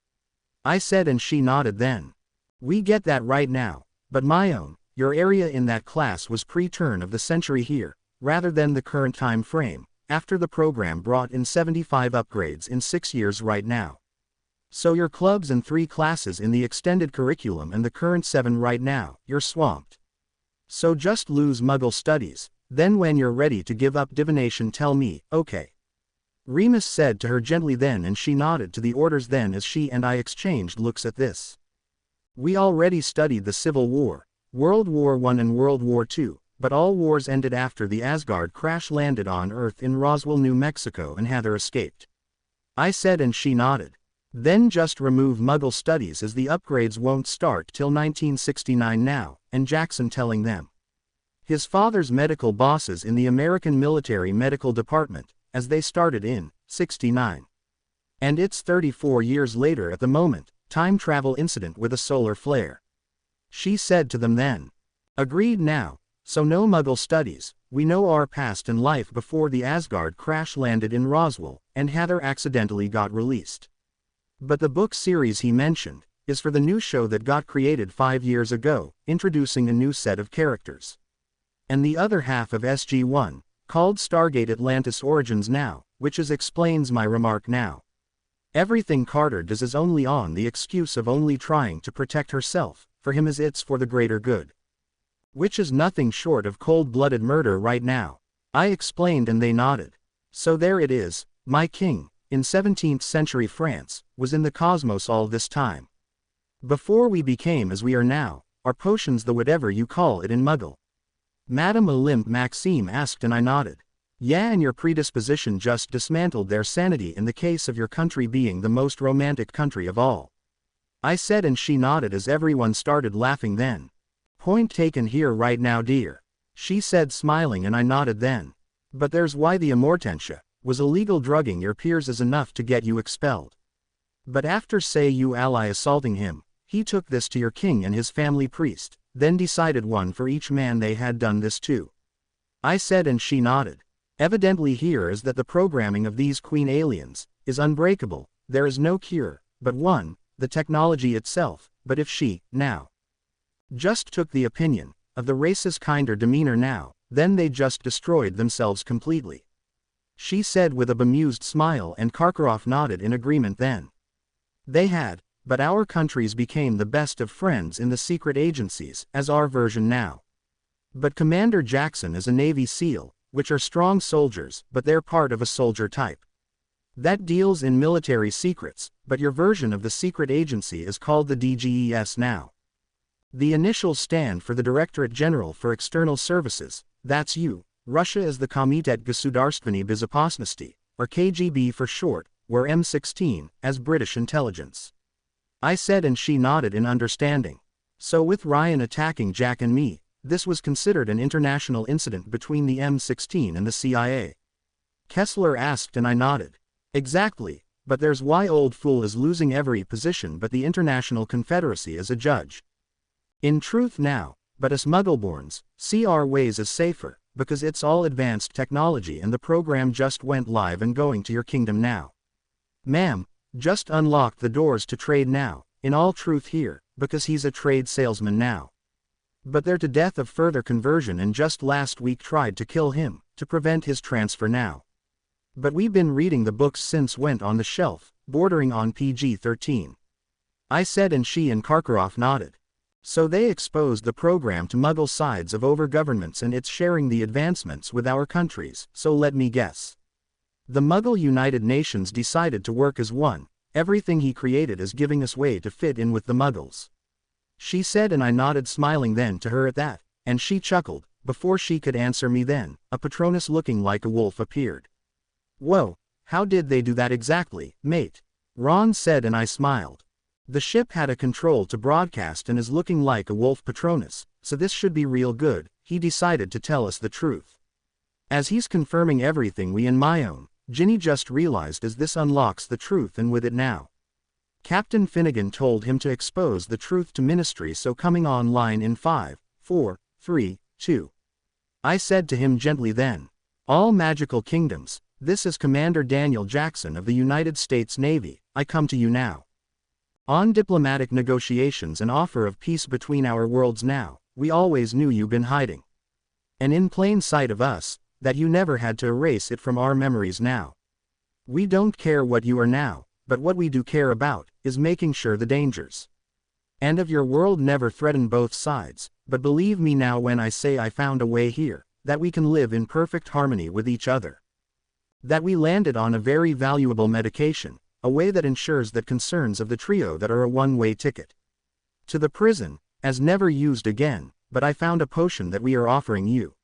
I said and she nodded then. We get that right now, but my own, your area in that class was pre-turn of the century here, rather than the current time frame, after the program brought in 75 upgrades in 6 years right now. So your clubs and 3 classes in the extended curriculum and the current 7 right now, you're swamped. So just lose Muggle studies, then when you're ready to give up divination tell me, okay. Remus said to her gently then and she nodded to the orders then as she and I exchanged looks at this. We already studied the Civil War, World War I and World War II, but all wars ended after the Asgard crash landed on Earth in Roswell, New Mexico and Heather escaped. I said and she nodded. Then just remove Muggle studies as the upgrades won't start till 1969 now, and Jackson telling them. His father's medical bosses in the American Military Medical Department, as they started in 69. And it's 34 years later at the moment, time travel incident with a solar flare. She said to them then. Agreed now, so no Muggle studies, we know our past and life before the Asgard crash landed in Roswell, and Heather accidentally got released. But the book series he mentioned, is for the new show that got created 5 years ago, introducing a new set of characters. And the other half of SG-1, called Stargate Atlantis Origins now, which explains my remark now. Everything Carter does is only on the excuse of only trying to protect herself, for him as it's for the greater good. Which is nothing short of cold-blooded murder right now. I explained and they nodded. So there it is, my king, in 17th century France, was in the cosmos all this time. Before we became as we are now, are potions the whatever you call it in Muggle? Madame Olympe Maxime asked and I nodded. Yeah, and your predisposition just dismantled their sanity in the case of your country being the most romantic country of all. I said and she nodded as everyone started laughing then. Point taken here right now dear. She said smiling and I nodded then. But there's why the Amortentia, was illegal drugging your peers is enough to get you expelled. But after say you ally assaulting him, he took this to your king and his family priest, then decided one for each man they had done this to. I said and she nodded. Evidently here is that the programming of these queen aliens, is unbreakable, there is no cure, but one, the technology itself, but if she, now, just took the opinion of the race's kinder demeanor now, then they just destroyed themselves completely. She said with a bemused smile, and Karkaroff nodded in agreement then. They had, but our countries became the best of friends in the secret agencies, as our version now. But Commander Jackson is a Navy SEAL, which are strong soldiers, but they're part of a soldier type that deals in military secrets, but your version of the secret agency is called the DGES now. The initials stand for the Directorate General for External Services, that's you. Russia is the Komitet Gosударственной Безопасности, or KGB for short, where M16, as British intelligence. I said, and she nodded in understanding. So with Ryan attacking Jack and me, this was considered an international incident between the M16 and the CIA. Kessler asked, and I nodded. Exactly, but there's why old fool is losing every position but the International Confederacy as a judge. In truth now, but us Muggleborns, see our ways as safer, because it's all advanced technology and the program just went live and going to your kingdom now. Ma'am, just unlocked the doors to trade now, in all truth here, because he's a trade salesman now. But they're to death of further conversion and just last week tried to kill him, to prevent his transfer now. But we've been reading the books since went on the shelf, bordering on PG-13. I said, and she and Karkaroff nodded. So they exposed the program to Muggle sides of over governments and it's sharing the advancements with our countries, so let me guess. The Muggle United Nations decided to work as one, everything he created is giving us way to fit in with the Muggles. She said, and I nodded, smiling then to her at that, and she chuckled. Before she could answer me then, a Patronus looking like a wolf appeared. Whoa, how did they do that exactly, mate? Ron said, and I smiled. The ship had a control to broadcast and is looking like a wolf Patronus, so this should be real good. He decided to tell us the truth. As he's confirming everything we and my own, Ginny just realized as this unlocks the truth and with it now. Captain Finnegan told him to expose the truth to Ministry, so coming online in 5, 4, 3, 2. I said to him gently then. All magical kingdoms, this is Commander Daniel Jackson of the United States Navy, I come to you now. On diplomatic negotiations and offer of peace between our worlds now, we always knew you been hiding. And in plain sight of us, that you never had to erase it from our memories now. We don't care what you are now, but what we do care about, is making sure the dangers and of your world never threaten both sides, but believe me now when I say I found a way here, that we can live in perfect harmony with each other. That we landed on a very valuable medication, a way that ensures that concerns of the trio that are a one-way ticket to the prison, as never used again, but I found a potion that we are offering you.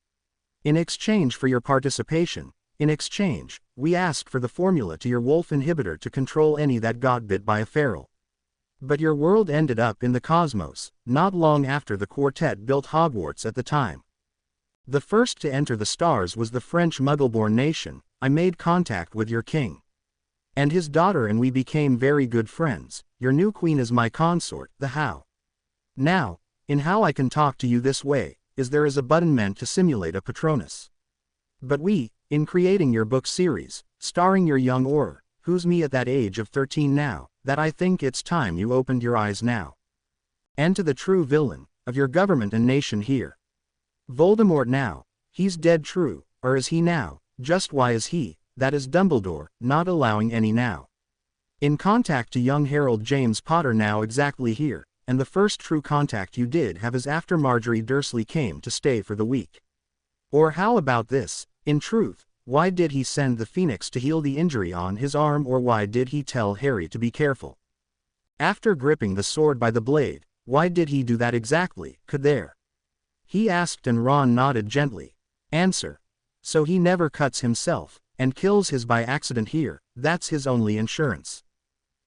In exchange for your participation, in exchange, we ask for the formula to your wolf inhibitor to control any that got bit by a feral. But your world ended up in the cosmos, not long after the quartet built Hogwarts at the time. The first to enter the stars was the French Muggleborn nation. I made contact with your king and his daughter and we became very good friends. Your new queen is my consort, the how. Now, in how I can talk to you this way, is there is a button meant to simulate a Patronus. But we, in creating your book series, starring your young Auror, who's me at that age of 13 now, that I think it's time you opened your eyes now. And to the true villain, of your government and nation here. Voldemort now, he's dead true, or is he now, just why is he, that is Dumbledore, not allowing any now. In contact to young Harold James Potter now exactly here, and the first true contact you did have is after Marjorie Dursley came to stay for the week. Or how about this, in truth, why did he send the Phoenix to heal the injury on his arm, or why did he tell Harry to be careful? After gripping the sword by the blade, why did he do that exactly, could there? He asked and Ron nodded gently. Answer. So he never cuts himself, and kills his by accident here, that's his only insurance.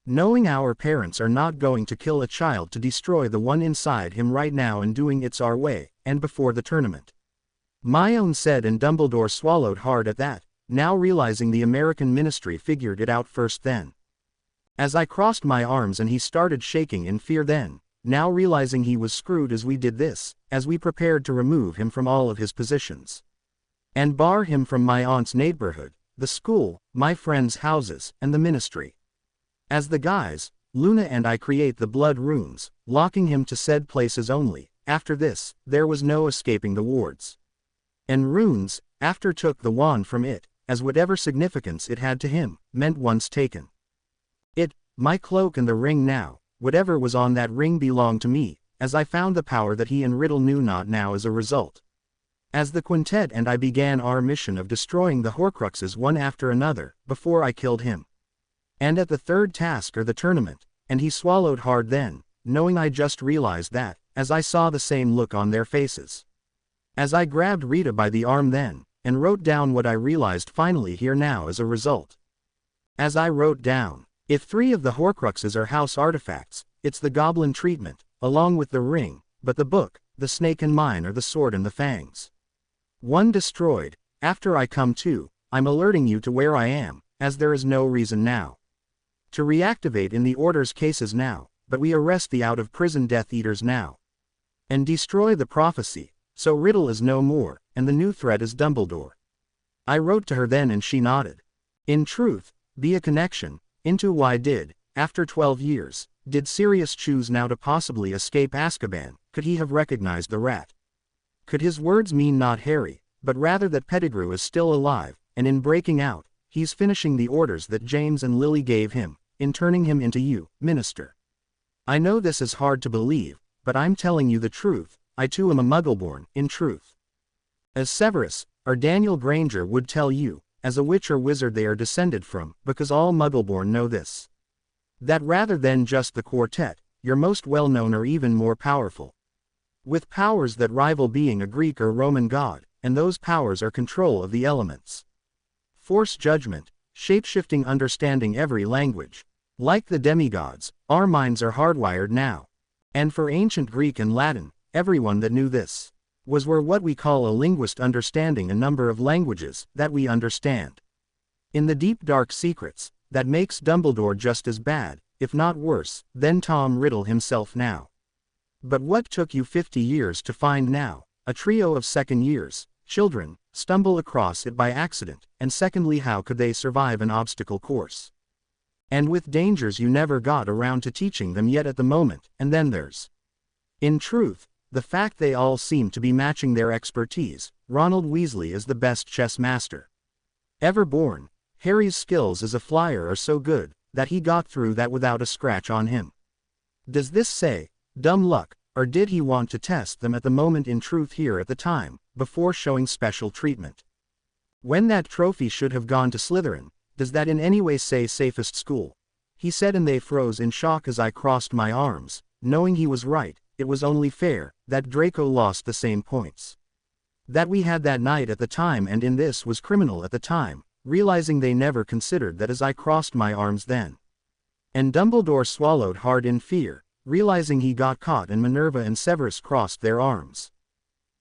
Knowing our parents are not going to kill a child to destroy the one inside him right now and doing it's our way, and before the tournament. My own said, and Dumbledore swallowed hard at that, now realizing the American ministry figured it out first then. As I crossed my arms and he started shaking in fear then, now realizing he was screwed as we did this, as we prepared to remove him from all of his positions. And bar him from my aunt's neighborhood, the school, my friends' houses, and the ministry. As the guys, Luna and I create the blood runes, locking him to said places only. After this, there was no escaping the wards. And runes, after took the wand from it, as whatever significance it had to him, meant once taken. It, my cloak and the ring now, whatever was on that ring belonged to me, as I found the power that he and Riddle knew not now as a result. As the quintet and I began our mission of destroying the Horcruxes one after another, before I killed him. And at the third task or the tournament, and he swallowed hard then, knowing I just realized that, as I saw the same look on their faces. As I grabbed Rita by the arm then, and wrote down what I realized finally here now as a result. As I wrote down, if 3 of the Horcruxes are house artifacts, it's the goblin treatment, along with the ring, but the book, the snake and mine are the sword and the fangs. 1 destroyed. After I come to, I'm alerting you to where I am, as there is no reason now to reactivate in the Order's cases now, but we arrest the out-of-prison Death Eaters now. And destroy the prophecy, so Riddle is no more, and the new threat is Dumbledore. I wrote to her then and she nodded. In truth, be a connection, into why did, after 12 years, did Sirius choose now to possibly escape Azkaban? Could he have recognized the rat? Could his words mean not Harry, but rather that Pettigrew is still alive, and in breaking out, he's finishing the orders that James and Lily gave him, in turning him into you, Minister. I know this is hard to believe, but I'm telling you the truth, I too am a Muggleborn, in truth. As Severus, or Daniel Granger would tell you, as a witch or wizard they are descended from, because all Muggleborn know this. That rather than just the quartet, you're most well-known or even more powerful. With powers that rival being a Greek or Roman god, and those powers are control of the elements. Force judgment, shape-shifting understanding every language. Like the demigods, our minds are hardwired now. And for ancient Greek and Latin, everyone that knew this were what we call a linguist understanding a number of languages that we understand. In the deep dark secrets, that makes Dumbledore just as bad, if not worse, than Tom Riddle himself now. But what took you 50 years to find now? A trio of second years, children, stumble across it by accident, and secondly how could they survive an obstacle course? And with dangers you never got around to teaching them yet at the moment, and then there's, in truth, the fact they all seem to be matching their expertise. Ronald Weasley is the best chess master ever born. Harry's skills as a flyer are so good, that he got through that without a scratch on him. Does this say, dumb luck, or did he want to test them at the moment in truth here at the time, before showing special treatment? When that trophy should have gone to Slytherin, does that in any way say safest school? He said and they froze in shock as I crossed my arms, knowing he was right, it was only fair, that Draco lost the same points that we had that night at the time and in this was criminal at the time, realizing they never considered that as I crossed my arms then. And Dumbledore swallowed hard in fear, realizing he got caught and Minerva and Severus crossed their arms.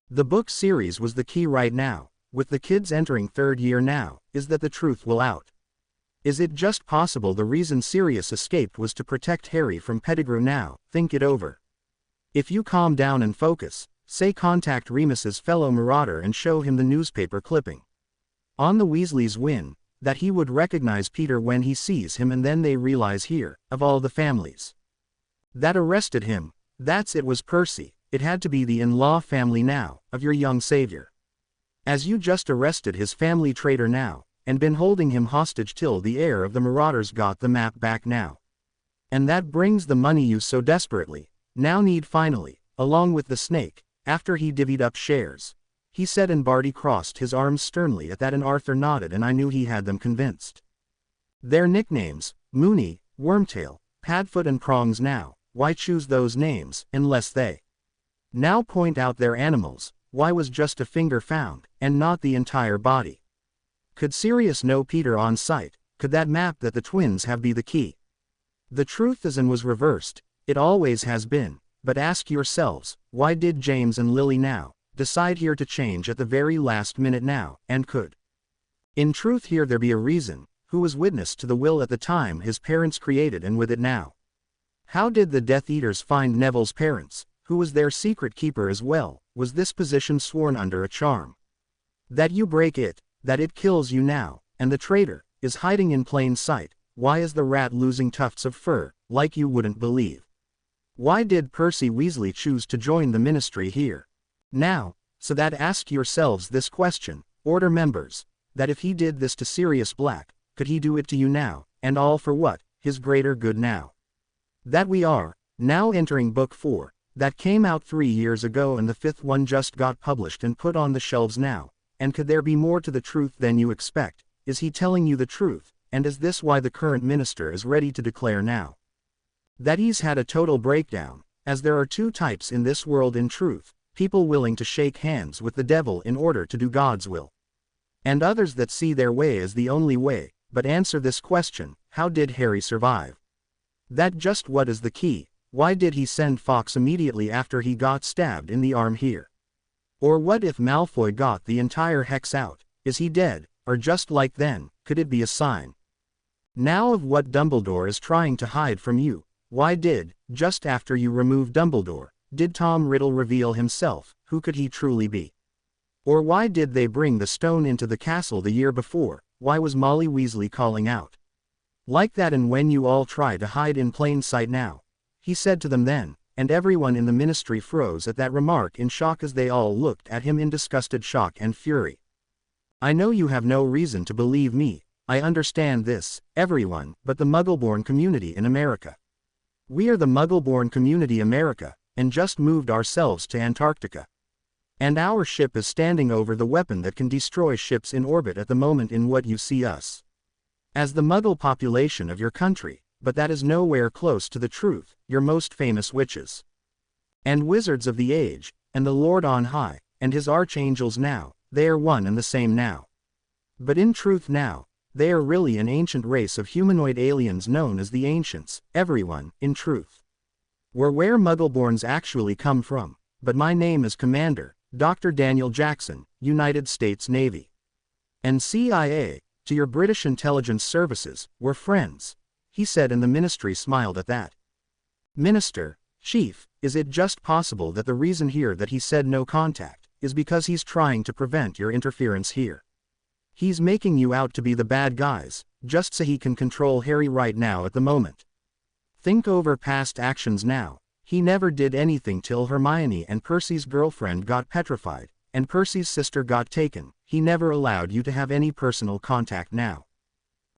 The book series was the key right now, with the kids entering 3rd year now, is that the truth will out. Is it just possible the reason Sirius escaped was to protect Harry from Pettigrew now? Think it over. If you calm down and focus, say contact Remus's fellow marauder and show him the newspaper clipping. On the Weasleys win, that he would recognize Peter when he sees him and then they realize here, of all the families that arrested him, it was Percy, it had to be the in-law family now, of your young savior. As you just arrested his family traitor now, and been holding him hostage till the heir of the Marauders got the map back now. And that brings the money you so desperately now need finally, along with the snake, after he divvied up shares. He said and Barty crossed his arms sternly at that and Arthur nodded and I knew he had them convinced. Their nicknames, Moony, Wormtail, Padfoot and Prongs now, why choose those names, unless they now point out their animals, why was just a finger found, and not the entire body? Could Sirius know Peter on sight? Could that map that the twins have be the key? The truth is and was reversed, it always has been, but ask yourselves, why did James and Lily now decide here to change at the very last minute now, and could, in truth here there be a reason, who was witness to the will at the time his parents created and with it now? How did the Death Eaters find Neville's parents, who was their secret keeper as well? Was this position sworn under a charm? That you break it, that it kills you now, and the traitor is hiding in plain sight, why is the rat losing tufts of fur, like you wouldn't believe? Why did Percy Weasley choose to join the ministry here? Now, so that ask yourselves this question, Order members, that if he did this to Sirius Black, could he do it to you now, and all for what? His greater good now. That we are, now entering Book 4, that came out 3 years ago and the 5th one just got published and put on the shelves now, and could there be more to the truth than you expect? Is he telling you the truth, and is this why the current minister is ready to declare now that he's had a total breakdown, as there are two types in this world in truth, people willing to shake hands with the devil in order to do God's will, and others that see their way as the only way. But answer this question, how did Harry survive? That just what is the key. Why did he send Fawkes immediately after he got stabbed in the arm here? Or what if Malfoy got the entire hex out? Is he dead, or just like then, could it be a sign now of what Dumbledore is trying to hide from you? Why did, just after you removed Dumbledore, did Tom Riddle reveal himself? Who could he truly be? Or why did they bring the stone into the castle the year before? Why was Molly Weasley calling out like that, and when you all try to hide in plain sight now? He said to them then, and everyone in the ministry froze at that remark in shock as they all looked at him in disgusted shock and fury. I know you have no reason to believe me, I understand this, everyone, but the Muggle-born community in America. We are the Muggle-born community America, and just moved ourselves to Antarctica. And our ship is standing over the weapon that can destroy ships in orbit at the moment in what you see us as the Muggle population of your country, but that is nowhere close to the truth. Your most famous witches and wizards of the age, and the Lord on high, and his archangels now, they are one and the same now. But in truth now, they are really an ancient race of humanoid aliens known as the Ancients, everyone, in truth. We're where Muggleborns actually come from, but my name is Commander Dr. Daniel Jackson, United States Navy. And CIA, to your British intelligence services, we're friends, he said, and the ministry smiled at that. Minister, Chief, is it just possible that the reason here that he said no contact is because he's trying to prevent your interference here? He's making you out to be the bad guys, just so he can control Harry right now at the moment. Think over past actions now. He never did anything till Hermione and Percy's girlfriend got petrified, and Percy's sister got taken. He never allowed you to have any personal contact now.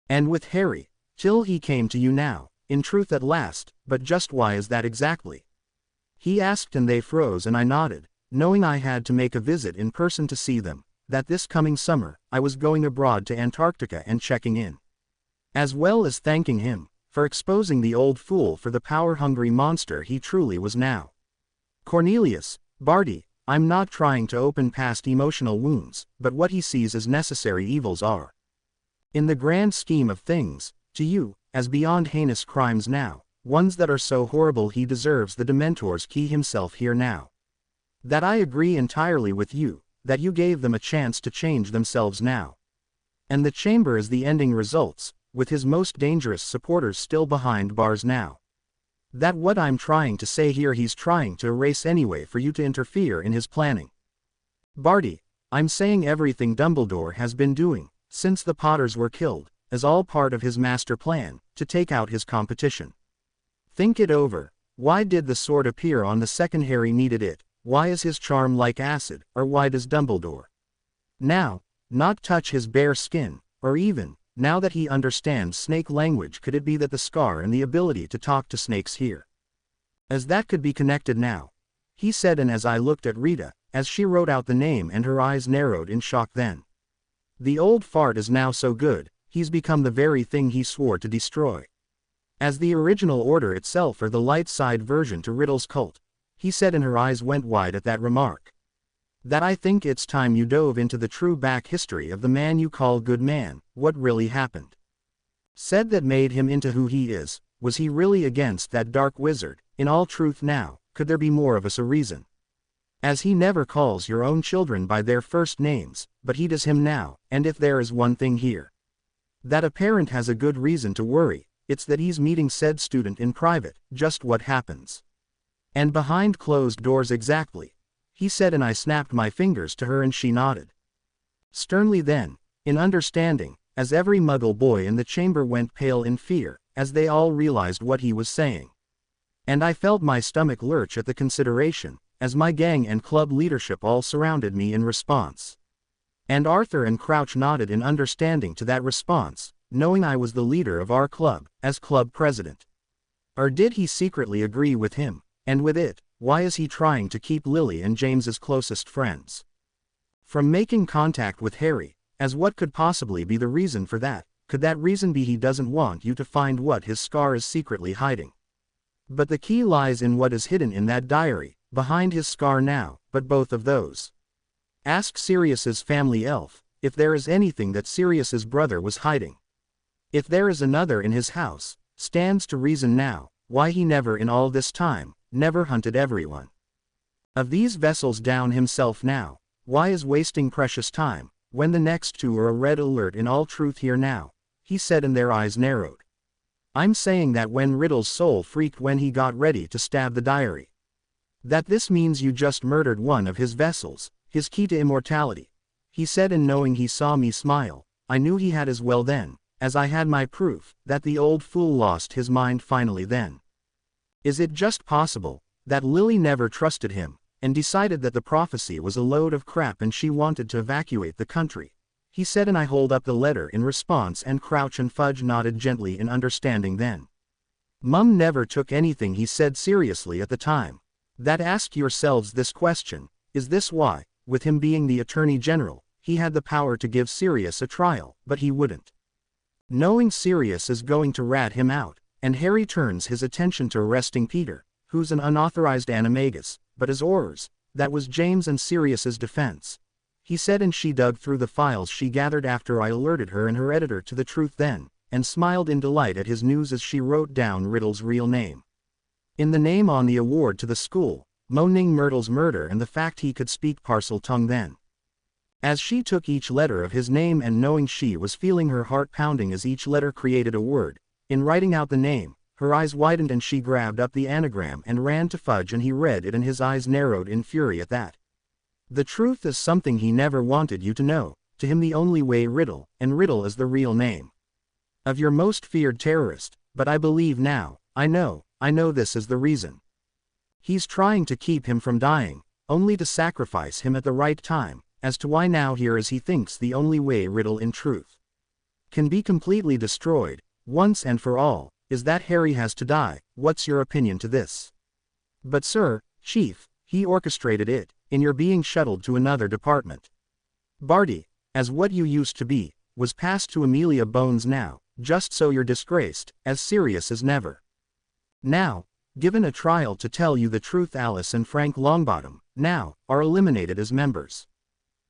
And with Harry, till he came to you now, in truth at last, but just why is that exactly? He asked and they froze and I nodded, knowing I had to make a visit in person to see them, that this coming summer, I was going abroad to Antarctica and checking in. As well as thanking him for exposing the old fool for the power-hungry monster he truly was now. Cornelius, Barty, I'm not trying to open past emotional wounds, but what he sees as necessary evils are, in the grand scheme of things, to you, as beyond heinous crimes now, ones that are so horrible he deserves the Dementor's key himself here now. That I agree entirely with you, that you gave them a chance to change themselves now. And the chamber is the ending results, with his most dangerous supporters still behind bars now. That what I'm trying to say here he's trying to erase anyway for you to interfere in his planning. Barty, I'm saying everything Dumbledore has been doing, since the Potters were killed, as all part of his master plan, to take out his competition. Think it over. Why did the sword appear on the second Harry needed it? Why is his charm like acid, or why does Dumbledore now not touch his bare skin, or even, now that he understands snake language, could it be that the scar and the ability to talk to snakes here, as that could be connected now? He said, and as I looked at Rita, as she wrote out the name and her eyes narrowed in shock then. The old fart is now so good, he's become the very thing he swore to destroy. As the original order itself or the light side version to Riddle's cult, he said, and her eyes went wide at that remark. That I think it's time you dove into the true back history of the man you call good man, what really happened. Said that made him into who he is, was he really against that dark wizard? In all truth now, could there be more of us a reason? As he never calls your own children by their first names, but he does him now, and if there is one thing here that a parent has a good reason to worry, it's that he's meeting said student in private, just what happens. And behind closed doors exactly. He said, and I snapped my fingers to her and she nodded sternly then, in understanding, as every Muggle boy in the chamber went pale in fear, as they all realized what he was saying. And I felt my stomach lurch at the consideration, as my gang and club leadership all surrounded me in response. And Arthur and Crouch nodded in understanding to that response, knowing I was the leader of our club, as club president. Or did he secretly agree with him? And with it, why is he trying to keep Lily and James's closest friends from making contact with Harry, as what could possibly be the reason for that? Could that reason be he doesn't want you to find what his scar is secretly hiding? But the key lies in what is hidden in that diary, behind his scar now, but both of those. Ask Sirius's family elf, if there is anything that Sirius's brother was hiding. If there is another in his house, stands to reason now, why he never in all this time, never hunted everyone of these vessels down himself now. Why is wasting precious time, when the next two are a red alert in all truth here now, he said, and their eyes narrowed. I'm saying that when Riddle's soul freaked when he got ready to stab the diary. That this means you just murdered one of his vessels, his key to immortality, he said, and knowing he saw me smile, I knew he had as well then, as I had my proof, that the old fool lost his mind finally then. Is it just possible, that Lily never trusted him, and decided that the prophecy was a load of crap and she wanted to evacuate the country? He said, and I hold up the letter in response, and Crouch and Fudge nodded gently in understanding then. Mum never took anything he said seriously at the time. That ask yourselves this question, is this why, with him being the Attorney General, he had the power to give Sirius a trial, but he wouldn't? Knowing Sirius is going to rat him out, and Harry turns his attention to arresting Peter, who's an unauthorized animagus, but as Aurors, that was James and Sirius's defense. He said, and she dug through the files she gathered after I alerted her and her editor to the truth then, and smiled in delight at his news as she wrote down Riddle's real name. In the name on the award to the school, Moaning Myrtle's murder, and the fact he could speak parcel tongue then. As she took each letter of his name, and knowing she was feeling her heart pounding as each letter created a word, in writing out the name, her eyes widened and she grabbed up the anagram and ran to Fudge, and he read it and his eyes narrowed in fury at that. The truth is something he never wanted you to know, to him the only way Riddle, and Riddle is the real name of your most feared terrorist, but I believe now, I know this is the reason. He's trying to keep him from dying, only to sacrifice him at the right time, as to why now here is he thinks the only way Riddle in truth can be completely destroyed, once and for all, is that Harry has to die. What's your opinion to this? But sir, Chief, he orchestrated it, in your being shuttled to another department. Barty, as what you used to be, was passed to Amelia Bones now, just so you're disgraced, as Sirius as never. Now, given a trial to tell you the truth, Alice and Frank Longbottom, now, are eliminated as members.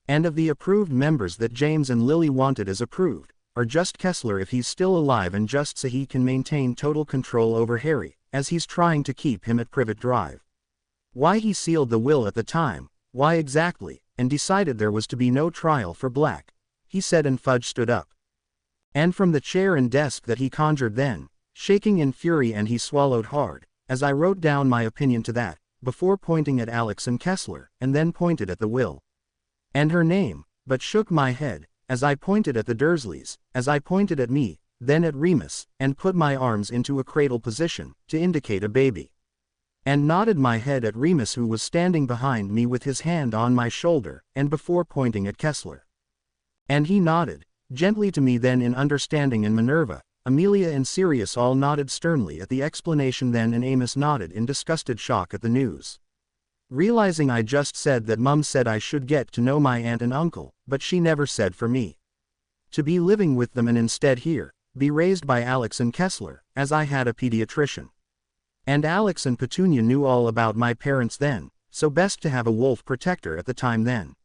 And of the approved members that James and Lily wanted as approved, are just Kessler if he's still alive, and just so he can maintain total control over Harry, as he's trying to keep him at Privet Drive. Why he sealed the will at the time, why exactly, and decided there was to be no trial for Black, he said, and Fudge stood up. And from the chair and desk that he conjured then, shaking in fury, and he swallowed hard, as I wrote down my opinion to that, before pointing at Alex and Kessler, and then pointed at the will and her name, but shook my head, as I pointed at the Dursleys, as I pointed at me, then at Remus, and put my arms into a cradle position, to indicate a baby. And nodded my head at Remus, who was standing behind me with his hand on my shoulder, and before pointing at Kessler. And he nodded, gently to me then in understanding, and Minerva, Amelia and Sirius all nodded sternly at the explanation then, and Amos nodded in disgusted shock at the news. Realizing I just said that Mum said I should get to know my aunt and uncle, but she never said for me to be living with them, and instead here, be raised by Alex and Kessler, as I had a pediatrician. And Alex and Petunia knew all about my parents then, so best to have a wolf protector at the time then.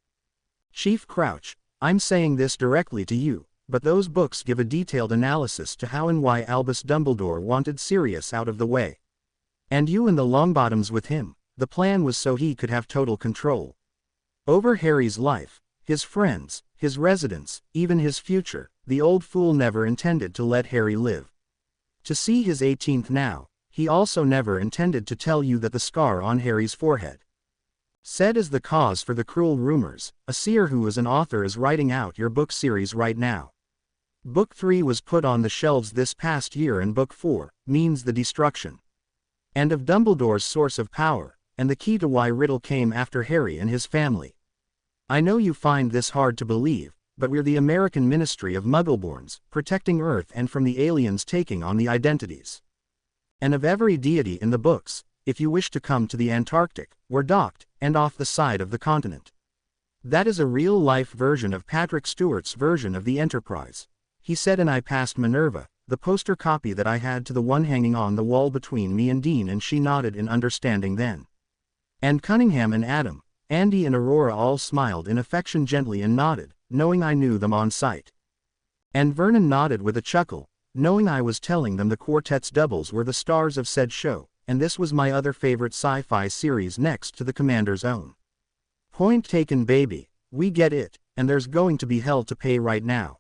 Chief Crouch, I'm saying this directly to you, but those books give a detailed analysis to how and why Albus Dumbledore wanted Sirius out of the way. And you and the Longbottoms with him. The plan was so he could have total control over Harry's life, his friends, his residence, even his future. The old fool never intended to let Harry live to see his 18th now. He also never intended to tell you that the scar on Harry's forehead said is the cause for the cruel rumors. A seer who is an author is writing out your book series right now. Book 3 was put on the shelves this past year and Book 4 means the destruction. And of Dumbledore's source of power, and the key to why Riddle came after Harry and his family. I know you find this hard to believe, but we're the American Ministry of Muggleborns, protecting Earth and from the aliens taking on the identities. And of every deity in the books, if you wish to come to the Antarctic, we're docked, and off the side of the continent. That is a real-life version of Patrick Stewart's version of the Enterprise. He said, and I passed Minerva, the poster copy that I had to the one hanging on the wall between me and Dean, and she nodded in understanding then. And Cunningham and Adam, Andy and Aurora all smiled in affection gently and nodded, knowing I knew them on sight. And Vernon nodded with a chuckle, knowing I was telling them the quartet's doubles were the stars of said show, and this was my other favorite sci-fi series next to the Commander's own. Point taken, baby, we get it, and there's going to be hell to pay right now.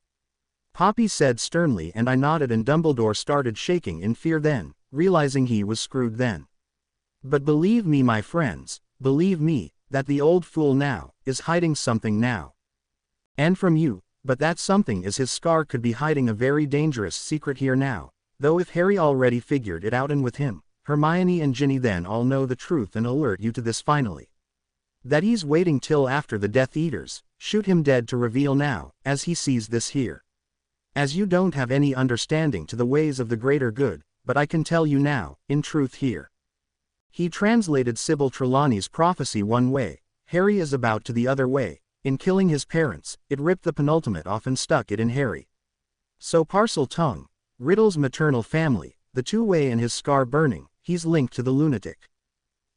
Poppy said sternly, and I nodded, and Dumbledore started shaking in fear then, realizing he was screwed then. But believe me, my friends, believe me, that the old fool now is hiding something now. And from you, but that something is his scar could be hiding a very dangerous secret here now, though if Harry already figured it out and with him, Hermione and Ginny then all know the truth and alert you to this finally. That he's waiting till after the Death Eaters shoot him dead to reveal now, as he sees this here. As you don't have any understanding to the ways of the greater good, but I can tell you now, in truth here. He translated Sybil Trelawney's prophecy one way, Harry is about to the other way. In killing his parents, it ripped the penultimate off and stuck it in Harry. So parcel tongue, Riddle's maternal family, the two-way and his scar burning, he's linked to the lunatic.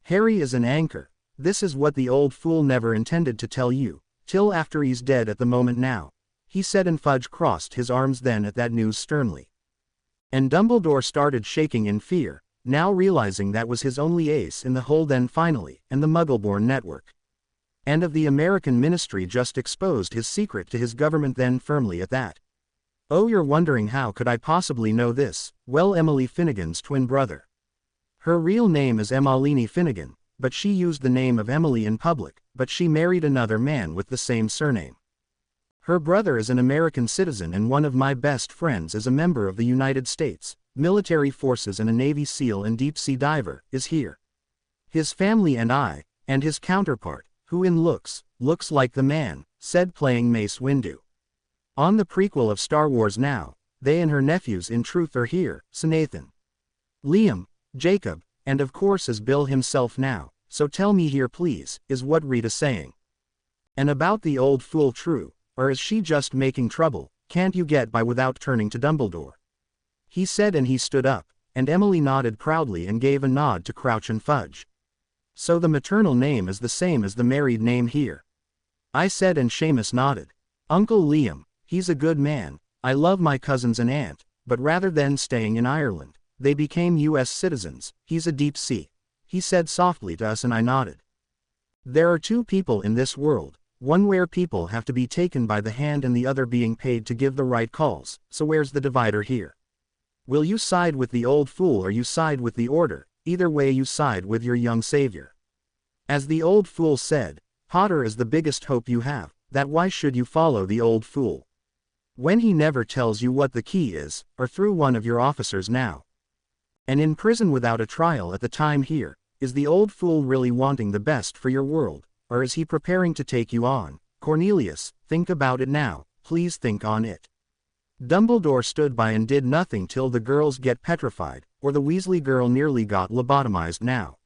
Harry is an anchor, this is what the old fool never intended to tell you, till after he's dead at the moment now. He said, and Fudge crossed his arms then at that news sternly. And Dumbledore started shaking in fear, now realizing that was his only ace in the hole then finally, and the Muggleborn network. And of the American Ministry just exposed his secret to his government then firmly at that. Oh, you're wondering how could I possibly know this? Well, Emily Finnegan's twin brother. Her real name is Emmeline Finnegan, but she used the name of Emily in public, but she married another man with the same surname. Her brother is an American citizen, and one of my best friends is a member of the United States military forces and a Navy SEAL and deep-sea diver, is here. His family and I, and his counterpart, who in looks like the man, said playing Mace Windu. On the prequel of Star Wars now, they and her nephews in truth are here, so Nathan, Liam, Jacob, and of course is Bill himself now, so tell me here please, is what Rita's saying. And about the old fool true, or is she just making trouble, can't you get by without turning to Dumbledore? He said, and he stood up, and Emily nodded proudly and gave a nod to Crouch and Fudge. So the maternal name is the same as the married name here. I said, and Seamus nodded. Uncle Liam, he's a good man, I love my cousins and aunt, but rather than staying in Ireland, they became US citizens, he's a deep sea. He said softly to us, and I nodded. There are two people in this world, one where people have to be taken by the hand and the other being paid to give the right calls, so where's the divider here? Will you side with the old fool or you side with the order? Either way you side with your young savior. As the old fool said, Potter is the biggest hope you have, that why should you follow the old fool? When he never tells you what the key is, or through one of your officers now. And in prison without a trial at the time here, is the old fool really wanting the best for your world, or is he preparing to take you on? Cornelius, think about it now, please think on it. Dumbledore stood by and did nothing till the girls get petrified, or the Weasley girl nearly got lobotomized now.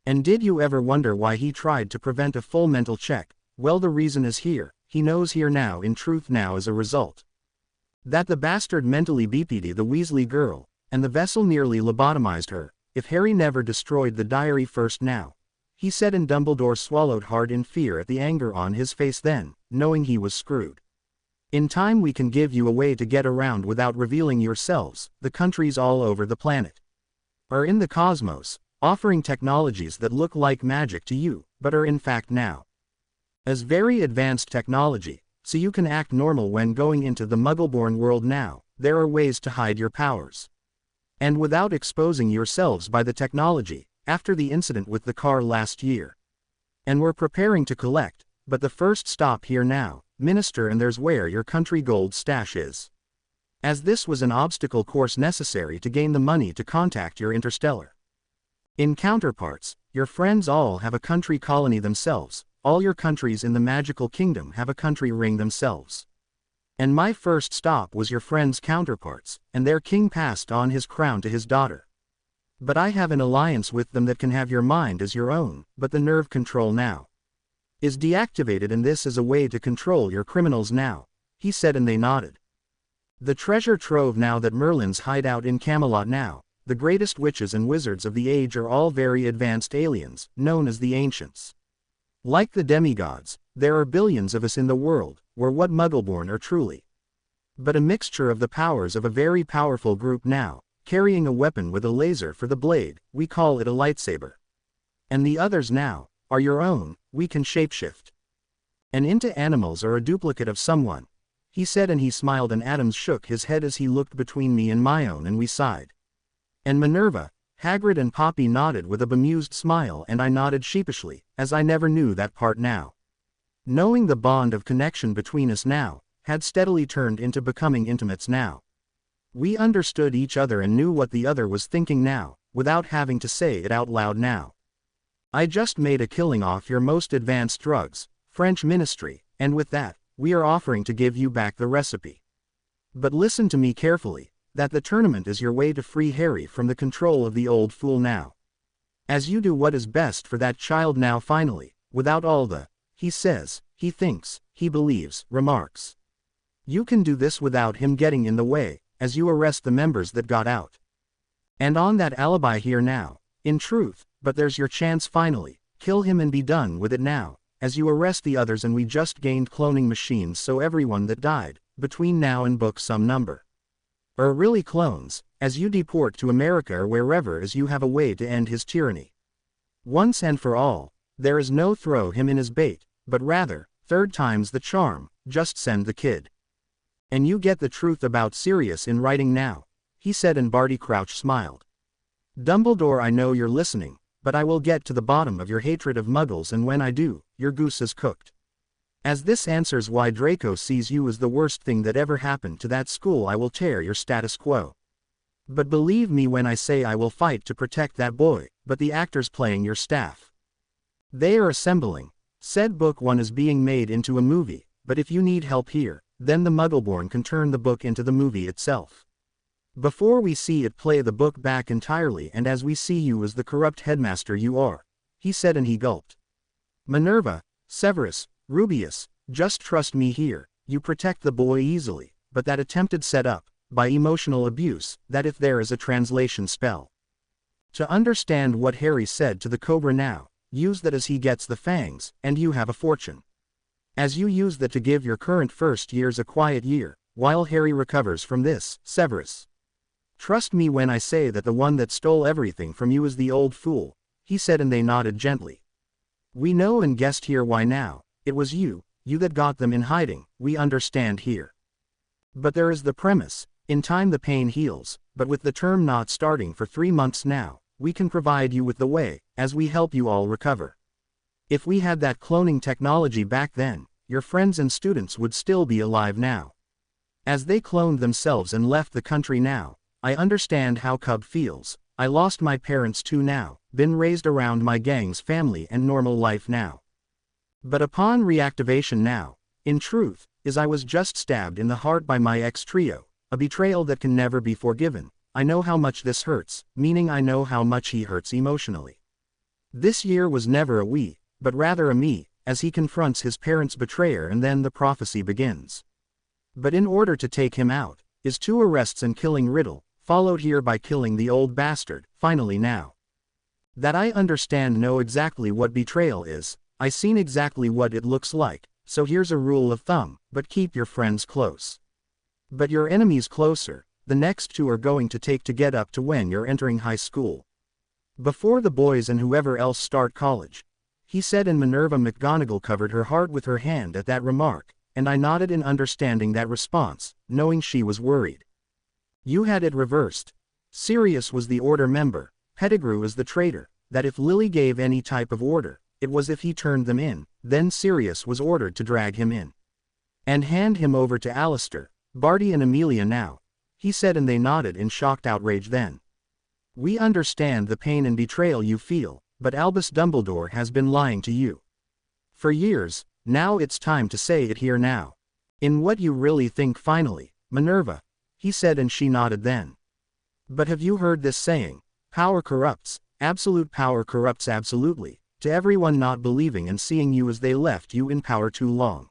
And did you ever wonder why he tried to prevent a full mental check? Well, the reason is here, he knows here now, in truth now as a result. That the bastard mentally BP'd the Weasley girl, and the vessel nearly lobotomized her, if Harry never destroyed the diary first now. He said, and Dumbledore swallowed hard in fear at the anger on his face then, knowing he was screwed. In time we can give you a way to get around without revealing yourselves, the countries all over the planet. Are in the cosmos, offering technologies that look like magic to you, but are in fact now as very advanced technology, so you can act normal when going into the Muggleborn world now. There are ways to hide your powers. And without exposing yourselves by the technology, after the incident with the car last year. And we're preparing to collect, but the first stop here now, Minister, and there's where your country gold stash is. as this was an obstacle course necessary to gain the money to contact your interstellar. In counterparts, your friends all have a country colony themselves, all your countries in the magical kingdom have a country ring themselves. And my first stop was your friends' counterparts, and their king passed on his crown to his daughter. But I have an alliance with them that can have your mind as your own, but the nerve control now is deactivated, and this is a way to control your criminals now, he said, and they nodded. The treasure trove now that Merlin's hideout in Camelot now, the greatest witches and wizards of the age are all very advanced aliens, known as the Ancients. Like the demigods, there are billions of us in the world, where what Muggleborn are truly but a mixture of the powers of a very powerful group now, carrying a weapon with a laser for the blade, we call it a lightsaber. And the others now are your own, we can shapeshift and into animals or a duplicate of someone, he said, and he smiled, and Adams shook his head as he looked between me and my own, and we sighed. And Minerva, Hagrid and Poppy nodded with a bemused smile, and I nodded sheepishly, as I never knew that part now. Knowing the bond of connection between us now had steadily turned into becoming intimates now. We understood each other and knew what the other was thinking now, without having to say it out loud now. I just made a killing off your most advanced drugs, French ministry, and with that, we are offering to give you back the recipe. But listen to me carefully, that the tournament is your way to free Harry from the control of the old fool now. As you do what is best for that child now finally, without all the, he says, he thinks, he believes, remarks. You can do this without him getting in the way, as you arrest the members that got out. And on that alibi here now, in truth, but there's your chance finally, kill him and be done with it now, as you arrest the others, and we just gained cloning machines, so everyone that died, between now and book some number, are really clones, as you deport to America or wherever, as you have a way to end his tyranny. Once and for all, there is no throw him in his bait, but rather, third time's the charm, just send the kid. And you get the truth about Sirius in writing now, he said, and Barty Crouch smiled. Dumbledore, I know you're listening, but I will get to the bottom of your hatred of Muggles, and when I do, your goose is cooked. As this answers why Draco sees you as the worst thing that ever happened to that school, I will tear your status quo. But believe me when I say I will fight to protect that boy, but the actors playing your staff, they are assembling. Said book 1 is being made into a movie, but if you need help here, then the Muggleborn can turn the book into the movie itself. Before we see it, play the book back entirely, and as we see you as the corrupt headmaster you are, he said, and he gulped. Minerva, Severus, Rubius, just trust me here, you protect the boy easily, but that attempted setup, by emotional abuse, that if there is a translation spell. To understand what Harry said to the Cobra now, use that as he gets the fangs, and you have a fortune. As you use that to give your current first years a quiet year, while Harry recovers from this, Severus. Trust me when I say that the one that stole everything from you is the old fool, he said, and they nodded gently. We know and guessed here why now, it was you that got them in hiding, we understand here. But there is the premise, in time the pain heals, but with the term not starting for 3 months now, we can provide you with the way, as we help you all recover. If we had that cloning technology back then, your friends and students would still be alive now. As they cloned themselves and left the country now, I understand how Cub feels. I lost my parents too now, been raised around my gang's family and normal life now. But upon reactivation now, in truth, is I was just stabbed in the heart by my ex-trio, a betrayal that can never be forgiven. I know how much this hurts, meaning I know how much he hurts emotionally. This year was never a we, but rather a me, as he confronts his parents' betrayer, and then the prophecy begins. But in order to take him out, is 2 arrests and killing Riddle, followed here by killing the old bastard, finally now. That I understand know exactly what betrayal is, I seen exactly what it looks like, so here's a rule of thumb, but keep your friends close. But your enemies closer, the next 2 are going to take to get up to when you're entering high school. Before the boys and whoever else start college, he said, and Minerva McGonagall covered her heart with her hand at that remark, and I nodded in understanding that response, knowing she was worried. You had it reversed. Sirius was the order member, Pettigrew is the traitor, that if Lily gave any type of order, it was if he turned them in, then Sirius was ordered to drag him in and hand him over to Alistair. Barty and Amelia now, he said, and they nodded in shocked outrage then. We understand the pain and betrayal you feel, but Albus Dumbledore has been lying to you for years. Now it's time to say it here now. In what you really think finally, Minerva, he said, and she nodded then. But have you heard this saying, power corrupts, absolute power corrupts absolutely, to everyone not believing and seeing you as they left you in power too long.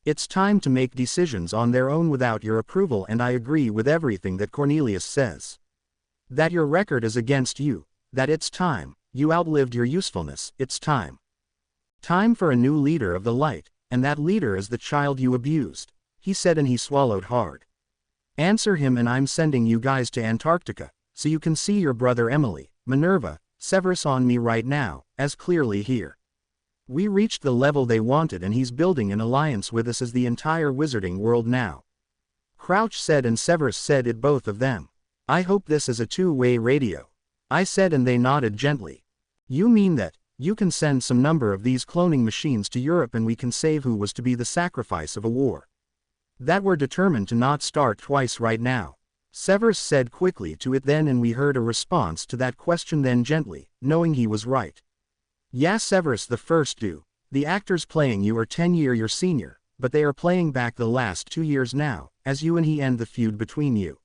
It's time to make decisions on their own without your approval, and I agree with everything that Cornelius says. That your record is against you, that it's time, you outlived your usefulness, it's time. Time for a new leader of the light, and that leader is the child you abused, he said, and he swallowed hard. Answer him, and I'm sending you guys to Antarctica, so you can see your brother Emily, Minerva, Severus on me right now, as clearly here. We reached the level they wanted, and he's building an alliance with us as the entire wizarding world now. Crouch said, and Severus said it, both of them. I hope this is a two-way radio, I said, and they nodded gently. You mean that you can send some number of these cloning machines to Europe and we can save who was to be the sacrifice of a war that we're determined to not start twice right now? Severus said quickly to it then, and we heard a response to that question then gently, knowing he was right. Yeah, Severus, the first do. The actors playing you are 10-year your senior, but they are playing back the last 2 years now, as you and he end the feud between you.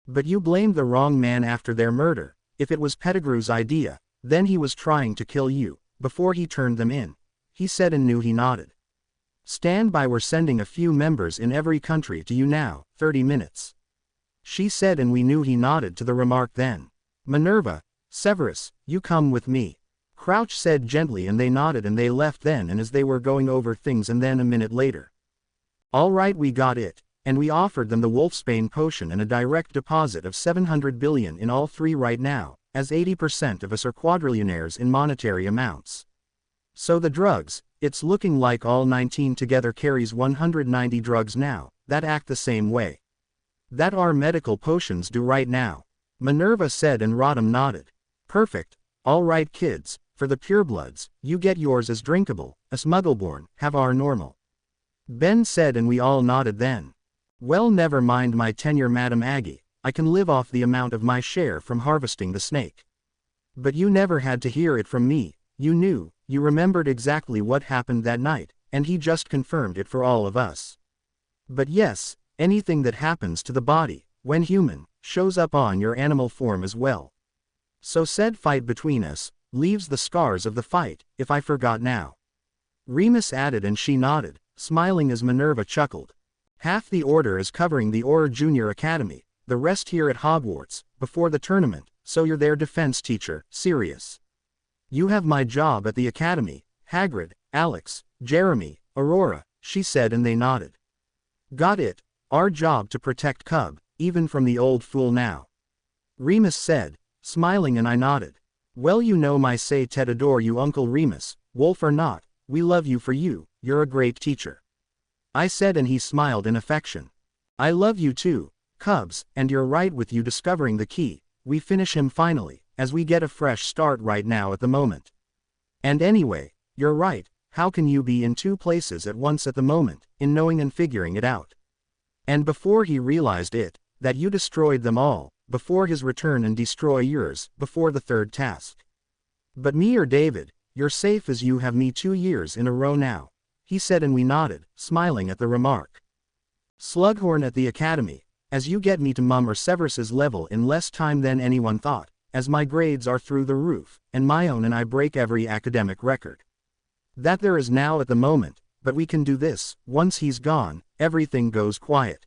But you blamed the wrong man after their murder. If it was Pettigrew's idea, then he was trying to kill you, before he turned them in, he said, and knew he nodded. Stand by, we're sending a few members in every country to you now, 30 minutes. She said, and we knew he nodded to the remark then. Minerva, Severus, you come with me, Crouch said gently, and they nodded and they left then, and as they were going over things, and then a minute later. All right, we got it, and we offered them the Wolfsbane potion and a direct deposit of 700 billion in all three right now, as 80% of us are quadrillionaires in monetary amounts. So the drugs, it's looking like all 19 together carries 190 drugs now, that act the same way that our medical potions do right now, Minerva said, and Rodham nodded. Perfect. All right, kids, for the purebloods, you get yours as drinkable, us Muggleborn have our normal, Ben said, and we all nodded then. Well, never mind my tenure, Madam Aggie, I can live off the amount of my share from harvesting the snake. But you never had to hear it from me, you knew, you remembered exactly what happened that night, and he just confirmed it for all of us. But yes, anything that happens to the body, when human, shows up on your animal form as well. So said fight between us, leaves the scars of the fight, if I forgot now. Remus added, and she nodded, smiling as Minerva chuckled. Half the order is covering the Auror Junior Academy, the rest here at Hogwarts, before the tournament, so you're their defense teacher, Sirius. You have my job at the academy, Hagrid, Alex, Jeremy, Aurora, she said, and they nodded. Got it, our job to protect Cub, even from the old fool now. Remus said, smiling, and I nodded. Well, you know my say Ted adore you, Uncle Remus, wolf or not, we love you for you, you're a great teacher, I said, and he smiled in affection. I love you too, Cubs, and you're right with you discovering the key, we finish him finally, as we get a fresh start right now at the moment. And anyway, you're right, how can you be in two places at once at the moment, in knowing and figuring it out? And before he realized it, that you destroyed them all, before his return and destroy yours, before the third task. But me or David, you're safe as you have me 2 years in a row now, he said, and we nodded, smiling at the remark. Slughorn at the academy, as you get me to Mum or Severus's level in less time than anyone thought, as my grades are through the roof, and my own, and I break every academic record that there is now at the moment, but we can do this, once he's gone, everything goes quiet.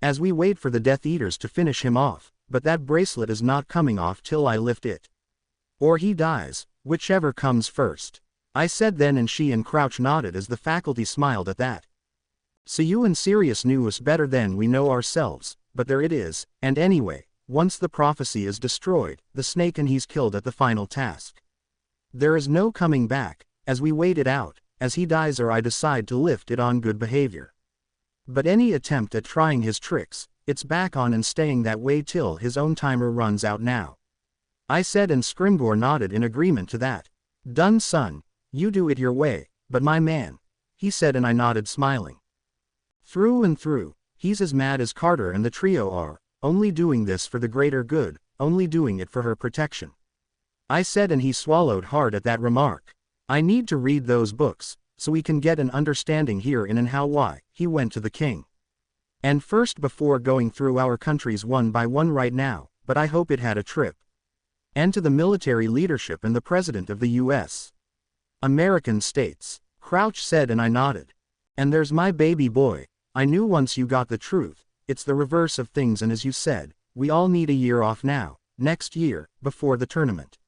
As we wait for the Death Eaters to finish him off, but that bracelet is not coming off till I lift it. Or he dies, whichever comes first, I said then, and she and Crouch nodded as the faculty smiled at that. So you and Sirius knew us better than we know ourselves, but there it is, and anyway, once the prophecy is destroyed, the snake and he's killed at the final task. There is no coming back, as we wait it out, as he dies or I decide to lift it on good behavior. But any attempt at trying his tricks, it's back on and staying that way till his own timer runs out now, I said, and Scrimgeour nodded in agreement to that. Done, son, you do it your way, but my man, he said, and I nodded smiling. Through and through, He's as mad as Carter and the trio are, only doing this for the greater good, only doing it for her protection. I said, and he swallowed hard at that remark. I need to read those books, so we can get an understanding here in and how why. He went to the king. And first before going through our countries one by one right now, but I hope it had a trip. And to the military leadership and the President of the U.S. American States. Crouch said, and I nodded. And there's my baby boy. I knew once you got the truth, it's the reverse of things, and as you said, we all need a year off now, next year, before the tournament.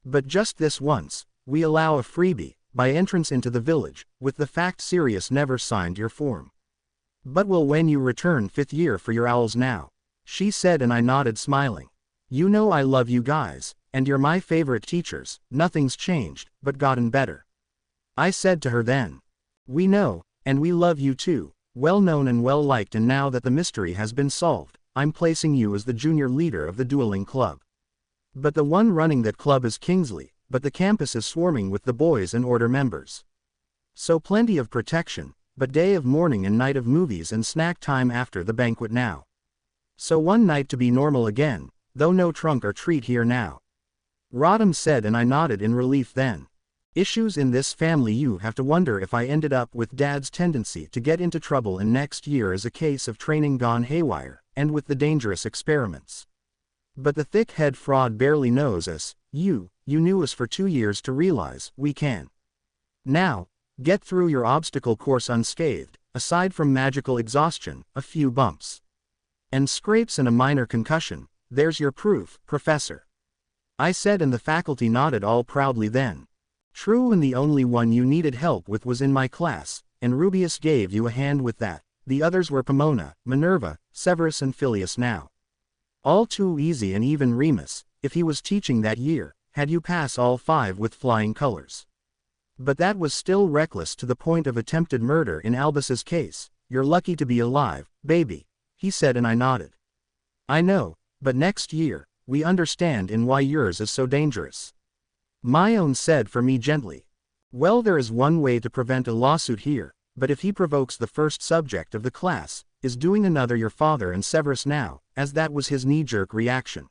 But just this once, we allow a freebie, by entrance into the village, with the fact Sirius never signed your form. But will when you return 5th year for your owls now. She said, and I nodded smiling. You know I love you guys, and you're my favorite teachers, nothing's changed, but gotten better. I said to her then. We know, and we love you too, well known and well liked, and now that the mystery has been solved, I'm placing you as the junior leader of the dueling club. But the one running that club is Kingsley, but the campus is swarming with the boys and order members. So plenty of protection, but day of mourning and night of movies and snack time after the banquet now. So one night to be normal again, though no trunk or treat here now. Rodham said, and I nodded in relief then. Issues in this family, you have to wonder if I ended up with Dad's tendency to get into trouble, and next year is a case of training gone haywire, and with the dangerous experiments. But the thick-head fraud barely knows us, you knew us for 2 years to realize we can. Now, get through your obstacle course unscathed, aside from magical exhaustion, a few bumps and scrapes and a minor concussion. There's your proof, Professor. I said, and the faculty nodded all proudly then. True, and the only one you needed help with was in my class, and Rubius gave you a hand with that. The others were Pomona, Minerva, Severus and Phileas now. All too easy, and even Remus, if he was teaching that year, had you pass all 5 with flying colors. But that was still reckless to the point of attempted murder in Albus's case. You're lucky to be alive, baby, he said, and I nodded. I know, but next year, we understand in why yours is so dangerous. Myone said for me gently. Well, there is one way to prevent a lawsuit here, but if he provokes the first subject of the class, is doing another your father and Severus now, as that was his knee-jerk reaction.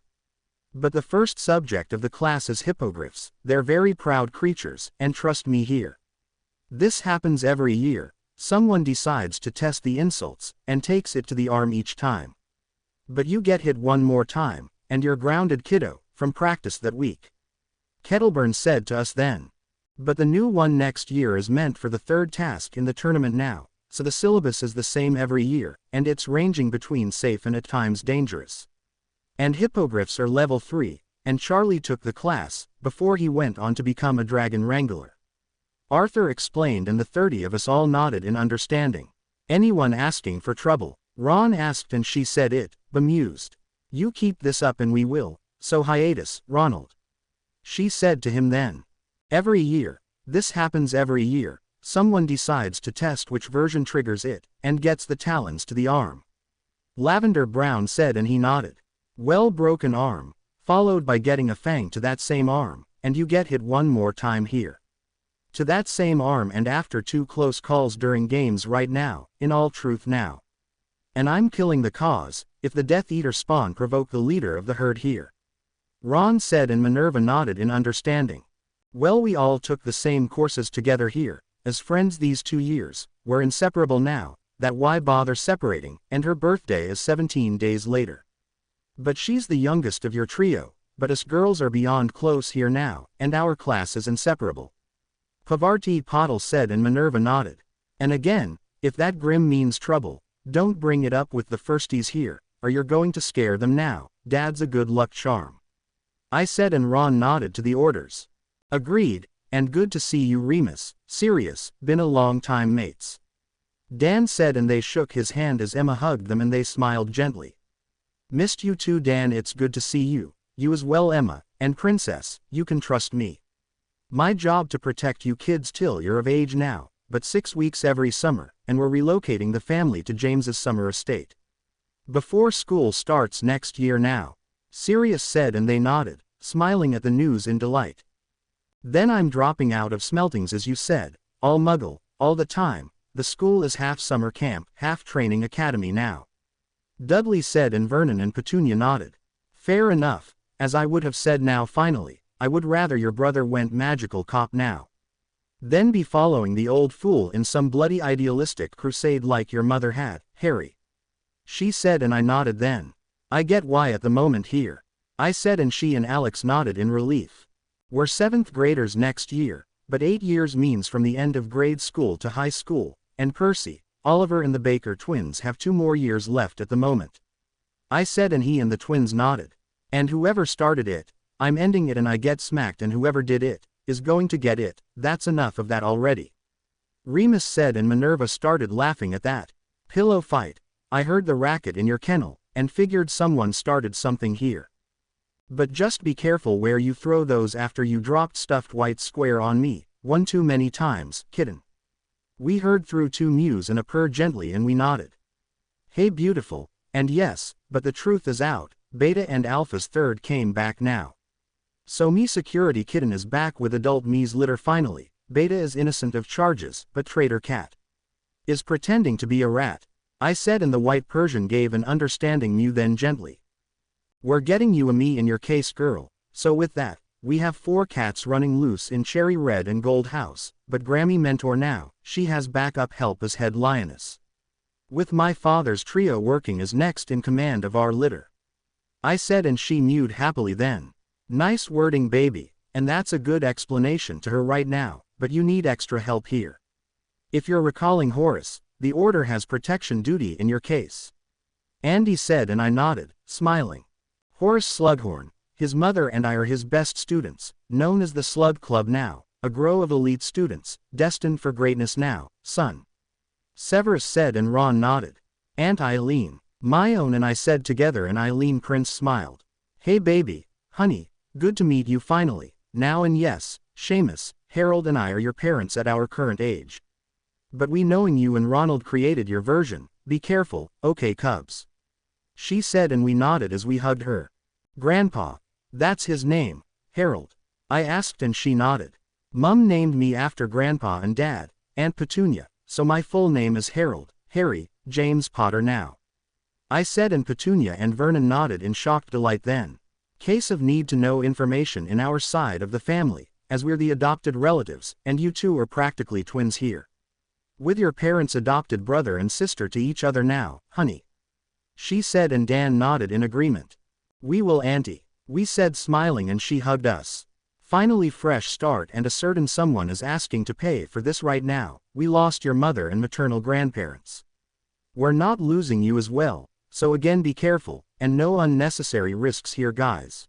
But the first subject of the class is hippogriffs. They're very proud creatures, and trust me here. This happens every year. Someone decides to test the insults, and takes it to the arm each time. But you get hit one more time, and you're grounded, kiddo, from practice that week. Kettleburn said to us then. But the new one next year is meant for the 3rd task in the tournament now, so the syllabus is the same every year, and it's ranging between safe and at times dangerous. And hippogriffs are level 3, and Charlie took the class, before he went on to become a dragon wrangler. Arthur explained, and the 30 of us all nodded in understanding. Anyone asking for trouble? Ron asked, and she said it, bemused. You keep this up and we will, so hiatus, Ronald. She said to him then. Every year, this happens every year, someone decides to test which version triggers it, and gets the talons to the arm. Lavender Brown said, and he nodded. Well, broken arm, followed by getting a fang to that same arm, and you get hit one more time here. To that same arm, and after 2 close calls during games right now, in all truth now. And I'm killing the cause, if the Death Eater spawn provoke the leader of the herd here. Ron said, and Minerva nodded in understanding. Well, we all took the same courses together here, as friends these 2 years, we're inseparable now, that why bother separating, and her birthday is 17 days later. But she's the youngest of your trio, but us girls are beyond close here now, and our class is inseparable. Pavarti Patil said, and Minerva nodded. And again, if that grim means trouble, don't bring it up with the firsties here, or you're going to scare them now. Dad's a good luck charm. I said, and Ron nodded to the orders. Agreed, and good to see you, Remus. Sirius, been a long time mates. Dan said, and they shook his hand as Emma hugged them, and they smiled gently. Missed you too, Dan. It's good to see you. You as well, Emma, and Princess, you can trust me. My job to protect you kids till you're of age now, but 6 weeks every summer, and we're relocating the family to James's summer estate. Before school starts next year now. Sirius said, and they nodded, smiling at the news in delight. Then I'm dropping out of Smeltings, as you said, all Muggle, all the time, the school is half summer camp, half training academy now. Dudley said, and Vernon and Petunia nodded. Fair enough, as I would have said now finally, I would rather your brother went magical cop now. Then be following the old fool in some bloody idealistic crusade like your mother had, Harry. She said, and I nodded then. I get why at the moment here. I said, and she and Alex nodded in relief. We're 7th graders next year, but 8 years means from the end of grade school to high school, and Percy, Oliver and the Baker twins have 2 more years left at the moment. I said, and he and the twins nodded. And whoever started it, I'm ending it and I get smacked, and whoever did it, is going to get it. That's enough of that already. Remus said, and Minerva started laughing at that. Pillow fight. I heard the racket in your kennel, and figured someone started something here. But just be careful where you throw those after you dropped stuffed white square on me, one too many times, kitten. We heard through 2 mews and a purr gently, and we nodded. Hey beautiful, and yes, but the truth is out, Beta and Alpha's third came back now. So me security kitten is back with adult me's litter finally. Beta is innocent of charges, but traitor cat is pretending to be a rat. I said, and the white Persian gave an understanding mew then gently. We're getting you a me in your case, girl. So with that, we have 4 cats running loose in cherry red and gold house, but Grammy mentor now, she has backup help as head lioness. With my father's trio working as next in command of our litter. I said, and she mewed happily then. Nice wording, baby, and that's a good explanation to her right now, but you need extra help here. If you're recalling Horace, the order has protection duty in your case. Andy said, and I nodded, smiling. Horace Slughorn, his mother and I are his best students, known as the Slug Club now, a grow of elite students, destined for greatness now, son. Severus said, and Ron nodded. Aunt Eileen, my own, and I said together, and Eileen Prince smiled. Hey baby, honey, good to meet you finally, now, and yes, Seamus, Harold and I are your parents at our current age. But we knowing you and Ronald created your version, be careful, okay cubs. She said, and we nodded as we hugged her. Grandpa. That's his name, Harold. I asked, and she nodded. Mum named me after Grandpa and Dad, Aunt Petunia, so my full name is Harold, Harry, James Potter now. I said, and Petunia and Vernon nodded in shocked delight then. Case of need to know information in our side of the family, as we're the adopted relatives, and you two are practically twins here. With your parents adopted brother and sister to each other now, honey. She said, and Dan nodded in agreement. We will, auntie, we said smiling, and she hugged us. Finally fresh start, and a certain someone is asking to pay for this right now. We lost your mother and maternal grandparents. We're not losing you as well, so again be careful, and no unnecessary risks here guys.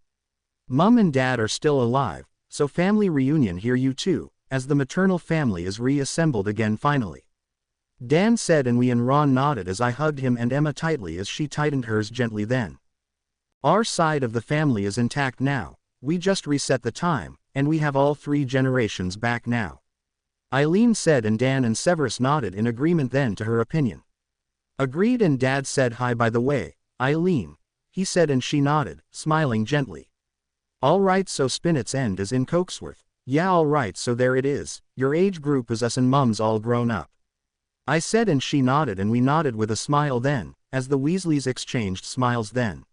Mum and Dad are still alive, so family reunion here you too, as the maternal family is reassembled again finally. Dan said, and we and Ron nodded as I hugged him and Emma tightly as she tightened hers gently then. Our side of the family is intact now, we just reset the time, and we have all 3 generations back now. Eileen said, and Dan and Severus nodded in agreement then to her opinion. Agreed, and Dad said, hi by the way, Eileen, he said, and she nodded, smiling gently. All right, so Spinet's End is in Cokesworth. Yeah, all right, so there it is, your age group is us and Mum's all grown up. I said, and she nodded, and we nodded with a smile then, as the Weasleys exchanged smiles then.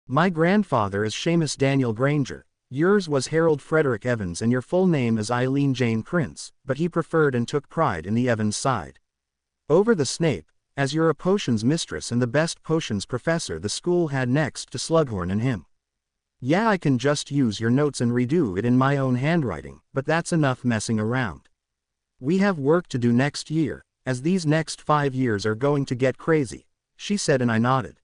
My grandfather is Seamus Daniel Granger, yours was Harold Frederick Evans, and your full name is Eileen Jane Prince, but he preferred and took pride in the Evans side. Over the Snape, as you're a potions mistress and the best potions professor the school had next to Slughorn and him. Yeah, I can just use your notes and redo it in my own handwriting, but that's enough messing around. We have work to do next year, as these next 5 years are going to get crazy, she said, and I nodded.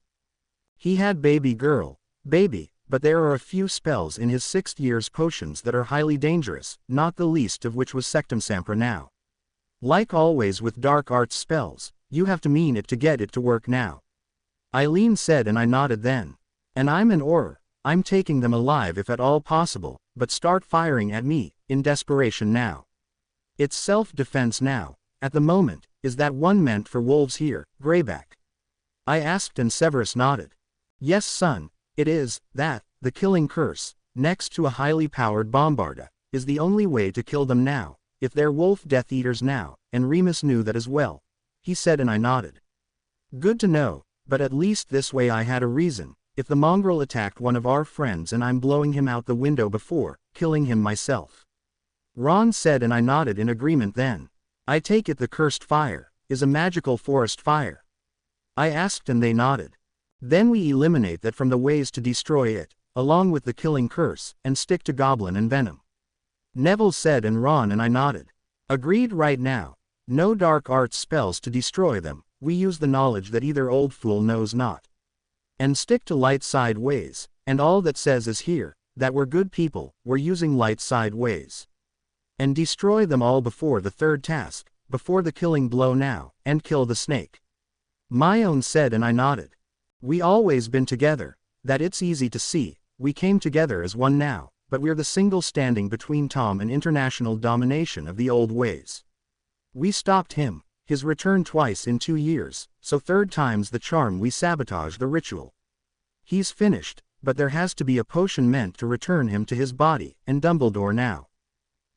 He had baby girl, baby, but there are a few spells in his 6th year's potions that are highly dangerous, not the least of which was Sectum Sempra now. Like always with dark arts spells, you have to mean it to get it to work now. Eileen said, and I nodded then. And I'm an Auror, I'm taking them alive if at all possible, but start firing at me, in desperation now. It's self-defense now, at the moment, is that one meant for wolves here, Greyback? I asked, and Severus nodded. Yes son, it is, that, the killing curse, next to a highly powered bombarda, is the only way to kill them now. if they're wolf Death Eaters now, and Remus knew that as well. He said and I nodded. Good to know, but at least this way I had a reason. If the mongrel attacked one of our friends and I'm blowing him out the window before killing him myself. Ron said and I nodded in agreement then. I take it the cursed fire is a magical forest fire. I asked and they nodded. Then we eliminate that from the ways to destroy it, along with the killing curse, and stick to goblin and venom. Neville said and Ron and I nodded. Agreed right now. No dark arts spells to destroy them, we use the knowledge that either old fool knows not. And stick to light side ways, and all that says is here, that we're good people, we're using light side ways. And destroy them all before the third task, before the killing blow now, and kill the snake. Myone said and I nodded. We always been together, that it's easy to see, we came together as one now, but we're the single standing between Tom and international domination of the old ways. We stopped him, his return twice in 2 years, so third time's the charm we sabotage the ritual. He's finished, but there has to be a potion meant to return him to his body, and Dumbledore now.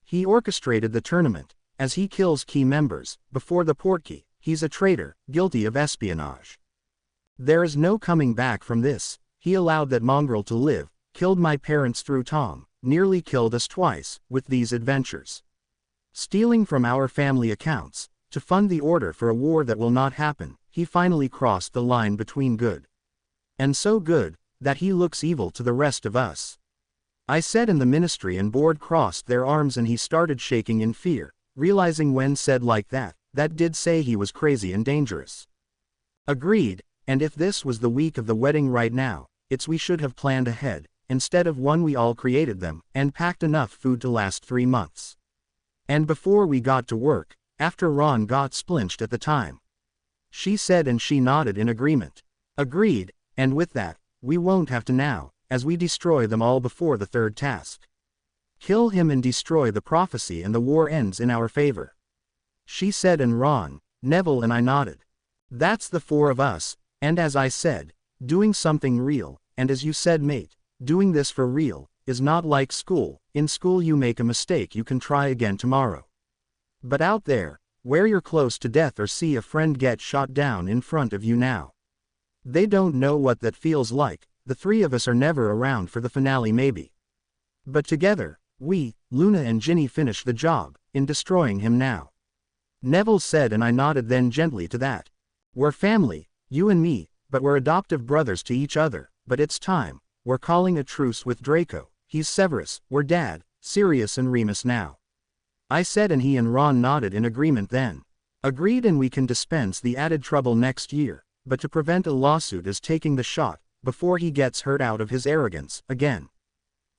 He orchestrated the tournament, as he kills key members, before the portkey, he's a traitor, guilty of espionage. There is no coming back from this, he allowed that mongrel to live, killed my parents through Tom, nearly killed us twice, with these adventures. Stealing from our family accounts, to fund the order for a war that will not happen, he finally crossed the line between good and so good, that he looks evil to the rest of us. I said and the ministry and board crossed their arms and he started shaking in fear, realizing when said like that did say he was crazy and dangerous. Agreed, and if this was the week of the wedding right now, it's we should have planned ahead, instead of one we all created them, and packed enough food to last 3 months. And before we got to work, after Ron got splinched at the time. She said and she nodded in agreement. Agreed, and with that, we won't have to now, as we destroy them all before the third task. Kill him and destroy the prophecy and the war ends in our favor. She said and Ron, Neville and I nodded. That's the 4 of us, and as I said, doing something real, and as you said mate, doing this for real, is not like school. In school you make a mistake you can try again tomorrow. But out there, where you're close to death or see a friend get shot down in front of you now. They don't know what that feels like, the 3 of us are never around for the finale maybe. But together, we, Luna and Ginny finish the job, in destroying him now. Neville said and I nodded then gently to that. We're family, you and me, but we're adoptive brothers to each other, but it's time, we're calling a truce with Draco, he's Severus, we're Dad, Sirius and Remus now. I said and he and Ron nodded in agreement then. Agreed and we can dispense the added trouble next year, but to prevent a lawsuit is taking the shot, before he gets hurt out of his arrogance, again.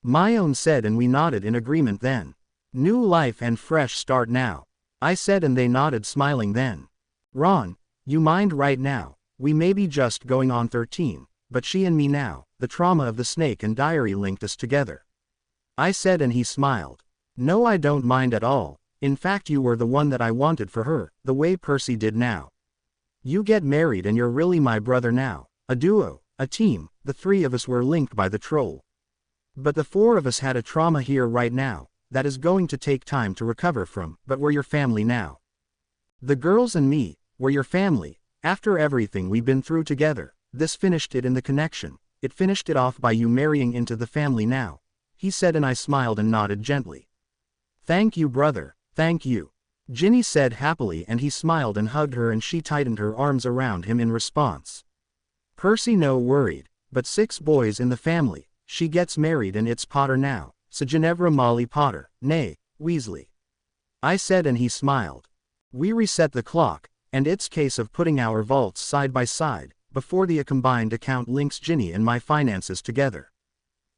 Myone said and we nodded in agreement then. New life and fresh start now. I said and they nodded smiling then. Ron, you mind right now, we may be just going on 13, but she and me now, the trauma of the snake and diary linked us together. I said and he smiled. No I don't mind at all, in fact you were the one that I wanted for her, the way Percy did now. You get married and you're really my brother now, a duo, a team, the 3 of us were linked by the troll. But the 4 of us had a trauma here right now, that is going to take time to recover from, but we're your family now. The girls and me, we're your family, after everything we've been through together, this finished it in the connection, it finished it off by you marrying into the family now. He said and I smiled and nodded gently. Thank you brother, thank you. Ginny said happily and he smiled and hugged her and she tightened her arms around him in response. Percy no worried, but 6 boys in the family, she gets married and it's Potter now, so Ginevra Molly Potter, nay, Weasley. I said and he smiled. We reset the clock, and it's case of putting our vaults side by side, before the combined account links Ginny and my finances together.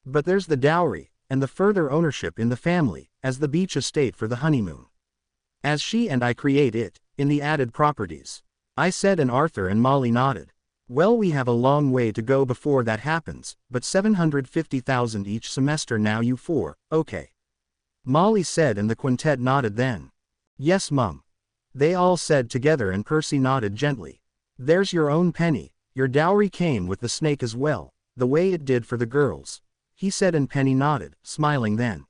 But there's the dowry, and the further ownership in the family, as the beach estate for the honeymoon. As she and I create it, in the added properties. I said and Arthur and Molly nodded. Well we have a long way to go before that happens, but 750,000 each semester now you 4, okay. Molly said and the quintet nodded then. Yes mum. They all said together and Percy nodded gently. There's your own penny, your dowry came with the snake as well, the way it did for the girls. He said and Penny nodded, smiling then.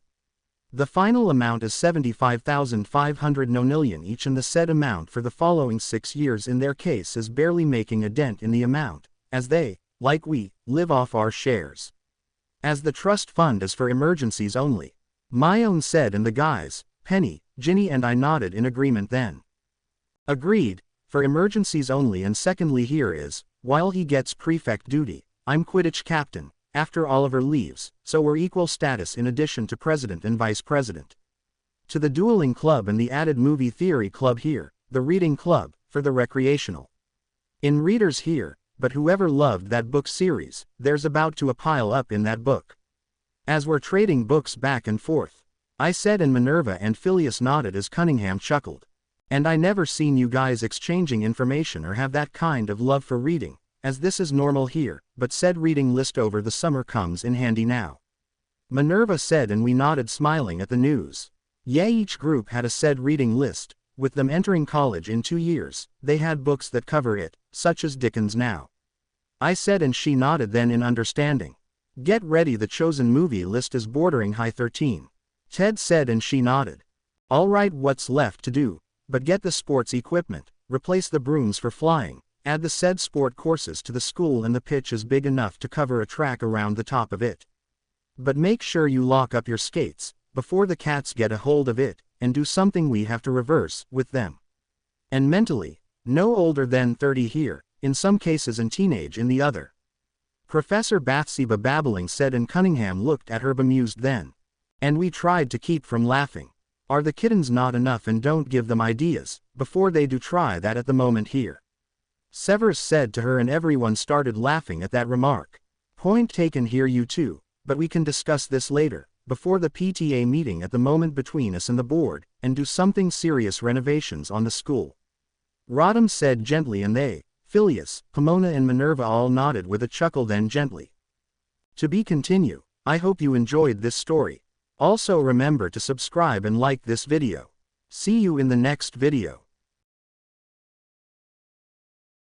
The final amount is 75,500 nonillion each, and the said amount for the following 6 years in their case is barely making a dent in the amount, as they, like we, live off our shares. As the trust fund is for emergencies only. My own said, and the guys, Penny, Ginny and I nodded in agreement then. Agreed, for emergencies only, and secondly here is, while he gets prefect duty, I'm Quidditch captain, after Oliver leaves, so we're equal status in addition to president and vice president. To the dueling club and the added movie theory club here, the reading club, for the recreational. In readers here, but whoever loved that book series, there's about to a pile up in that book. As we're trading books back and forth, I said, and Minerva and Phileas nodded as Cunningham chuckled. And I never seen you guys exchanging information or have that kind of love for reading, as this is normal here, but said reading list over the summer comes in handy now. Minerva said, and we nodded smiling at the news. Yea, each group had a said reading list, with them entering college in 2 years, they had books that cover it, such as Dickens now. I said, and she nodded then in understanding. Get ready, the chosen movie list is bordering high 13. Ted said, and she nodded. All right, what's left to do? But get the sports equipment, replace the brooms for flying, add the said sport courses to the school, and the pitch is big enough to cover a track around the top of it. But make sure you lock up your skates, before the cats get a hold of it, and do something we have to reverse with them. And mentally, no older than 30 here, in some cases, and teenage in the other. Professor Bathsheba babbling said, and Cunningham looked at her bemused then. And we tried to keep from laughing. Are the kittens not enough, and don't give them ideas, before they do try that at the moment here? Severus said to her, and everyone started laughing at that remark. Point taken here, you two, but we can discuss this later, before the PTA meeting at the moment between us and the board, and do something serious renovations on the school. Rodham said gently, and they, Phileas, Pomona and Minerva all nodded with a chuckle then gently. To be continue. I hope you enjoyed this story. Also remember to subscribe and like this video. See you in the next video.